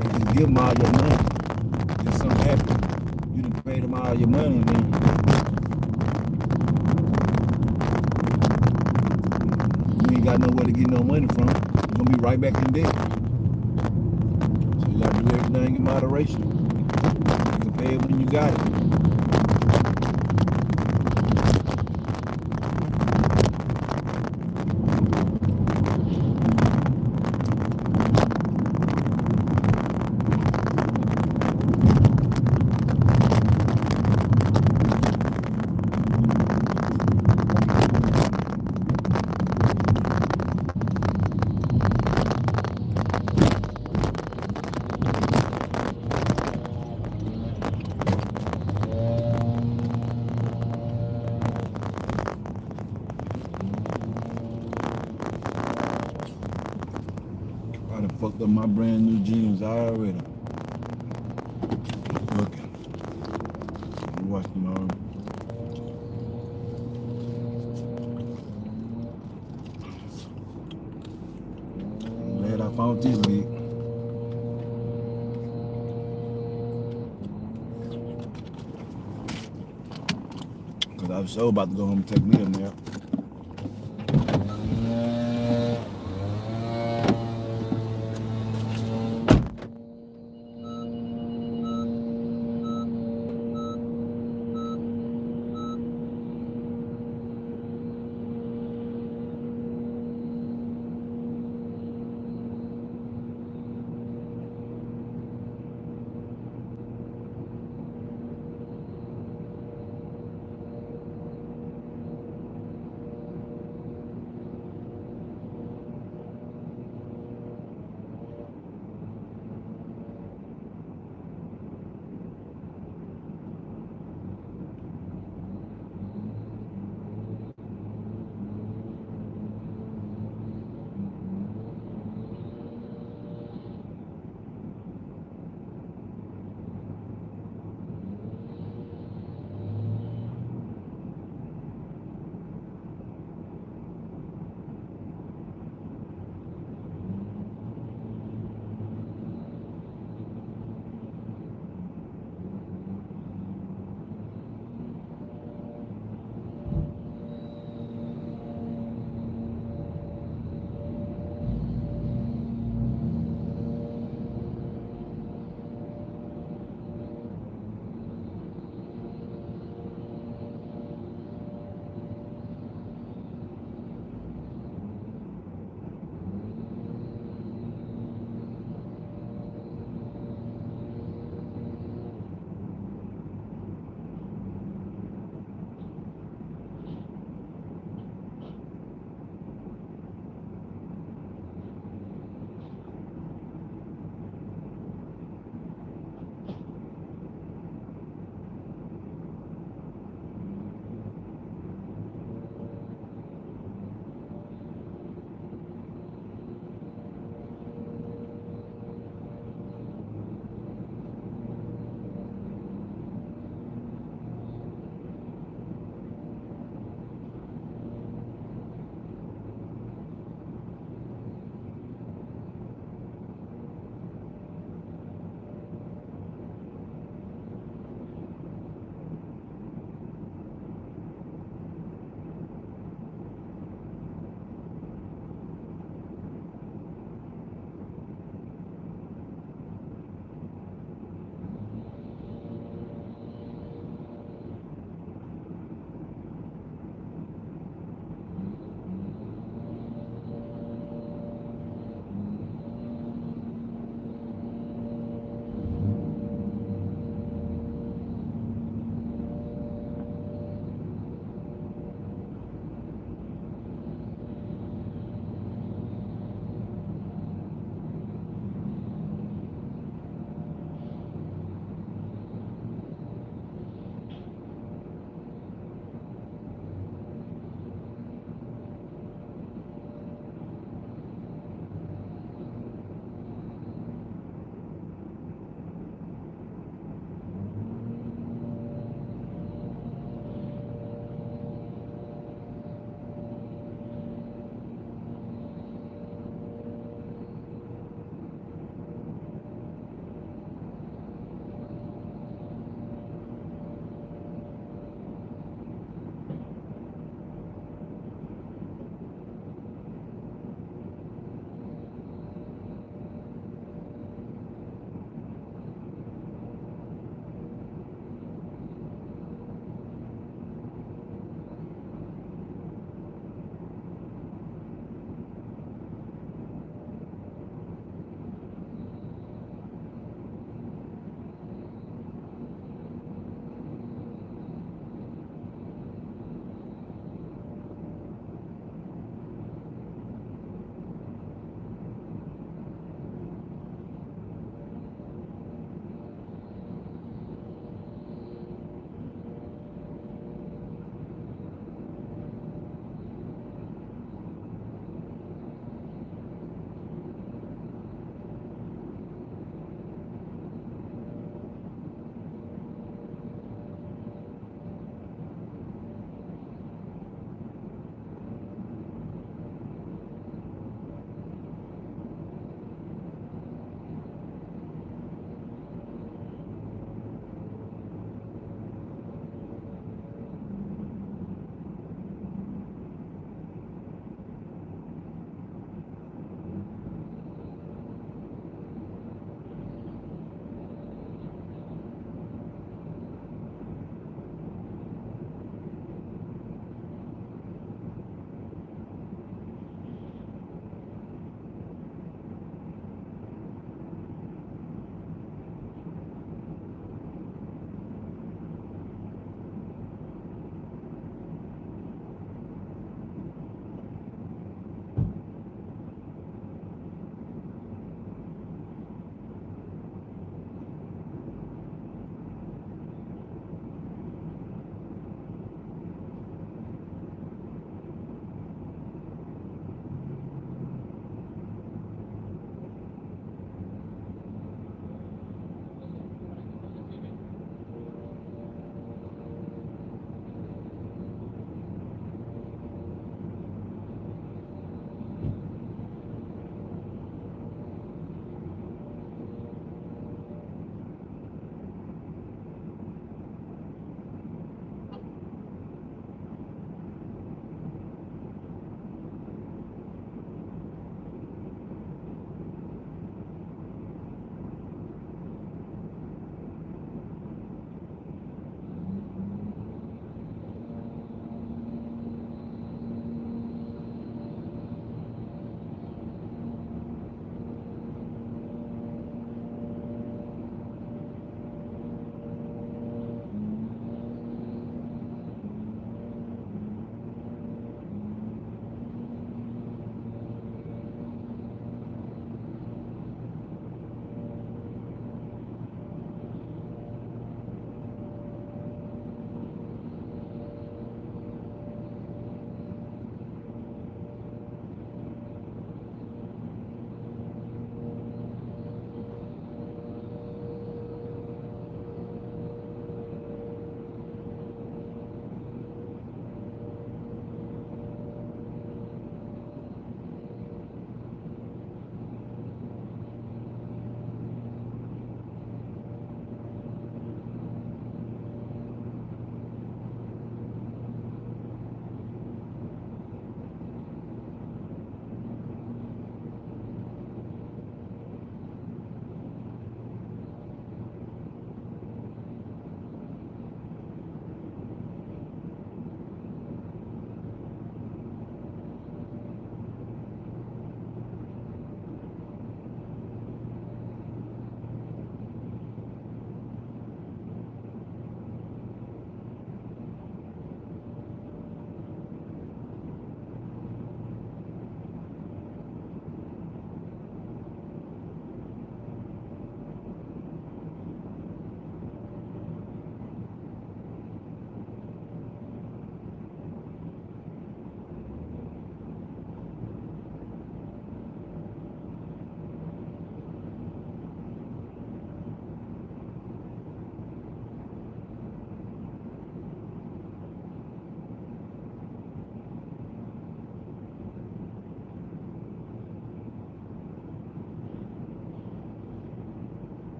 You just give them all your money. Just something happens. You done pay them all your money and then you ain't got nowhere to get no money from. You're gonna be right back in debt. So you gotta do everything in moderation. You can pay it when you got it. I done fucked up my brand new jeans already. Look. Watch them all. I'm glad I found this leak. Cause I was so about to go home and take me a nap.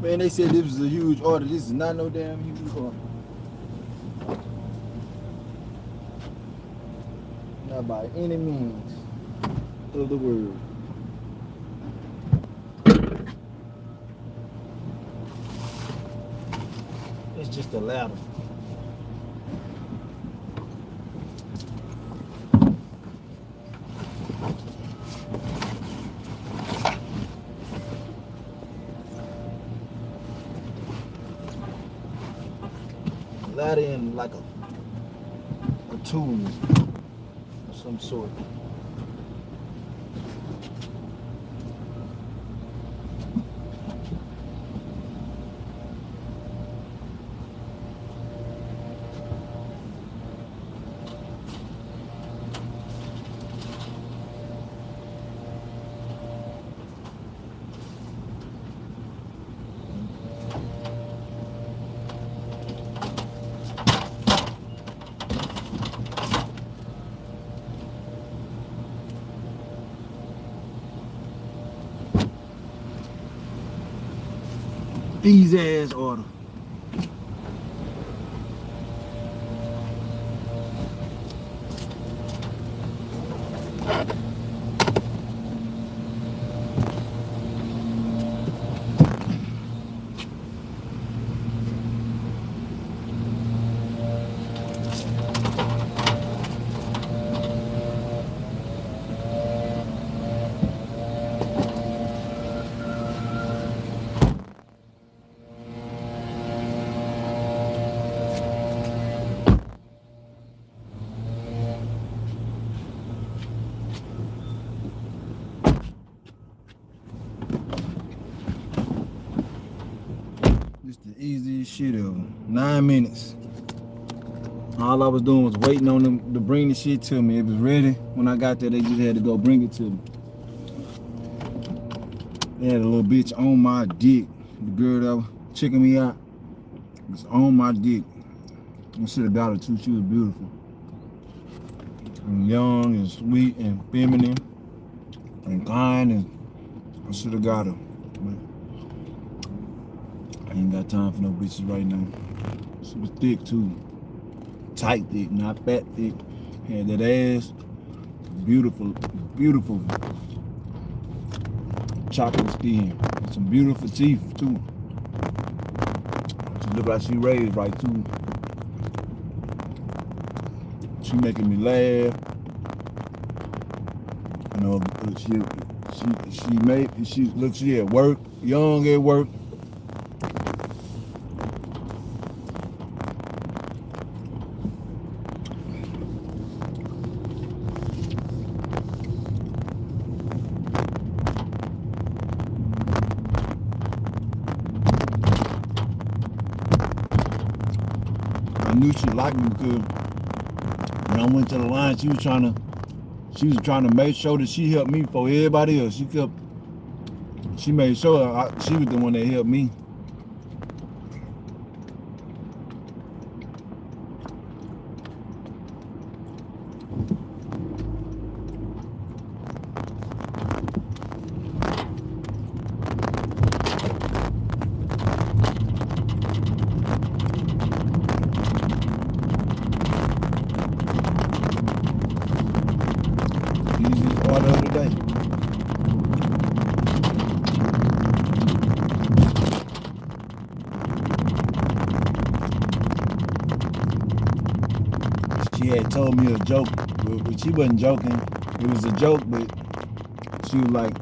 Man, they said this was a huge order. This is not no damn huge order. Not by any means of the word. It's just a ladder. Ladder in like a tool of some sort. Easy ass order. Just the easiest shit ever. 9 minutes. All I was doing was waiting on them to bring the shit to me. It was ready. When I got there, they just had to go bring it to me. They had a little bitch on my dick. The girl that was checking me out was on my dick. I should have got her too. She was beautiful. And young and sweet and feminine and kind, and I should have got her. But I ain't got time for no bitches right now. She was thick too. Tight thick, not fat thick. Had that ass. Beautiful, beautiful chocolate skin. And some beautiful teeth too. She look like she raised right too. She making me laugh. You know, she at work, young at work. I knew she liked me because when I went to the line, she was trying to make sure that she helped me before everybody else. She made sure she was the one that helped me. Easiest order of the day. She had told me a joke, but she wasn't joking. It was a joke, but she was like,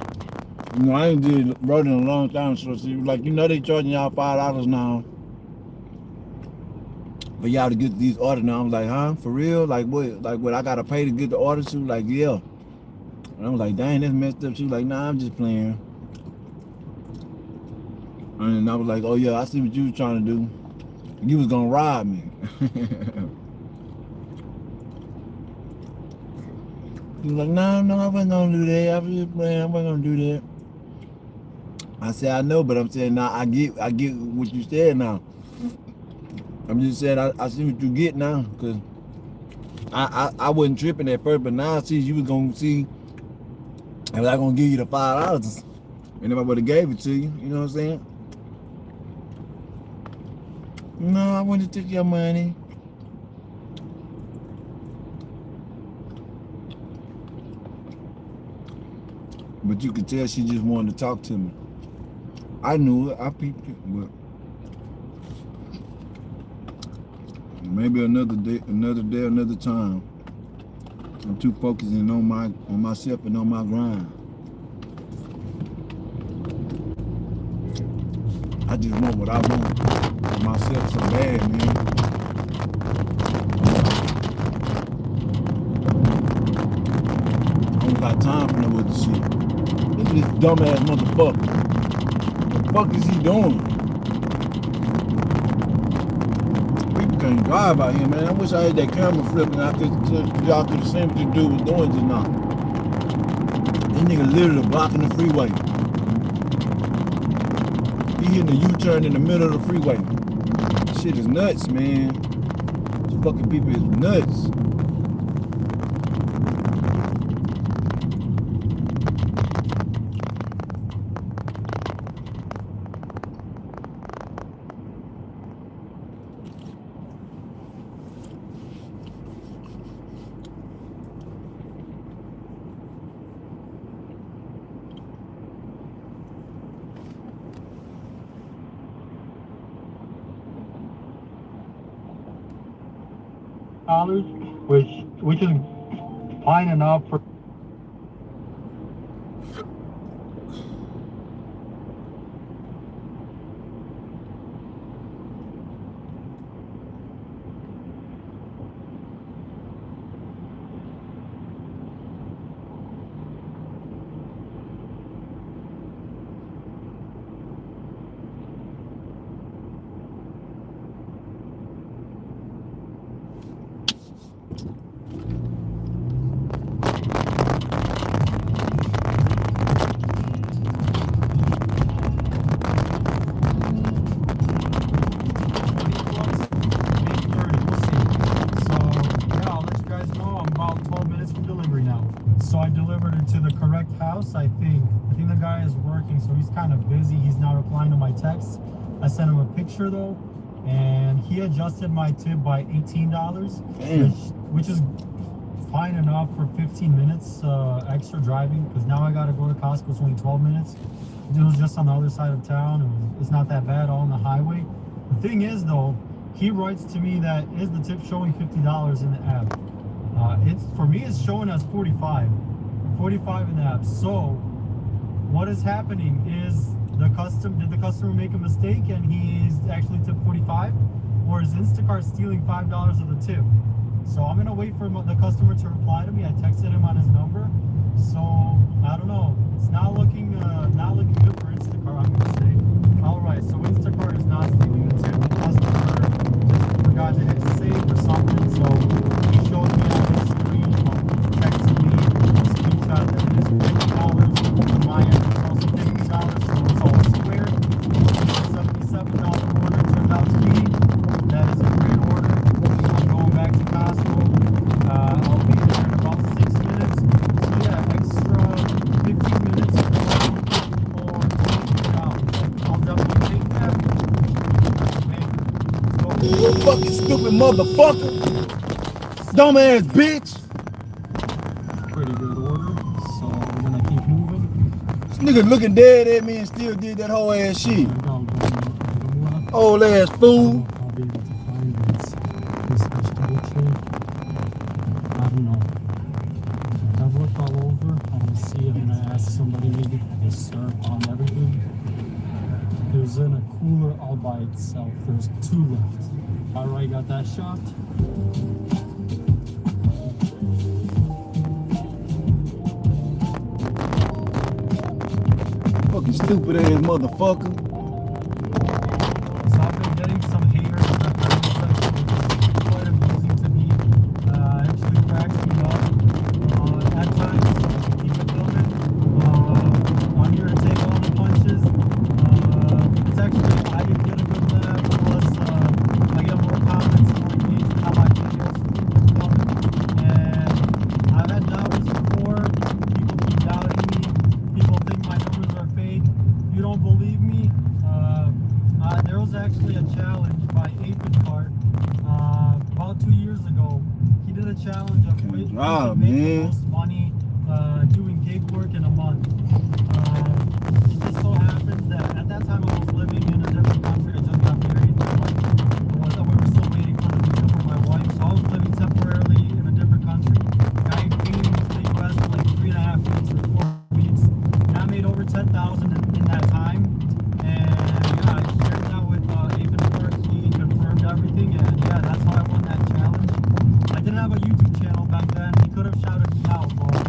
you know, I ain't did road in a long time, so she was like, you know, they charging y'all $5 now for y'all to get these orders now. I was like, huh, for real? Like what? Like what? I gotta pay to get the orders? She was like, yeah. And I was like, dang, that's messed up. She was like, nah, I'm just playing. And I was like, oh yeah, I see what you was trying to do. You was gonna rob me. He was like, no, I wasn't gonna do that. I was just playing. I wasn't gonna do that. I said, I know, but I'm saying now I get what you said now. I'm just saying I see what you get now, cause I wasn't tripping at first, but now I see you was gonna see. I was like, gonna give you the $5, and if I would have gave it to you, you know what I'm saying? No, I want to take your money. But you could tell she just wanted to talk to me. I knew it. I peeped it, but maybe another day, another time. I'm too focusing on myself and on my grind. I just want what I want for myself so bad, man. I don't got time for no other shit. Look at this dumbass motherfucker. What the fuck is he doing? People can't drive out here, man. I wish I had that camera flipping. Y'all could have seen what this dude was doing just now. This nigga literally blocking the freeway. He hitting a U-turn in the middle of the freeway. This shit is nuts, man. These fucking people is nuts. which is fine enough for. So I delivered it to the correct house, I think. I think the guy is working, so he's kind of busy. He's not replying to my texts. I sent him a picture though, and he adjusted my tip by $18, which is fine enough for 15 minutes extra driving, because now I gotta go to Costco. It's only 12 minutes. It was just on the other side of town. It's not that bad, all on the highway. The thing is though, he writes to me that, is the tip showing $50 in the app? It's, for me, it's showing us 45 in the app. So what is happening is did the customer make a mistake and he's actually tipped 45, or is Instacart stealing $5 of the tip? So I'm gonna wait for the customer to reply to me. I texted him on his number, so I don't know. It's not looking good for Instacart, I'm gonna say. All right, so Instacart is not stealing the tip. The customer just forgot to hit save or something, so he showed me on his screen, texted me a screenshot that it is $50 on my end. It's also $50, so it's all squared. $77 order turned out to be. That is a great order. I'm going back to Costco. I'll be there in about 6 minutes. So yeah, extra 15 minutes around for $20. I'll definitely take that. You fucking stupid motherfucker. Dumbass bitch. Pretty good order. So we're gonna keep moving. This nigga looking dead at me and still did that whole ass shit. Old ass fool. I'll be able to find this vegetable tray. I don't know. I've looked all over. I'm gonna see. I'm gonna ask somebody maybe if they serve on everything. There's in a cooler all by itself. There's 2 left. Alright, got that shot. Fucking stupid ass motherfucker. So I've been getting some haters in the comment section, which is quite amusing to me. Actually cracks me up. At times, keep it filming. I'm here to take all the punches. It's actually, I get a good laugh, plus I get more comments and more engagement on my videos. And I've had doubters before. People keep doubting me. People think my numbers are fake. If you don't believe me, challenge of you can make the most money doing gig work in a month. It just so happens that at that time I was living in a different country. I just got married. We were still waiting for the visa for my wife, so I was living temporarily in a different country. I came to the U.S. for like 3.5 weeks or 4 weeks, and I made over $10,000 in that time. And yeah, I shared that with Abe first. He confirmed everything, and yeah, that's how I won that challenge. I didn't have a YouTube channel back then. He could have shouted me out, but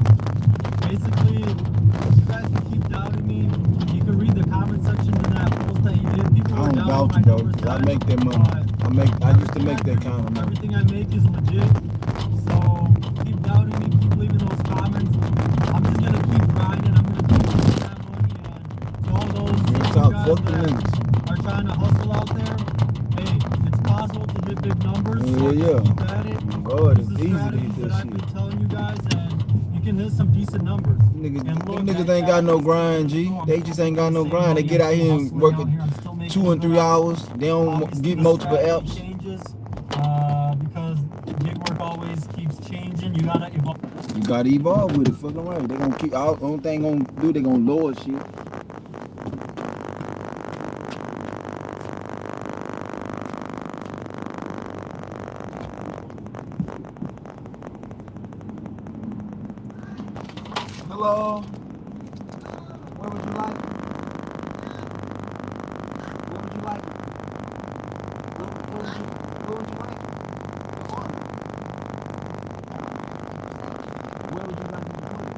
basically, you guys can keep doubting me. You can read the comment section in that post that he did. People were doubting my numbers. I make that money. I used to make that kind of money. Everything I make is legit. So keep doubting me. Keep leaving those comments. I'm just gonna keep grinding. I'm gonna keep making that money. And to all those you guys that are trying to hustle out there, hey, it's possible to hit big numbers. So just keep at it. God, Use it's the easy to strategies hit that that I've been shit. telling you guys, and you can hit some decent numbers. Niggas ain't got no grind, G. They just ain't got no grind. They get out here and work 2 and 3 hours. They don't get multiple apps. Because gig work always keeps changing. You gotta evolve. You gotta evolve with it. Fucking right. They gonna keep. All only thing gonna do, they gonna lower shit. Hello. What would you like? What would you like? What would you like? Come on. Where would you like me to put it?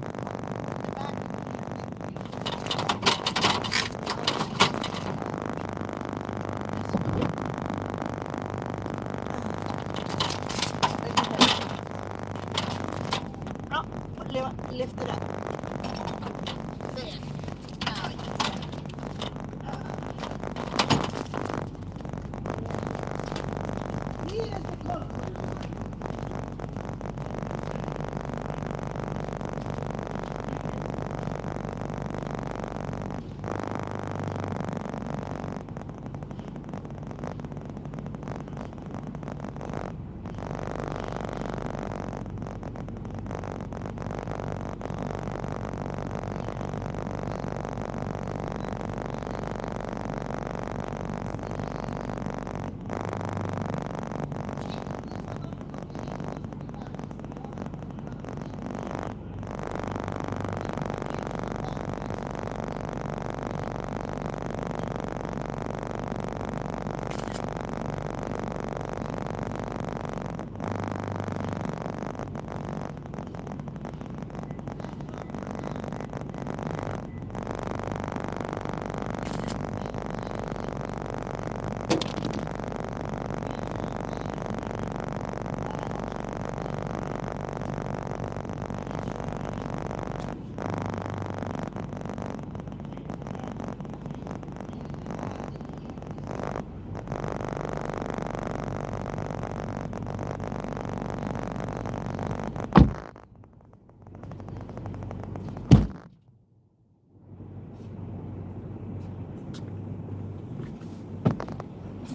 Lift it up.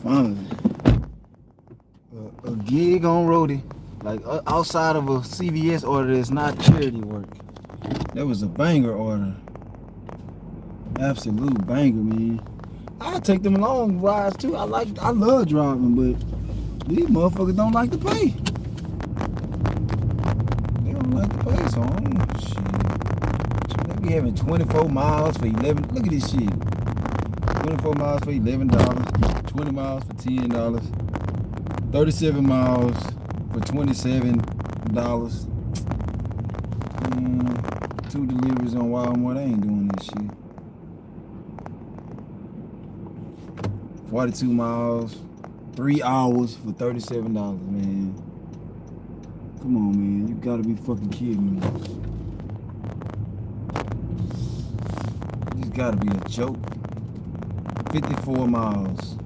Finally, a gig on roadie, like outside of a CVS order, that's not charity work. That was a banger order. Absolute banger, man. I take them long rides too. I love driving, but these motherfuckers don't like to pay. They don't like to pay, so shit. They be having 24 miles for 11. Look at this shit. 24 miles for $11, 20 miles for $10, 37 miles for $27. 2 deliveries on Walmart. I ain't doing this shit. 42 miles, 3 hours for $37, man. Come on, man. You gotta be fucking kidding me. This gotta be a joke. 54 miles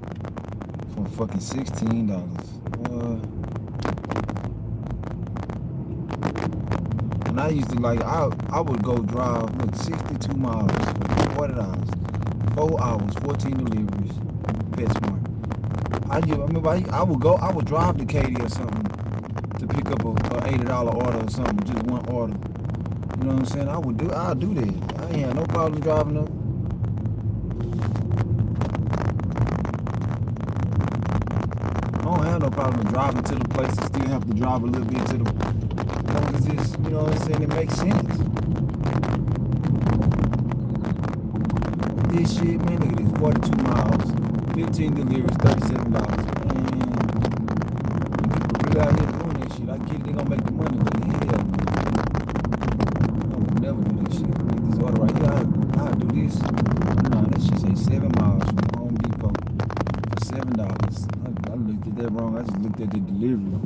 for fucking $16. And I used to I would go drive 62 miles for $40. 4 hours, 14 deliveries. PetSmart. I would drive to Katy or something to pick up a $80 order or something, just one order. You know what I'm saying? I'll do that. I ain't had no problem driving up. I don't have no problem driving to the place and still have to drive a little bit to the, as long as it's, you know what I'm saying, it makes sense. This shit, man, look at this, 42 miles, 15 deliveries, $37. Man, people really out here doing that shit. I get it, they gonna make the money, but hell, man. I would never do this shit. Make this order right here, I'll do this. No, that shit say 7 miles from Home Depot for $7. I looked at that wrong. I just looked at the delivery.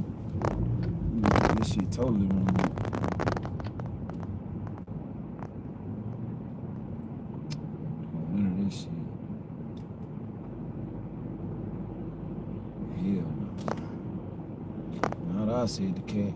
This shit totally wrong. None of this shit. Hell no. Now that I said the cat.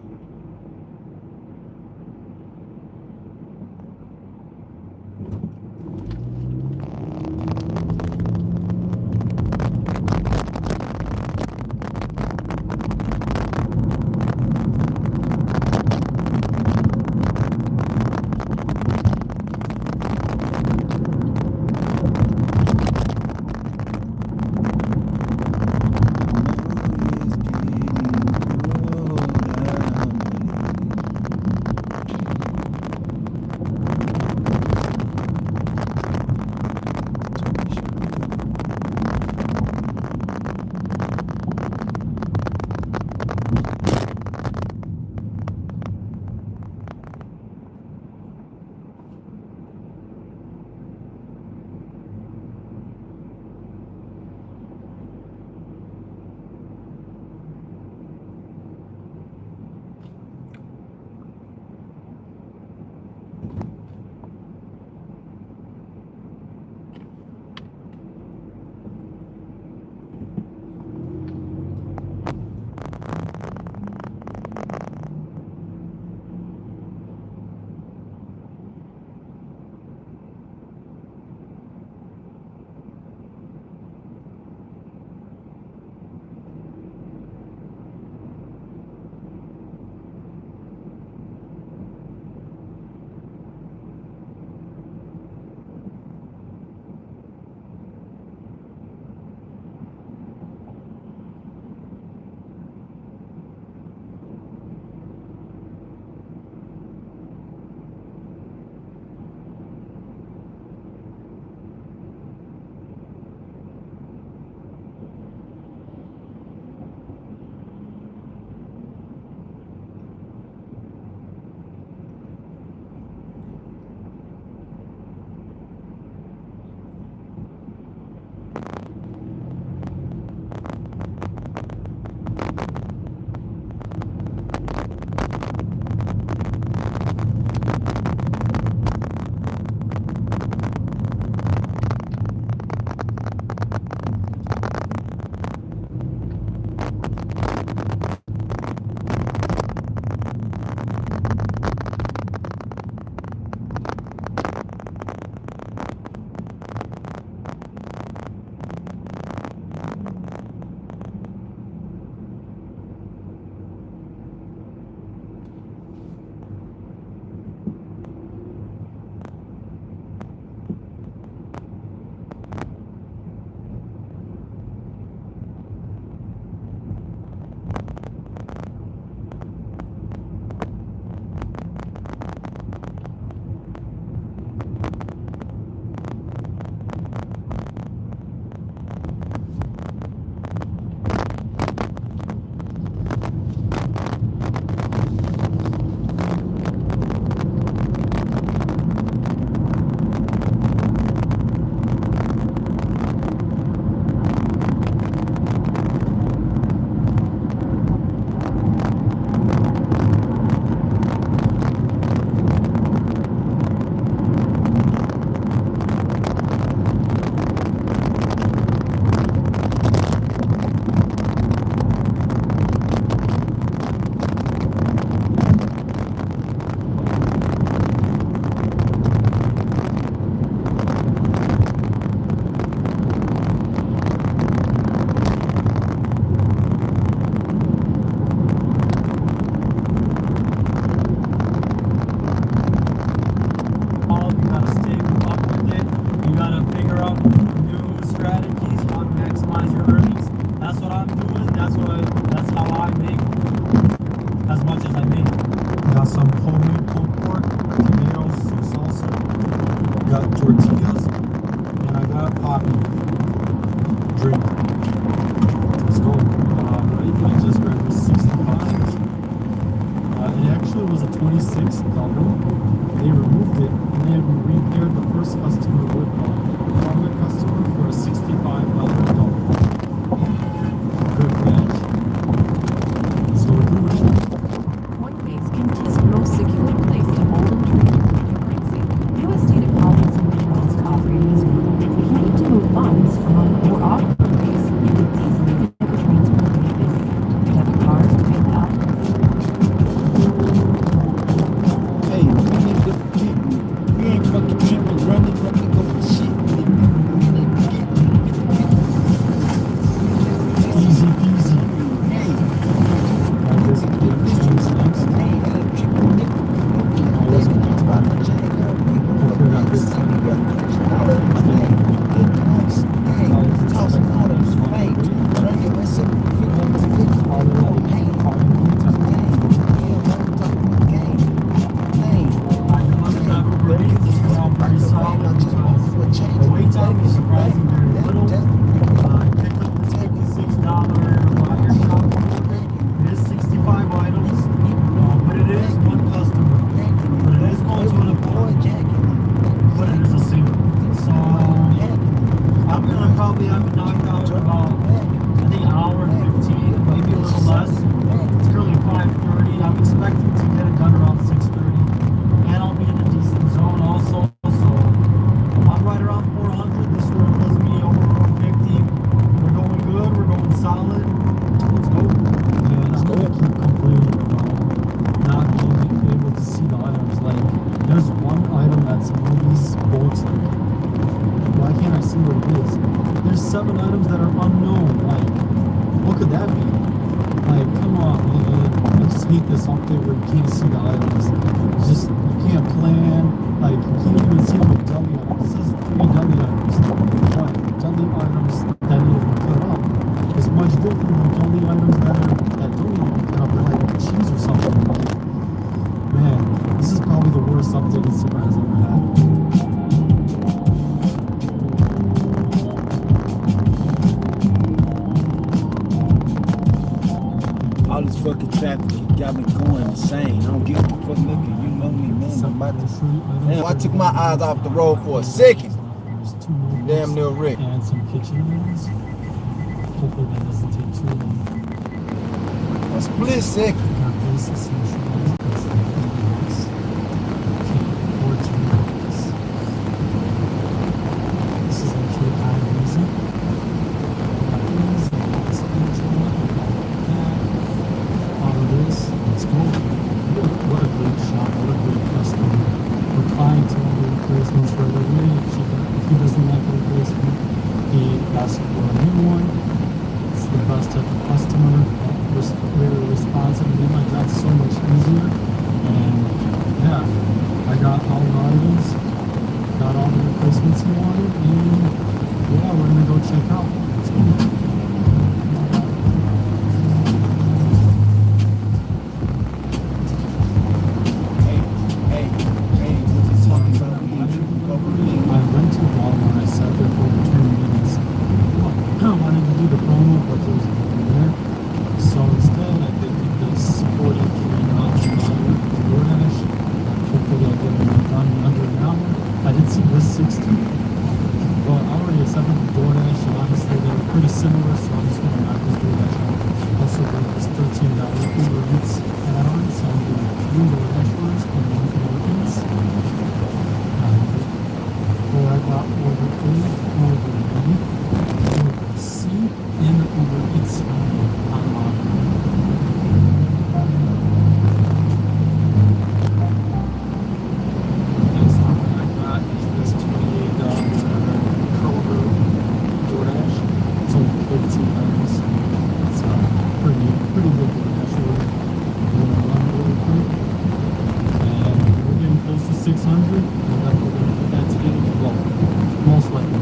strategies on maximize your earnings. That's what I'm doing. That's how I make as much as I make. Got some homemade pulled pork, tomatoes, some salsa, got tortillas, and I got poppy drink. Let's go. Right, I just grabbed this 65. It actually was a 26 double. They removed it and then we repaired the first customer with a former customer for a $65 double. Good match. Let's go with Uber. Coinbase can be the most secure place to hold and trade your cryptocurrency. USD deposits and withdrawals operating as well. If you need to move funds from or off Coinbase, you can easily make a transfer via this debit card or PayPal. Hey, you need the people. You ain't fucking people running from the go shit. Easy peasy. Hey, Got this change next. Hopefully got this time. The wait time is surprisingly very little. I picked up this $56 wire shop. It is 65 items, but it is one customer. But it is going to an appointment. But it is a single. So I'm gonna probably have it knocked out in about I think an hour and 15, maybe a little less. It's currently 5:30. I'm expecting to get it done around 6:30, and I'll be in a decent zone also. So I'm right around 400. This room puts me over 450. We're going good. We're going solid. Let's go. And I'm gonna keep complaining about not being able to see the items. Like there's one item that's movies bolts. Why can't I see what it is? There's 7 items that are unknown. Like, what could that be? Like, come on, man. I just hate this update where you can't see the items. It's just, you can't plan. Like, you can't even see them with deli items. This is 3 deli items. But deli items that need to be cut up is much different than deli items that don't need to be cut up. They're like cheese or something. Man, this is probably the worst update Instagram's ever had. all this fucking traffic got me going insane. I don't give a fuck, nigga. You know me, man. I'm about to. Damn, I took my eyes off the road for a second. Damn near wrecked. And some kitchen items. Hopefully that doesn't take too long. A split second. Got this essential. That's like $3. Can't afford $2. This is actually kind of easy. Got these, I got this essential, I got that. All of this, let's go. What a great shop, what a great customer. Replying to all the replacements right away. If he doesn't like the replacement, he asks for a new one. It's the best type of customer. Very responsive, made my job so much easier. And yeah, I got all the items, got all the replacements he wanted, and yeah, we're gonna go check out. Let's go. I went to Walmart, I sat there for over 20 minutes. I wanted to do the promo, but there was nothing there. So instead, I picked up this $43 DoorDash. Hopefully I'll get it done in under an hour. I did see this 60, but I already accepted the DoorDash, and honestly they're pretty similar, so I'm just gonna knock this DoorDash out. Also got this $13 Uber Eats add-on, so I'm doing 3 DoorDash orders and 1 Uber Eats. Where I got order A, order B, order C, and the Uber Eats unlocked. Next one I got is this $28 Kroger DoorDash. It's only 15 items. It's a pretty big DoorDash order. I'm gonna run it really quick. And we're getting close to 600. We're definitely gonna put that together. Well, most likely.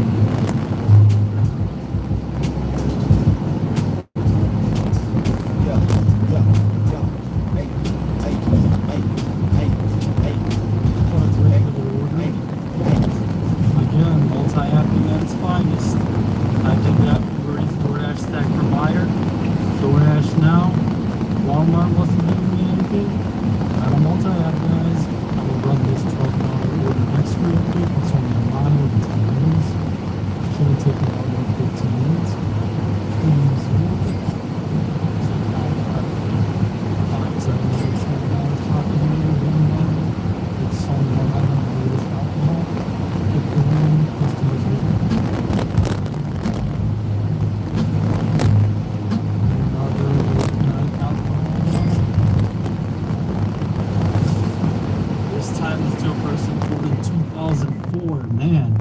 Man,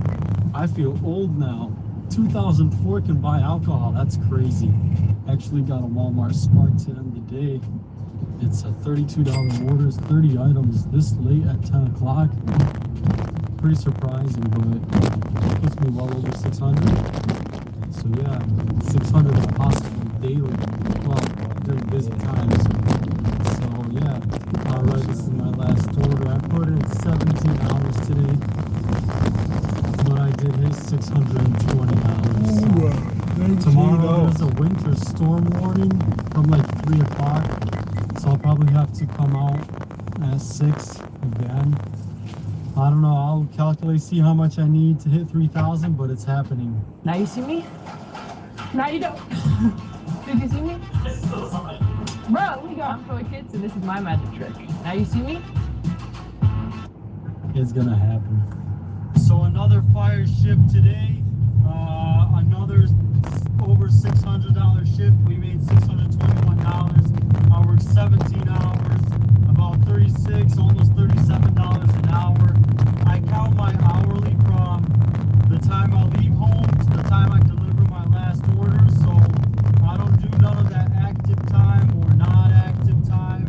I feel old now. 2004 can buy alcohol. That's crazy. Actually got a Walmart Spark to end the day. It's a $32 order. It's 30 items this late at 10 o'clock. Pretty surprising, but it puts me well over 600. So yeah, 600 is possible daily. Well, during busy times. So yeah, alright, this is my last order. I put in 17 hours today, but I did hit $620. So tomorrow there's a winter storm warning from like 3 o'clock, so I'll probably have to come out at 6 again. I don't know, I'll calculate, see how much I need to hit 3,000, but it's happening. Now you see me? Now you don't. Did you see me? Bro, we got toy kids, and this is my magic trick. Now you see me? It's gonna happen. So another fire shift today. Another over $600 shift. We made $621. I worked 17 hours, about 36, almost $37 an hour. I count my hourly from the time I leave home to the time I deliver my last order. So I don't do none of that active time or not active time.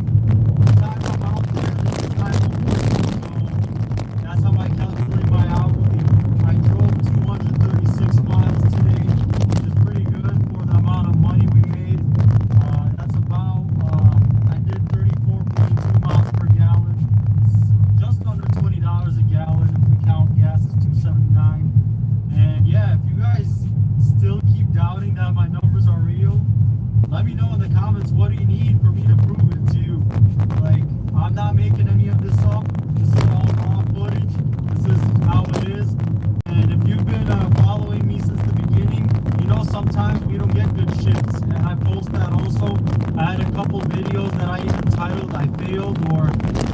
The time I'm out there is the time I'm working. So that's how I calculate my hourly. I drove 236 miles today, which is pretty good for the amount of money we made. That's about, I did 34.2 miles per gallon. It's just under $20 a gallon if we count gas is $2.79. And yeah, if you guys still keep doubting that my numbers are real, let me know in the comments, what do you need for me to prove it to you? Like, I'm not making any of this up. This is all raw footage. This is how it is. And if you've been following me since the beginning, you know sometimes we don't get good shifts. And I post that also. I had a couple videos that I even titled I failed or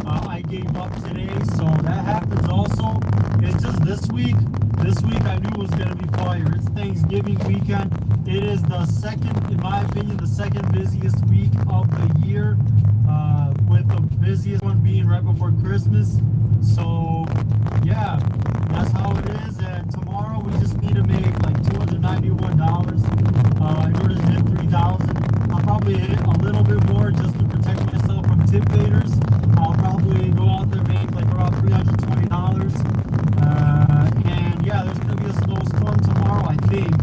I gave up today. So that happens also. It's just this week. This week I knew it was going to be fire. It's Thanksgiving weekend. It is the second, in my opinion, the second busiest week of the year, with the busiest one being right before Christmas. So yeah, that's how it is. And tomorrow we just need to make like $291 in order to hit 3,000. I'll probably hit a little bit more just to protect myself from tip baiters. I'll probably go out there and make like around $320. And yeah, there's gonna be a snowstorm tomorrow, I think.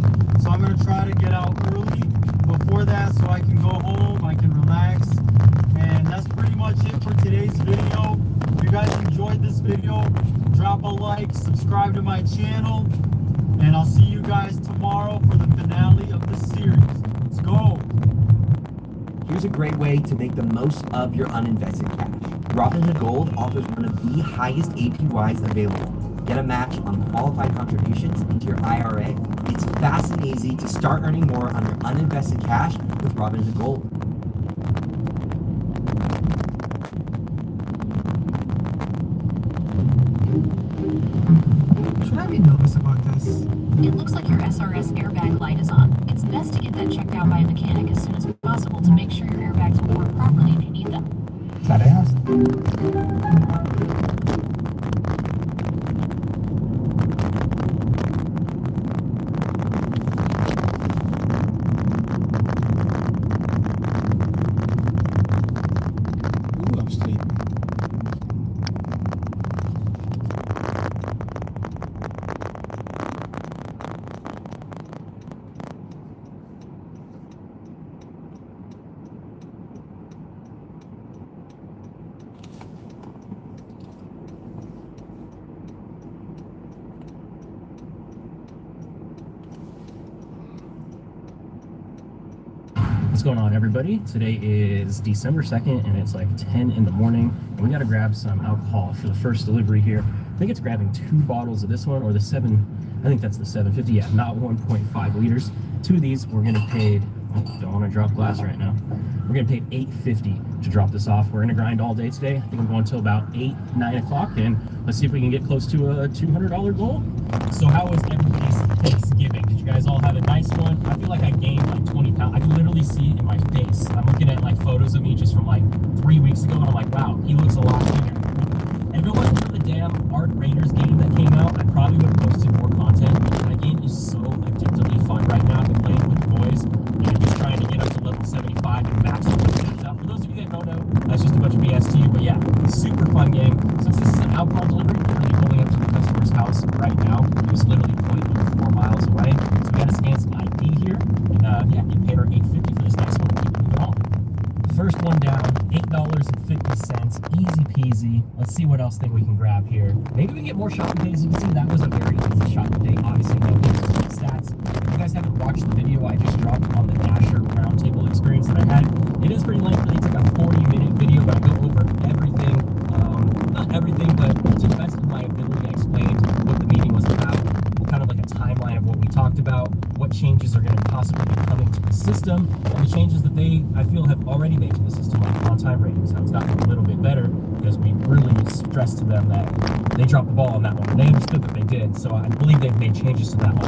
So I'm gonna try to get out early before that so I can go home, I can relax. And that's pretty much it for today's video. If you guys enjoyed this video, drop a like, subscribe to my channel, and I'll see you guys tomorrow for the finale of the series. Let's go. Here's a great way to make the most of your uninvested cash. Robinhood Gold offers one of the highest APYs available. Get a match on qualified contributions into your IRA. It's fast and easy to start earning more on your uninvested cash with Robinhood Gold. Should I be nervous about this? It looks like your SRS airbag light is on. It's best to get that checked out by a mechanic as soon as possible to make sure your airbags will work properly if you need them. Tareas. Ooh, I'm sleeping. What's going on, everybody? Today is December 2nd and it's like 10 in the morning and we got to grab some alcohol for the first delivery here. I think it's grabbing 2 bottles of this one, or the 7, I think that's the 750, yeah, not 1.5 liters. 2 of these we're gonna paid, oh, don't want to drop glass right now. We're gonna pay $8.50 to drop this off. We're gonna grind all day today. I think I'm going until about 8, 9 o'clock, and let's see if we can get close to a $200 goal. So how was everybody's Thanksgiving? Did you guys all have a nice one? I feel like I gained like 20 pounds. I can literally see it in my face. I'm looking at like photos of me just from like 3 weeks ago, and I'm like, wow, he looks a lot bigger. If it wasn't for the damn Art Raiders game that came out, I probably probably would have posted more content. That game is so addictively fun right now. I've been playing with the boys and just trying to get up to level 75 and max all the things out. For those of you that don't know, that's just a bunch of BS to you. But yeah, super fun game. Since this is an alcohol delivery, literally pulling up to the customer's house right now. It's literally 0.4 miles away. So we got to scan some ID here. And yeah, get paid our $8.50 for this next one. Keep moving on. First one down, $8.50, easy peasy. Let's see what else thing we can grab here. Maybe we get more shopping days. You can see that was a very easy shopping day. Obviously, no stats. If you guys haven't watched the video I just dropped on the Dasher roundtable experience that I had, it is pretty lengthy. It's like a 40-minute video, but I go over everything. Not everything, but to the best of my ability, I explained what the meeting was about, kind of like a timeline of what we talked about, what changes are going to possibly be coming to the system, and the changes that they, I feel, have already made to the system, like on-time ratings. How it's gotten a little bit better because we really stressed to them that they dropped the ball on that one. They understood that they did, so I believe they've made changes to that already.